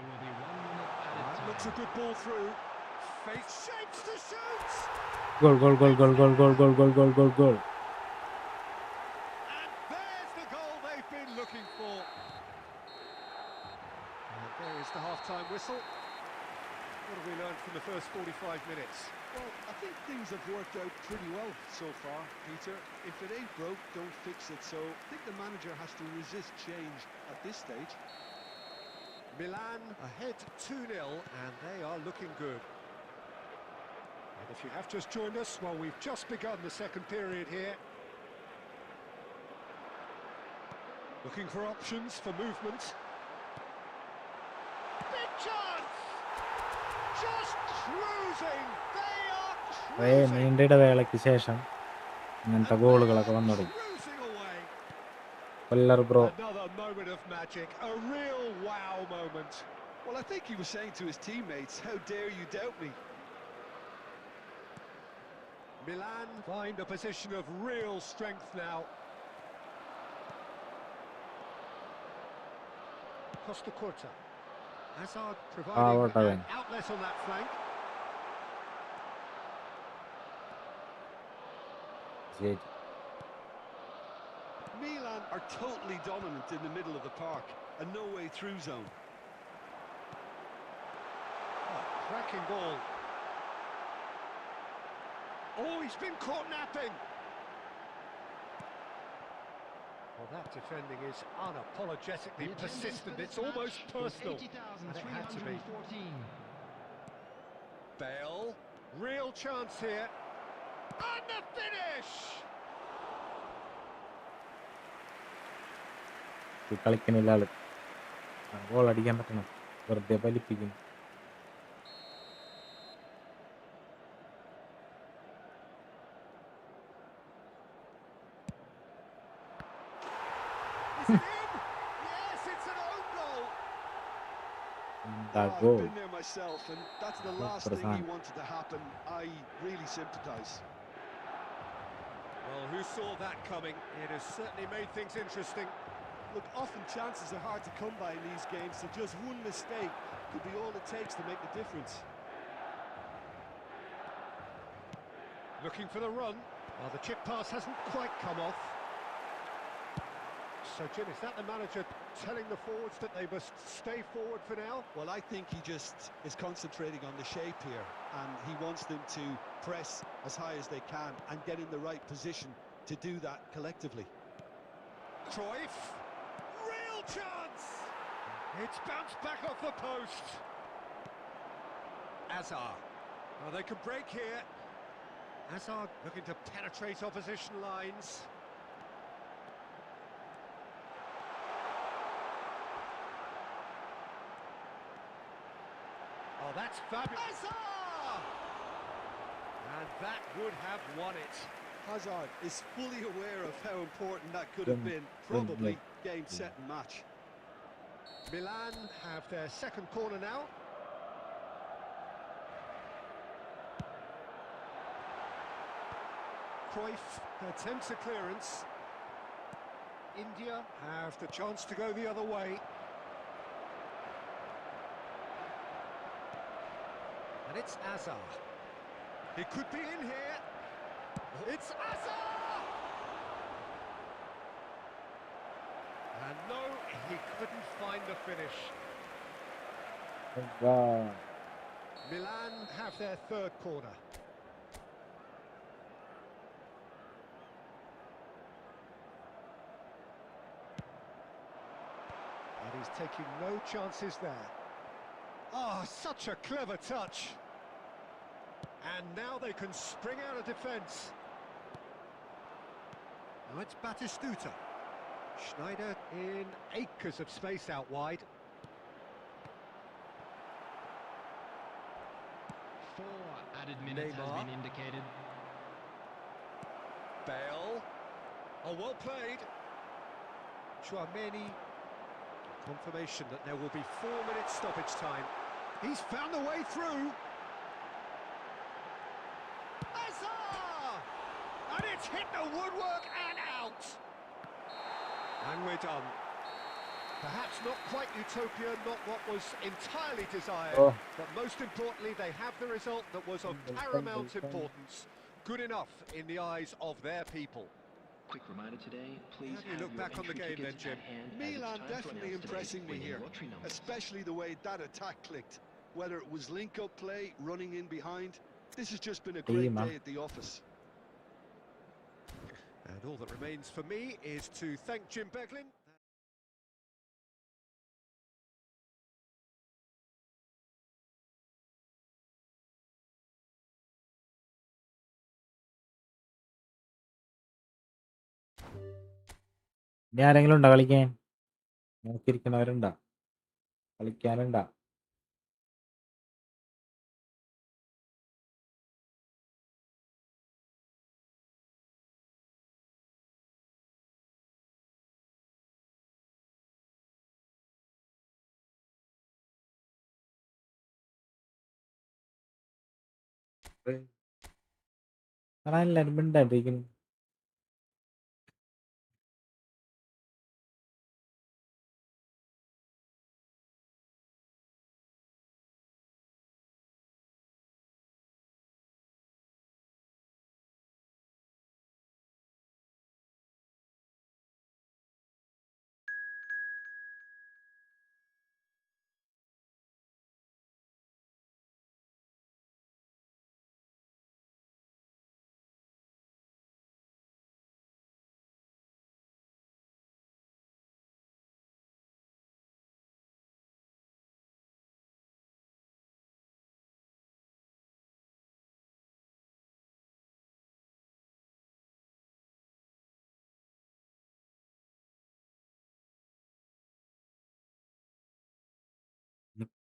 Speaker 5: minute added
Speaker 3: That
Speaker 5: time.
Speaker 3: looks a good ball through. Face shapes to shoot!
Speaker 1: Goal, goal, goal, goal, goal, goal, goal, goal, goal, goal, goal.
Speaker 3: And there's the goal they've been looking for. And there is the half-time whistle. What have we learned from the first 45 minutes?
Speaker 4: Well, I think things have worked out pretty well so far, Peter. If it ain't broke, don't fix it. So I think the manager has to resist change at this stage.
Speaker 3: Milan ahead 2-0, and they are looking good. And if you have just joined us, well, we've just begun the second period here. Looking for options for movement. Big chance! Just cruising! They are cruising!
Speaker 1: നീണ്ട ഇടവേളയ്ക്ക് ശേഷം ഇങ്ങനത്തെ ഗോളുകളൊക്കെ വന്നു തുടങ്ങി.
Speaker 3: Cruising away.
Speaker 1: കൊല്ലർ bro.
Speaker 3: Another moment of magic, a real wow moment.
Speaker 4: Well, I think he was saying to his teammates, how dare you doubt me?
Speaker 3: Milan find a position of real strength now. Costa Curta. Hazard providing
Speaker 1: what a
Speaker 3: an
Speaker 1: win.
Speaker 3: outlet on that flank.
Speaker 4: Milan are totally dominant in the middle of the park, a no-way through zone.
Speaker 3: Oh, cracking ball. Oh, he's been caught napping. Well, that defending is unapologetically
Speaker 5: The attendance
Speaker 3: persistent.
Speaker 5: for this
Speaker 3: It's almost
Speaker 5: match was
Speaker 3: personal. And it had to be.
Speaker 5: 80,314.
Speaker 3: Bale, real chance here. And the finish!
Speaker 1: കളിക്കുന്നില്ല ആള്. Goal അടിക്കാൻ പറ്റണം. വെറുതെ വലിപ്പിക്കും.
Speaker 3: Is it in? Yes, it's an own goal.
Speaker 1: That
Speaker 4: I've
Speaker 1: goal.
Speaker 4: been there myself, and that's the last thing he wanted to happen. I really sympathise.
Speaker 3: Well, who saw that coming? It has certainly made things interesting.
Speaker 7: Look, often chances are hard to come by in these games, so just one mistake could be all it takes to make the difference.
Speaker 3: Looking for the run. Well, the chip pass hasn't quite come off. So, Jim, is that the manager telling the forwards that they must stay forward for now?
Speaker 4: Well, I think he just is concentrating on the shape here, and he wants them to press as high as they can and get in the right position to do that collectively.
Speaker 3: Cruyff. Real chance! It's bounced back off the post. Hazard. Oh, they can break here. Hazard looking to penetrate opposition lines. Oh, that's fabulous. Hazard! And that would have won it.
Speaker 4: Hazard is fully aware of how important that could have been. Probably game, set and match.
Speaker 3: Milan have their second corner now. Cruyff attempts a clearance. India have the chance to go the other way. And it's Hazard. He could be in here. It's Hazard! And no, he couldn't find the finish.
Speaker 1: Wow.
Speaker 3: Milan have their third corner. And he's taking no chances there. Oh, such a clever touch. And now they can spring out of defence. Now it's Batistuta. Schneider in acres of space out wide.
Speaker 5: 4 added minutes has
Speaker 3: Neymar.
Speaker 5: been indicated.
Speaker 3: Bale. Oh, well played. Chouameni. Confirmation that there will be 4 minutes stoppage time.
Speaker 2: He's found the way through. Azar! And it's hit the woodwork and out. And we're done. Perhaps not quite utopia, not what was entirely desired,
Speaker 1: Oh.
Speaker 2: but most importantly, they have the result that was of paramount importance. Good enough in the eyes of their people.
Speaker 5: Quick reminder today, please
Speaker 2: How do you
Speaker 5: have
Speaker 2: look
Speaker 5: your
Speaker 2: back on the
Speaker 5: entry
Speaker 2: game then,
Speaker 5: tickets
Speaker 2: Jim?
Speaker 5: at hand, as it's
Speaker 4: Milan
Speaker 5: time to
Speaker 4: definitely
Speaker 5: announce today's
Speaker 4: impressing me
Speaker 5: winning
Speaker 4: here,
Speaker 5: lottery numbers.
Speaker 4: especially the way that attack clicked. Whether it was link-up play, running in behind, this has just been a great day at the office.
Speaker 2: And all that remains for me is to thank Jim Beglin.
Speaker 1: ഇനി ആരെങ്കിലും ഉണ്ടോ കളിക്കാൻ? നോക്കിയിരിക്കണവരുണ്ടോ? കളിക്കാനുണ്ടോ? എല്ലാരും മിണ്ടാണ്ടിരിക്കുന്നു.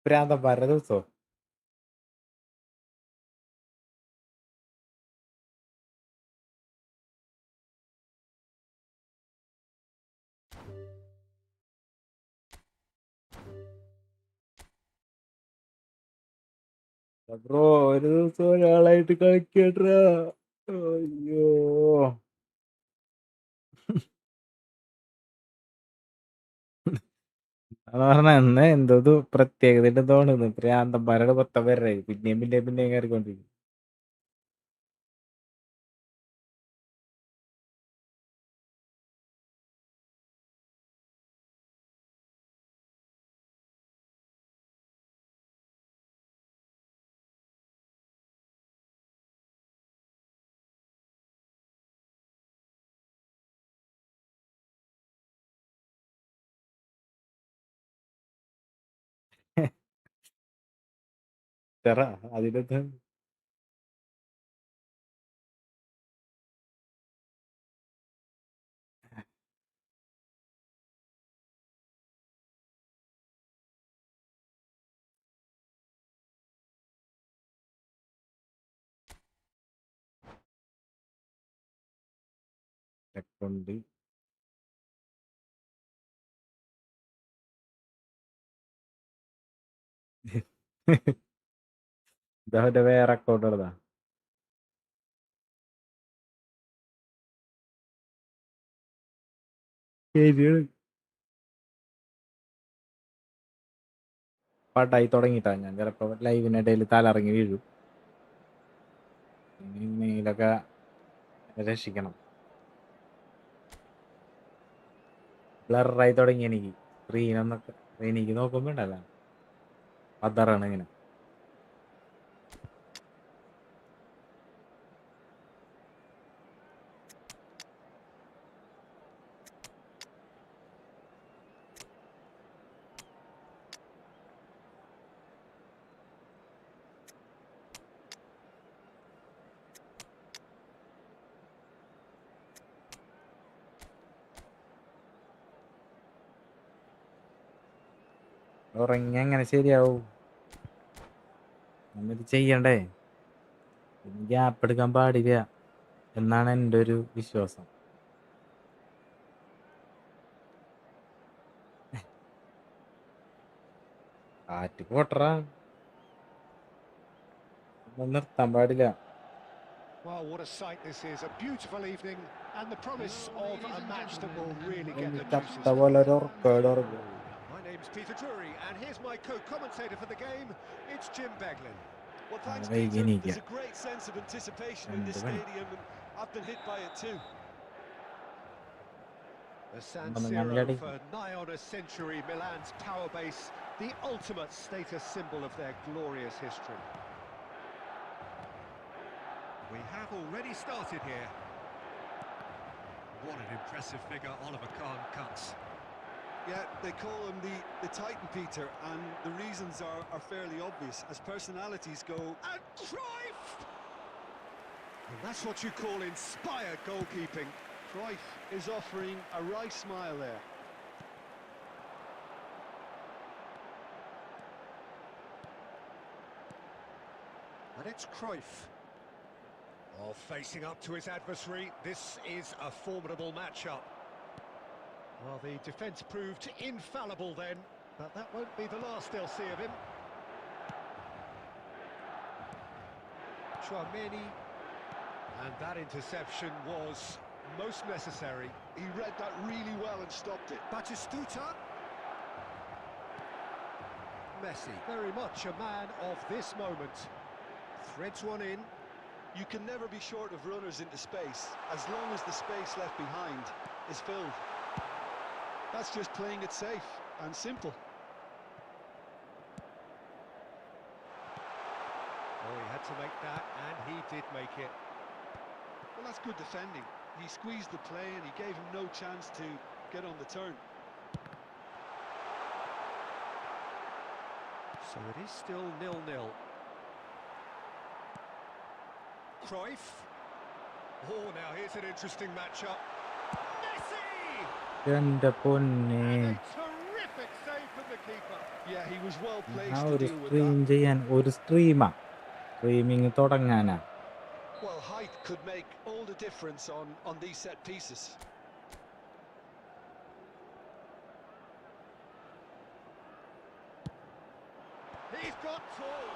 Speaker 1: പ്രാന്തം പല ദിവസോ bro, ഒരു ദിവസം ഒരാളായിട്ട് കളിക്കട്ടാ. അയ്യോ, അത് പറഞ്ഞ എന്നാ എന്തോ പ്രത്യേകത തോന്നുന്നു. പ്രാന്തന്മാരുടെ മൊത്തം വരെ പിന്നെയും കയറിക്കൊണ്ടിരിക്കും. അതിനകത്ത് കൊണ്ട് ഇതവന്റെ വേറെ അക്കൗണ്ട് ഉള്ളതാ. ശരിയാണ്. പാട്ടായി തുടങ്ങിയിട്ടാ. ഞാൻ ചിലപ്പോ ലൈവിനിടയിൽ തലറങ്ങി വീഴും. ഇങ്ങനെയൊക്കെ രക്ഷിക്കണം. ബ്ലറായി തുടങ്ങി എനിക്ക് സ്ക്രീനൊന്നൊക്കെ. എനിക്ക് നോക്കുമ്പോ ഉണ്ടല്ലോ പതറാണ് ഇങ്ങനെ. ഉറങ്ങി എങ്ങനെ ശരിയാവും? എന്നിട്ട് ചെയ്യണ്ടേ? ഗ്യാപ്പ് എടുക്കാൻ പാടില്ല എന്നാണ് എൻ്റെ ഒരു വിശ്വാസം. കാറ്റ് പോട്ടറാ. നിർത്താൻ പാടില്ല.
Speaker 2: Well, what a sight this is. A beautiful evening and the promise
Speaker 5: Hello,
Speaker 2: of
Speaker 5: ladies
Speaker 2: a
Speaker 5: and
Speaker 2: match that will
Speaker 5: gentlemen,
Speaker 2: really get
Speaker 1: ഒന്ന്
Speaker 2: the
Speaker 5: welcome
Speaker 2: juices
Speaker 1: ചത്ത
Speaker 5: to
Speaker 1: പോലെ
Speaker 2: flowing.
Speaker 1: ഒരു ഉറക്കം.
Speaker 3: My name's Peter Drury, and here's my co-commentator for the game. It's Jim Beglin.
Speaker 4: Well,
Speaker 1: നാളെ
Speaker 4: thanks,
Speaker 1: വൈകി
Speaker 4: Peter.
Speaker 1: എണീക്കുക.
Speaker 4: There's a great sense of anticipation in
Speaker 1: 2
Speaker 4: this
Speaker 1: money.
Speaker 4: stadium, and I've been hit by it too.
Speaker 2: The San
Speaker 1: ഒന്നും
Speaker 2: Siro
Speaker 1: കണ്ടില്ല.
Speaker 2: for nigh on a century, Milan's power base, the ultimate status symbol of their glorious history. We have already started here.
Speaker 3: What an impressive figure Oliver Kahn cuts.
Speaker 4: Yeah, they call him the Titan, Peter, and the reasons are fairly obvious. As personalities go,
Speaker 2: And Cruyff! And that's what you call inspired goalkeeping.
Speaker 4: Cruyff is offering a wry smile there.
Speaker 2: And it's Cruyff. Oh, facing up to his adversary, this is a formidable matchup. Well, the defence proved infallible then, but that won't be the last they'll see of him. Chouameni, and that interception was most necessary.
Speaker 4: He read that really well and stopped it.
Speaker 2: Batistuta. Messi, very much a man of this moment. Threads one in.
Speaker 4: You can never be short of runners into space, as long as the space left behind is filled. That's just playing it safe and simple.
Speaker 2: Oh, he had to make that, and he did make it.
Speaker 4: Well, that's good defending. He squeezed the play and he gave him no chance to get on the turn.
Speaker 2: So it is still 0-0. Cruyff. Oh, now here's an interesting matchup. Messi!
Speaker 1: എന്റെ പൊന്നെ,
Speaker 2: And a terrific save from the keeper.
Speaker 4: Yeah, he was well
Speaker 1: ഞാൻ
Speaker 4: placed to
Speaker 1: ഒരു
Speaker 4: deal with
Speaker 1: stream
Speaker 4: that.
Speaker 1: ചെയ്യാൻ ഒരു streaming തുടങ്ങാനാ.
Speaker 4: Well, height could make all the difference on these set pieces.
Speaker 2: He's got full.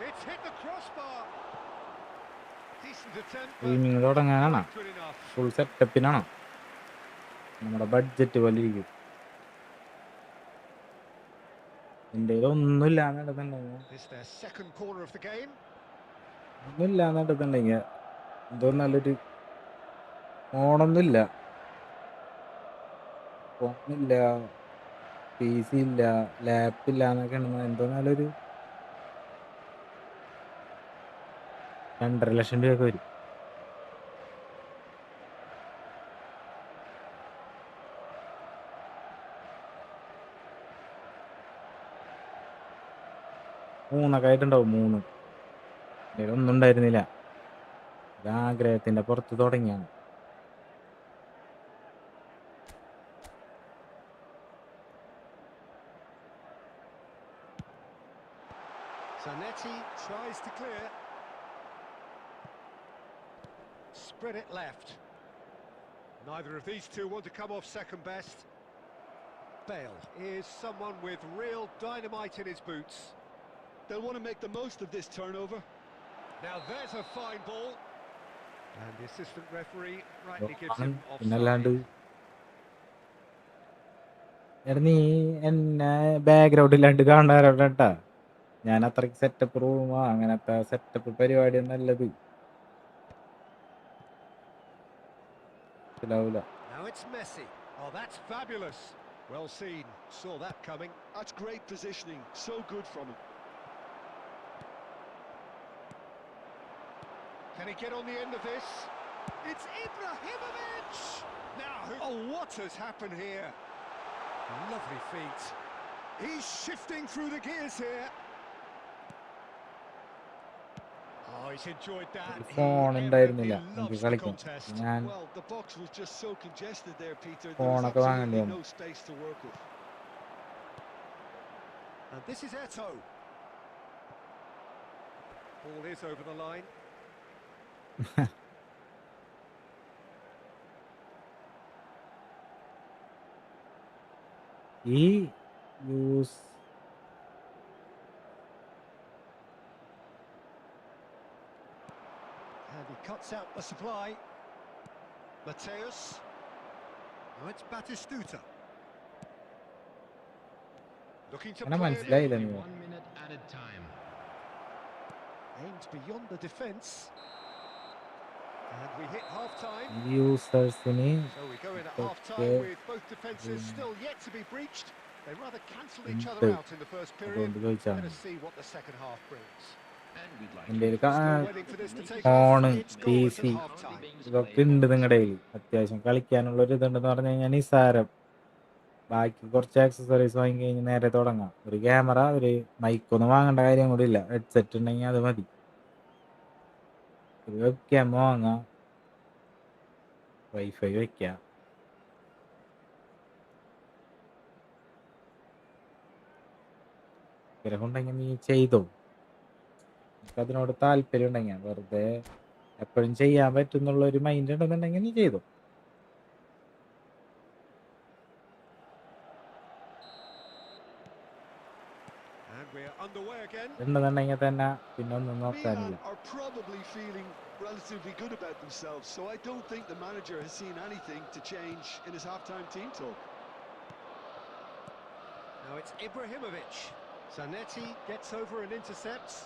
Speaker 2: It's hit the crossbar. Decent attempt, but
Speaker 1: streaming
Speaker 2: not
Speaker 1: തുടങ്ങാനാണോ?
Speaker 2: quite good enough.
Speaker 1: Full സെറ്റപ്പിനാണോ? നമ്മുടെ budget പോലെ ഇരിക്കും. എൻ്റെ ഒന്നുമില്ല എന്നെടുത്തുണ്ടെങ്കിൽ
Speaker 2: This their second corner of the game.
Speaker 1: ഒന്നുമില്ല എന്നെടുത്തുണ്ടെങ്കിൽ എന്തോ നല്ലൊരു ഫോണൊന്നുമില്ല, ഫോണില്ല, പി സി ഇല്ല, ലാപ്പില്ല എന്നൊക്കെ ഉണ്ടെങ്കിൽ എന്തോ നല്ലൊരു 2.5 ലക്ഷം രൂപയൊക്കെ വരും. മൂന്നൊക്കെ ആയിട്ടുണ്ടാവും. 3 എൻ്റെ ഒന്നും ഉണ്ടായിരുന്നില്ല. ഒരാഗ്രഹത്തിൻ്റെ പുറത്ത് തുടങ്ങിയാണ്.
Speaker 2: Zanetti tries to clear. Spread it left. Neither of these two want to come off second best. Bale is someone with real dynamite in his boots.
Speaker 4: They'll want to make the most of this turnover.
Speaker 2: Now there's a fine ball. And the assistant referee rightly gives
Speaker 1: ആണ്.
Speaker 2: him
Speaker 1: പിന്നല്ലാണ്ട്
Speaker 2: offside.
Speaker 1: എടാ നീ എന്നെ ബാക്ക്ഗ്രൗണ്ടിലാണ്ട് കാണാറുണ്ടാ. ഞാൻ അത്രയ്ക്ക് setup റൂമാ, അങ്ങനത്തെ setup പരിപാടിയാണ് നല്ലത്. മനസ്സിലാവൂല.
Speaker 2: Now it's Messi. Oh, that's fabulous. Well seen. Saw that coming.
Speaker 4: That's great positioning. So good from him.
Speaker 2: Can he get on the end of this? It's Ibrahimovic! Now, oh, what has happened here? Lovely feet. He's shifting through the gears here. Oh, he's enjoyed that. He
Speaker 1: phone ഉണ്ടായിരുന്നില്ല
Speaker 2: evidently
Speaker 1: എനിക്ക്
Speaker 2: loves the
Speaker 1: കളിക്കാൻ.
Speaker 2: contest.
Speaker 1: ഞാൻ
Speaker 4: Well, the box was just so congested there, Peter. There was
Speaker 1: ഫോണൊക്കെ വാങ്ങേണ്ടി
Speaker 4: absolutely
Speaker 1: വന്നു.
Speaker 4: no space to work with.
Speaker 2: And this is Eto. Ball is over the line.
Speaker 1: ഈ use
Speaker 3: cuts out the supply. Mateus. Now it's Batistuta. Looking to
Speaker 1: അങ്ങനെ
Speaker 3: play it
Speaker 1: മനസ്സിലായില്ല
Speaker 3: in.
Speaker 1: നീ
Speaker 5: 1 minute added time.
Speaker 3: Aimed beyond the defence. And we hit half-time.
Speaker 1: യൂസേഴ്സിന്
Speaker 3: So we go in at
Speaker 1: ഇതൊക്കെ
Speaker 3: half-time with both defences still yet to be breached. They rather cancelled each other
Speaker 1: ഉണ്ട്.
Speaker 3: out in the first period.
Speaker 1: അതുകൊണ്ട് ചോദിച്ചാണ്
Speaker 3: Let us see what the second half brings.
Speaker 1: എൻ്റെ
Speaker 3: Still waiting for this to take
Speaker 1: phone
Speaker 3: off. It's
Speaker 1: P
Speaker 3: goalless
Speaker 1: C
Speaker 3: at half-time.
Speaker 1: ഇതൊക്കെ ഉണ്ട് നിങ്ങളുടെ കയ്യിൽ അത്യാവശ്യം കളിക്കാനുള്ള ഒരു ഇതുണ്ടെന്ന് പറഞ്ഞു കഴിഞ്ഞാൽ നിസ്സാരം. ബാക്കി കുറച്ച് ആക്സസറീസ് വാങ്ങി കഴിഞ്ഞ് നേരെ തുടങ്ങാം. ഒരു ക്യാമറ, ഒരു മൈക്കൊന്നും വാങ്ങേണ്ട കാര്യം കൂടി ഇല്ല. ഹെഡ്സെറ്റ് ഉണ്ടെങ്കിൽ അത് മതി. ഒരു വെബ് ക്യാം വാങ്ങാം, വൈഫൈ വെക്കാം. ആഗ്രഹം ഉണ്ടെങ്കിൽ നീ ചെയ്തോ. എനിക്ക് അതിനോട് താല്പര്യം ഉണ്ടെങ്കിൽ വെറുതെ എപ്പോഴും ചെയ്യാൻ പറ്റുന്നുള്ള ഒരു മൈൻഡ് ഉണ്ടെന്നുണ്ടെങ്കിൽ നീ ചെയ്തോ.
Speaker 3: And we're underway again.
Speaker 1: ഉണ്ടെന്നുണ്ടെങ്കിൽ തന്നെ പിന്നെ ഒന്നും നോക്കാനില്ല.
Speaker 4: Milan are probably feeling relatively good about themselves, so I don't think the manager has seen anything to change in his half-time team talk.
Speaker 3: Now it's Ibrahimovic. Zanetti gets over and intercepts.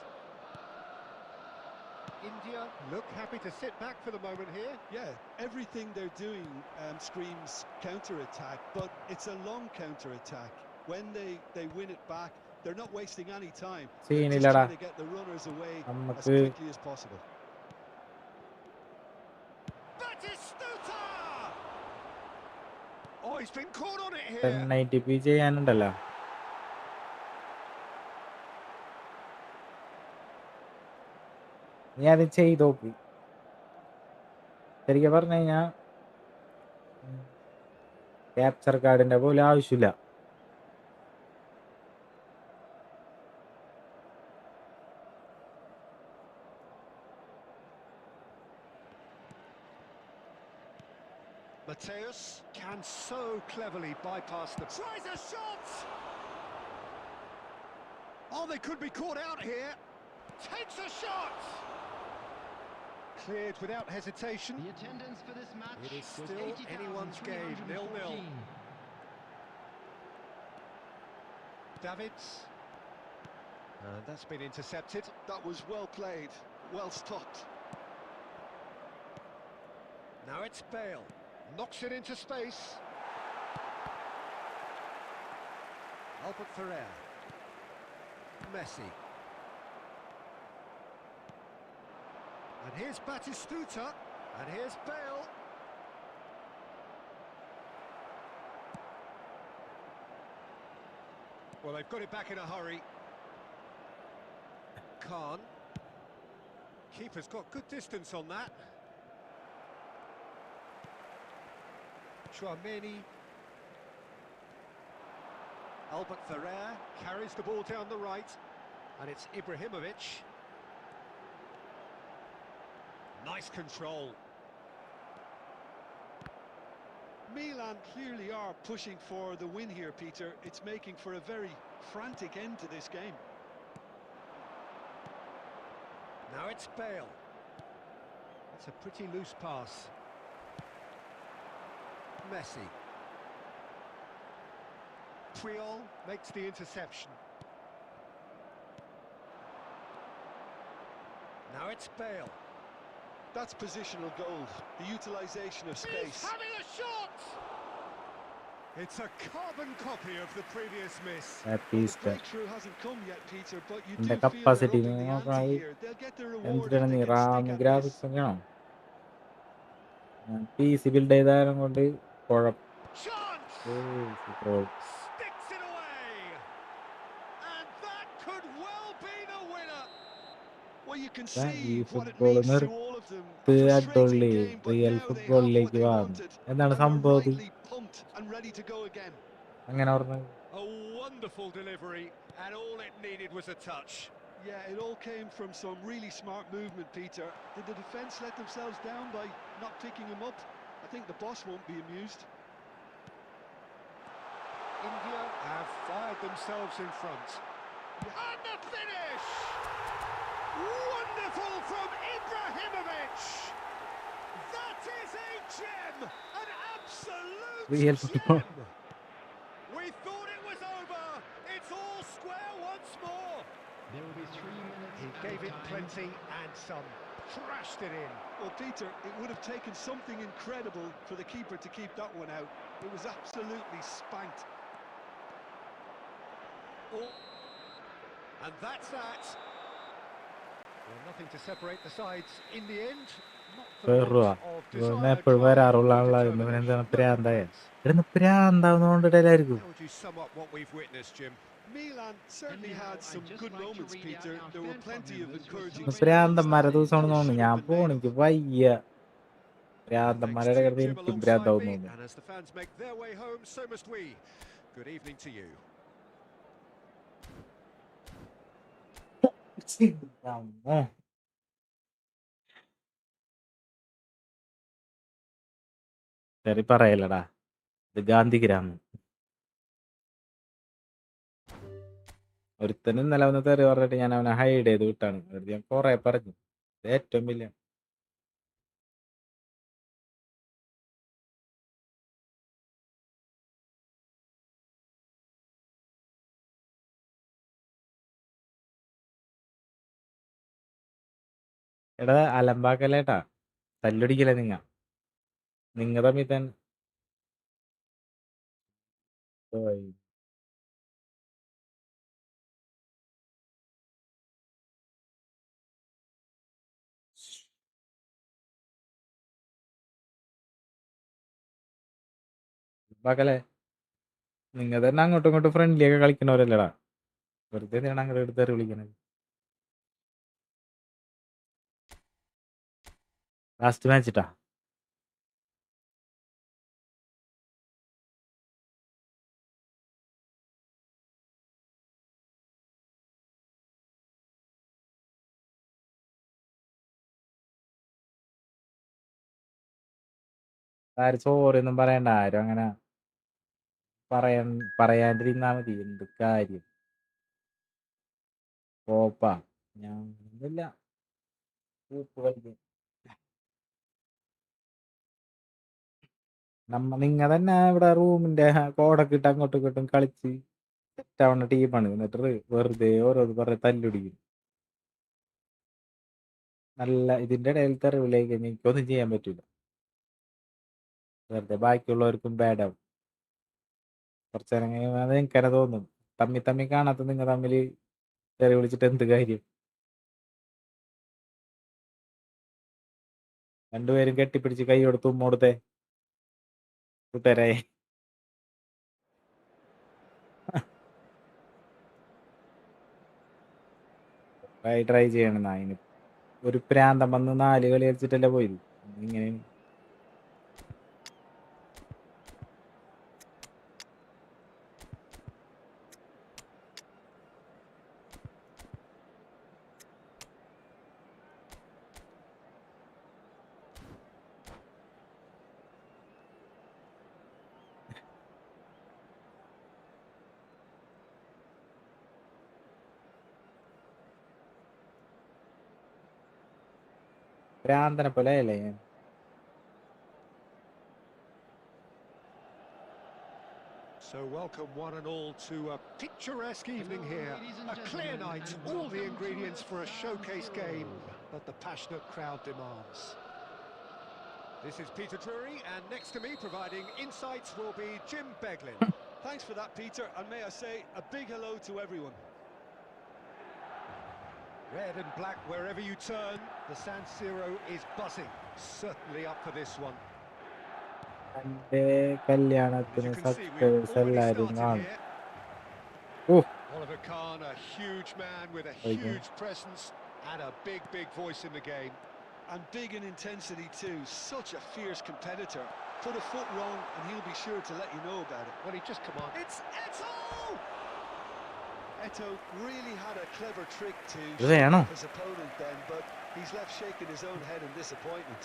Speaker 3: India look happy to sit back for the moment here.
Speaker 4: Yeah, everything they're doing screams counter-attack, but it's a long counter-attack. When they win it back, they're not wasting any time. They're just
Speaker 1: സീനില്ലടാ.
Speaker 4: trying to get the runners away as
Speaker 1: നമുക്ക്
Speaker 4: quickly as possible.
Speaker 3: Batistuta! Oh, he's been caught on it here.
Speaker 1: 1080p ചെയ്യാനുണ്ടല്ലോ. നീ അത് ചെയ്ത് നോക്ക്. ശരിക്കും പറഞ്ഞു കഴിഞ്ഞാൽ capture കാർഡിന്റെ പോലെ ആവശ്യമില്ല.
Speaker 3: Mateus can so cleverly bypass the... Tries a shot! Oh, they could be caught out here. Takes a shot! Cleared without hesitation.
Speaker 5: The attendance for this match
Speaker 3: It is
Speaker 5: was
Speaker 3: still anyone's game, 0-0.
Speaker 5: 80,314.
Speaker 3: Davids. And that's been intercepted.
Speaker 4: That was well played, well stopped.
Speaker 3: Now it's Bale. Knocks it into space. Albert Ferrer. Messi. And here's Batistuta. And here's Bale. Well, they've got it back in a hurry. Khan. Keeper's got good distance on that. Chouameni. Albert Ferrer carries the ball down the right. And it's Ibrahimovic. Nice control.
Speaker 4: Milan clearly are pushing for the win here, Peter. It's making for a very frantic end to this game.
Speaker 3: Now it's Bale. It's a pretty loose pass. Messi. Puyol makes the interception. Now it's Bale.
Speaker 4: That's positional goal, the utilisation of space.
Speaker 3: He's having a shot! It's a carbon copy of the previous miss.
Speaker 1: Happy
Speaker 4: The
Speaker 1: Easter.
Speaker 4: breakthrough hasn't come yet, Peter, but you
Speaker 1: എൻ്റെ
Speaker 4: do feel they're
Speaker 1: capacity
Speaker 4: upping the
Speaker 1: നോക്കണം.
Speaker 4: ante here. They'll get their reward if
Speaker 1: എന്തിനാണ്
Speaker 4: they
Speaker 1: നീ
Speaker 4: can
Speaker 1: Ram
Speaker 4: stick at this.
Speaker 1: Graphics ഒക്കെ ആണോ? P C build ചെയ്താലും കൊണ്ട് കുഴപ്പം.
Speaker 3: Chance! Sticks it away! And that could well be the winner!
Speaker 4: Well, you can
Speaker 1: ഈ
Speaker 4: see what it
Speaker 1: football
Speaker 4: means to all of them. A
Speaker 1: നിർത്ത്
Speaker 4: frustrating
Speaker 1: അടിപൊളി
Speaker 4: game, but
Speaker 1: real
Speaker 4: now they have what
Speaker 1: ഫുട്ബോളിലേക്ക്
Speaker 4: they
Speaker 1: വാങ്ങും.
Speaker 4: wanted.
Speaker 1: എന്താണ്
Speaker 4: And they're
Speaker 1: സംഭവം?
Speaker 4: rightly pumped and ready to go again.
Speaker 1: അങ്ങനെ പറഞ്ഞു.
Speaker 3: A wonderful delivery, and all it needed was a touch.
Speaker 4: Yeah, it all came from some really smart movement, Peter. Did the defence let themselves down by not picking him up? I think the boss won't be amused.
Speaker 3: India have fired themselves in front. And the finish!
Speaker 2: Wonderful from Ibrahimovic. That is a gem, an absolute
Speaker 1: Real football.
Speaker 2: gem. We thought it was over. It's all square once more.
Speaker 5: There will be 3 minutes.
Speaker 3: He gave it plenty and some. Thrashed it in.
Speaker 4: Well, Peter, it would have taken something incredible for the keeper to keep that one out. It was absolutely spanked.
Speaker 2: Oh. And that's that.
Speaker 3: Well, nothing to separate the sides in the end. Not for
Speaker 1: Rua.
Speaker 3: want of
Speaker 1: ഇവനെ
Speaker 3: desire,
Speaker 1: എപ്പോഴും
Speaker 3: drive,
Speaker 1: വരാറുള്ള
Speaker 3: or
Speaker 1: ഇവനെന്താണ്
Speaker 3: determination. No
Speaker 1: പ്രാന്തായ
Speaker 3: complaints.
Speaker 1: ഇവിടുന്ന് പ്രാന്താവുന്നോണ്ടിട്ടായിരിക്കും.
Speaker 3: How would you sum up what we've witnessed, Jim?
Speaker 4: Milan certainly had some good moments, Peter. There were plenty of encouraging signs.
Speaker 1: പ്രാന്തന്മാരെ ദിവസമാണെന്ന് തോന്നുന്നു. ഞാൻ പോണെനിക്ക് വയ്യ.
Speaker 3: Thanks
Speaker 1: പ്രാന്തന്മാരുടെ
Speaker 3: to
Speaker 1: കിടന്ന്
Speaker 3: Jim
Speaker 1: എനിക്കും
Speaker 3: alongside
Speaker 1: പ്രാന്താവും
Speaker 3: me,
Speaker 1: തോന്നുന്നു.
Speaker 3: and as the fans make their way home, so must we. Good evening to you.
Speaker 1: ശരി പറയലടാ, ഇത് ഗാന്ധി ഗ്രാമം. ഒരുത്തനും ഇന്നലെ ഒന്ന് തെറി പറഞ്ഞിട്ട് ഞാൻ അവനെ ഹൈഡ് ചെയ്ത് വിട്ടാണ്. വെറുതെ ഞാൻ കൊറേ പറഞ്ഞു. ഇത് ഏറ്റവും വലിയ എടാ അലമ്പാക്കല്ലേട്ടാ, തല്ലൊടിക്കല്ലേ നിങ്ങ തമ്മിൽ തന്നെ. ഓയ്. അലമ്പാക്കല്ലേ, നിങ്ങ തന്നെ അങ്ങോട്ടും ഇങ്ങോട്ടും ഫ്രണ്ട്ലി ഒക്കെ കളിക്കണവരല്ലടാ. വെറുതെ ഞാൻ അങ്ങോട്ട് എടുത്ത് തെറി വിളിക്കണത്. ലാസ്റ്റ് മാച്ച് ഇട്ടാ ആരും ചോറൊന്നും പറയണ്ട. ആരും അങ്ങനെ പറയാണ്ടിരുന്നാ മതി. എന്ത് കാര്യം പോപ്പാ. ഞാൻ ഒന്നുമില്ല, ഗ്രൂപ്പ് കളിക്കും. നിങ്ങ തന്നെ ഇവിടെ റൂമിന്റെ കോഡൊക്കെ ഇട്ട് അങ്ങോട്ടും ഇങ്ങോട്ടും കളിച്ച് സെറ്റാവുന്ന ടീമാണ്. എന്നിട്ട് വെറുതെ ഓരോന്ന് പറഞ്ഞ് തല്ലുടിക്കും. നല്ല ഇതിന്റെ ഇടയിൽ തെറിവിലേക്ക് എനിക്കൊന്നും ചെയ്യാൻ പറ്റൂല. വെറുതെ ബാക്കിയുള്ളവർക്കും ബാഡാവും. കുറച്ചു നേരം കഴിയുമ്പോൾ അത് എനിക്കനെ തോന്നും, തമ്മി കാണാത്ത നിങ്ങൾ തമ്മിൽ തെറി വിളിച്ചിട്ട് എന്ത് കാര്യം. രണ്ടുപേരും കെട്ടിപ്പിടിച്ച് കൈ കൊടുത്ത് ഉമ്മ കൊടുത്തേ കൂട്ടുകാരായി. ട്രൈ ചെയ്യണം. അതിന് ഒരു പ്രാന്തം വന്ന് 4 കളി കളിച്ചിട്ടല്ലേ പോയത്. ഇങ്ങനെ പ്രാന്തനെ പോലെ അല്ലേ ഞാൻ.
Speaker 3: So welcome one and all to a picturesque evening
Speaker 5: Hello,
Speaker 3: here.
Speaker 5: ladies and
Speaker 3: A clear
Speaker 5: gentlemen,
Speaker 3: night,
Speaker 5: and
Speaker 3: all the
Speaker 5: welcome
Speaker 3: ingredients
Speaker 5: to
Speaker 3: for a
Speaker 5: San
Speaker 3: showcase
Speaker 5: Siro.
Speaker 3: game that the passionate crowd demands. This is Peter Drury, and next to me providing insights will be Jim Beglin.
Speaker 4: Thanks for that, Peter, and may I say a big hello to everyone.
Speaker 3: Red and black wherever you turn, the San Siro is buzzing. Certainly up for this one.
Speaker 1: എന്റെ
Speaker 3: As
Speaker 1: കല്യാണത്തിന്
Speaker 3: you can see, we've
Speaker 1: subscribers
Speaker 3: already
Speaker 1: എല്ലാരും
Speaker 3: started
Speaker 1: കാണും.
Speaker 3: here.
Speaker 1: ഓ
Speaker 3: Oliver Kahn, a huge man with a
Speaker 1: Okay.
Speaker 3: huge presence and a big voice in the game.
Speaker 4: And big in intensity too. Such a fierce competitor. Put a foot wrong and he'll be sure to let you know about it.
Speaker 3: Well, he just commanded.
Speaker 4: It's Eto! Eto really had a clever trick to
Speaker 1: ഇത്
Speaker 4: shake
Speaker 1: വേണോ?
Speaker 4: off his opponent then, but he's left shaking his own head in disappointment.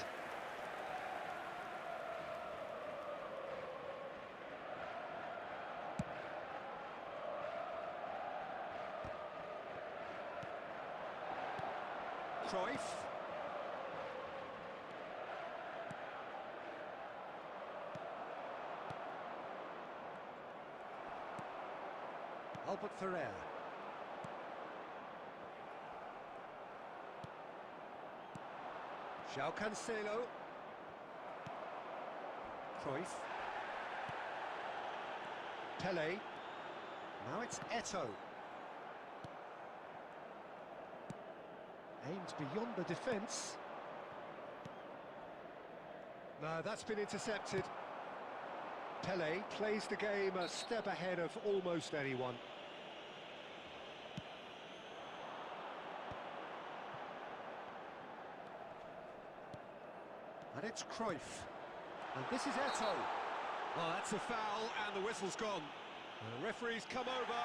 Speaker 3: Cruyff. Albert Ferrer. João Cancelo. Cruyff. Pele. Now it's Eto'o. Aims beyond the defence. No, that's been intercepted. Pele plays the game a step ahead of almost anyone. And it's Cruyff. And this is Eto'o. Oh, that's a foul, and the whistle's gone. The referee's come over.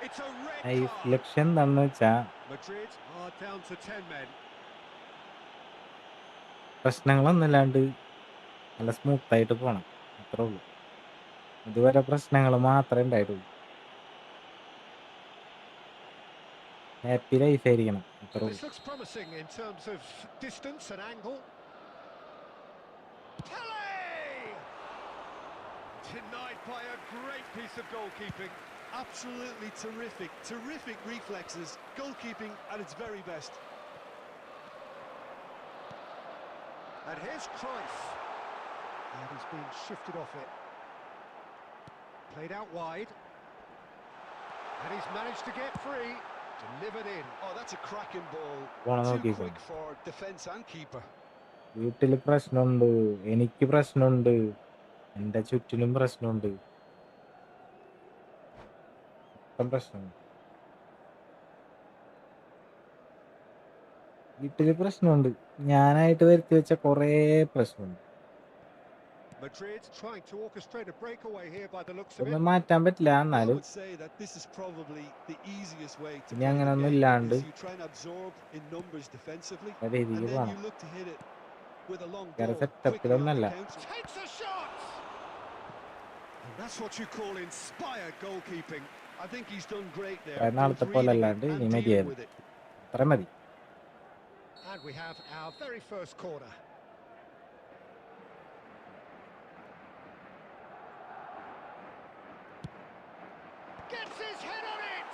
Speaker 3: It's a red
Speaker 1: ഈ
Speaker 3: card.
Speaker 1: ലക്ഷ്യം എന്താണെന്ന് വെച്ചാൽ
Speaker 3: Madrid are down to 10 men.
Speaker 1: പ്രശ്നങ്ങളൊന്നുമില്ലാണ്ട് നല്ല സ്മൂത്തായിട്ട് പോകണം, അത്രേ ഉള്ളൂ. ഇതുവരെ പ്രശ്നങ്ങൾ മാത്രമേ ഉണ്ടായിട്ടുള്ളൂ. ഹാപ്പി ലൈഫ് ആയിരിക്കണം, അത്രേ
Speaker 3: This
Speaker 1: ഉള്ളൂ.
Speaker 3: looks promising in terms of distance and angle. Pele! Denied by a great piece of goalkeeping.
Speaker 7: Absolutely terrific, terrific reflexes, goalkeeping at its very best.
Speaker 3: And here's Cruyff. And he's been shifted off it. Played out wide. And he's managed to get free. Delivered in.
Speaker 4: Oh, that's a cracking ball.
Speaker 1: One of
Speaker 4: Too
Speaker 1: the
Speaker 4: quick for defence and keeper.
Speaker 1: വീട്ടിൽ പ്രശ്നമുണ്ട്, എനിക്ക് പ്രശ്നമുണ്ട്, എൻ്റെ ചുറ്റിനും പ്രശ്നമുണ്ട്, മൊത്തം പ്രശ്നമുണ്ട്. വീട്ടിൽ പ്രശ്നമുണ്ട്, ഞാനായിട്ട് വരുത്തി വെച്ച കുറേ പ്രശ്നമുണ്ട്.
Speaker 3: Madrid trying to orchestrate a breakaway here by the looks of
Speaker 1: ഒന്നും
Speaker 3: it.
Speaker 1: മാറ്റാൻ പറ്റില്ല.
Speaker 7: I
Speaker 1: എന്നാലും
Speaker 7: would say that this is probably the easiest way to
Speaker 1: ഇനി
Speaker 7: play the
Speaker 1: അങ്ങനൊന്നും
Speaker 7: game,
Speaker 1: ഇല്ലാണ്ട്
Speaker 7: because you try and absorb in numbers defensively,
Speaker 1: നല്ല രീതിക്ക്
Speaker 7: and then
Speaker 1: പോകണം.
Speaker 7: you look to hit it with a long
Speaker 1: വേറെ
Speaker 7: ball quickly on
Speaker 1: സെറ്റപ്പിലൊന്നല്ല.
Speaker 7: the counter.
Speaker 3: Takes a shot! And that's what you call inspired goalkeeping.
Speaker 4: I think he's done great there.
Speaker 1: കുറേ നാളത്തെ
Speaker 4: both
Speaker 1: പോലെ
Speaker 4: reading
Speaker 1: അല്ലാണ്ട്
Speaker 4: it
Speaker 1: ഇനി
Speaker 4: and dealing
Speaker 1: മതിയായിരുന്നു,
Speaker 4: with it.
Speaker 1: അത്ര മതി.
Speaker 3: And we have our very first corner. Gets his head on it!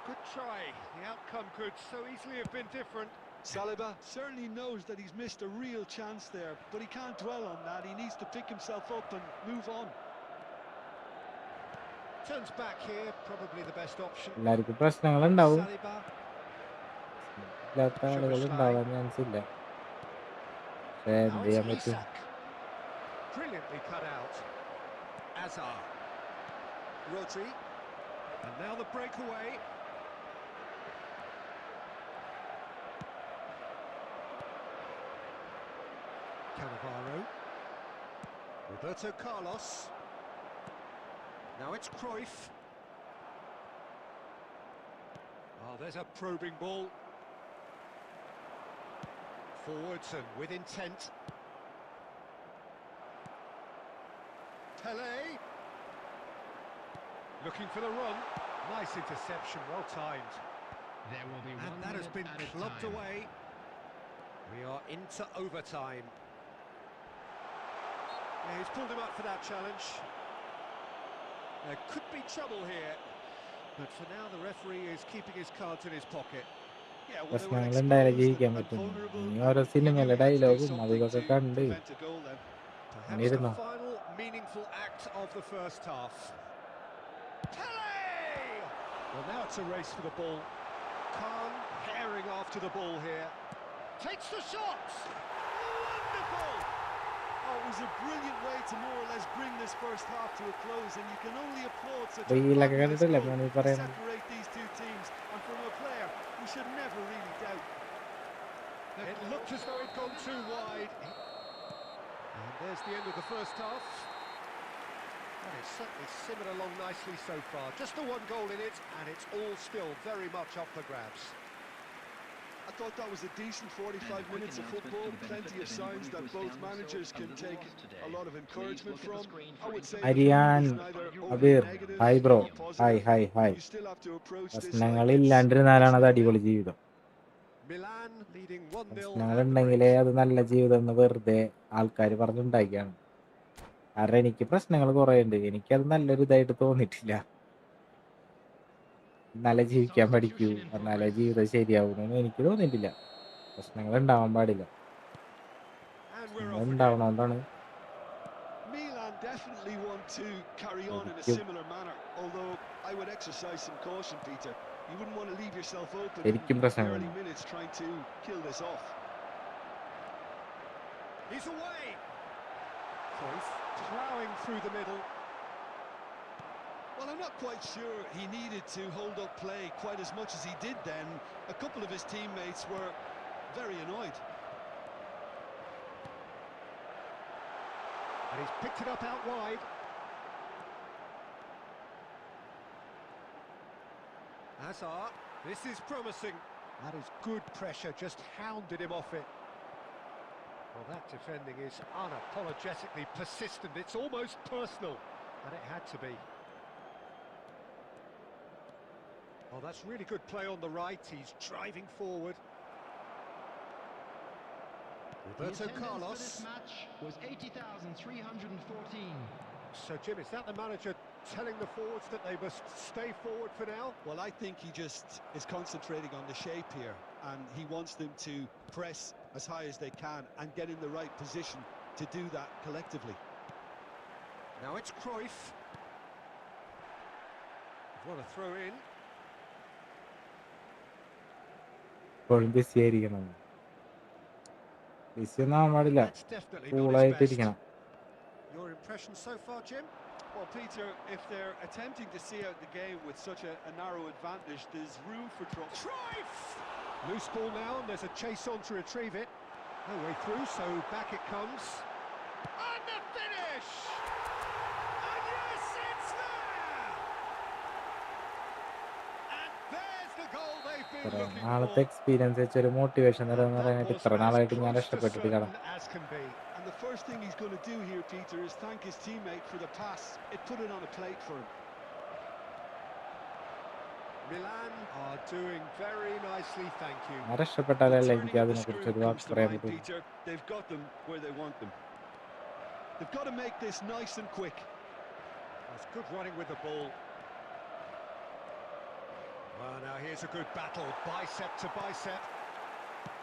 Speaker 3: Good try. The outcome could so easily have been different.
Speaker 7: Saliba certainly knows that he's missed a real chance there, but he can't dwell on that. He needs to pick himself up and move on.
Speaker 3: Turns back here, probably the best option.
Speaker 1: എല്ലാവർക്കും പ്രശ്നങ്ങളുണ്ടാവും,
Speaker 3: Saliba.
Speaker 1: ഇല്ലാത്ത ആളുകൾ ഉണ്ടാവാൻ chance ഇല്ല. പക്ഷേ
Speaker 3: Now
Speaker 1: എന്ത്
Speaker 3: it's
Speaker 1: ചെയ്യാൻ പറ്റും?
Speaker 3: Isak. Brilliantly cut out. Azar. Rodri. And now the breakaway. Cannavaro. Roberto Carlos. Now it's Cruyff. Oh, there's a probing ball. Forwards and with intent. Pele. Looking for the run. Nice interception, well timed.
Speaker 5: There will be
Speaker 3: And
Speaker 5: 1
Speaker 3: that has
Speaker 5: minute
Speaker 3: been
Speaker 5: added
Speaker 3: clubbed
Speaker 5: time.
Speaker 3: away. We are into overtime. Yeah, he's pulled him up for that challenge. There could be trouble here. But for now, the referee is keeping his cards in his pocket.
Speaker 7: Yeah, well, they were
Speaker 1: പ്രശ്നങ്ങളുണ്ടായാലേ
Speaker 7: exposed
Speaker 1: ജീവിക്കാൻ
Speaker 7: and
Speaker 1: പറ്റും.
Speaker 7: vulnerable,
Speaker 1: ഇനി
Speaker 7: and
Speaker 1: ഓരോ
Speaker 7: he knew
Speaker 1: സിനിമയിലെ
Speaker 7: he had to do
Speaker 1: ഡയലോഗും
Speaker 7: something
Speaker 1: അതും ഇതൊക്കെ
Speaker 7: to
Speaker 1: കണ്ട്
Speaker 7: prevent a goal then.
Speaker 3: Perhaps the
Speaker 1: Anirudh.
Speaker 3: final meaningful act of the first half. Pele! Well, now it's a race for the ball. Khan herring after the ball here. Takes the shot! Wonderful!
Speaker 7: Oh, it was a brilliant way to more or less bring this first half to a close, and you can only applaud such a
Speaker 1: റീലൊക്കെ
Speaker 7: fabulous
Speaker 1: കണ്ടിട്ടില്ല
Speaker 7: goal
Speaker 1: മോനെ
Speaker 7: to
Speaker 1: പറയുന്നത്.
Speaker 7: separate these two teams, and from a player who should never really doubt.
Speaker 3: It looked as though it'd gone too wide. And there's the end of the first half. And it's certainly simmered along nicely so far. Just the one goal in it, and it's all still very much up for grabs.
Speaker 4: I thought that was a decent 45 minutes of football. Plenty of signs that both managers can take a lot of encouragement from. I would say the
Speaker 1: Arian,
Speaker 4: form is neither
Speaker 1: Abir,
Speaker 4: overly negative
Speaker 1: hi bro,
Speaker 4: nor
Speaker 1: hi,
Speaker 4: positive.
Speaker 1: hi, hi.
Speaker 4: You still have to approach this like it's
Speaker 1: പ്രശ്നങ്ങളില്ലാണ്ടിരുന്നാലാണ് അത്
Speaker 4: it's
Speaker 1: അടിപൊളി ജീവിതം.
Speaker 3: Milan leading 1-0 at the
Speaker 1: പ്രശ്നങ്ങളുണ്ടെങ്കിലേ
Speaker 3: break.
Speaker 1: അത് നല്ല ജീവിതം എന്ന് വെറുതെ ആൾക്കാർ പറഞ്ഞുണ്ടാക്കിയാണ്. കാരണം എനിക്ക് പ്രശ്നങ്ങൾ കുറേ ഉണ്ട്. എനിക്കത് നല്ലൊരു ഇതായിട്ട് തോന്നിയിട്ടില്ല. നല്ല ജീവിക്കാൻ പഠിക്കൂ, എന്നാലേ ജീവിതം ശരിയാവുമെന്ന് എനിക്ക് തോന്നിയിട്ടില്ല. പ്രശ്നങ്ങൾ ഉണ്ടാവാൻ പാടില്ല.
Speaker 3: And we're
Speaker 1: പ്രശ്നങ്ങൾ
Speaker 3: off again.
Speaker 1: ഉണ്ടാവണോണ്ടാണ്
Speaker 4: Milan definitely want to carry on in a
Speaker 1: ശരിക്കും
Speaker 4: similar manner, although I would exercise some caution, Peter. You wouldn't want to leave yourself open in
Speaker 1: ശരിക്കും
Speaker 4: the early
Speaker 1: പ്രശ്നങ്ങളുണ്ട്.
Speaker 4: minutes trying to kill this off.
Speaker 3: He's away. Cruyff ploughing through the middle.
Speaker 4: Well, I'm not quite sure he needed to hold up play quite as much as he did then. A couple of his teammates were very annoyed.
Speaker 3: And he's picked it up out wide. Hazard, this is promising. That is good pressure, just hounded him off it. Well, that defending is unapologetically persistent. It's almost personal, and it had to be. Oh, that's really good play on the right. He's driving forward.
Speaker 5: The
Speaker 3: Roberto
Speaker 5: attendance for
Speaker 3: Carlos.
Speaker 5: this match was 80,314.
Speaker 3: So, Jim, is that the manager telling the forwards that they must stay forward for now?
Speaker 4: Well, I think he just is concentrating on the shape here, and he wants them to press as high as they can and get in the right position to do that collectively.
Speaker 3: Now it's Cruyff. What a throw in.
Speaker 1: ഇപ്പോഴും BC ആയിരിക്കണം. BC ഒന്നും ആവാൻ പാടില്ല.
Speaker 3: That's definitely not his best.
Speaker 1: കൂളായിട്ടിരിക്കണം.
Speaker 3: Your impression so far, Jim?
Speaker 4: Well, Peter, if they're attempting to see out the game with such a narrow advantage, there's room for trouble.
Speaker 3: Cruyff! Loose ball now, and there's a chase on to retrieve it. No way through, so back it comes.
Speaker 2: And the finish! And yes, it's there! And there's the goal they've been
Speaker 1: ഇത്ര
Speaker 2: looking
Speaker 1: നാളത്തെ
Speaker 2: for.
Speaker 1: Experience വെച്ചൊരു motivation തരാന്ന്
Speaker 3: That
Speaker 1: പറയാനായിട്ട്
Speaker 3: was
Speaker 1: ഇത്ര
Speaker 3: as
Speaker 1: നാളായിട്ട് ഞാൻ
Speaker 3: close to
Speaker 1: രക്ഷപ്പെട്ടിട്ട് കാണാം.
Speaker 3: certain as can be.
Speaker 4: And the first thing he's going to do here, Peter, is thank his teammate for the pass. It put it on a plate for him.
Speaker 3: Milan are doing very nicely, thank you.
Speaker 1: ഞാൻ രക്ഷപ്പെട്ടാലല്ലേ
Speaker 4: The
Speaker 1: എനിക്ക്
Speaker 4: turning of the
Speaker 1: അതിനെ
Speaker 4: screw
Speaker 1: കുറിച്ച് ഒരു വാക്ക്
Speaker 4: comes to
Speaker 1: പറയാൻ
Speaker 4: mind,
Speaker 1: പറ്റുള്ളൂ.
Speaker 4: Peter. They've got them where they want them. They've got to make this nice and quick.
Speaker 3: That's good running with the ball. Well, now here's a good battle, bicep to bicep.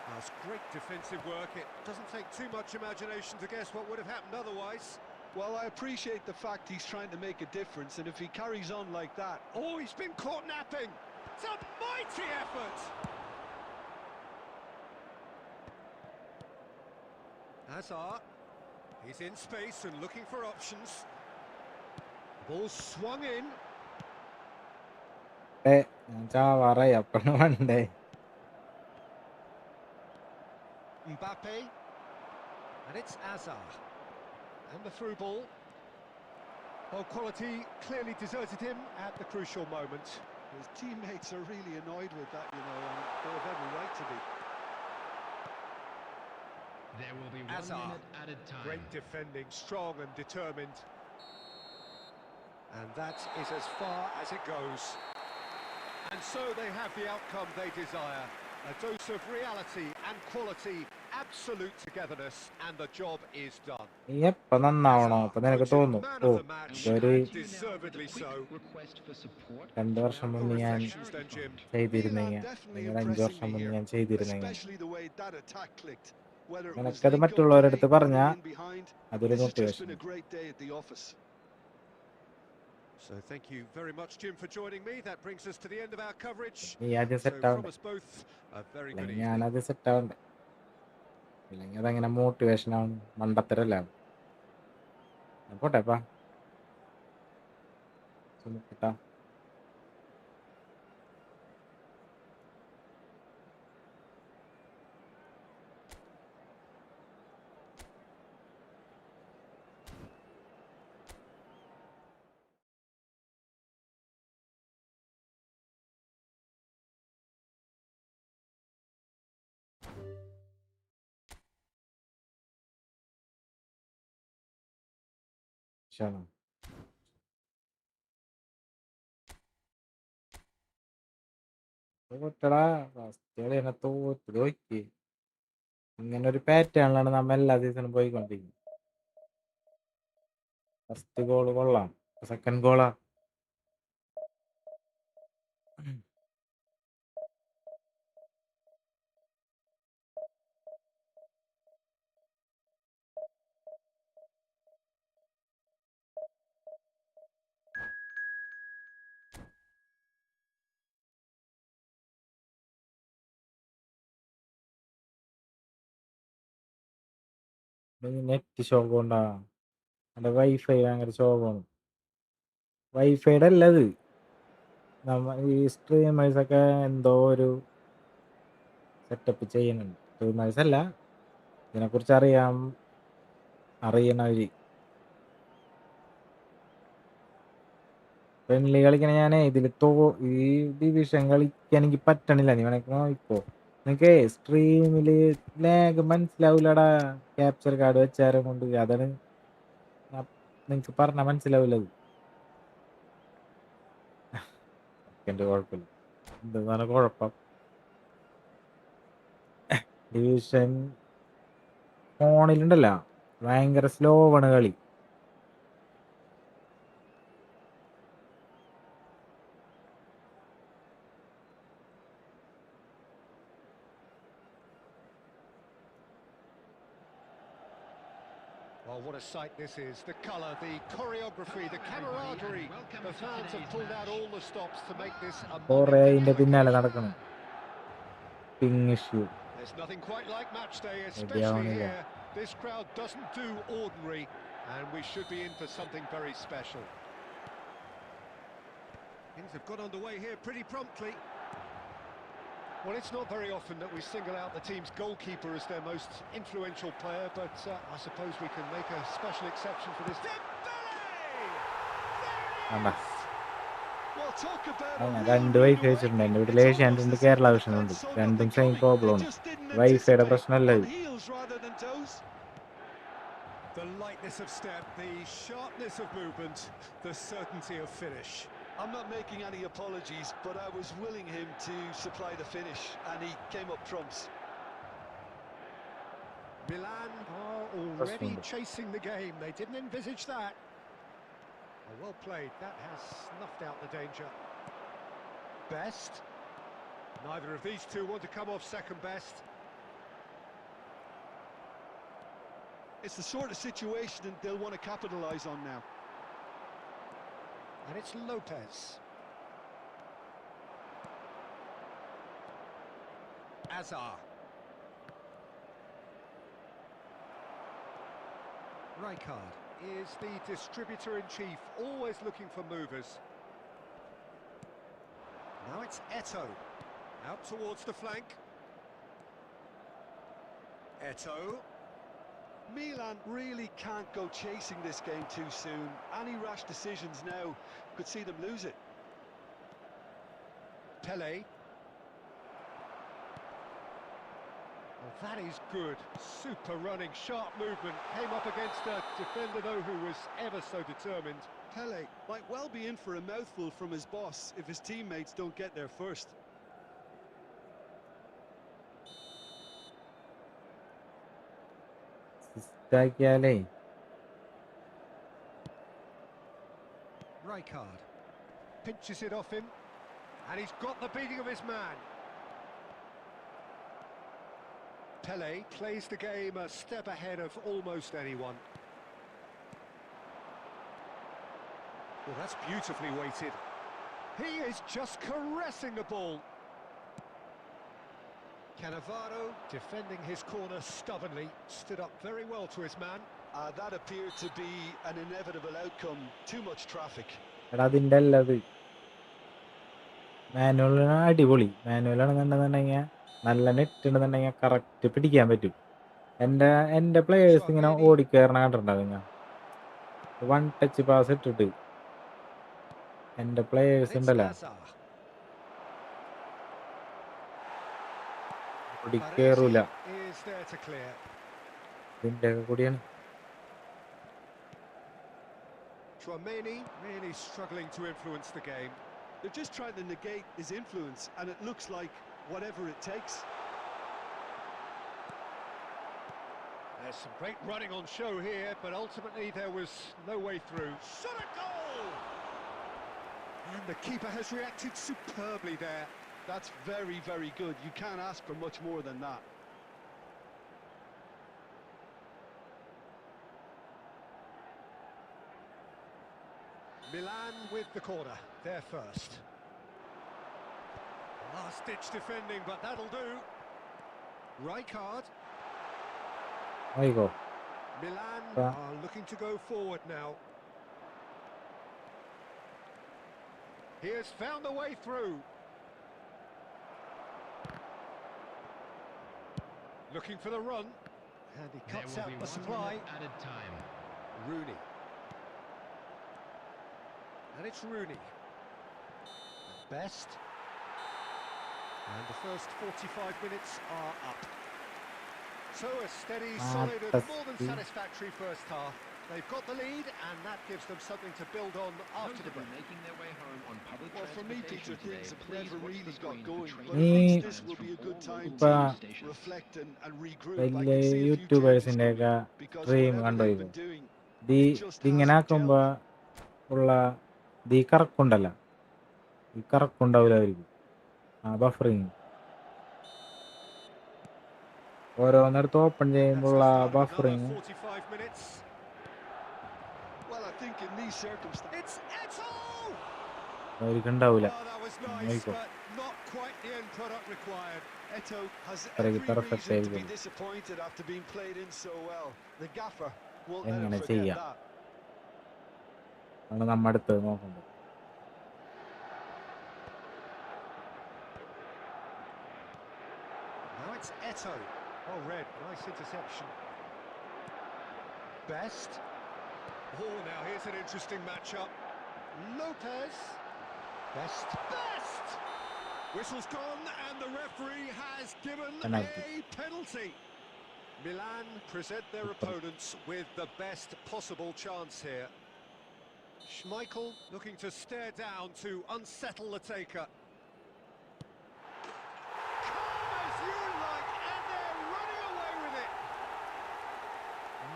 Speaker 3: That's great defensive work. It doesn't take too much imagination to guess what would have happened otherwise.
Speaker 4: Well, I appreciate the fact he's trying to make a difference, and if he carries on like that...
Speaker 3: Oh, he's been caught napping. It's a mighty effort. Hazard, he's in space and looking for options. Ball swung in.
Speaker 1: ഞാൻ ചാവാറായി അപ്പഴാണ് വേണ്ടേ.
Speaker 3: Mbappe. And it's Hazard. And the through ball. Oh, quality clearly deserted him at the crucial moment.
Speaker 4: His teammates are really annoyed with that, you know, and they have every right to be.
Speaker 5: There will be 1
Speaker 3: Hazard.
Speaker 5: minute added time.
Speaker 3: Great defending, strong and determined. And that is as far as it goes. And so they have the outcome they desire. A dose of reality and quality, absolute togetherness, and the job is done.
Speaker 1: നീ എപ്പ നന്നാവണോ അപ്പൊ നിനക്ക് തോന്നും,
Speaker 3: Man
Speaker 1: oh
Speaker 3: of the match,
Speaker 1: ഇതൊരു
Speaker 3: and deservedly so.
Speaker 5: Request for support.
Speaker 1: 2 വർഷം മുന്നേ ഞാൻ
Speaker 3: Reflections then, Jim.
Speaker 1: ചെയ്തിരുന്നെങ്കിൽ,
Speaker 4: Milan definitely
Speaker 1: അല്ലെങ്കിൽ 5
Speaker 4: impressing
Speaker 1: വർഷം
Speaker 4: me
Speaker 1: മുന്നേ
Speaker 4: here,
Speaker 1: ഞാൻ ചെയ്തിരുന്നെങ്കിൽ,
Speaker 4: especially the way that attack clicked. Whether it was
Speaker 1: നിനക്കത്
Speaker 4: late
Speaker 1: മറ്റുള്ളവരുടെ അടുത്ത്
Speaker 4: goal
Speaker 1: പറഞ്ഞാ
Speaker 4: in behind,
Speaker 1: അതൊരു
Speaker 4: this has just
Speaker 1: motivation.
Speaker 4: been a great day at the office.
Speaker 3: So thank you very much, Jim, for joining me. That brings us to the end of our coverage.
Speaker 1: നീ ആദ്യം
Speaker 3: So
Speaker 1: set
Speaker 3: from
Speaker 1: ആവണ്ടേ,
Speaker 3: us both, a very good
Speaker 1: അല്ലെങ്കിൽ
Speaker 3: evening.
Speaker 1: ഞാനത് set ആവണ്ടേ, അല്ലെങ്കിൽ അതങ്ങനെ motivation ആവും, മണ്ടത്തരല്ല. പോട്ടെപ്പാ സുമിട്ടാ. ശരി. തോറ്റടാ, ഫസ്റ്റ് കളി തന്നെ തോറ്റ്. ഇങ്ങനെ ഒരു പാറ്റേണിലാണ് നമ്മ എല്ലാ സീസണും പോയിക്കൊണ്ടിരിക്കുന്നത്. ഫസ്റ്റ് ഗോള് കൊള്ളാം, സെക്കൻഡ് ഗോളാ നെറ്റ് ശോകം ഉണ്ടാ. എൻ്റെ വൈഫൈ ഭയങ്കര ശോകമാണ്. വൈഫൈയുടെ അല്ല ഇത്, നമ്മ ഈ സ്ട്രീമേഴ്സൊക്കെ എന്തോ ഒരു സെറ്റപ്പ് ചെയ്യുന്നുണ്ട്. സ്ട്രീമേഴ്സ് അല്ല, ഇതിനെക്കുറിച്ച് അറിയണവര്. ഫ്രണ്ട്ലി കളിക്കണ ഞാനേ ഇതിൽ ഈ ഡിവിഷൻ കളിക്കാൻ എനിക്ക് പറ്റണില്ല. നീ വേണമെങ്കിൽ നോക്കോ. നിനക്കേ സ്ട്രീമില് ലാഗ് മനസ്സിലാവൂലടാ. ക്യാപ്ചർ കാർഡ് വെച്ചാരും കൊണ്ട് അതാണ് നിനക്ക് പറഞ്ഞാൽ മനസ്സിലാവില്ലത്. എൻ്റെ കുഴപ്പമില്ല, എന്താണ് കുഴപ്പം. ഡിവിഷൻ ഫോണിലുണ്ടല്ല ഭയങ്കര സ്ലോ ആണ് കളി.
Speaker 3: Well, what a sight this is. The colour, the choreography, the camaraderie. The fans have pulled out all the stops to make this a
Speaker 1: കുറെ അതിന്റെ പിന്നാലെ
Speaker 3: occasion.
Speaker 1: നടക്കണം. Ping issue
Speaker 3: There's nothing quite like match day, especially
Speaker 1: ശരിയാവണില്ല.
Speaker 3: here. This crowd doesn't do ordinary, and we should be in for something very special. Things have got underway here pretty promptly. Well, it's not very often that we single out the team's goalkeeper as their most influential player, but I suppose we can make a special exception for this.
Speaker 1: വേണ്ട.
Speaker 4: Well, talk about a
Speaker 1: രണ്ട്
Speaker 4: real
Speaker 1: wifi
Speaker 4: ring
Speaker 1: വെച്ചിട്ടുണ്ട്. എൻ്റെ
Speaker 4: awakening.
Speaker 1: വീട്ടിൽ
Speaker 4: It's
Speaker 1: Asianet
Speaker 4: almost
Speaker 1: ഉണ്ട്,
Speaker 4: as if
Speaker 1: Kerala
Speaker 4: the
Speaker 1: vision ഉണ്ട്.
Speaker 4: defence saw
Speaker 1: രണ്ടും
Speaker 4: nothing
Speaker 1: same
Speaker 4: coming.
Speaker 1: Problem
Speaker 4: They
Speaker 1: ആണ്.
Speaker 4: just didn't
Speaker 1: വൈഫൈയുടെ
Speaker 4: anticipate.
Speaker 1: പ്രശ്നമല്ല
Speaker 4: On
Speaker 1: ഇത്.
Speaker 4: heels rather than toes.
Speaker 7: The lightness of step, the sharpness of movement, the certainty of finish.
Speaker 4: I'm not making any apologies, but I was willing him to supply the finish, and he came up trumps.
Speaker 3: Milan are already chasing the game. They didn't envisage that. Oh, well played. That has snuffed out the danger. Best. Neither of these two want to come off second best.
Speaker 4: It's the sort of situation that they'll want to capitalise on now.
Speaker 3: And it's Lopez. Azar. Rijkaard is the distributor-in-chief, always looking for movers. Now it's Eto'o, out towards the flank. Eto'o.
Speaker 4: Milan really can't go chasing this game too soon. Any rash decisions now could see them lose it.
Speaker 3: Pele. Well, that is good. Super running, sharp movement. Came up against a defender, though, who was ever so determined.
Speaker 4: Pele might well be in for a mouthful from his boss if his teammates don't get there first.
Speaker 1: ഇതാക്കിയാലേ
Speaker 3: Rijkaard pinches it off him, and he's got the beating of his man. Pele plays the game a step ahead of almost anyone. Well, that's beautifully weighted. He is just caressing the ball. Cannavaro defending his corner stubbornly, stood up very well to his man.
Speaker 4: That appeared to be an inevitable outcome. Too much traffic.
Speaker 1: എടാ അതിൻ്റെ അല്ല അത്. മാനുവലാണ് അടിപൊളി. മാനുവലാണെന്നുണ്ടെന്നുണ്ടെങ്കിൽ നല്ല net ഉണ്ടെന്നുണ്ടെങ്കിൽ correct പിടിക്കാൻ പറ്റും. എൻ്റെ പ്ലേയേഴ്സ് ഇങ്ങനെ ഓടിക്കയറണ കണ്ടിട്ടുണ്ടാവും. ഞാൻ വൺ ടച്ച് പാസ് ഇട്ടിട്ട് എൻ്റെ പ്ലേയേഴ്സ് ഉണ്ടല്ലോ ഓടിക്കയറൂല. ഇതിൻ്റെ ഒക്കെ കൂടിയാണ്.
Speaker 3: Chouameni really struggling to influence the game.
Speaker 4: They're just trying to negate his influence, and it looks like whatever it takes.
Speaker 2: There's some great running on show here, but ultimately there was no way through. Shot a goal!
Speaker 3: And the keeper has reacted superbly there.
Speaker 4: That's very, very good. You can't ask for much more than that.
Speaker 3: Milan with the corner, there first. Last-ditch defending, but that'll do. Rijkaard.
Speaker 1: There you go.
Speaker 3: Milan
Speaker 1: Yeah.
Speaker 3: are looking to go forward now.
Speaker 2: He has found a way through. Looking for the run.
Speaker 3: And he
Speaker 5: There
Speaker 3: cuts
Speaker 5: will
Speaker 3: out
Speaker 5: be
Speaker 3: the
Speaker 5: 1
Speaker 3: supply.
Speaker 5: minute added time.
Speaker 3: Rooney. And it's Rooney. Best. And the first 45 minutes are up.
Speaker 2: So a steady, solid and more than
Speaker 1: Fantastic.
Speaker 2: satisfactory first half. They've got the lead, and that gives them something to build on after
Speaker 5: Those
Speaker 2: the
Speaker 5: who are
Speaker 2: break.
Speaker 5: making their way home on public
Speaker 4: Well, for me, Peter,
Speaker 5: transportation today,
Speaker 4: things have
Speaker 5: please
Speaker 4: never
Speaker 5: watch
Speaker 4: really
Speaker 5: the
Speaker 4: got
Speaker 5: screen for
Speaker 4: going,
Speaker 5: train
Speaker 4: but at least
Speaker 1: Nee.
Speaker 4: this will be a good time
Speaker 1: ഇപ്പൊ
Speaker 4: to reflect and regroup. I
Speaker 1: വലിയ
Speaker 4: can see a few changes
Speaker 1: യൂട്യൂബേഴ്സിന്റെ
Speaker 4: coming
Speaker 1: ഒക്കെ
Speaker 4: because
Speaker 1: stream
Speaker 4: whatever
Speaker 1: കണ്ടോ
Speaker 4: they've
Speaker 1: ഇത്
Speaker 4: been doing,
Speaker 1: ഇത്
Speaker 4: just
Speaker 1: ഇതിങ്ങനെ
Speaker 4: hasn't
Speaker 1: ആക്കുമ്പോ
Speaker 4: gelled.
Speaker 1: ഉള്ള ഇത് ഈ കറക്കുണ്ടല്ല ഈ കറക്കുണ്ടാവില്ല അവർക്ക് ബഫറിങ് ഓരോന്നിടത്ത് ഓപ്പൺ
Speaker 3: That's
Speaker 1: ചെയ്യുമ്പോഴുള്ള
Speaker 3: the start of another
Speaker 1: buffering
Speaker 3: 45 minutes.
Speaker 4: Well, I think in these circumstances,
Speaker 3: It's Eto!
Speaker 1: അവർക്ക് ഉണ്ടാവില്ല.
Speaker 3: Oh, that was nice,
Speaker 1: നോയിക്കോ
Speaker 3: but not quite the end product required.
Speaker 4: Eto has
Speaker 1: അത്രയ്ക്ക്
Speaker 4: every
Speaker 1: perfect
Speaker 4: reason to be
Speaker 1: ആയിരിക്കും.
Speaker 4: disappointed after being played in so well. The gaffer won't let him
Speaker 1: എങ്ങനെ
Speaker 4: forget
Speaker 1: ചെയ്യാം
Speaker 4: that.
Speaker 1: ആണ് നമ്മ അടുത്ത് നോക്കുന്നത്.
Speaker 3: Now it's Eto. Oh, red, nice interception. Best.
Speaker 2: Oh, now here's an interesting matchup.
Speaker 3: Lopez. Best.
Speaker 2: Best! Whistle's gone, and the referee has given
Speaker 1: Penalty.
Speaker 2: a penalty.
Speaker 3: Milan present their opponents with the best possible chance here. Schmeichel
Speaker 2: Looking to stare down to unsettle the taker. Calm as you like, and they're running away with it.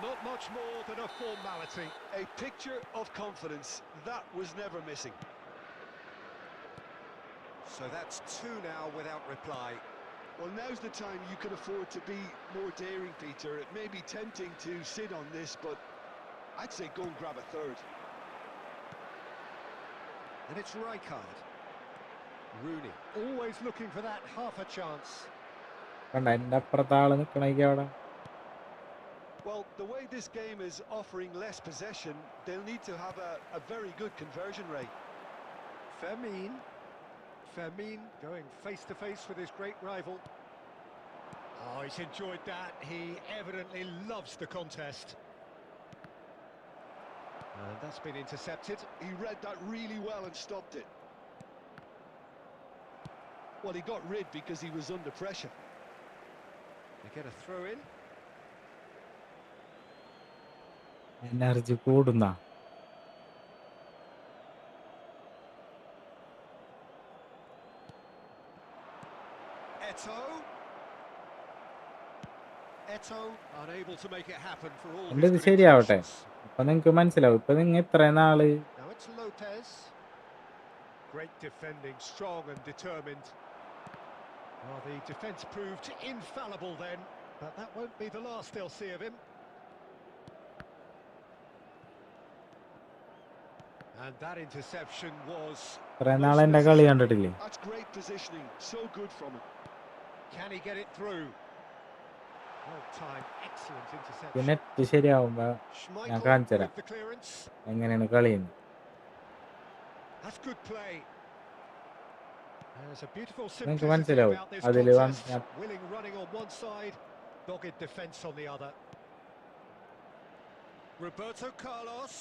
Speaker 2: Not much more than a formality.
Speaker 4: A picture of confidence that was never missing.
Speaker 3: So that's two now without reply.
Speaker 4: Well, now's the time you can afford to be more daring, Peter. It may be tempting to sit on this, but I'd say go and grab a third.
Speaker 3: And it's Rijkaard. Rooney.
Speaker 2: Always looking for that half a chance.
Speaker 1: കണ്ട എൻ്റെ അപ്പുറത്ത് ആള് നിക്കണേക്ക് അവിടെ
Speaker 4: Well, the way this game is offering less possession, they'll need to have a very good conversion rate.
Speaker 3: Fermin going face-to-face with his great rival.
Speaker 2: Oh, he's enjoyed that. He evidently loves the contest.
Speaker 3: And that's been intercepted.
Speaker 4: He read that really well and stopped it. Well, he got rid because he was under pressure.
Speaker 3: They get a throw in.
Speaker 1: Energy കൂടുന്ന
Speaker 3: Eto unable to make it happen for all
Speaker 1: എൻ്റെ
Speaker 3: his
Speaker 1: ഇത്
Speaker 3: good
Speaker 1: ശരിയാവട്ടെ
Speaker 3: intentions.
Speaker 1: അപ്പൊ നിങ്ങക്ക് മനസ്സിലാവും ഇപ്പൊ നിങ്ങ ഇത്രയും നാള്
Speaker 3: Now it's Lopez.
Speaker 2: Great defending, strong and determined. Well, the defence proved infallible then, but that won't be the last they'll see of him. And that interception was...
Speaker 1: ഇത്രയും നാളെ എൻ്റെ കളി കണ്ടിട്ടില്ലേ
Speaker 4: That's great positioning. So good from him.
Speaker 2: Can he get it through? Well timed, excellent interception.
Speaker 1: പിന്നെ net ശരിയാവുമ്പോ ഞാൻ
Speaker 3: Schmeichel
Speaker 1: കാണിച്ചു തരാം
Speaker 3: with the clearance.
Speaker 1: എങ്ങനെയാണ് കളിയെന്ന്.
Speaker 2: That's good play. There's a beautiful
Speaker 1: നിങ്ങൾക്ക്
Speaker 2: simplicity
Speaker 1: മനസ്സിലാവും
Speaker 2: about this
Speaker 1: അതിൽ
Speaker 2: contest. Willing running on one side, dogged defence on the other. Roberto Carlos.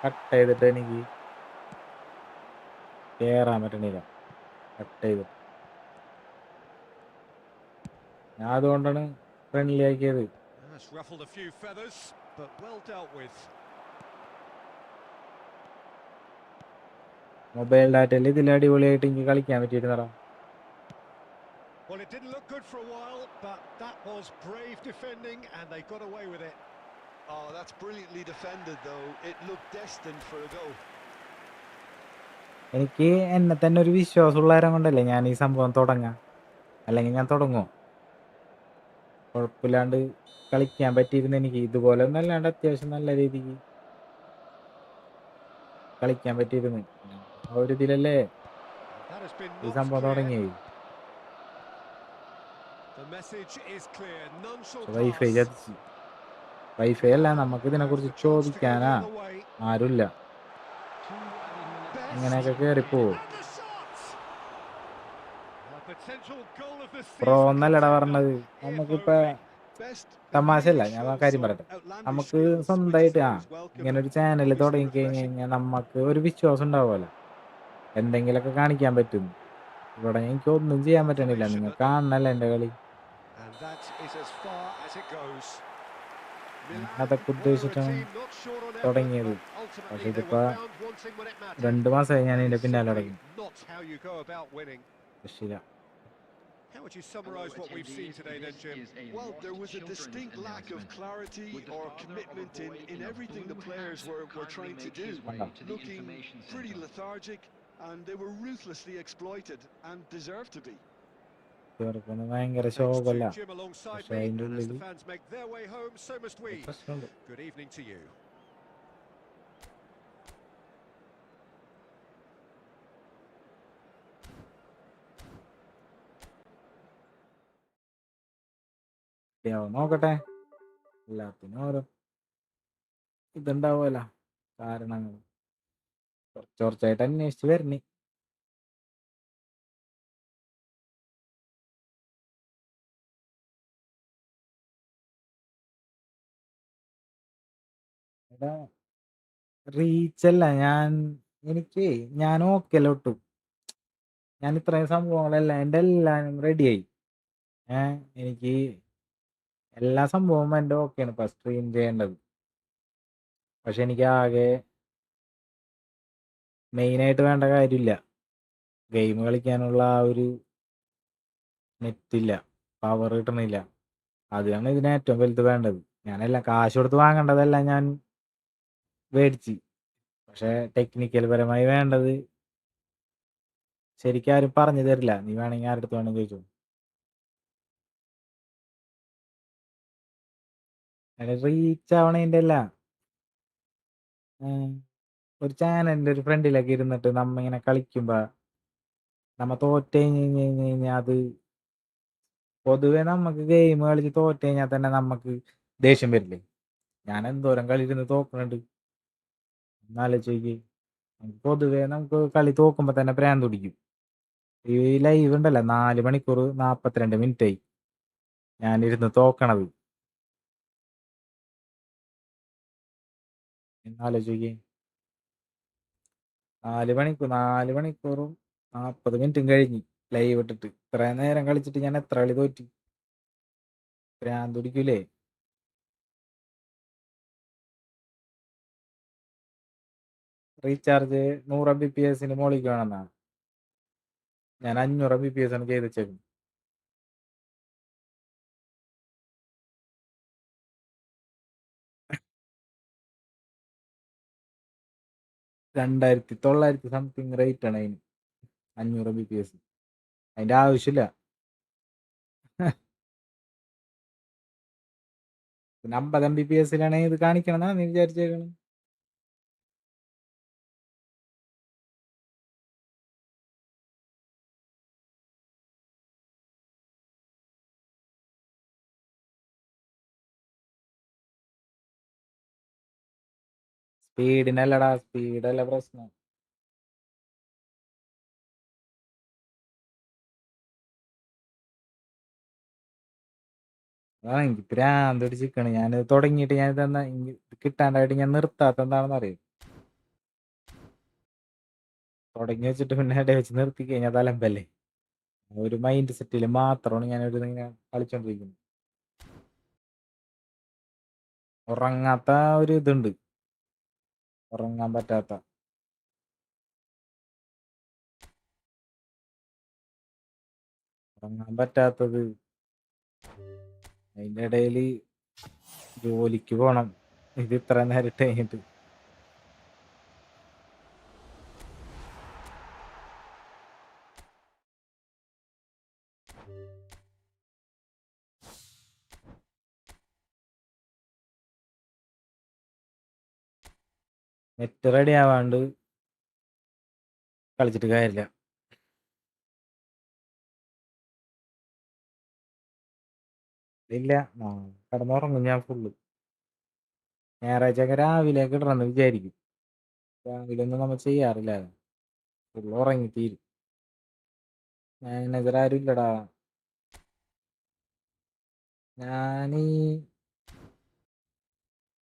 Speaker 1: Cut ചെയ്തിട്ട് എനിക്ക് കേറാൻ പറ്റണില്ല കട്ട് ചെയ്തിട്ട് ഞാൻ അതുകൊണ്ടാണ് ഫ്രണ്ട്ലി ആക്കിയത്.
Speaker 2: That's ruffled a few feathers, but well dealt with.
Speaker 1: Mobile ഡാറ്റയിൽ ഇതിൽ അടിപൊളിയായിട്ട് എനിക്ക് കളിക്കാൻ പറ്റിയിരുന്നടാ.
Speaker 2: Well, it didn't look good for a while, but that was brave defending, and they got away with it.
Speaker 4: Oh, that's brilliantly defended, though. It looked destined for a goal.
Speaker 1: എനിക്ക് എന്നെ തന്നെ ഒരു വിശ്വാസമുള്ള നേരം കൊണ്ടല്ലേ ഞാൻ ഈ സംഭവം തുടങ്ങാം. അല്ലെങ്കിൽ ഞാൻ തുടങ്ങുമോ? കുഴപ്പമില്ലാണ്ട് കളിക്കാൻ പറ്റിയിരുന്ന എനിക്ക് ഇതുപോലെ ഒന്നും അല്ലാണ്ട് അത്യാവശ്യം നല്ല രീതിക്ക് കളിക്കാൻ പറ്റിയിരുന്നു. ആ ഒരു ഇതിലല്ലേ
Speaker 2: That has been
Speaker 1: ഈ
Speaker 2: knocked
Speaker 1: സംഭവം
Speaker 2: clear.
Speaker 1: തുടങ്ങിയത്.
Speaker 2: The message is clear. None shall
Speaker 1: wifi
Speaker 2: pass.
Speaker 1: ചതിച്ച്. വൈഫൈ അല്ല, നമുക്ക് ഇതിനെക്കുറിച്ച്
Speaker 2: Now's the chance to go the
Speaker 1: ചോദിക്കാനാ
Speaker 2: other way.
Speaker 1: ആരുമില്ല.
Speaker 2: Best.
Speaker 1: ഇങ്ങനെയൊക്കെ കയറിപ്പോവും.
Speaker 2: And the shot! A potential goal of the
Speaker 1: pro
Speaker 2: season
Speaker 1: എന്നല്ലടാ
Speaker 2: contender,
Speaker 1: പറഞ്ഞത്.
Speaker 2: if
Speaker 1: നമുക്കിപ്പോ
Speaker 2: only.
Speaker 4: Best
Speaker 1: തമാശയല്ല,
Speaker 4: really
Speaker 1: ഞാൻ ആ
Speaker 4: shows
Speaker 1: കാര്യം
Speaker 4: some
Speaker 1: പറയട്ടെ.
Speaker 4: outlandish
Speaker 1: നമുക്ക്
Speaker 4: skills, which
Speaker 1: സ്വന്തമായിട്ട്
Speaker 4: is always welcome
Speaker 1: ഇങ്ങനെ
Speaker 4: and
Speaker 1: ഒരു ചാനൽ
Speaker 4: obviously
Speaker 1: തുടങ്ങിക്കഴിഞ്ഞ്
Speaker 4: refreshing.
Speaker 1: കഴിഞ്ഞാൽ നമുക്ക് ഒരു വിശ്വാസം ഉണ്ടാവുമല്ലോ, എന്തെങ്കിലുമൊക്കെ കാണിക്കാൻ പറ്റും. ഇവിടെ എനിക്ക് ഒന്നും ചെയ്യാൻ പറ്റണില്ല. നിങ്ങൾ കാണണല്ലോ എൻ്റെ കളി.
Speaker 2: And that is as far as it goes.
Speaker 1: അതൊക്കെ
Speaker 2: Milan were a
Speaker 1: ഉദ്ദേശിച്ചിട്ടാണ്
Speaker 2: team not short on effort,
Speaker 1: തുടങ്ങിയത്.
Speaker 2: but
Speaker 1: പക്ഷെ
Speaker 2: ultimately they
Speaker 1: ഇതിപ്പോ
Speaker 2: were found wanting when it mattered.
Speaker 1: 2 മാസമായി ഞാൻ
Speaker 2: That
Speaker 1: ഇതിന്റെ
Speaker 2: is
Speaker 1: പിന്നാലെ
Speaker 2: simply
Speaker 1: നടക്കും.
Speaker 2: not how you go about winning.
Speaker 1: രക്ഷയില്ല.
Speaker 2: How would you summarise what we've seen today then, Jim?
Speaker 4: Well, there was a distinct lack of clarity or commitment in everything the players were trying to do. Looking pretty lethargic, and they were ruthlessly exploited and deserved to be.
Speaker 1: ഇവർക്കൊന്നും ഭയങ്കര
Speaker 2: Thanks
Speaker 1: ശോകമല്ല.
Speaker 2: to Jim alongside
Speaker 1: പക്ഷെ
Speaker 2: me,
Speaker 1: അതിൻ്റെ
Speaker 2: and as
Speaker 1: ഉള്ളിൽ
Speaker 2: the fans make their way home, so must we.
Speaker 1: പ്രശ്നമുണ്ട്.
Speaker 2: Good evening to you.
Speaker 1: നോക്കട്ടെ, എല്ലാത്തിനും ഓരോ ഇതുണ്ടാവുമല്ലോ കാരണങ്ങൾ. കുറച്ചായിട്ട് അന്വേഷിച്ച് വരണി. എടാ റീച്ചല്ല, എനിക്ക് ഞാൻ ഓക്കെല്ലോ ഒട്ടും. ഞാൻ ഇത്രയും സംഭവങ്ങളെല്ലാം എൻ്റെ എല്ലാം റെഡിയായി. എനിക്ക് എല്ലാ സംഭവവും എൻ്റെ ഓക്കെയാണ് ഇപ്പം സ്ട്രീം ചെയ്യേണ്ടത്. പക്ഷെ എനിക്ക് ആകെ മെയിനായിട്ട് വേണ്ട കാര്യമില്ല, ഗെയിം കളിക്കാനുള്ള ആ ഒരു നെറ്റില്ല, പവർ കിട്ടണില്ല. അതാണ് ഇതിന് ഏറ്റവും വലുത് വേണ്ടത്. ഞാനെല്ലാം കാശ് കൊടുത്ത് വാങ്ങേണ്ടതെല്ലാം ഞാൻ മേടിച്ച്. പക്ഷെ ടെക്നിക്കൽ പരമായി വേണ്ടത് ശരിക്കും ആരും പറഞ്ഞു തരില്ല. നീ വേണമെങ്കിൽ ആരുടെ അടുത്ത് വേണമെങ്കിൽ ചോദിച്ചോ. റീച്ച് ആവണതിൻ്റെ അല്ല, ഒരു ചാനലിൻ്റെ ഒരു ഫ്രണ്ടിലൊക്കെ ഇരുന്നിട്ട് നമ്മ ഇങ്ങനെ കളിക്കുമ്പോ നമ്മ തോറ്റ് കഴിഞ്ഞ് കഴിഞ്ഞാൽ അത് പൊതുവെ നമുക്ക് ഗെയിം കളിച്ച് തോറ്റ് കഴിഞ്ഞാൽ തന്നെ നമുക്ക് ദേഷ്യം വരില്ലേ? ഞാൻ എന്തോരം കളി ഇരുന്ന് തോക്കുന്നുണ്ട് എന്നാലോചിക്ക്. പൊതുവെ നമുക്ക് കളി തോക്കുമ്പോ തന്നെ പ്രാന്ത് പിടിക്കും. ഈ ലൈവ് ഉണ്ടല്ലോ 4 മണിക്കൂർ 42 മിനിറ്റായി ഞാനിരുന്ന് തോക്കണത്. എന്നാലോചിക്ക്, 4 മണിക്കൂറും 40 മിനിറ്റും കഴിഞ്ഞ് ലൈവ് ഇട്ടിട്ട് ഇത്രയും നേരം കളിച്ചിട്ട് ഞാൻ എത്ര കളി തോറ്റി? പ്രാന്ത് പിടിക്കൂലേ? റീചാർജ് 100 Mbps മുകളിലേക്ക് വേണമെന്നാ. ഞാൻ 500 Mbps ആണ് ചെയ്ത് വെച്ചേക്കുന്നത്. 2900 സംതിങ് റേറ്റ് ആണ് അതിന്. 500 Mbps അതിന്റെ ആവശ്യമില്ല. പിന്നെ 50 Mbps ഇത് കാണിക്കണമെന്നാ നീ വിചാരിച്ചേക്കണം. സ്പീഡിനല്ലടാ, സ്പീഡല്ല പ്രശ്നം. എനിക്ക് ഭ്രാന്ത് പിടിച്ചിരിക്കണ്. ഞാൻ തുടങ്ങിയിട്ട് ഞാൻ ഇതെന്നാ കിട്ടാണ്ടായിട്ട് ഞാൻ നിർത്താത്ത എന്താണെന്ന് അറിയും. തുടങ്ങി വെച്ചിട്ട് പിന്നെ ഇടയിൽ വെച്ച് നിർത്തി കഴിഞ്ഞാൽ തലമ്പല്ലേ. ഒരു മൈൻഡ് സെറ്റിൽ മാത്രമാണ് ഞാനൊരു ഇങ്ങനെ കളിച്ചോണ്ടിരിക്കുന്നത്. ഉറങ്ങാത്ത ഒരു ഇതുണ്ട്, ഉറങ്ങാൻ പറ്റാത്ത. ഉറങ്ങാൻ പറ്റാത്തത് അതിന്റെ ഇടയിൽ ജോലിക്ക് പോണം. ഇത് ഇത്ര നേരിട്ട് കഴിഞ്ഞിട്ട് നെറ്റ് റെഡി ആവാണ്ട് കളിച്ചിട്ട് കാര്യമില്ല. ഇല്ല, കിടന്നുറങ്ങും ഞാൻ ഫുള്ള്. ഞായറാഴ്ചയൊക്കെ രാവിലെ കിടണമെന്ന് വിചാരിക്കും. രാവിലെ ഒന്നും നമ്മൾ ചെയ്യാറില്ല, ഫുള്ള് ഉറങ്ങി തീരും. മാനേജർ ആരും ഇല്ലടാ. ഞാനീ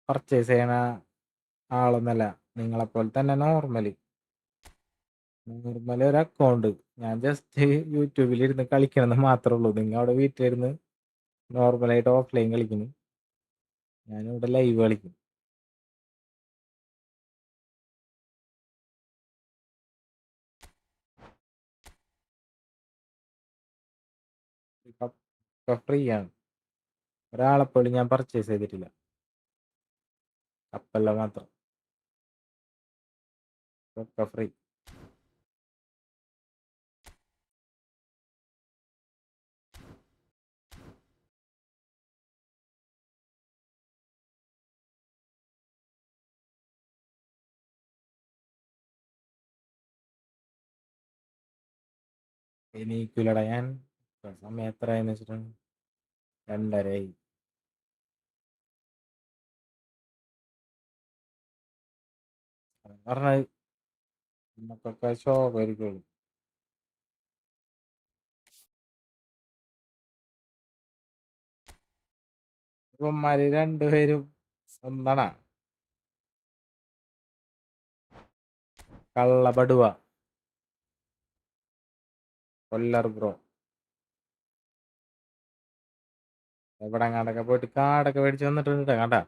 Speaker 1: പർച്ചേസ് ചെയ്യണ ആളൊന്നല്ല, നിങ്ങളെപ്പോലെ തന്നെ നോർമല് ഒരു അക്കൗണ്ട്. ഞാൻ ജസ്റ്റ് യൂട്യൂബിലിരുന്ന് കളിക്കണമെന്ന് മാത്രമേ ഉള്ളൂ. നിങ്ങൾ അവിടെ വീട്ടിലിരുന്ന് നോർമലായിട്ട് ഓഫ്ലൈൻ കളിക്കുന്നു, ഞാനിവിടെ ലൈവ് കളിക്കും. ഇപ്പൊ ഫ്രീ ആണ്. ഒരാളെപ്പോലും ഞാൻ പർച്ചേസ് ചെയ്തിട്ടില്ല, കപ്പല്ല മാത്രം. ഒക്കെ ഫ്രീ. എണീക്കൂലടാ ഞാൻ. സമയം എത്രയെന്ന് വെച്ചിട്ടാണ്? 2:30. പറഞ്ഞത് നമുക്കൊക്കെ ശോകമായിരിക്കുള്ളൂ. ഇവന്മാര് രണ്ടുപേരും ഒന്നാണ് കള്ളബടുവ. കൊല്ലർ ബ്രോ എവിടെ കണ്ടൊക്കെ പോയിട്ട് കാടൊക്കെ മേടിച്ച് വന്നിട്ടുണ്ട് കണ്ടാ.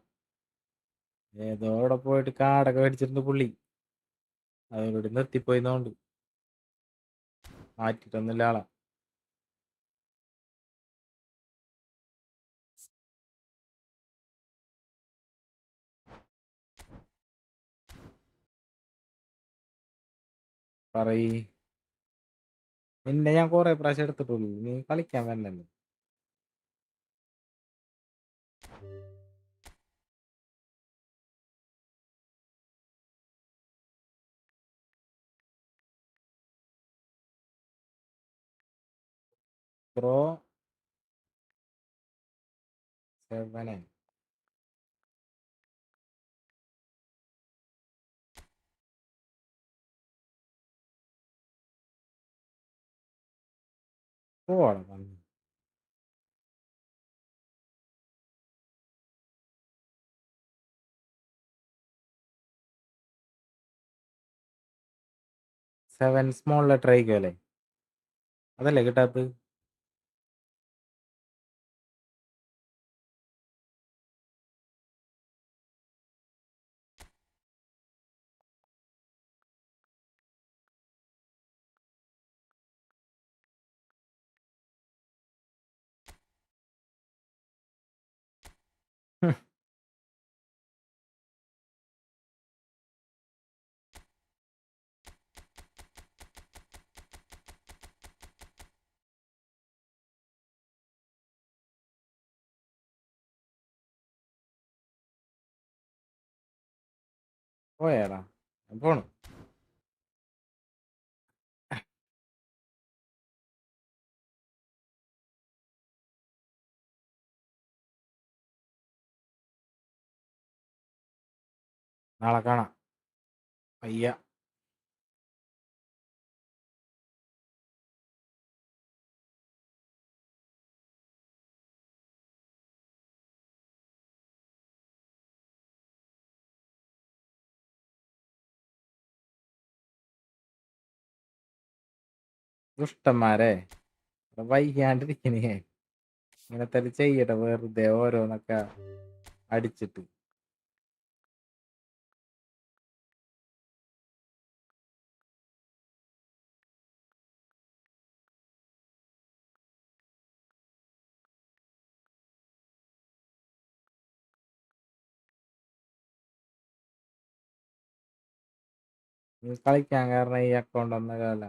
Speaker 1: ഏതോ അവിടെ പോയിട്ട് കാടൊക്കെ മേടിച്ചിട്ടുണ്ട് പുള്ളി. അതിലൂടെ നിർത്തിപ്പോയിന്നോണ്ട് മാറ്റിട്ടൊന്നുമില്ല ആളെ. പറയ്. നിന്നെ ഞാൻ കൊറേ പ്രാവശ്യം എടുത്തിട്ടുള്ളൂ, നീ കളിക്കാൻ വരണല്ലോ. ബ്രോ 7 പോവാണ്. 7 സ്മോൾ ലെറ്റർ ആയിരിക്കും അല്ലേ? അതല്ലേ കിട്ടാത്തത്? പോയാടാ, ഞാൻ പോണു. നാളെ കാണാം. അയ്യ. ദുഷ്ടന്മാരെ, വൈകാണ്ടിരിക്കണേ. ഇങ്ങനത്തെ ചെയ്യട്ടെ വെറുതെ ഓരോന്നൊക്കെ അടിച്ചിട്ട്. കളിക്കാൻ കാരണം ഈ അക്കൗണ്ട് ഒന്ന കാല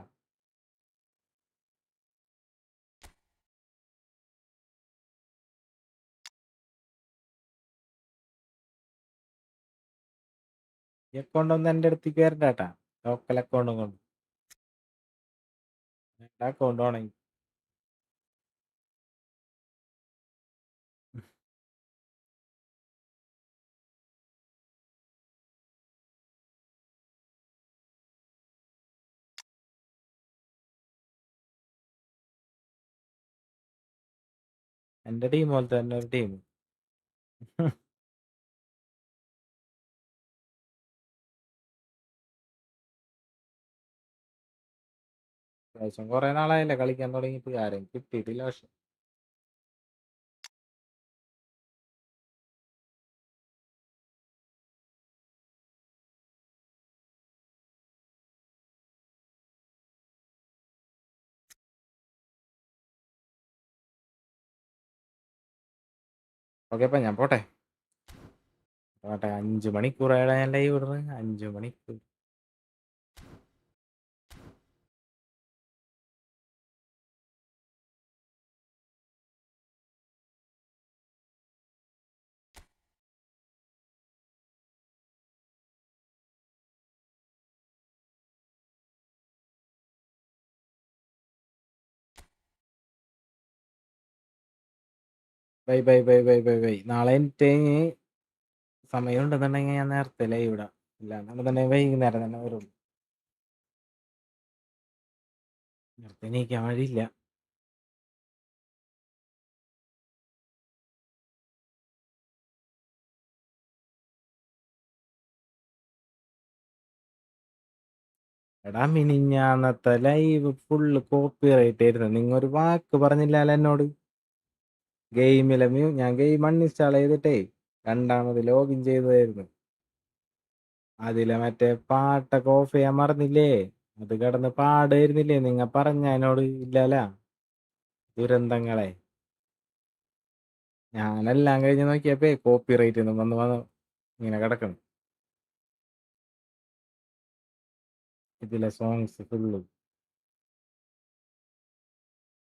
Speaker 1: ഈ അക്കൗണ്ട് ഒന്നും എൻ്റെ അടുത്തേക്ക് വരണ്ടാട്ടാ. ലോക്കൽ അക്കൗണ്ടും കൊണ്ട് എൻ്റെ അക്കൗണ്ട് ആണെങ്കിൽ എൻ്റെ ടീം പോലത്തെ തന്നെ ഒരു ടീം. അത്യാവശ്യം കുറെ നാളായല്ലേ കളിക്കാൻ തുടങ്ങിയിട്ട്, ആരെയും കിട്ടിയിട്ടില്ല. പക്ഷെ ഓക്കെ, അപ്പം ഞാൻ പോട്ടെ. 5 മണിക്കൂറാണ് ഞാൻ ലൈവ് ഇടുന്നത്. 5 മണിക്കൂർ. By bye bye bye bye bye. നാളെ എനിക്ക് സമയം ഉണ്ടെന്നുണ്ടെങ്കിൽ ഞാൻ നേരത്തെ ലൈവ് ഇടാം. ഇല്ലാന്നുണ്ടെന്നുണ്ടെങ്കിൽ വൈകുന്നേരം തന്നെ വരും. നേരത്തെ എണീക്കാൻ വഴിയില്ല. എടാ, മിനിഞ്ഞാന്നത്തെ ലൈവ് ഫുള്ള് കോപ്പി റൈറ്റ് ആയിരുന്നു. നിങ്ങൾ ഒരു വാക്ക് പറഞ്ഞില്ലല്ലോ എന്നോട്. ഗെയിമിലെ ഞാൻ ഗെയിം അൺഇൻസ്റ്റാൾ ചെയ്തിട്ടേ രണ്ടാമത് ലോഗിൻ ചെയ്തതായിരുന്നു. അതിലെ മറ്റേ പാട്ടൊക്കെ ഓഫ് ചെയ്യാൻ മറന്നില്ലേ? അത് കിടന്ന് പാടായിരുന്നില്ലേ? നിങ്ങ പറഞ്ഞ എന്നോട് ഇല്ലല്ല. ദുരന്തങ്ങളെ. ഞാനെല്ലാം കഴിഞ്ഞ് നോക്കിയപ്പോ കോപ്പി റൈറ്റ് വന്ന് ഇങ്ങനെ കിടക്കണം. ഇതിലെ സോങ്സ് ഫുള്ള്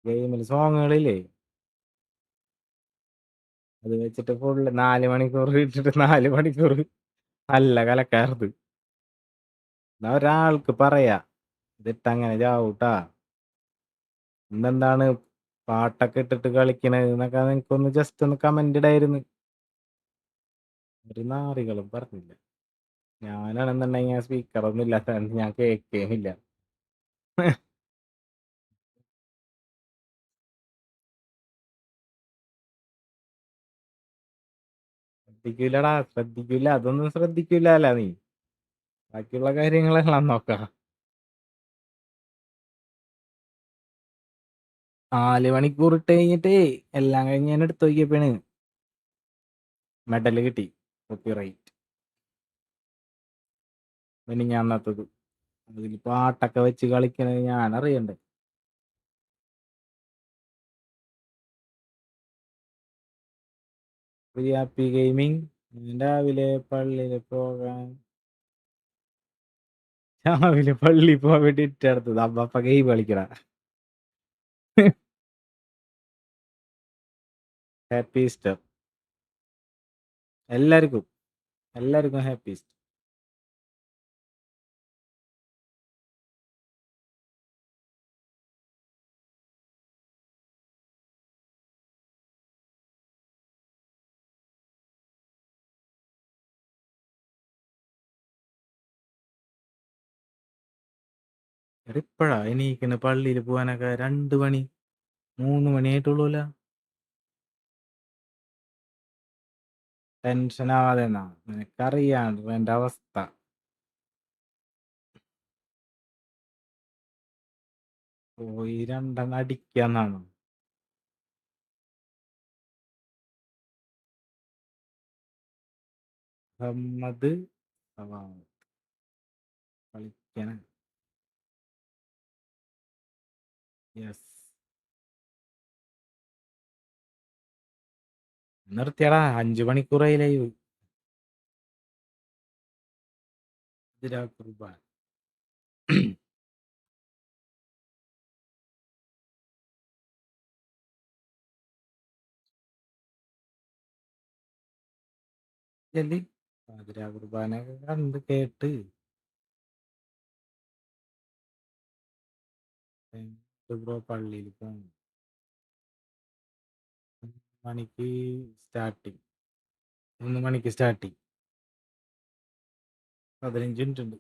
Speaker 1: ഗെയിമിൽ സോങ്ങുകളില്ലേ, അത് വെച്ചിട്ട് ഫുള്ള് 4 മണിക്കൂർ ഇട്ടിട്ട് 4 മണിക്കൂർ നല്ല കലക്കാറുണ്ട്. എന്നാ ഒരാൾക്ക് പറയാ ഇതിട്ട് അങ്ങനെ ചാവൂട്ടാ, ഇന്നെന്താണ് പാട്ടൊക്കെ ഇട്ടിട്ട് കളിക്കണത് എന്നൊക്കെ നിനക്കൊന്ന് ജസ്റ്റ് ഒന്ന് കമന്റ് ഇടായിരുന്നു. ഒരു നാറികളും പറഞ്ഞില്ല. ഞാനാണെന്നുണ്ടെങ്കിൽ സ്പീക്കറൊന്നും ഇല്ലാത്ത ഞാൻ കേൾക്കുകയുമില്ല. ശ്രദ്ധിക്കൂലടാ, ശ്രദ്ധിക്കൂല. അതൊന്നും ശ്രദ്ധിക്കൂലല്ല നീ. ബാക്കിയുള്ള കാര്യങ്ങളെല്ലാം നോക്കാം. 4 മണിക്കൂർ ഇട്ട് കഴിഞ്ഞിട്ട് എല്ലാം കഴിഞ്ഞ് ഞാൻ എടുത്ത് നോക്കിയപ്പോണ് മെഡല് കിട്ടി. കോപ്പിറൈറ്റ് മിനിഞ്ഞാന്നത്തത്. അതിൽ പാട്ടൊക്കെ വെച്ച് കളിക്കണത് ഞാൻ അറിയണ്ടേ. Free happy gaming. രാവിലെ പള്ളിയിൽ പോകാൻ രാവിലെ പള്ളി പോകാൻ വേണ്ടി ഇട്ടെടുത്തത്. അമ്മ ഗെയിം കളിക്കണ. ഹാപ്പി ഈസ്റ്റർ എല്ലാവർക്കും. എല്ലാവർക്കും ഹാപ്പി ഈസ്റ്റർ. ഇപ്പോഴാ എണീക്കണ് പള്ളിയിൽ പോകാനൊക്കെ? 2 മണി 3 മണി ആയിട്ടുള്ളൂല. ടെൻഷൻ ആവാതെ നിനക്കറിയാണ്ട് എന്റെ അവസ്ഥ. പോയി 2 എണ്ണം അടിക്കാന്നാണ്. മുഹമ്മദ് കളിക്കണ. യെസ്, നിർത്തിയടാ. 5 മണിക്കൂറായി ലൈവ്. കുർബാൻ ചെല്ലി പാതിരാ കുർബാനയൊക്കെ കണ്ട് കേട്ട് ബ്രോ പള്ളിയിൽ പോകണം. 3 മണിക്ക് സ്റ്റാർട്ടിങ് 3 മണിക്ക് സ്റ്റാർട്ടിങ് 15 മിനിറ്റ് ഉണ്ട്.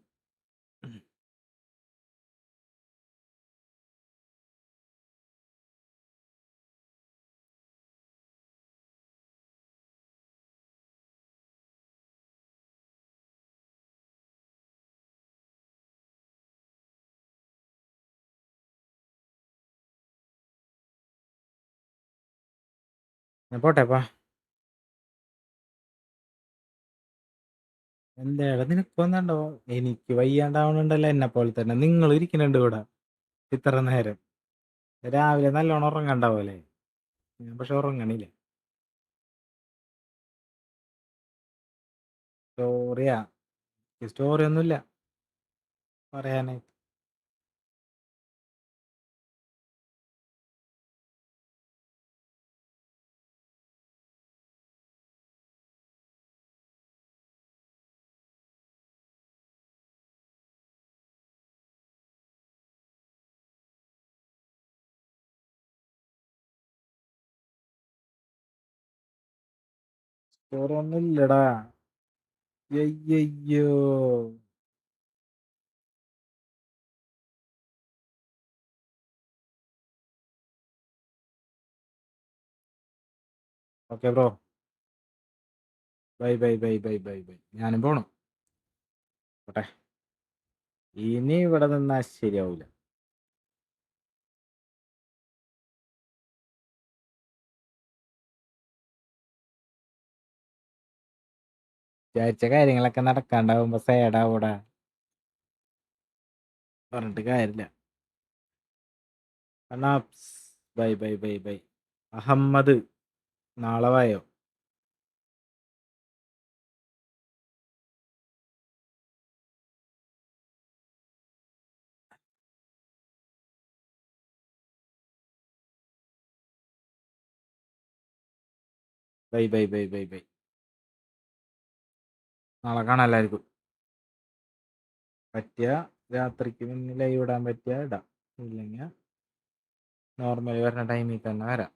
Speaker 1: ഞാൻ പോട്ടെപ്പാ. എന്താടാ നിനക്ക് വന്നുണ്ടോ? എനിക്ക് വയ്യാണ്ടാവണുണ്ടല്ലോ എന്നെ പോലെ തന്നെ. നിങ്ങൾ ഇരിക്കുന്നുണ്ട് ഇവിടെ ഇത്ര നേരം. രാവിലെ നല്ലോണം ഉറങ്ങണ്ടാവല്ലേ? ഞാൻ പക്ഷെ ഉറങ്ങണില്ല. സ്റ്റോറിയാ? സ്റ്റോറി ഒന്നുമില്ല പറയാനായിട്ട്. സ്റ്റോറി ഒന്നും ഇല്ലടാ. അയ്യോ okay bro, by bye bye bye bye by. ഞാനും പോണു. പോട്ടെ. ഇനി ഇവിടെ നിന്നാ ശരിയാവൂല. വിചാരിച്ച കാര്യങ്ങളൊക്കെ നടക്കാണ്ടാവുമ്പോ സേഡാവൂടാ. പറഞ്ഞിട്ട് കാര്യമില്ല. അണ്ണാപ്സ് bye bye bye bye. Ahmed നാളെ വായോ? Bye bye bye bye bye. നാളെ കാണാം എല്ലാവർക്കും. പറ്റിയ രാത്രിക്ക് മുന്നിൽ ലൈവ് ഇടാൻ പറ്റിയ ഇടാം, ഇല്ലെങ്കിൽ നോർമൽ വരുന്ന ടൈമിൽ തന്നെ വരാം.